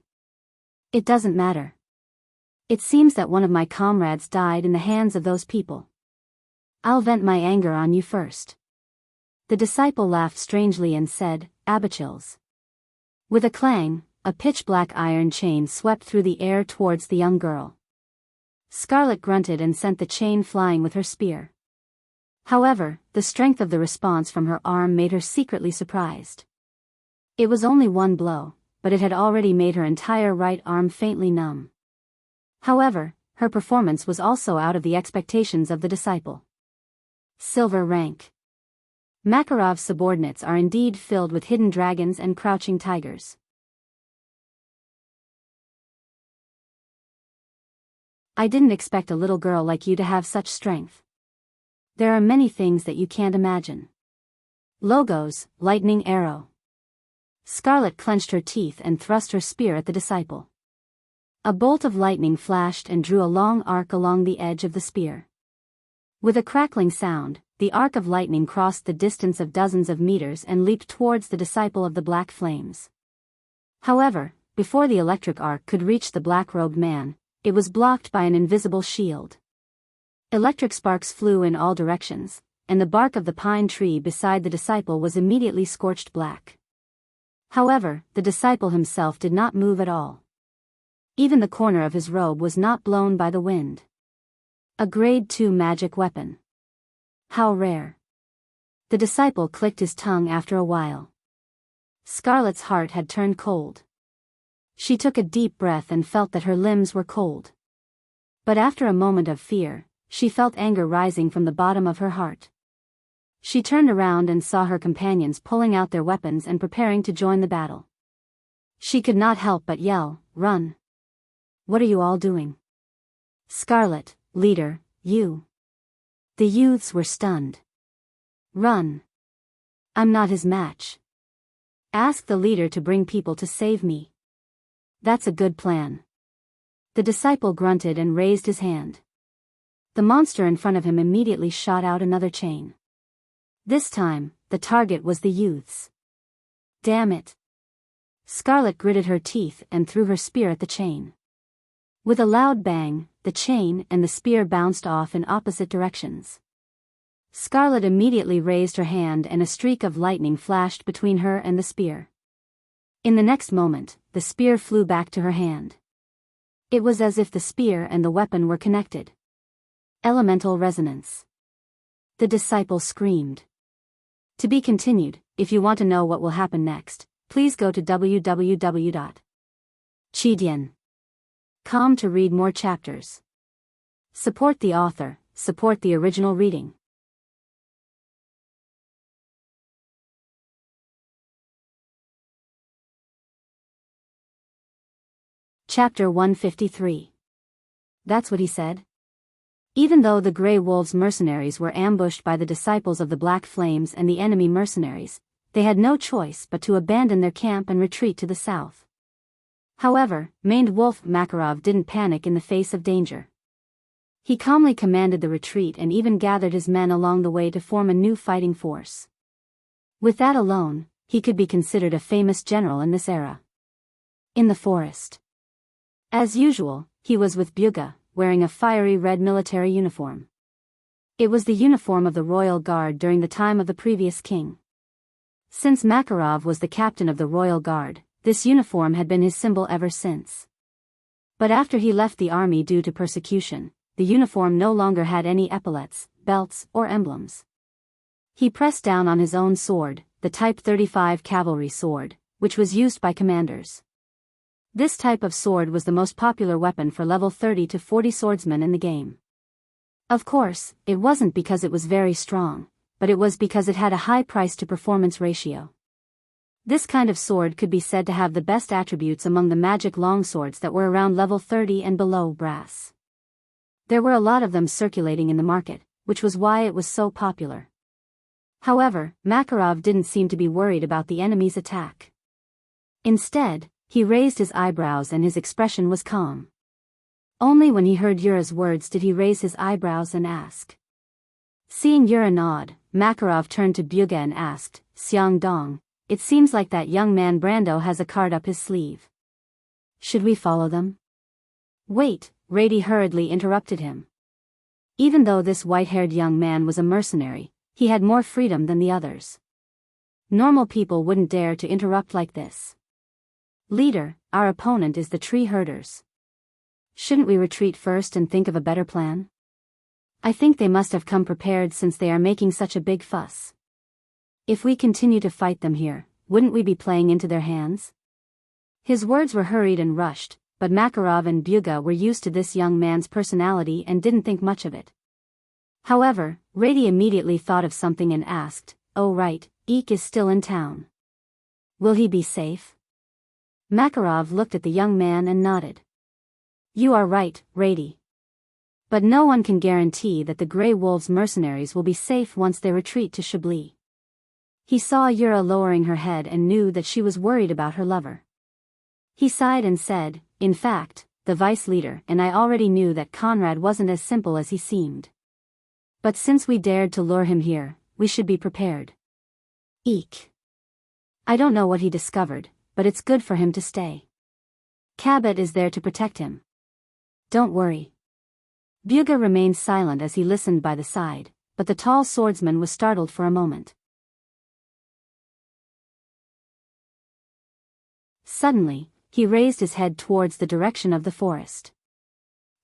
It doesn't matter. It seems that one of my comrades died in the hands of those people. I'll vent my anger on you first. The disciple laughed strangely and said, Abichils. With a clang, a pitch-black iron chain swept through the air towards the young girl. Scarlet grunted and sent the chain flying with her spear. However, the strength of the response from her arm made her secretly surprised. It was only one blow, but it had already made her entire right arm faintly numb. However, her performance was also out of the expectations of the disciple. Silver rank. Makarov's subordinates are indeed filled with hidden dragons and crouching tigers. I didn't expect a little girl like you to have such strength. There are many things that you can't imagine. Logos, lightning arrow. Scarlet clenched her teeth and thrust her spear at the disciple. A bolt of lightning flashed and drew a long arc along the edge of the spear. With a crackling sound, the arc of lightning crossed the distance of dozens of meters and leaped towards the disciple of the black flames. However, before the electric arc could reach the black-robed man, it was blocked by an invisible shield. Electric sparks flew in all directions, and the bark of the pine tree beside the disciple was immediately scorched black. However, the disciple himself did not move at all. Even the corner of his robe was not blown by the wind. A grade 2 magic weapon. How rare. The disciple clicked his tongue after a while. Scarlet's heart had turned cold. She took a deep breath and felt that her limbs were cold. But after a moment of fear, she felt anger rising from the bottom of her heart. She turned around and saw her companions pulling out their weapons and preparing to join the battle. She could not help but yell, "Run! What are you all doing?" "Scarlet, leader, you." The youths were stunned. "Run. I'm not his match. Ask the leader to bring people to save me." "That's a good plan." The disciple grunted and raised his hand. The monster in front of him immediately shot out another chain. This time, the target was the youths. Damn it. Scarlet gritted her teeth and threw her spear at the chain. With a loud bang, the chain and the spear bounced off in opposite directions. Scarlet immediately raised her hand and a streak of lightning flashed between her and the spear. In the next moment, the spear flew back to her hand. It was as if the spear and the weapon were connected. Elemental resonance. The disciple screamed. To be continued. If you want to know what will happen next, please go to www.chidian.com to read more chapters. Support the author, support the original reading. Chapter 153. That's what he said? Even though the Grey Wolves mercenaries were ambushed by the disciples of the Black Flames and the enemy mercenaries, they had no choice but to abandon their camp and retreat to the south. However, maned Wolf Makarov didn't panic in the face of danger. He calmly commanded the retreat and even gathered his men along the way to form a new fighting force. With that alone, he could be considered a famous general in this era. In the forest. As usual, he was with Buga, wearing a fiery red military uniform. It was the uniform of the royal guard during the time of the previous king. Since Makarov was the captain of the royal guard, this uniform had been his symbol ever since. But after he left the army due to persecution, the uniform no longer had any epaulets, belts, or emblems. He pressed down on his own sword, the Type 35 cavalry sword, which was used by commanders. This type of sword was the most popular weapon for level 30 to 40 swordsmen in the game. Of course, it wasn't because it was very strong, but it was because it had a high price-to-performance ratio. This kind of sword could be said to have the best attributes among the magic longswords that were around level 30 and below brass. There were a lot of them circulating in the market, which was why it was so popular. However, Makarov didn't seem to be worried about the enemy's attack. Instead, he raised his eyebrows and his expression was calm. Only when he heard Yura's words did he raise his eyebrows and ask. Seeing Yura nod, Makarov turned to Buga and asked, "Xiang Dong, it seems like that young man Brando has a card up his sleeve. Should we follow them?" "Wait," Rady hurriedly interrupted him. Even though this white-haired young man was a mercenary, he had more freedom than the others. Normal people wouldn't dare to interrupt like this. "Leader, our opponent is the tree herders. Shouldn't we retreat first and think of a better plan? I think they must have come prepared since they are making such a big fuss. If we continue to fight them here, wouldn't we be playing into their hands?" His words were hurried and rushed, but Makarov and Buga were used to this young man's personality and didn't think much of it. However, Rady immediately thought of something and asked, "Oh right, Eek is still in town. Will he be safe?" Makarov looked at the young man and nodded. "You are right, Rady. But no one can guarantee that the Grey Wolves mercenaries will be safe once they retreat to Chablis." He saw Yura lowering her head and knew that she was worried about her lover. He sighed and said, "In fact, the vice leader and I already knew that Conrad wasn't as simple as he seemed. But since we dared to lure him here, we should be prepared. Eek. I don't know what he discovered, but it's good for him to stay. Cabot is there to protect him. Don't worry. Buga remained silent as he listened by the side, but the tall swordsman was startled for a moment. Suddenly, he raised his head towards the direction of the forest.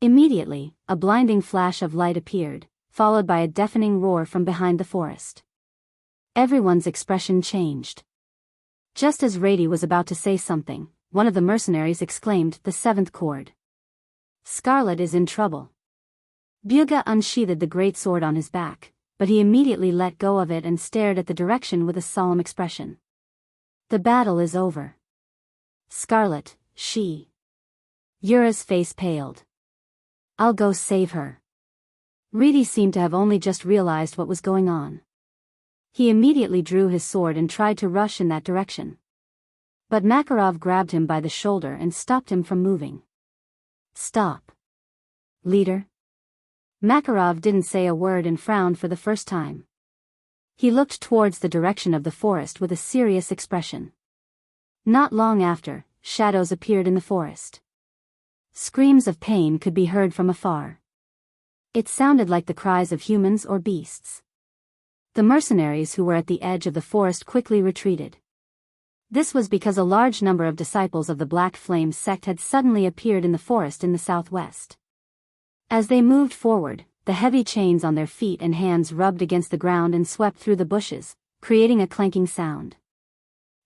Immediately, a blinding flash of light appeared, followed by a deafening roar from behind the forest. Everyone's expression changed. Just as Rady was about to say something, one of the mercenaries exclaimed, "The seventh cord. Scarlet is in trouble." Buga unsheathed the great sword on his back, but he immediately let go of it and stared at the direction with a solemn expression. "The battle is over. Scarlet, she." Yura's face paled. "I'll go save her." Rady seemed to have only just realized what was going on. He immediately drew his sword and tried to rush in that direction. But Makarov grabbed him by the shoulder and stopped him from moving. "Stop. Leader." Makarov didn't say a word and frowned for the first time. He looked towards the direction of the forest with a serious expression. Not long after, shadows appeared in the forest. Screams of pain could be heard from afar. It sounded like the cries of humans or beasts. The mercenaries who were at the edge of the forest quickly retreated. This was because a large number of disciples of the Black Flame sect had suddenly appeared in the forest in the southwest. As they moved forward, the heavy chains on their feet and hands rubbed against the ground and swept through the bushes, creating a clanking sound.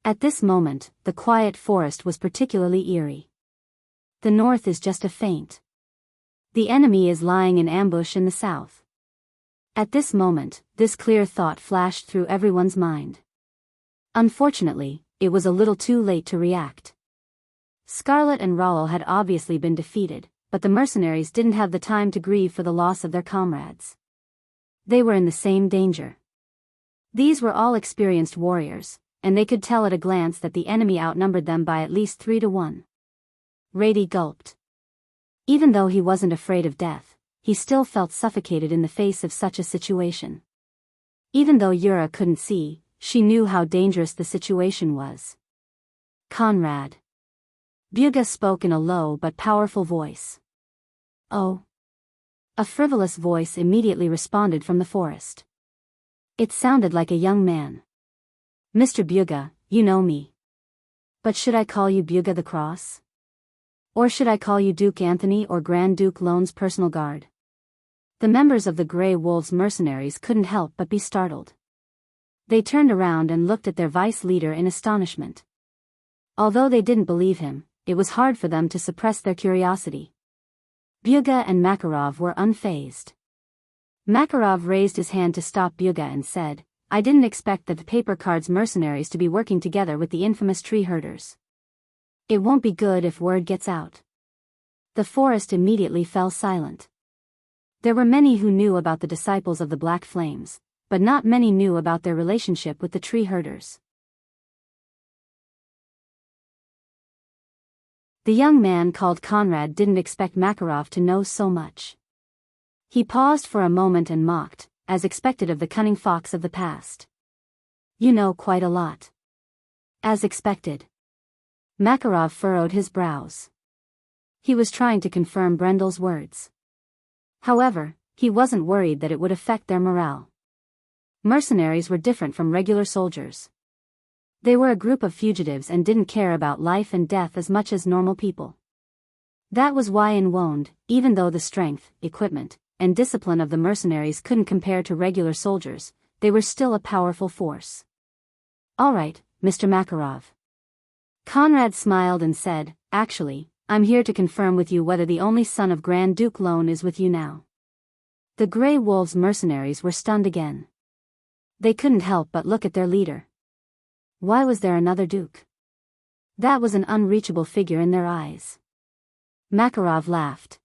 At this moment, the quiet forest was particularly eerie. The north is just a feint. The enemy is lying in ambush in the south. At this moment, this clear thought flashed through everyone's mind. Unfortunately, it was a little too late to react. Scarlet and Raoul had obviously been defeated, but the mercenaries didn't have the time to grieve for the loss of their comrades. They were in the same danger. These were all experienced warriors, and they could tell at a glance that the enemy outnumbered them by at least 3-1. Rady gulped. Even though he wasn't afraid of death, he still felt suffocated in the face of such a situation. Even though Yura couldn't see, she knew how dangerous the situation was. "Conrad." Buga spoke in a low but powerful voice. "Oh." A frivolous voice immediately responded from the forest. It sounded like a young man. "Mr. Buga, you know me. But should I call you Buga the Cross? Or should I call you Duke Anthony or Grand Duke Lone's personal guard?" The members of the Grey Wolves mercenaries couldn't help but be startled. They turned around and looked at their vice leader in astonishment. Although they didn't believe him, it was hard for them to suppress their curiosity. Buga and Makarov were unfazed. Makarov raised his hand to stop Buga and said, "I didn't expect the Paper Cards mercenaries to be working together with the infamous tree herders. It won't be good if word gets out." The forest immediately fell silent. There were many who knew about the disciples of the Black Flames, but not many knew about their relationship with the tree herders. The young man called Conrad didn't expect Makarov to know so much. He paused for a moment and mocked, as expected of the cunning fox of the past. "You know quite a lot." "As expected." Makarov furrowed his brows. He was trying to confirm Brendel's words. However, he wasn't worried that it would affect their morale. Mercenaries were different from regular soldiers. They were a group of fugitives and didn't care about life and death as much as normal people. That was why in Wonde, even though the strength, equipment, and discipline of the mercenaries couldn't compare to regular soldiers, they were still a powerful force. "All right, Mr. Makarov." Conrad smiled and said, "Actually, I'm here to confirm with you whether the only son of Grand Duke Lone is with you now." The Grey Wolves mercenaries were stunned again. They couldn't help but look at their leader. Why was there another duke? That was an unreachable figure in their eyes. Makarov laughed.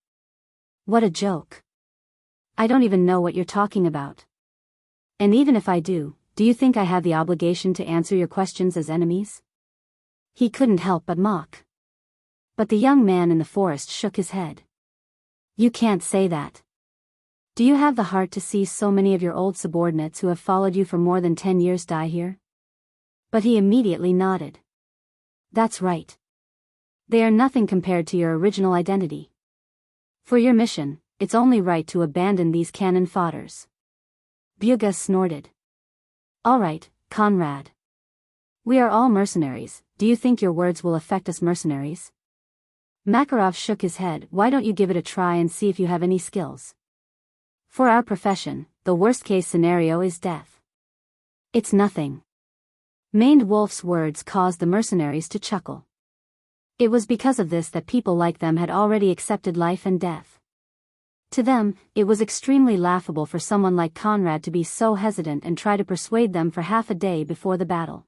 "What a joke. I don't even know what you're talking about. And even if I do you think I have the obligation to answer your questions as enemies?" He couldn't help but mock. But the young man in the forest shook his head. "You can't say that. Do you have the heart to see so many of your old subordinates who have followed you for more than 10 years die here?" But he immediately nodded. "That's right. They are nothing compared to your original identity. For your mission, it's only right to abandon these cannon fodders. Buga snorted. All right, Conrad. We are all mercenaries. Do you think your words will affect us mercenaries? Makarov shook his head. Why don't you give it a try and see if you have any skills? For our profession, the worst-case scenario is death. It's nothing. Maned Wolf's words caused the mercenaries to chuckle. It was because of this that people like them had already accepted life and death. To them, it was extremely laughable for someone like Conrad to be so hesitant and try to persuade them for half a day before the battle.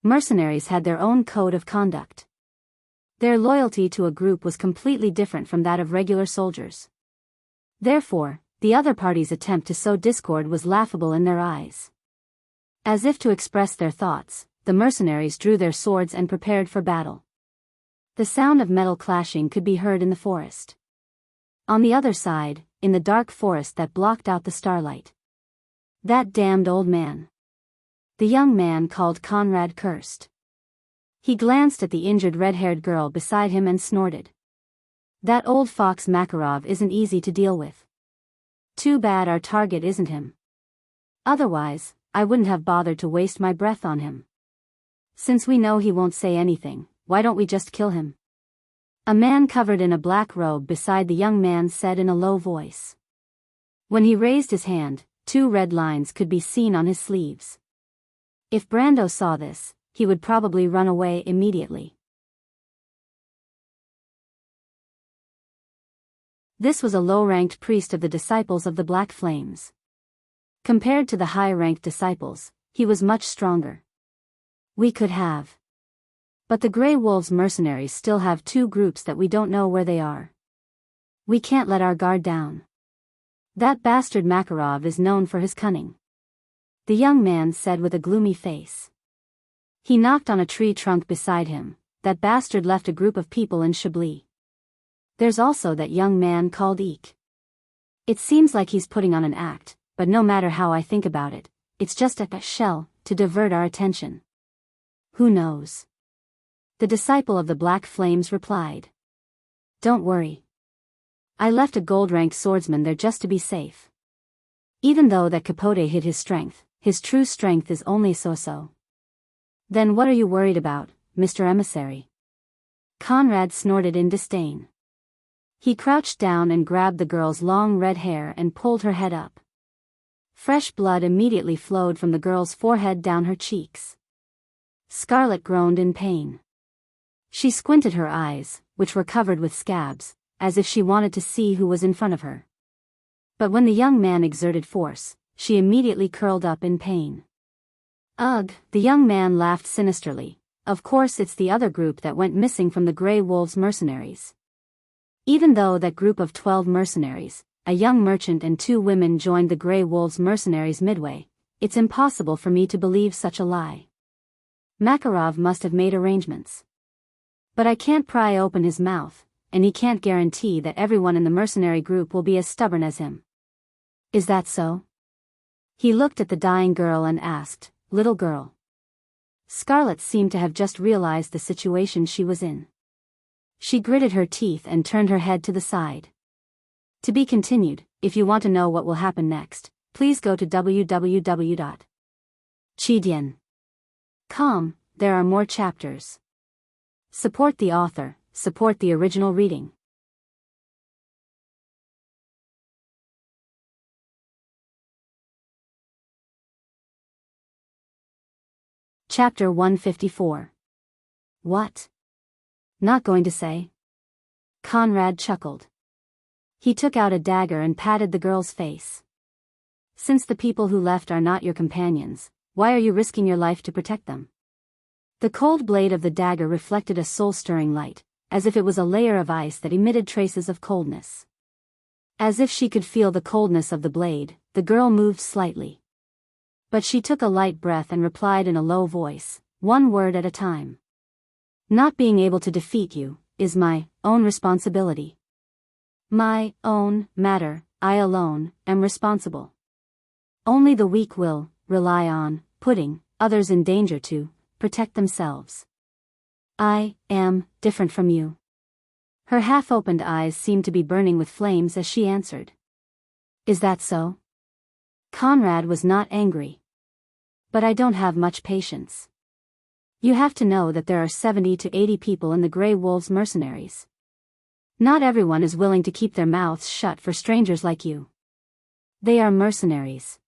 Mercenaries had their own code of conduct. Their loyalty to a group was completely different from that of regular soldiers. Therefore, the other party's attempt to sow discord was laughable in their eyes. As if to express their thoughts, the mercenaries drew their swords and prepared for battle. The sound of metal clashing could be heard in the forest. On the other side, in the dark forest that blocked out the starlight. That damned old man. The young man called Conrad cursed. He glanced at the injured red-haired girl beside him and snorted. That old fox Makarov isn't easy to deal with. Too bad our target isn't him. Otherwise, I wouldn't have bothered to waste my breath on him. Since we know he won't say anything, why don't we just kill him? A man covered in a black robe beside the young man said in a low voice. When he raised his hand, 2 red lines could be seen on his sleeves. If Brando saw this, he would probably run away immediately. This was a low-ranked priest of the disciples of the Black Flames. Compared to the high-ranked disciples, he was much stronger. We could have. But the Grey Wolves mercenaries still have 2 groups that we don't know where they are. We can't let our guard down. That bastard Makarov is known for his cunning. The young man said with a gloomy face. He knocked on a tree trunk beside him. That bastard left a group of people in Chablis. There's also that young man called Eek. It seems like he's putting on an act, but no matter how I think about it, it's just a shell to divert our attention. Who knows? The disciple of the Black Flames replied. Don't worry. I left a gold-ranked swordsman there just to be safe. Even though that Capote hid his strength, his true strength is only so-so. Then what are you worried about, Mr. Emissary? Conrad snorted in disdain. He crouched down and grabbed the girl's long red hair and pulled her head up. Fresh blood immediately flowed from the girl's forehead down her cheeks. Scarlet groaned in pain. She squinted her eyes, which were covered with scabs, as if she wanted to see who was in front of her. But when the young man exerted force, she immediately curled up in pain. Ugh, the young man laughed sinisterly. Of course it's the other group that went missing from the Grey Wolves mercenaries. Even though that group of 12 mercenaries, a young merchant and 2 women joined the Grey Wolves mercenaries midway, it's impossible for me to believe such a lie. Makarov must have made arrangements. But I can't pry open his mouth, and he can't guarantee that everyone in the mercenary group will be as stubborn as him. Is that so? He looked at the dying girl and asked, Little girl. Scarlet seemed to have just realized the situation she was in. She gritted her teeth and turned her head to the side. To be continued. If you want to know what will happen next, please go to www.chidian.com. There are more chapters. Support the author, support the original reading. Chapter 154. What? Not going to say? Conrad chuckled. He took out a dagger and patted the girl's face. Since the people who left are not your companions, why are you risking your life to protect them? The cold blade of the dagger reflected a soul-stirring light, as if it was a layer of ice that emitted traces of coldness. As if she could feel the coldness of the blade, the girl moved slightly. But she took a light breath and replied in a low voice, 1 word at a time. Not being able to defeat you is my own responsibility. My own matter, I alone am responsible. Only the weak will rely on putting others in danger to protect themselves. I am different from you. Her half-opened eyes seemed to be burning with flames as she answered. Is that so? Conrad was not angry. But I don't have much patience. You have to know that there are 70 to 80 people in the Grey Wolves mercenaries. Not everyone is willing to keep their mouths shut for strangers like you. They are mercenaries.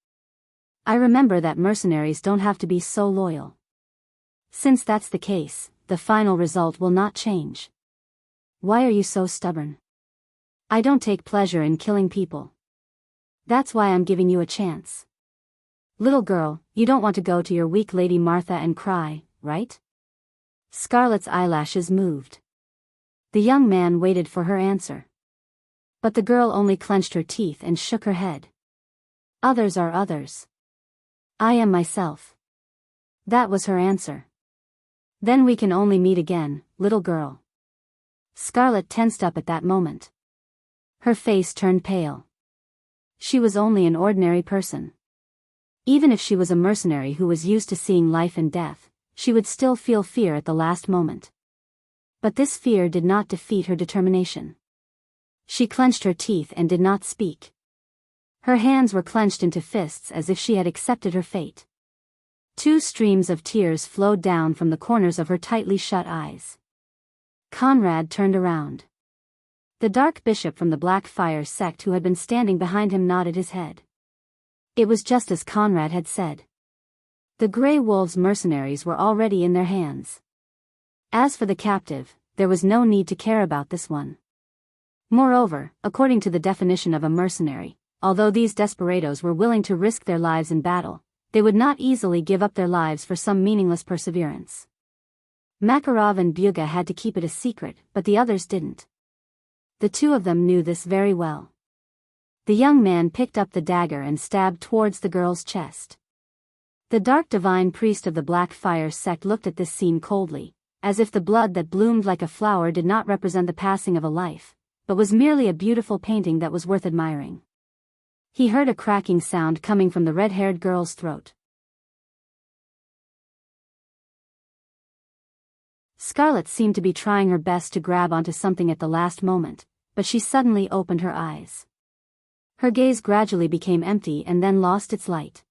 I remember that mercenaries don't have to be so loyal. Since that's the case, the final result will not change. Why are you so stubborn? I don't take pleasure in killing people. That's why I'm giving you a chance. Little girl, you don't want to go to your weak Lady Martha and cry, right? Scarlet's eyelashes moved. The young man waited for her answer. But the girl only clenched her teeth and shook her head. Others are others. I am myself. That was her answer. Then we can only meet again, little girl. Scarlet tensed up at that moment. Her face turned pale. She was only an ordinary person. Even if she was a mercenary who was used to seeing life and death, she would still feel fear at the last moment. But this fear did not defeat her determination. She clenched her teeth and did not speak. Her hands were clenched into fists as if she had accepted her fate. 2 streams of tears flowed down from the corners of her tightly shut eyes. Conrad turned around. The dark bishop from the Black Fire sect who had been standing behind him nodded his head. It was just as Conrad had said. The Grey Wolves mercenaries were already in their hands. As for the captive, there was no need to care about this one. Moreover, according to the definition of a mercenary, although these desperados were willing to risk their lives in battle, they would not easily give up their lives for some meaningless perseverance. Makarov and Byuga had to keep it a secret, but the others didn't. The 2 of them knew this very well. The young man picked up the dagger and stabbed towards the girl's chest. The dark divine priest of the Black Fire sect looked at this scene coldly, as if the blood that bloomed like a flower did not represent the passing of a life, but was merely a beautiful painting that was worth admiring. He heard a cracking sound coming from the red-haired girl's throat. Scarlet seemed to be trying her best to grab onto something at the last moment, but she suddenly opened her eyes. Her gaze gradually became empty and then lost its light.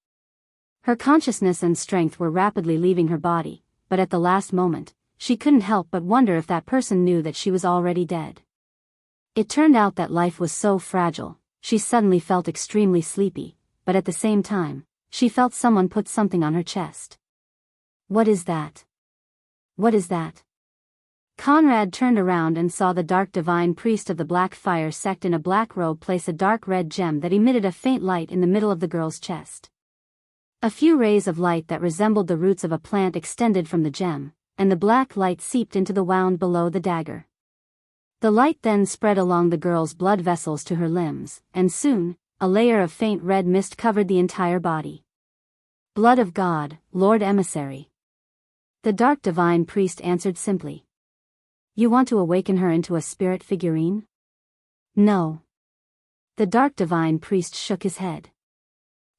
Her consciousness and strength were rapidly leaving her body, but at the last moment, she couldn't help but wonder if that person knew that she was already dead. It turned out that life was so fragile. She suddenly felt extremely sleepy, but at the same time, she felt someone put something on her chest. What is that? What is that? Conrad turned around and saw the dark divine priest of the Black Fire sect in a black robe place a dark red gem that emitted a faint light in the middle of the girl's chest. A few rays of light that resembled the roots of a plant extended from the gem, and the black light seeped into the wound below the dagger. The light then spread along the girl's blood vessels to her limbs, and soon, a layer of faint red mist covered the entire body. Blood of God, Lord Emissary. The dark divine priest answered simply. You want to awaken her into a spirit figurine? No. The dark divine priest shook his head.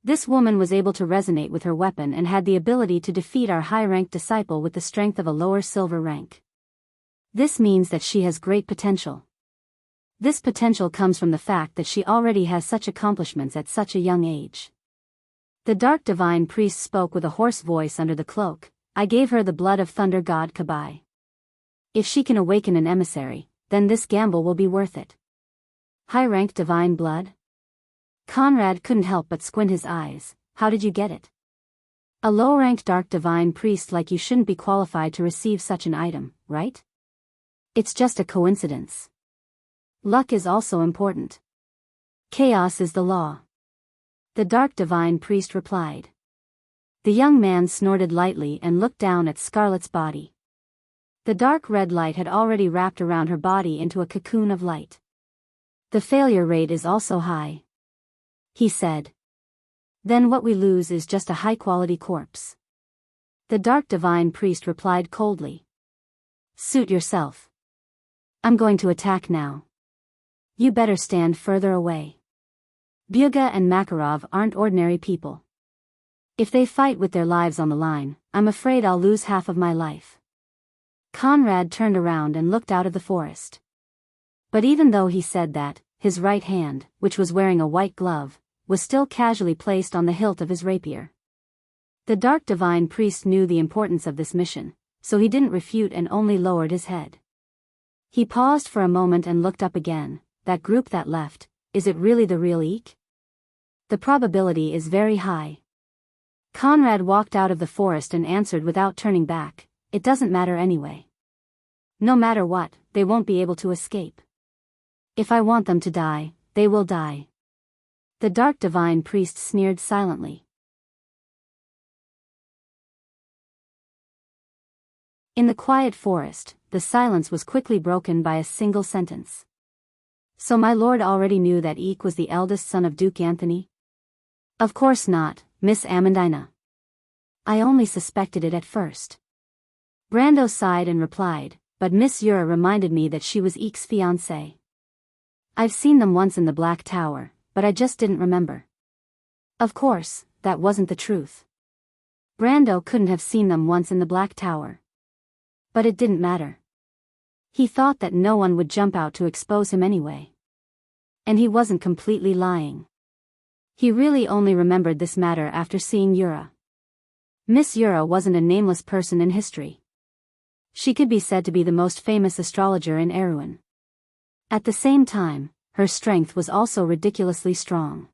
This woman was able to resonate with her weapon and had the ability to defeat our high-ranked disciple with the strength of a lower silver rank. This means that she has great potential. This potential comes from the fact that she already has such accomplishments at such a young age. The dark divine priest spoke with a hoarse voice under the cloak. I gave her the blood of thunder god Kabai. If she can awaken an emissary, then this gamble will be worth it. High-ranked divine blood? Conrad couldn't help but squint his eyes. How did you get it? A low-ranked dark divine priest like you shouldn't be qualified to receive such an item, right? It's just a coincidence. Luck is also important. Chaos is the law. The dark divine priest replied. The young man snorted lightly and looked down at Scarlet's body. The dark red light had already wrapped around her body into a cocoon of light. The failure rate is also high, he said. Then what we lose is just a high-quality corpse. The dark divine priest replied coldly. Suit yourself. I'm going to attack now. You better stand further away. Byuga and Makarov aren't ordinary people. If they fight with their lives on the line, I'm afraid I'll lose half of my life. Conrad turned around and looked out of the forest. But even though he said that, his right hand, which was wearing a white glove, was still casually placed on the hilt of his rapier. The dark divine priest knew the importance of this mission, so he didn't refute and only lowered his head. He paused for a moment and looked up again. That group that left, is it really the real Eek? The probability is very high. Conrad walked out of the forest and answered without turning back, it doesn't matter anyway. No matter what, they won't be able to escape. If I want them to die, they will die. The dark divine priest sneered silently. In the quiet forest, the silence was quickly broken by a single sentence. So my lord already knew that Eek was the eldest son of Duke Anthony? Of course not, Miss Amandina. I only suspected it at first. Brando sighed and replied, but Miss Yura reminded me that she was Eek's fiancée. I've seen them once in the Black Tower, but I just didn't remember. Of course, that wasn't the truth. Brando couldn't have seen them once in the Black Tower. But it didn't matter. He thought that no one would jump out to expose him anyway. And he wasn't completely lying. He really only remembered this matter after seeing Yura. Miss Yura wasn't a nameless person in history. She could be said to be the most famous astrologer in Erewhon. At the same time, her strength was also ridiculously strong.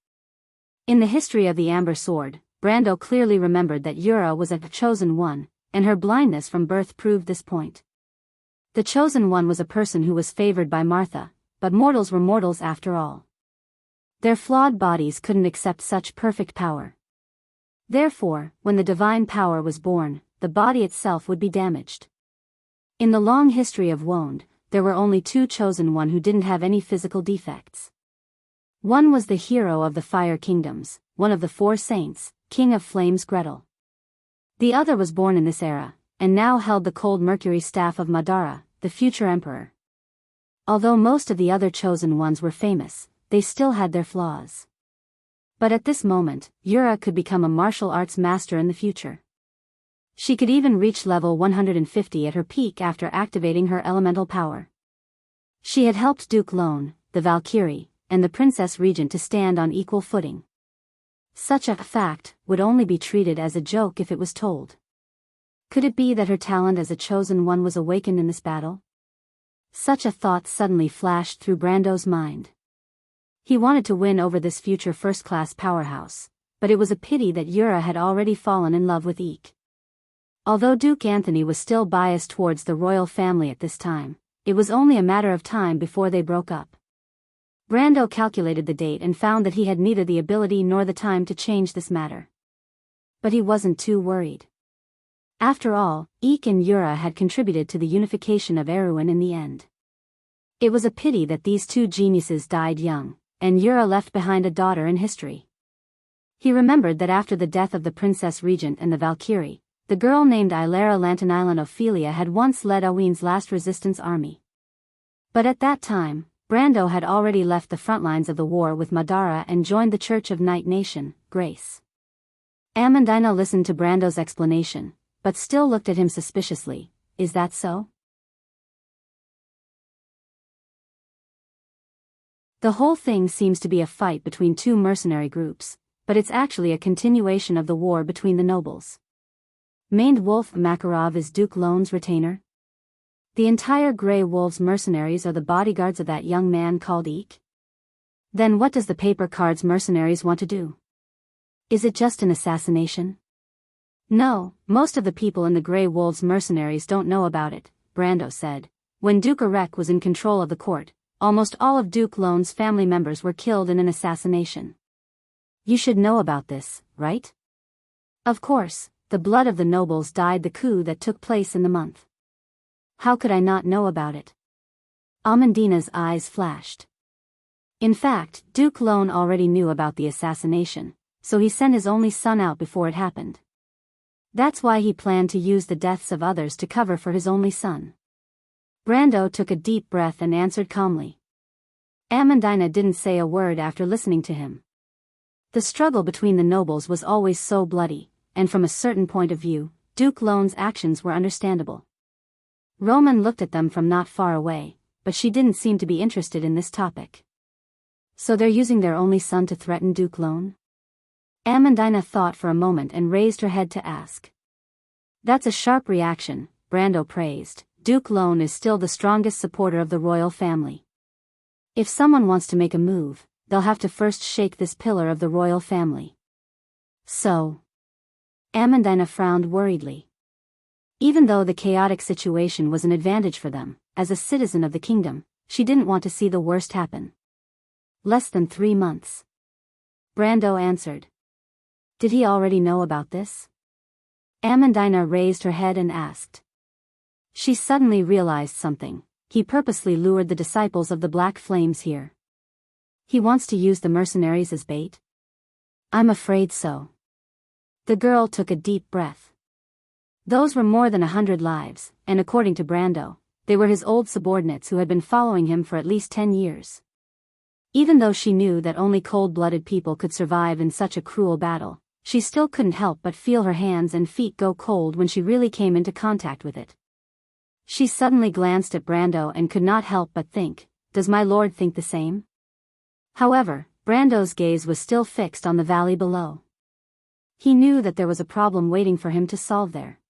In the history of the Amber Sword, Brando clearly remembered that Yura was a chosen one, and her blindness from birth proved this point. The chosen one was a person who was favored by Martha, but mortals were mortals after all. Their flawed bodies couldn't accept such perfect power. Therefore, when the divine power was born, the body itself would be damaged. In the long history of Wonde, there were only two chosen one who didn't have any physical defects. One was the hero of the Fire Kingdoms, one of the four saints, King of Flames Gretel. The other was born in this era, and now held the cold mercury staff of Madara, the future emperor. Although most of the other chosen ones were famous, they still had their flaws. But at this moment, Yura could become a martial arts master in the future. She could even reach level 150 at her peak after activating her elemental power. She had helped Duke Lone, the Valkyrie, and the Princess Regent to stand on equal footing. Such a fact would only be treated as a joke if it was told. Could it be that her talent as a chosen one was awakened in this battle? Such a thought suddenly flashed through Brando's mind. He wanted to win over this future first-class powerhouse, but it was a pity that Yura had already fallen in love with Eek. Although Duke Anthony was still biased towards the royal family at this time, it was only a matter of time before they broke up. Brando calculated the date and found that he had neither the ability nor the time to change this matter. But he wasn't too worried. After all, Eek and Yura had contributed to the unification of Erewhon in the end. It was a pity that these two geniuses died young, and Yura left behind a daughter in history. He remembered that after the death of the Princess Regent and the Valkyrie, the girl named Ilera Lantanilan Ophelia had once led Owen's last resistance army. But at that time, Brando had already left the front lines of the war with Madara and joined the Church of Night Nation, Grace. Amandina listened to Brando's explanation, but still looked at him suspiciously. Is that so? The whole thing seems to be a fight between two mercenary groups, but it's actually a continuation of the war between the nobles. Maned Wolf Makarov is Duke Lone's retainer? The entire Grey Wolves mercenaries are the bodyguards of that young man called Eek? Then what does the Paper Cards mercenaries want to do? Is it just an assassination? No, most of the people in the Grey Wolves mercenaries don't know about it, Brando said. When Duke Arek was in control of the court, almost all of Duke Lone's family members were killed in an assassination. You should know about this, right? Of course, the blood of the nobles died the coup that took place in the month. How could I not know about it? Amandina's eyes flashed. In fact, Duke Lone already knew about the assassination, so he sent his only son out before it happened. That's why he planned to use the deaths of others to cover for his only son. Brando took a deep breath and answered calmly. Amandina didn't say a word after listening to him. The struggle between the nobles was always so bloody, and from a certain point of view, Duke Lone's actions were understandable. Roman looked at them from not far away, but she didn't seem to be interested in this topic. So they're using their only son to threaten Duke Lone? Amandina thought for a moment and raised her head to ask. That's a sharp reaction, Brando praised. Duke Lone is still the strongest supporter of the royal family. If someone wants to make a move, they'll have to first shake this pillar of the royal family. So? Amandina frowned worriedly. Even though the chaotic situation was an advantage for them, as a citizen of the kingdom, she didn't want to see the worst happen. Less than 3 months. Brando answered. Did he already know about this? Amandina raised her head and asked. She suddenly realized something. He purposely lured the disciples of the Black Flames here. He wants to use the mercenaries as bait? I'm afraid so. The girl took a deep breath. Those were more than 100 lives, and according to Brando, they were his old subordinates who had been following him for at least 10 years. Even though she knew that only cold-blooded people could survive in such a cruel battle, she still couldn't help but feel her hands and feet go cold when she really came into contact with it. She suddenly glanced at Brando and could not help but think, does my lord think the same? However, Brando's gaze was still fixed on the valley below. He knew that there was a problem waiting for him to solve there.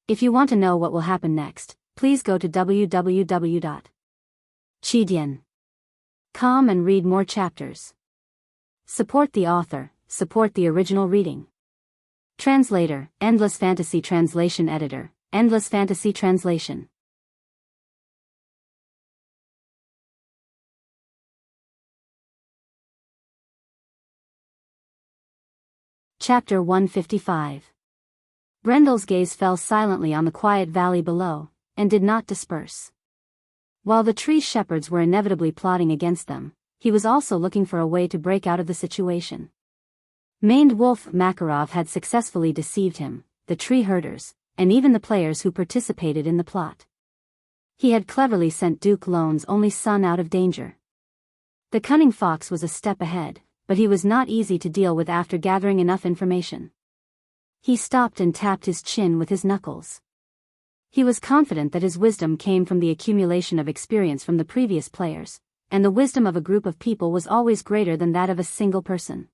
If you want to know what will happen next, please go to www.chidian.com and read more chapters. Support the author, support the original reading. Translator, Endless Fantasy Translation Editor, Endless Fantasy Translation. Chapter 155. Brendel's gaze fell silently on the quiet valley below, and did not disperse. While the tree shepherds were inevitably plotting against them, he was also looking for a way to break out of the situation. Maned Wolf Makarov had successfully deceived him, the tree herders, and even the players who participated in the plot. He had cleverly sent Duke Lone's only son out of danger. The cunning fox was a step ahead, but he was not easy to deal with after gathering enough information. He stopped and tapped his chin with his knuckles. He was confident that his wisdom came from the accumulation of experience from the previous players, and the wisdom of a group of people was always greater than that of a single person.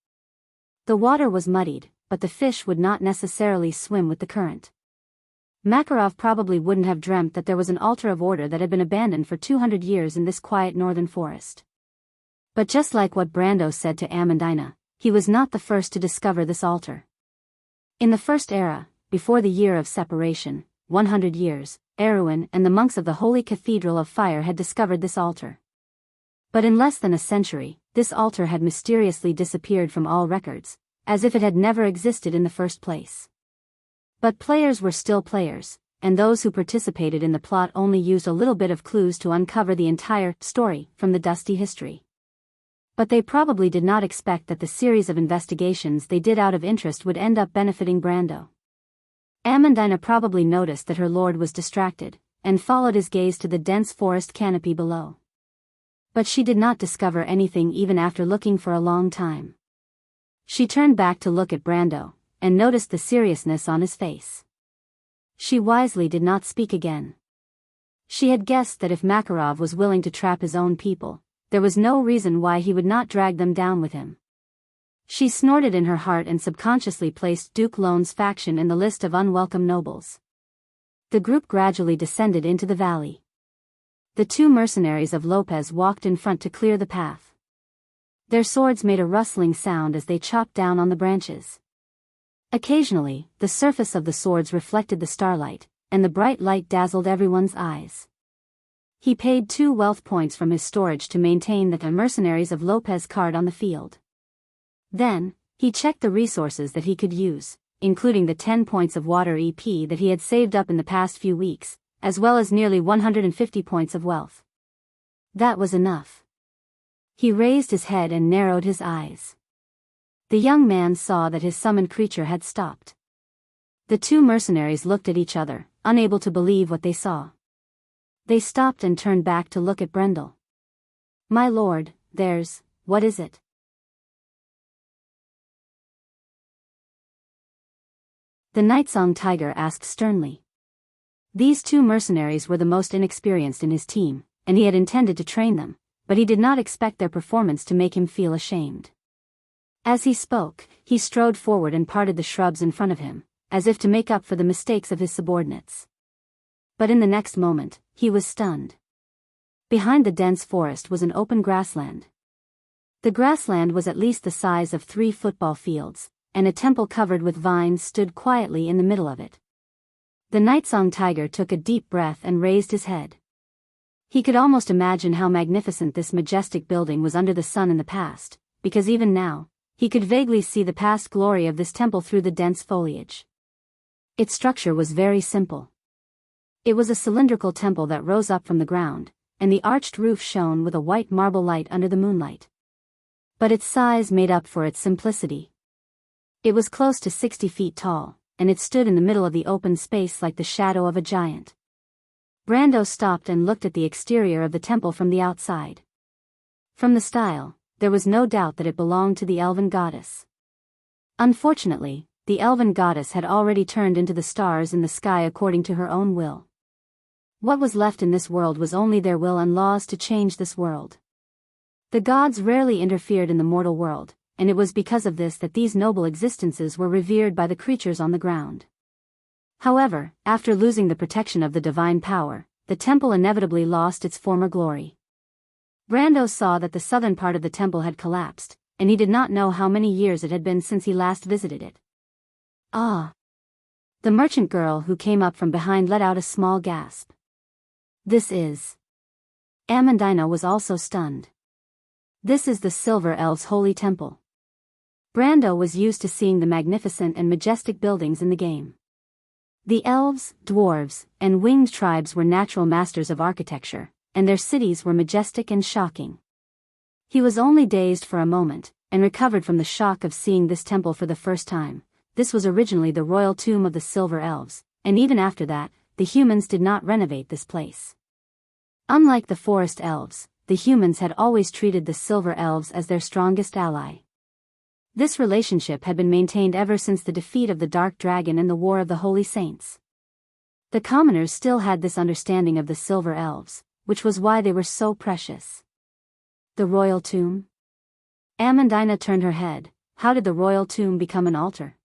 The water was muddied, but the fish would not necessarily swim with the current. Makarov probably wouldn't have dreamt that there was an altar of order that had been abandoned for 200 years in this quiet northern forest. But just like what Brando said to Amandina, he was not the first to discover this altar. In the First Era, before the year of separation, 100 years, Erwin and the monks of the Holy Cathedral of Fire had discovered this altar. But in less than a century, this altar had mysteriously disappeared from all records, as if it had never existed in the first place. But players were still players, and those who participated in the plot only used a little bit of clues to uncover the entire story from the dusty history. But they probably did not expect that the series of investigations they did out of interest would end up benefiting Brando. Amandina probably noticed that her lord was distracted, and followed his gaze to the dense forest canopy below. But she did not discover anything even after looking for a long time. She turned back to look at Brando, and noticed the seriousness on his face. She wisely did not speak again. She had guessed that if Makarov was willing to trap his own people, there was no reason why he would not drag them down with him. She snorted in her heart and subconsciously placed Duke Lone's faction in the list of unwelcome nobles. The group gradually descended into the valley. The 2 mercenaries of Lopez walked in front to clear the path. Their swords made a rustling sound as they chopped down on the branches. Occasionally, the surface of the swords reflected the starlight, and the bright light dazzled everyone's eyes. He paid 2 wealth points from his storage to maintain the mercenaries of Lopez card on the field. Then, he checked the resources that he could use, including the 10 points of water EP that he had saved up in the past few weeks, as well as nearly 150 points of wealth. That was enough. He raised his head and narrowed his eyes. The young man saw that his summoned creature had stopped. The 2 mercenaries looked at each other, unable to believe what they saw. They stopped and turned back to look at Brendel. My lord, what is it? The Nightsong Tiger asked sternly. These 2 mercenaries were the most inexperienced in his team, and he had intended to train them, but he did not expect their performance to make him feel ashamed. As he spoke, he strode forward and parted the shrubs in front of him, as if to make up for the mistakes of his subordinates. But in the next moment, he was stunned. Behind the dense forest was an open grassland. The grassland was at least the size of 3 football fields, and a temple covered with vines stood quietly in the middle of it. The Nightsong tiger took a deep breath and raised his head. He could almost imagine how magnificent this majestic building was under the sun in the past, because even now, he could vaguely see the past glory of this temple through the dense foliage. Its structure was very simple. It was a cylindrical temple that rose up from the ground, and the arched roof shone with a white marble light under the moonlight. But its size made up for its simplicity. It was close to 60 feet tall, and it stood in the middle of the open space like the shadow of a giant. Brando stopped and looked at the exterior of the temple from the outside. From the style, there was no doubt that it belonged to the elven goddess. Unfortunately, the elven goddess had already turned into the stars in the sky according to her own will. What was left in this world was only their will and laws to change this world. The gods rarely interfered in the mortal world, and it was because of this that these noble existences were revered by the creatures on the ground. However, after losing the protection of the divine power, the temple inevitably lost its former glory. Brando saw that the southern part of the temple had collapsed, and he did not know how many years it had been since he last visited it. Ah! The merchant girl who came up from behind let out a small gasp. This is... Amandina was also stunned. This is the Silver Elves' holy temple. Brando was used to seeing the magnificent and majestic buildings in the game. The elves, dwarves, and winged tribes were natural masters of architecture, and their cities were majestic and shocking. He was only dazed for a moment, and recovered from the shock of seeing this temple for the first time. This was originally the royal tomb of the Silver Elves, and even after that, the humans did not renovate this place. Unlike the Forest Elves, the humans had always treated the Silver Elves as their strongest ally. This relationship had been maintained ever since the defeat of the Dark Dragon and the War of the Holy Saints. The commoners still had this understanding of the Silver Elves, which was why they were so precious. The royal tomb? Amandina turned her head. How did the royal tomb become an altar?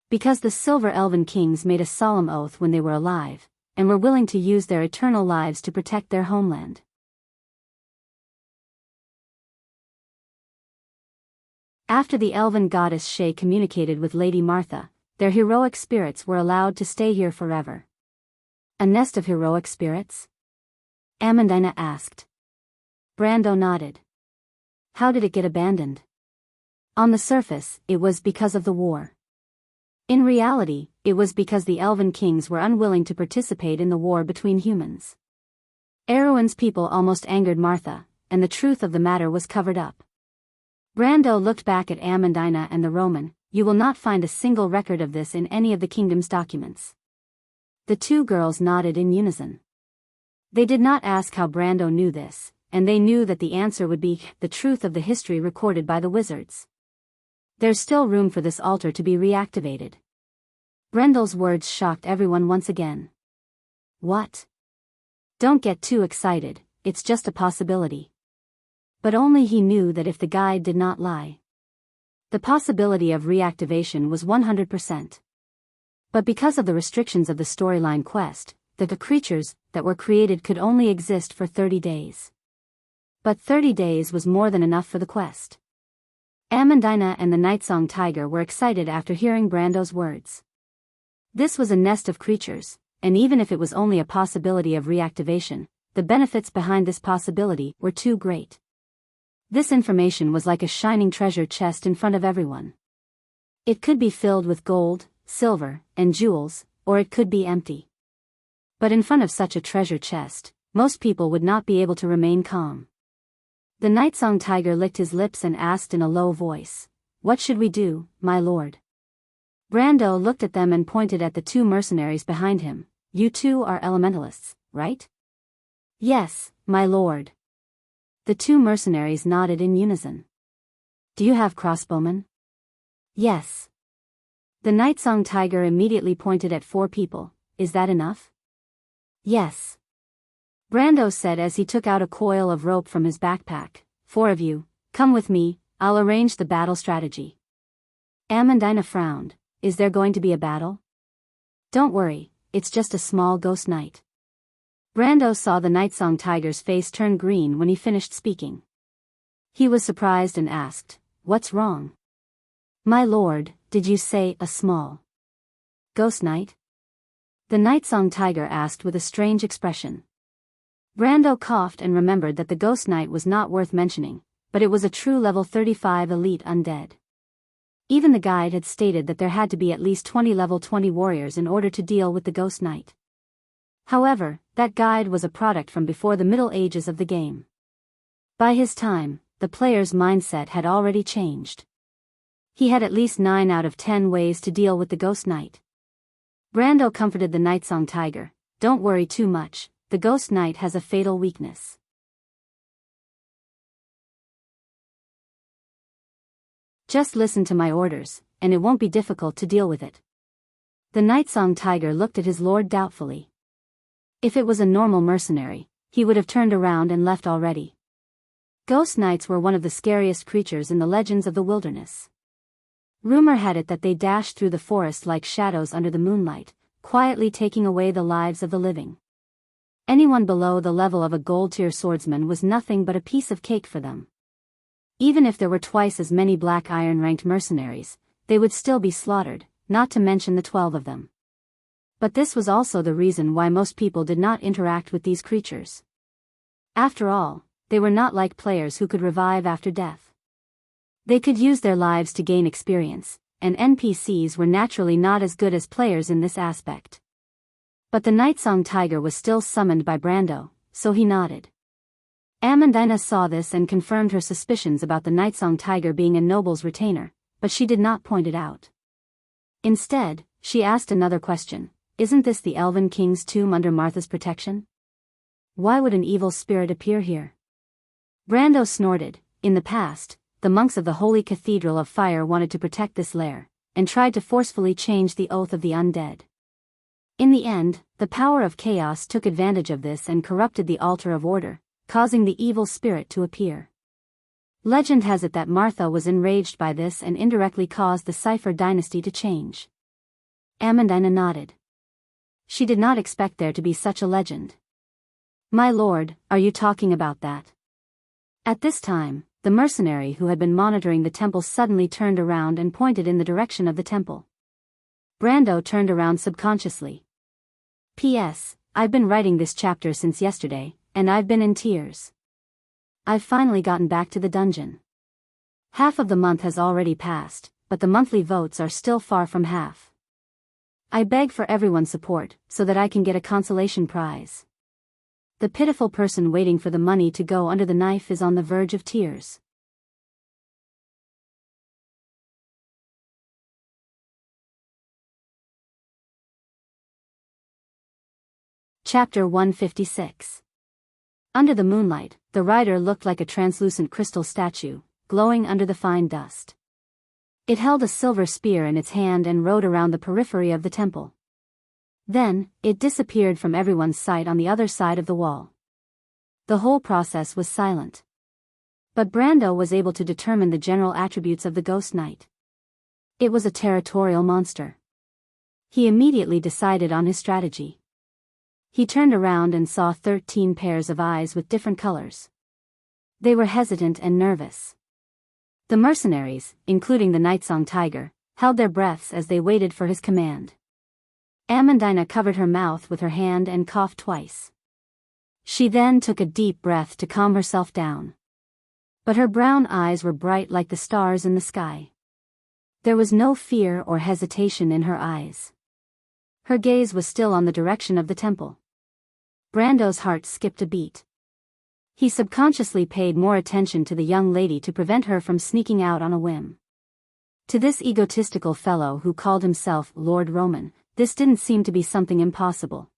Because the Silver Elven kings made a solemn oath when they were alive, and were willing to use their eternal lives to protect their homeland. After the elven goddess Shay communicated with Lady Martha, their heroic spirits were allowed to stay here forever. A nest of heroic spirits? Amandina asked. Brando nodded. How did it get abandoned? On the surface, it was because of the war. In reality, it was because the elven kings were unwilling to participate in the war between humans. Erwin's people almost angered Martha, and the truth of the matter was covered up. Brando looked back at Amandina and the Roman. You will not find a single record of this in any of the kingdom's documents. The two girls nodded in unison. They did not ask how Brando knew this, and they knew that the answer would be the truth of the history recorded by the wizards. There's still room for this altar to be reactivated. Brendel's words shocked everyone once again. What? Don't get too excited, it's just a possibility. But only he knew that if the guide did not lie. The possibility of reactivation was 100%. But because of the restrictions of the storyline quest, the creatures that were created could only exist for 30 days. But 30 days was more than enough for the quest. Amandina and the Nightsong tiger were excited after hearing Brando's words. This was a nest of creatures, and even if it was only a possibility of reactivation, the benefits behind this possibility were too great. This information was like a shining treasure chest in front of everyone. It could be filled with gold, silver, and jewels, or it could be empty. But in front of such a treasure chest, most people would not be able to remain calm. The Nightsong tiger licked his lips and asked in a low voice, "What should we do, my lord?" Brando looked at them and pointed at the two mercenaries behind him. You two are elementalists, right? Yes, my lord. The two mercenaries nodded in unison. Do you have crossbowmen? Yes. The Nightsong tiger immediately pointed at 4 people. Is that enough? Yes. Brando said as he took out a coil of rope from his backpack. 4 of you, come with me, I'll arrange the battle strategy. Amandina frowned. Is there going to be a battle? Don't worry, it's just a small ghost night. Brando saw the Nightsong Tiger's face turn green when he finished speaking. He was surprised and asked, what's wrong? My lord, did you say a small ghost night? The Nightsong Tiger asked with a strange expression. Brando coughed and remembered that the ghost night was not worth mentioning, but it was a true level 35 elite undead. Even the guide had stated that there had to be at least 20 level 20 warriors in order to deal with the ghost night. However, that guide was a product from before the Middle Ages of the game. By his time, the player's mindset had already changed. He had at least 9 out of 10 ways to deal with the ghost night. Brando comforted the Nightsong Tiger. Don't worry too much, the ghost night has a fatal weakness. Just listen to my orders, and it won't be difficult to deal with it. The Nightsong Tiger looked at his lord doubtfully. If it was a normal mercenary, he would have turned around and left already. Ghost knights were one of the scariest creatures in the legends of the wilderness. Rumor had it that they dashed through the forest like shadows under the moonlight, quietly taking away the lives of the living. Anyone below the level of a gold-tier swordsman was nothing but a piece of cake for them. Even if there were twice as many Black Iron-ranked mercenaries, they would still be slaughtered, not to mention the 12 of them. But this was also the reason why most people did not interact with these creatures. After all, they were not like players who could revive after death. They could use their lives to gain experience, and NPCs were naturally not as good as players in this aspect. But the Nightsong Tiger was still summoned by Brando, so he nodded. Amandina saw this and confirmed her suspicions about the Nightsong Tiger being a noble's retainer, but she did not point it out. Instead, she asked another question. Isn't this the Elven King's tomb under Martha's protection? Why would an evil spirit appear here? Brando snorted. In the past, the monks of the Holy Cathedral of Fire wanted to protect this lair, and tried to forcefully change the oath of the undead. In the end, the power of chaos took advantage of this and corrupted the altar of order, causing the evil spirit to appear. Legend has it that Martha was enraged by this and indirectly caused the Cipher dynasty to change. Amandina nodded. She did not expect there to be such a legend. My lord, are you talking about that? At this time, the mercenary who had been monitoring the temple suddenly turned around and pointed in the direction of the temple. Brando turned around subconsciously. P.S. I've been writing this chapter since yesterday, and I've been in tears. I've finally gotten back to the dungeon. Half of the month has already passed, but the monthly votes are still far from half. I beg for everyone's support, so that I can get a consolation prize. The pitiful person waiting for the money to go under the knife is on the verge of tears. Chapter 156. Under the moonlight, the rider looked like a translucent crystal statue, glowing under the fine dust. It held a silver spear in its hand and rode around the periphery of the temple. Then, it disappeared from everyone's sight on the other side of the wall. The whole process was silent. But Brando was able to determine the general attributes of the Ghost Knight. It was a territorial monster. He immediately decided on his strategy. He turned around and saw 13 pairs of eyes with different colors. They were hesitant and nervous. The mercenaries, including the Nightsong Tiger, held their breaths as they waited for his command. Amandina covered her mouth with her hand and coughed twice. She then took a deep breath to calm herself down. But her brown eyes were bright like the stars in the sky. There was no fear or hesitation in her eyes. Her gaze was still on the direction of the temple. Brando's heart skipped a beat. He subconsciously paid more attention to the young lady to prevent her from sneaking out on a whim. To this egotistical fellow who called himself Lord Roman, this didn't seem to be something impossible.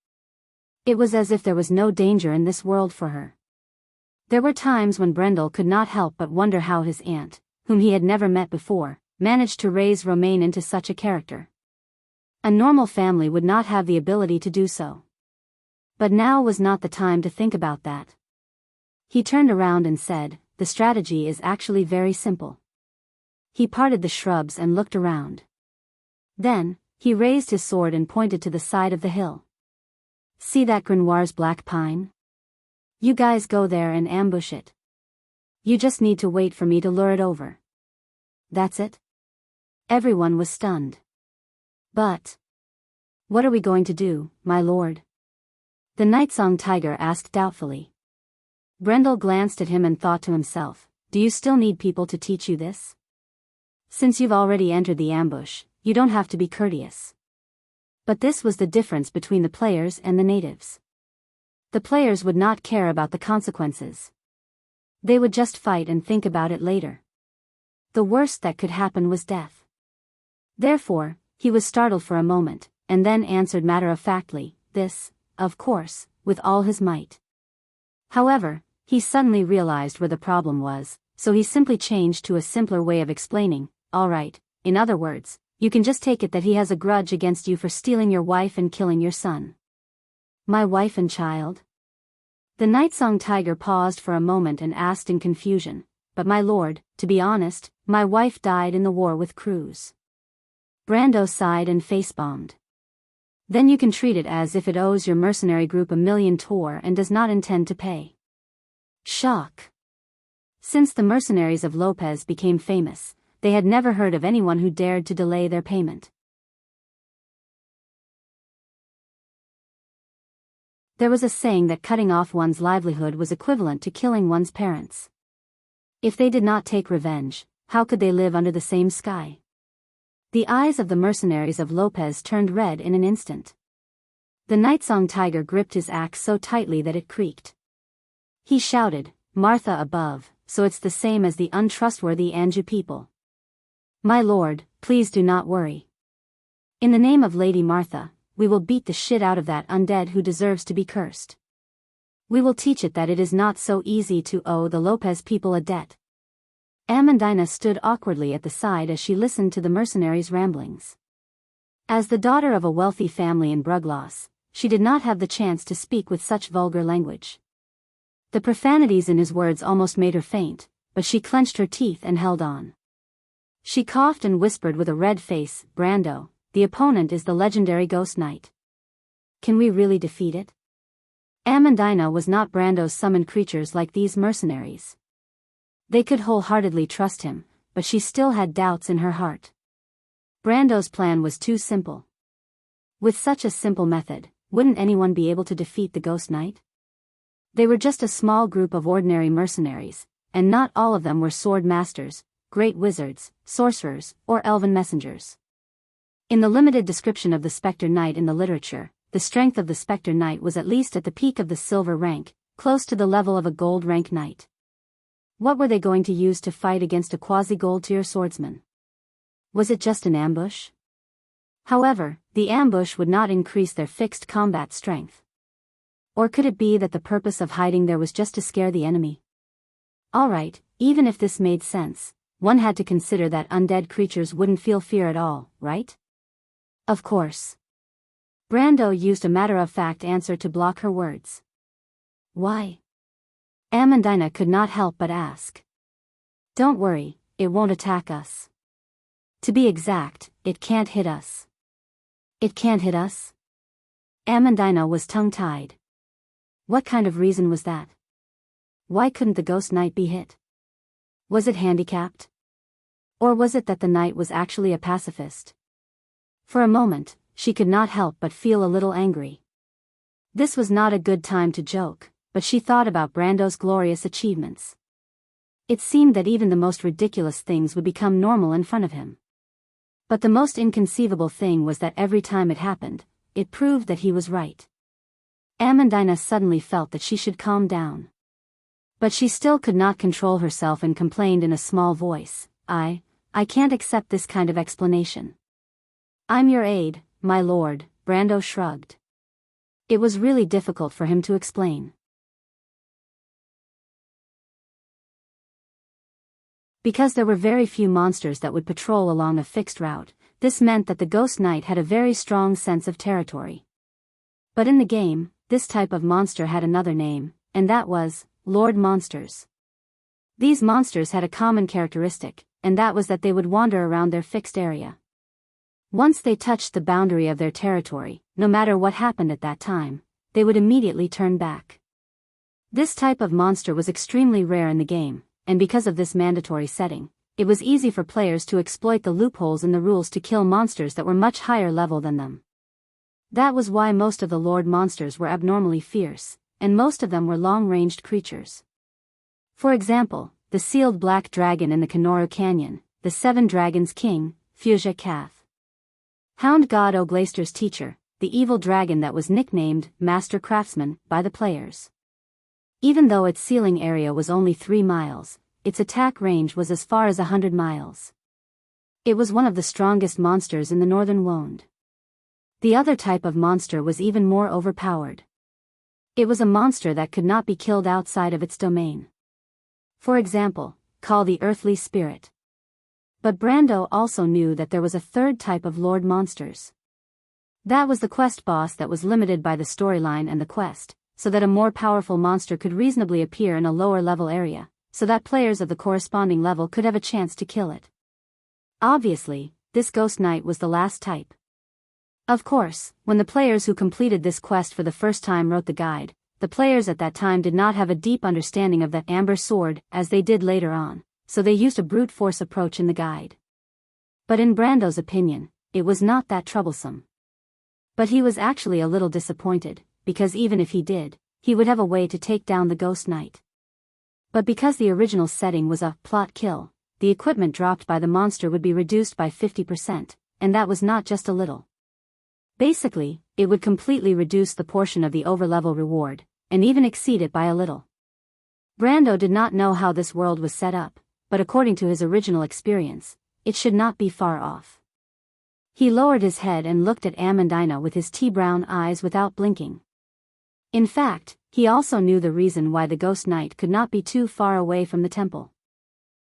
It was as if there was no danger in this world for her. There were times when Brendel could not help but wonder how his aunt, whom he had never met before, managed to raise Romain into such a character. A normal family would not have the ability to do so. But now was not the time to think about that. He turned around and said, "The strategy is actually very simple." He parted the shrubs and looked around. Then, he raised his sword and pointed to the side of the hill. "See that Grenoir's black pine? You guys go there and ambush it. You just need to wait for me to lure it over. That's it?" Everyone was stunned. "But what are we going to do, my lord?" the Nightsong Tiger asked doubtfully. Brendel glanced at him and thought to himself, "Do you still need people to teach you this? Since you've already entered the ambush, you don't have to be courteous." But this was the difference between the players and the natives. The players would not care about the consequences. They would just fight and think about it later. The worst that could happen was death. Therefore, he was startled for a moment, and then answered matter-of-factly, "This, of course," with all his might. However, he suddenly realized where the problem was, so he simply changed to a simpler way of explaining, "All right, in other words, you can just take it that he has a grudge against you for stealing your wife and killing your son." "My wife and child?" The Nightsong Tiger paused for a moment and asked in confusion, "But my lord, to be honest, my wife died in the war with Cruz." Brando sighed and face-bombed. "Then you can treat it as if it owes your mercenary group 1,000,000 tor and does not intend to pay." Shock. Since the mercenaries of Lopez became famous, they had never heard of anyone who dared to delay their payment. There was a saying that cutting off one's livelihood was equivalent to killing one's parents. If they did not take revenge, how could they live under the same sky? The eyes of the mercenaries of Lopez turned red in an instant. The Nightsong Tiger gripped his axe so tightly that it creaked. He shouted, "Martha above, so it's the same as the untrustworthy Anjou people. My lord, please do not worry. In the name of Lady Martha, we will beat the shit out of that undead who deserves to be cursed. We will teach it that it is not so easy to owe the Lopez people a debt." Amandina stood awkwardly at the side as she listened to the mercenaries' ramblings. As the daughter of a wealthy family in Brugloss, she did not have the chance to speak with such vulgar language. The profanities in his words almost made her faint, but she clenched her teeth and held on. She coughed and whispered with a red face, "Brando, the opponent is the legendary Ghost Knight. Can we really defeat it?" Amandina was not Brando's summoned creatures like these mercenaries. They could wholeheartedly trust him, but she still had doubts in her heart. Brando's plan was too simple. With such a simple method, wouldn't anyone be able to defeat the Ghost Knight? They were just a small group of ordinary mercenaries, and not all of them were sword masters, great wizards, sorcerers, or elven messengers. In the limited description of the Spectre Knight in the literature, the strength of the Spectre Knight was at least at the peak of the silver rank, close to the level of a gold rank knight. What were they going to use to fight against a quasi-gold tier swordsman? Was it just an ambush? However, the ambush would not increase their fixed combat strength. Or could it be that the purpose of hiding there was just to scare the enemy? Alright, even if this made sense, one had to consider that undead creatures wouldn't feel fear at all, right? Of course. Brando used a matter-of-fact answer to block her words. "Why?" Amandina could not help but ask. "Don't worry, it won't attack us. To be exact, it can't hit us." "It can't hit us?" Amandina was tongue-tied. What kind of reason was that? Why couldn't the Ghost Knight be hit? Was it handicapped? Or was it that the knight was actually a pacifist? For a moment, she could not help but feel a little angry. This was not a good time to joke, but she thought about Brando's glorious achievements. It seemed that even the most ridiculous things would become normal in front of him. But the most inconceivable thing was that every time it happened, it proved that he was right. Amandina suddenly felt that she should calm down. But she still could not control herself and complained in a small voice, I can't accept this kind of explanation. I'm your aide, my lord," Brando shrugged. It was really difficult for him to explain. Because there were very few monsters that would patrol along a fixed route, this meant that the Ghost Knight had a very strong sense of territory. But in the game, this type of monster had another name, and that was Lord Monsters. These monsters had a common characteristic, and that was that they would wander around their fixed area. Once they touched the boundary of their territory, no matter what happened at that time, they would immediately turn back. This type of monster was extremely rare in the game, and because of this mandatory setting, it was easy for players to exploit the loopholes in the rules to kill monsters that were much higher level than them. That was why most of the Lord monsters were abnormally fierce, and most of them were long-ranged creatures. For example, the sealed black dragon in the Kanoru Canyon, the Seven Dragons King, Wuxia Xianxia. Hound God Ogleister's teacher, the evil dragon that was nicknamed Master Craftsman by the players. Even though its ceiling area was only 3 miles, its attack range was as far as 100 miles. It was one of the strongest monsters in the Northern Wound. The other type of monster was even more overpowered. It was a monster that could not be killed outside of its domain. For example, call the Earthly Spirit. But Brando also knew that there was a third type of Lord monsters. That was the quest boss that was limited by the storyline and the quest, so that a more powerful monster could reasonably appear in a lower level area, so that players of the corresponding level could have a chance to kill it. Obviously, this Ghost Knight was the last type. Of course, when the players who completed this quest for the first time wrote the guide, the players at that time did not have a deep understanding of that amber sword as they did later on, so they used a brute force approach in the guide. But in Brando's opinion, it was not that troublesome. But he was actually a little disappointed, because even if he did, he would have a way to take down the Ghost Knight. But because the original setting was a plot kill, the equipment dropped by the monster would be reduced by 50%, and that was not just a little. Basically, it would completely reduce the portion of the overlevel reward, and even exceed it by a little. Brando did not know how this world was set up, but according to his original experience, it should not be far off. He lowered his head and looked at Amandina with his tea-brown eyes without blinking. In fact, he also knew the reason why the Ghost Knight could not be too far away from the temple.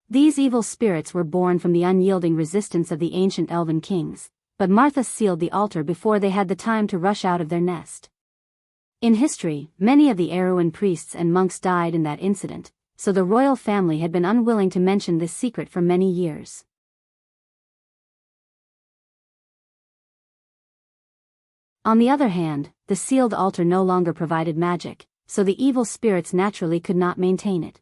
These evil spirits were born from the unyielding resistance of the ancient elven kings, but Martha sealed the altar before they had the time to rush out of their nest. In history, many of the Erewhon priests and monks died in that incident, so the royal family had been unwilling to mention this secret for many years. On the other hand, the sealed altar no longer provided magic, so the evil spirits naturally could not maintain it.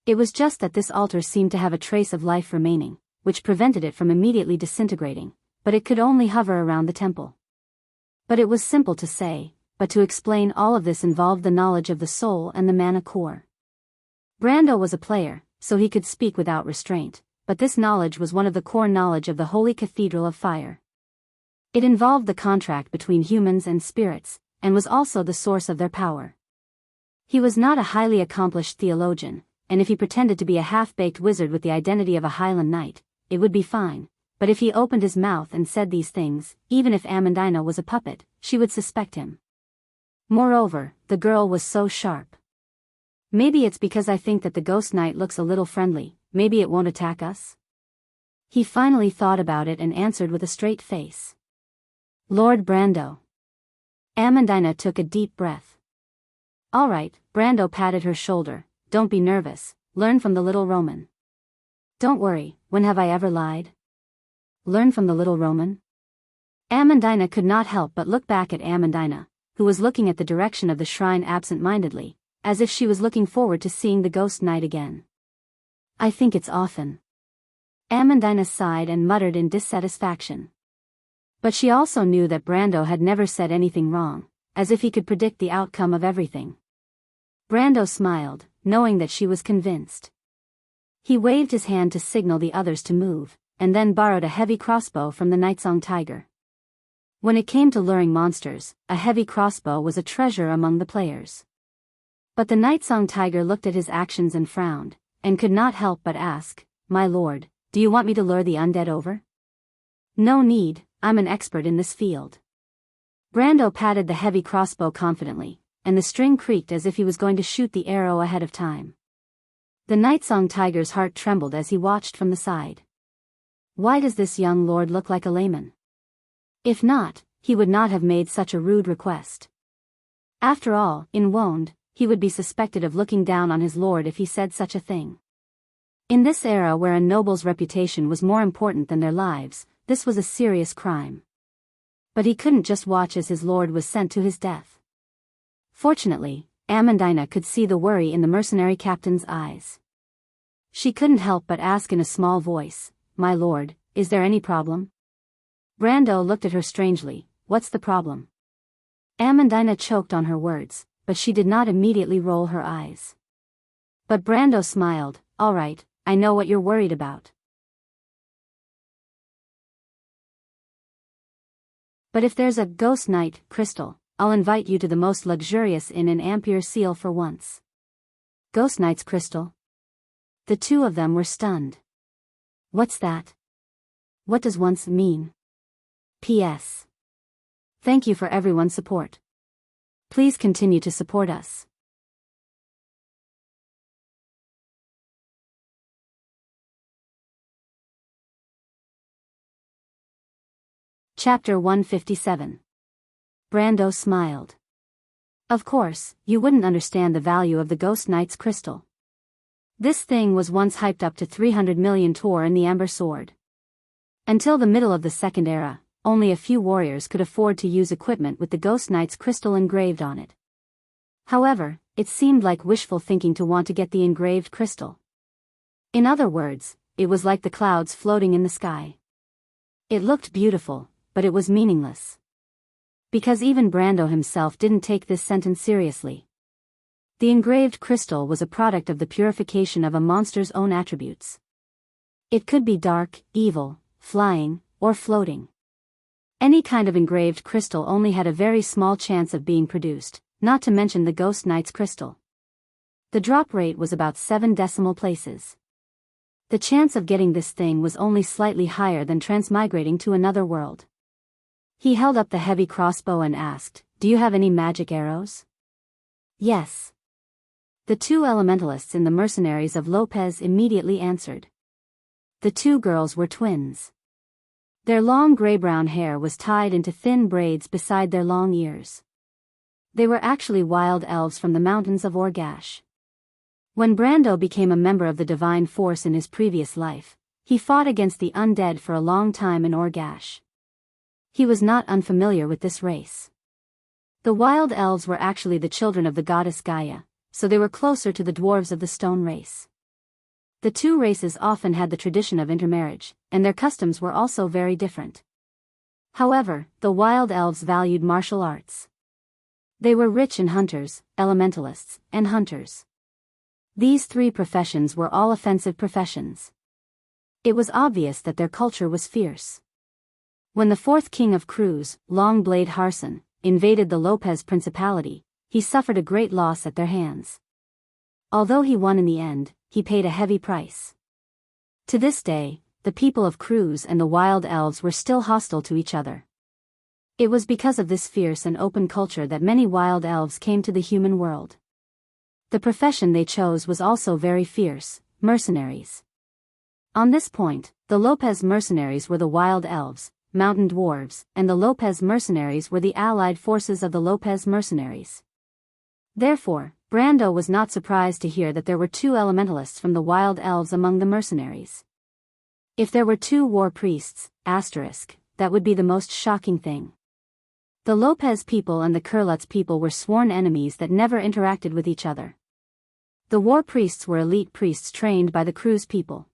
It was just that this altar seemed to have a trace of life remaining, which prevented it from immediately disintegrating, but it could only hover around the temple. But it was simple to say, but to explain all of this involved the knowledge of the soul and the mana core. Brando was a player, so he could speak without restraint, but this knowledge was one of the core knowledge of the Holy Cathedral of Fire. It involved the contract between humans and spirits, and was also the source of their power. He was not a highly accomplished theologian, and if he pretended to be a half-baked wizard with the identity of a Highland knight, it would be fine, but if he opened his mouth and said these things, even if Amandina was a puppet, she would suspect him. Moreover, the girl was so sharp. Maybe it's because I think that the Ghost Knight looks a little friendly, maybe it won't attack us? He finally thought about it and answered with a straight face. Lord Brando. Amandina took a deep breath. All right, Brando patted her shoulder, don't be nervous, learn from the little Roman. Don't worry, when have I ever lied? Learn from the little Roman? Amandina could not help but look back at Amandina, who was looking at the direction of the shrine absent-mindedly, as if she was looking forward to seeing the Ghost Knight again. I think it's often. Amandina sighed and muttered in dissatisfaction. But she also knew that Brando had never said anything wrong, as if he could predict the outcome of everything. Brando smiled, knowing that she was convinced. He waved his hand to signal the others to move, and then borrowed a heavy crossbow from the Nightsong Tiger. When it came to luring monsters, a heavy crossbow was a treasure among the players. But the Nightsong Tiger looked at his actions and frowned, and could not help but ask, My lord, do you want me to lure the undead over? No need, I'm an expert in this field. Brando patted the heavy crossbow confidently, and the string creaked as if he was going to shoot the arrow ahead of time. The Nightsong Tiger's heart trembled as he watched from the side. Why does this young lord look like a layman? If not, he would not have made such a rude request. After all, in Wonde, he would be suspected of looking down on his lord if he said such a thing. In this era where a noble's reputation was more important than their lives, this was a serious crime. But he couldn't just watch as his lord was sent to his death. Fortunately, Amandina could see the worry in the mercenary captain's eyes. She couldn't help but ask in a small voice, "My lord, is there any problem?" Brando looked at her strangely. "What's the problem?" Amandina choked on her words, but she did not immediately roll her eyes. But Brando smiled. "All right, I know what you're worried about. But if there's a ghost night crystal, I'll invite you to the most luxurious inn in Ampere Seal for once." Ghost Knight's crystal? The two of them were stunned. What's that? What does once mean? P.S. Thank you for everyone's support. Please continue to support us. Chapter 157. Brando smiled. Of course, you wouldn't understand the value of the Ghost Knight's crystal. This thing was once hyped up to 300 million tor in the Amber Sword. Until the middle of the Second Era, only a few warriors could afford to use equipment with the Ghost Knight's crystal engraved on it. However, it seemed like wishful thinking to want to get the engraved crystal. In other words, it was like the clouds floating in the sky. It looked beautiful, but it was meaningless. Because even Brando himself didn't take this sentence seriously. The engraved crystal was a product of the purification of a monster's own attributes. It could be dark, evil, flying, or floating. Any kind of engraved crystal only had a very small chance of being produced, not to mention the Ghost Knight's crystal. The drop rate was about 7 decimal places. The chance of getting this thing was only slightly higher than transmigrating to another world. He held up the heavy crossbow and asked, "Do you have any magic arrows?" "Yes." The two elementalists in the mercenaries of Lopez immediately answered. The two girls were twins. Their long gray-brown hair was tied into thin braids beside their long ears. They were actually wild elves from the mountains of Orgash. When Brando became a member of the divine force in his previous life, he fought against the undead for a long time in Orgash. He was not unfamiliar with this race. The wild elves were actually the children of the goddess Gaia, so they were closer to the dwarves of the stone race. The two races often had the tradition of intermarriage, and their customs were also very different. However, the wild elves valued martial arts. They were rich in hunters, elementalists, and hunters. These three professions were all offensive professions. It was obvious that their culture was fierce. When the fourth king of Cruz, Longblade Harson, invaded the Lopez Principality, he suffered a great loss at their hands. Although he won in the end, he paid a heavy price. To this day, the people of Cruz and the wild elves were still hostile to each other. It was because of this fierce and open culture that many wild elves came to the human world. The profession they chose was also very fierce, mercenaries. On this point, the Lopez mercenaries were the wild elves, mountain dwarves, and the Lopez mercenaries were the allied forces of the Lopez mercenaries. Therefore, Brando was not surprised to hear that there were 2 elementalists from the wild elves among the mercenaries. If there were 2 war priests, that would be the most shocking thing. The Lopez people and the Kurlutz people were sworn enemies that never interacted with each other. The war priests were elite priests trained by the Cruz people.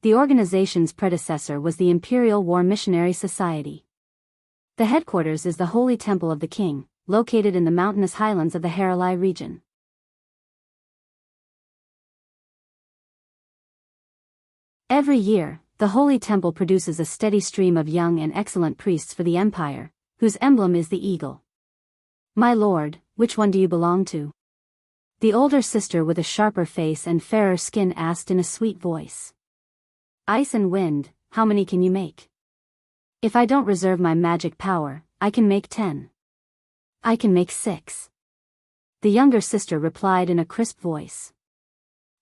The organization's predecessor was the Imperial War Missionary Society. The headquarters is the Holy Temple of the King, located in the mountainous highlands of the Haralai region. Every year, the Holy Temple produces a steady stream of young and excellent priests for the Empire, whose emblem is the eagle. "My lord, which one do you belong to?" The older sister with a sharper face and fairer skin asked in a sweet voice. "Ice and wind, how many can you make?" "If I don't reserve my magic power, I can make 10. "I can make 6. The younger sister replied in a crisp voice.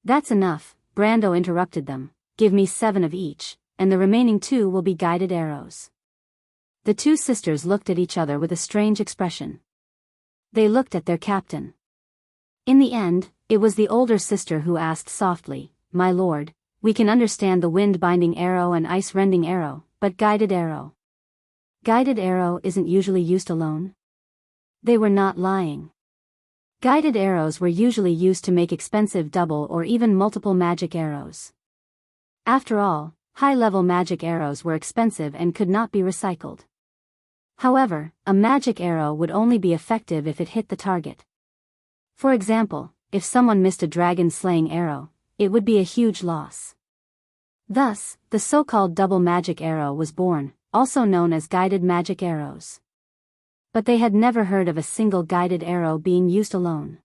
"That's enough," Brando interrupted them. "Give me 7 of each, and the remaining 2 will be guided arrows." The 2 sisters looked at each other with a strange expression. They looked at their captain. In the end, it was the older sister who asked softly, "My lord, we can understand the wind-binding arrow and ice-rending arrow, but guided arrow. Guided arrow isn't usually used alone?" They were not lying. Guided arrows were usually used to make expensive double or even multiple magic arrows. After all, high-level magic arrows were expensive and could not be recycled. However, a magic arrow would only be effective if it hit the target. For example, if someone missed a dragon-slaying arrow, it would be a huge loss. Thus, the so-called double magic arrow was born, also known as guided magic arrows. But they had never heard of a single guided arrow being used alone.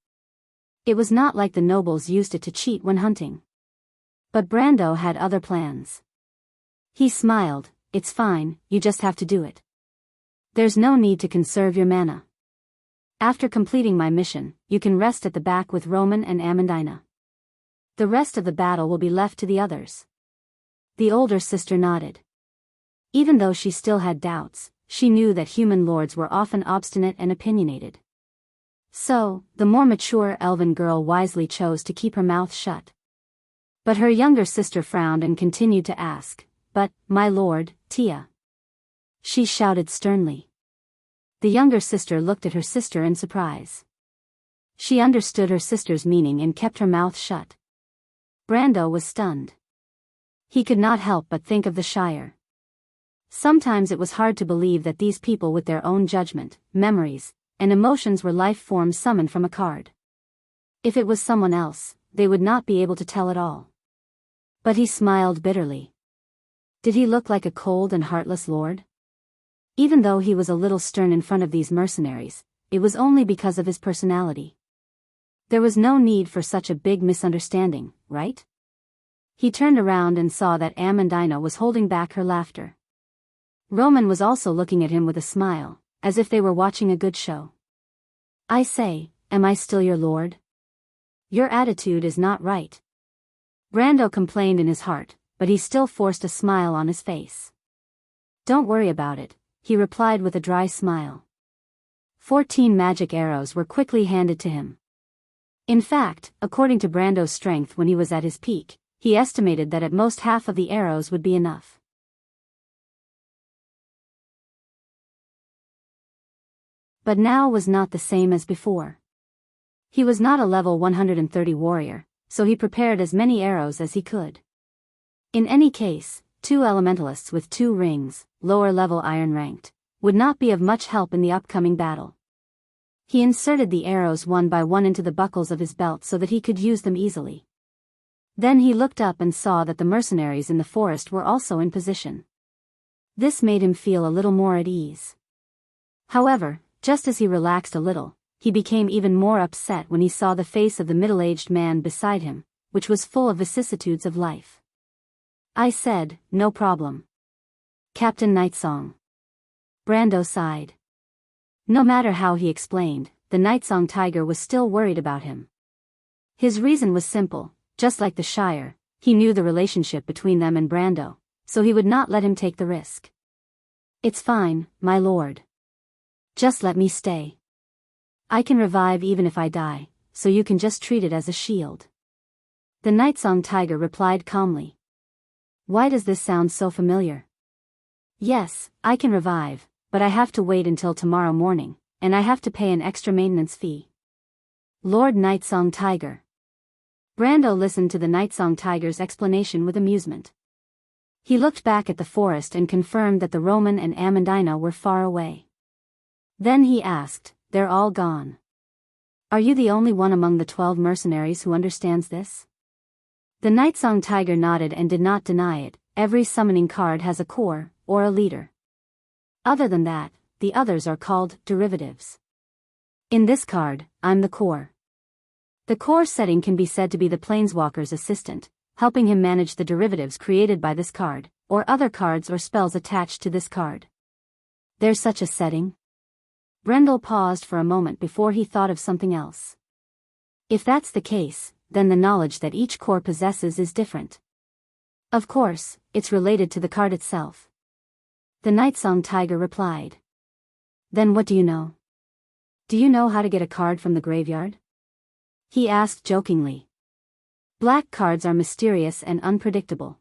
It was not like the nobles used it to cheat when hunting. But Brando had other plans. He smiled, "It's fine, you just have to do it. There's no need to conserve your mana. After completing my mission, you can rest at the back with Roman and Amandina. The rest of the battle will be left to the others." The older sister nodded. Even though she still had doubts, she knew that human lords were often obstinate and opinionated. So, the more mature elven girl wisely chose to keep her mouth shut. But her younger sister frowned and continued to ask, "But, my lord, Tia." She shouted sternly. The younger sister looked at her sister in surprise. She understood her sister's meaning and kept her mouth shut. Brando was stunned. He could not help but think of the Shire. Sometimes it was hard to believe that these people with their own judgment, memories, and emotions were life forms summoned from a card. If it was someone else, they would not be able to tell at all. But he smiled bitterly. Did he look like a cold and heartless lord? Even though he was a little stern in front of these mercenaries, it was only because of his personality. There was no need for such a big misunderstanding, right? He turned around and saw that Amandina was holding back her laughter. Roman was also looking at him with a smile, as if they were watching a good show. "I say, am I still your lord? Your attitude is not right." Brando complained in his heart, but he still forced a smile on his face. "Don't worry about it," he replied with a dry smile. 14 magic arrows were quickly handed to him. In fact, according to Brando's strength when he was at his peak, he estimated that at most half of the arrows would be enough. But now was not the same as before. He was not a level 130 warrior, so he prepared as many arrows as he could. In any case, 2 elementalists with 2 rings, lower level iron ranked, would not be of much help in the upcoming battle. He inserted the arrows one by one into the buckles of his belt so that he could use them easily. Then he looked up and saw that the mercenaries in the forest were also in position. This made him feel a little more at ease. However, just as he relaxed a little, he became even more upset when he saw the face of the middle-aged man beside him, which was full of vicissitudes of life. "I said, no problem. Captain Nightsong." Brando sighed. No matter how he explained, the Nightsong tiger was still worried about him. His reason was simple. Just like the Shire, he knew the relationship between them and Brando, so he would not let him take the risk. "It's fine, my lord. Just let me stay. I can revive even if I die, so you can just treat it as a shield." The Nightsong tiger replied calmly. "Why does this sound so familiar?" "Yes, I can revive, but I have to wait until tomorrow morning, and I have to pay an extra maintenance fee." Lord Nightsong Tiger. Brando listened to the Nightsong Tiger's explanation with amusement. He looked back at the forest and confirmed that the Roman and Amandina were far away. Then he asked, "They're all gone. Are you the only one among the 12 mercenaries who understands this?" The Nightsong Tiger nodded and did not deny it. Every summoning card has a core, or a leader. Other than that, the others are called derivatives. In this card, I'm the core. The core setting can be said to be the Planeswalker's assistant, helping him manage the derivatives created by this card, or other cards or spells attached to this card. There's such a setting? Brendel paused for a moment before he thought of something else. If that's the case, then the knowledge that each core possesses is different. Of course, it's related to the card itself. The Nightsong Tiger replied. Then what do you know? Do you know how to get a card from the graveyard? He asked jokingly. Black cards are mysterious and unpredictable.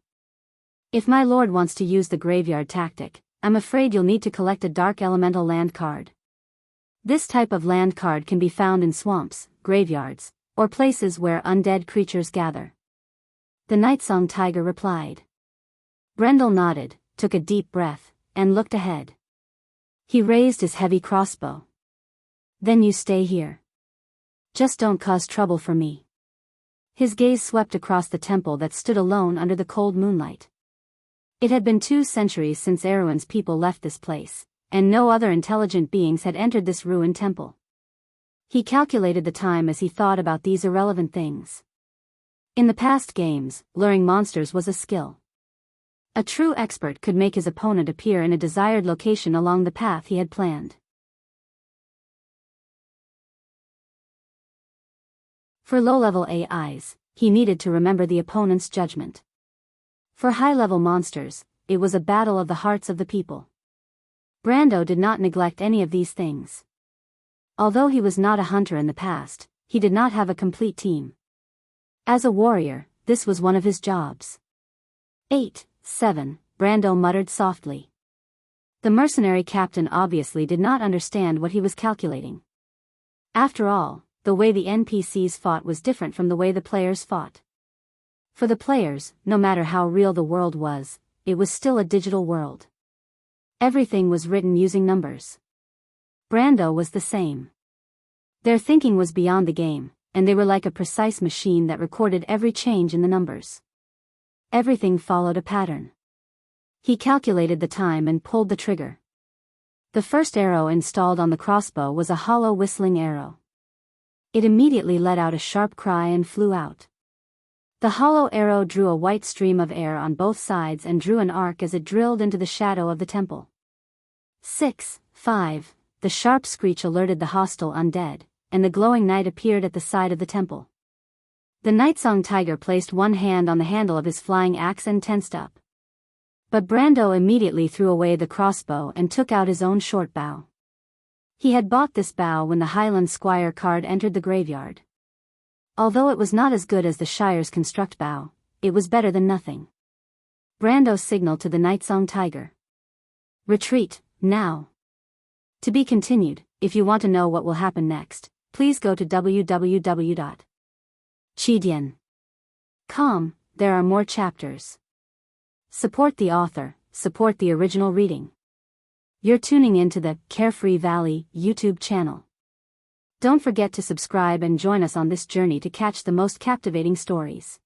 If my lord wants to use the graveyard tactic, I'm afraid you'll need to collect a dark elemental land card. This type of land card can be found in swamps, graveyards, or places where undead creatures gather. The Nightsong Tiger replied. Brendel nodded, took a deep breath, and looked ahead. He raised his heavy crossbow. Then you stay here. Just don't cause trouble for me. His gaze swept across the temple that stood alone under the cold moonlight. It had been 2 centuries since Erewhon's people left this place, and no other intelligent beings had entered this ruined temple. He calculated the time as he thought about these irrelevant things. In the past games, luring monsters was a skill. A true expert could make his opponent appear in a desired location along the path he had planned. For low-level AIs, he needed to remember the opponent's judgment. For high-level monsters, it was a battle of the hearts of the people. Brando did not neglect any of these things. Although he was not a hunter in the past, he did not have a complete team. As a warrior, this was one of his jobs. 8, 7, Brando muttered softly. The mercenary captain obviously did not understand what he was calculating. After all, the way the NPCs fought was different from the way the players fought. For the players, no matter how real the world was, it was still a digital world. Everything was written using numbers. Brando was the same. Their thinking was beyond the game, and they were like a precise machine that recorded every change in the numbers. Everything followed a pattern. He calculated the time and pulled the trigger. The first arrow installed on the crossbow was a hollow whistling arrow. It immediately let out a sharp cry and flew out. The hollow arrow drew a white stream of air on both sides and drew an arc as it drilled into the shadow of the temple. 6, 5, the sharp screech alerted the hostile undead, and the glowing knight appeared at the side of the temple. The Nightsong Tiger placed one hand on the handle of his flying axe and tensed up. But Brando immediately threw away the crossbow and took out his own short bow. He had bought this bow when the Highland Squire card entered the graveyard. Although it was not as good as the Shire's construct bow, it was better than nothing. Brando signaled to the Nightsong Tiger. Retreat, now. To be continued. If you want to know what will happen next, please go to www.chidian.com. There are more chapters. Support the author, support the original reading. You're tuning into the Carefree Valley YouTube channel. Don't forget to subscribe and join us on this journey to catch the most captivating stories.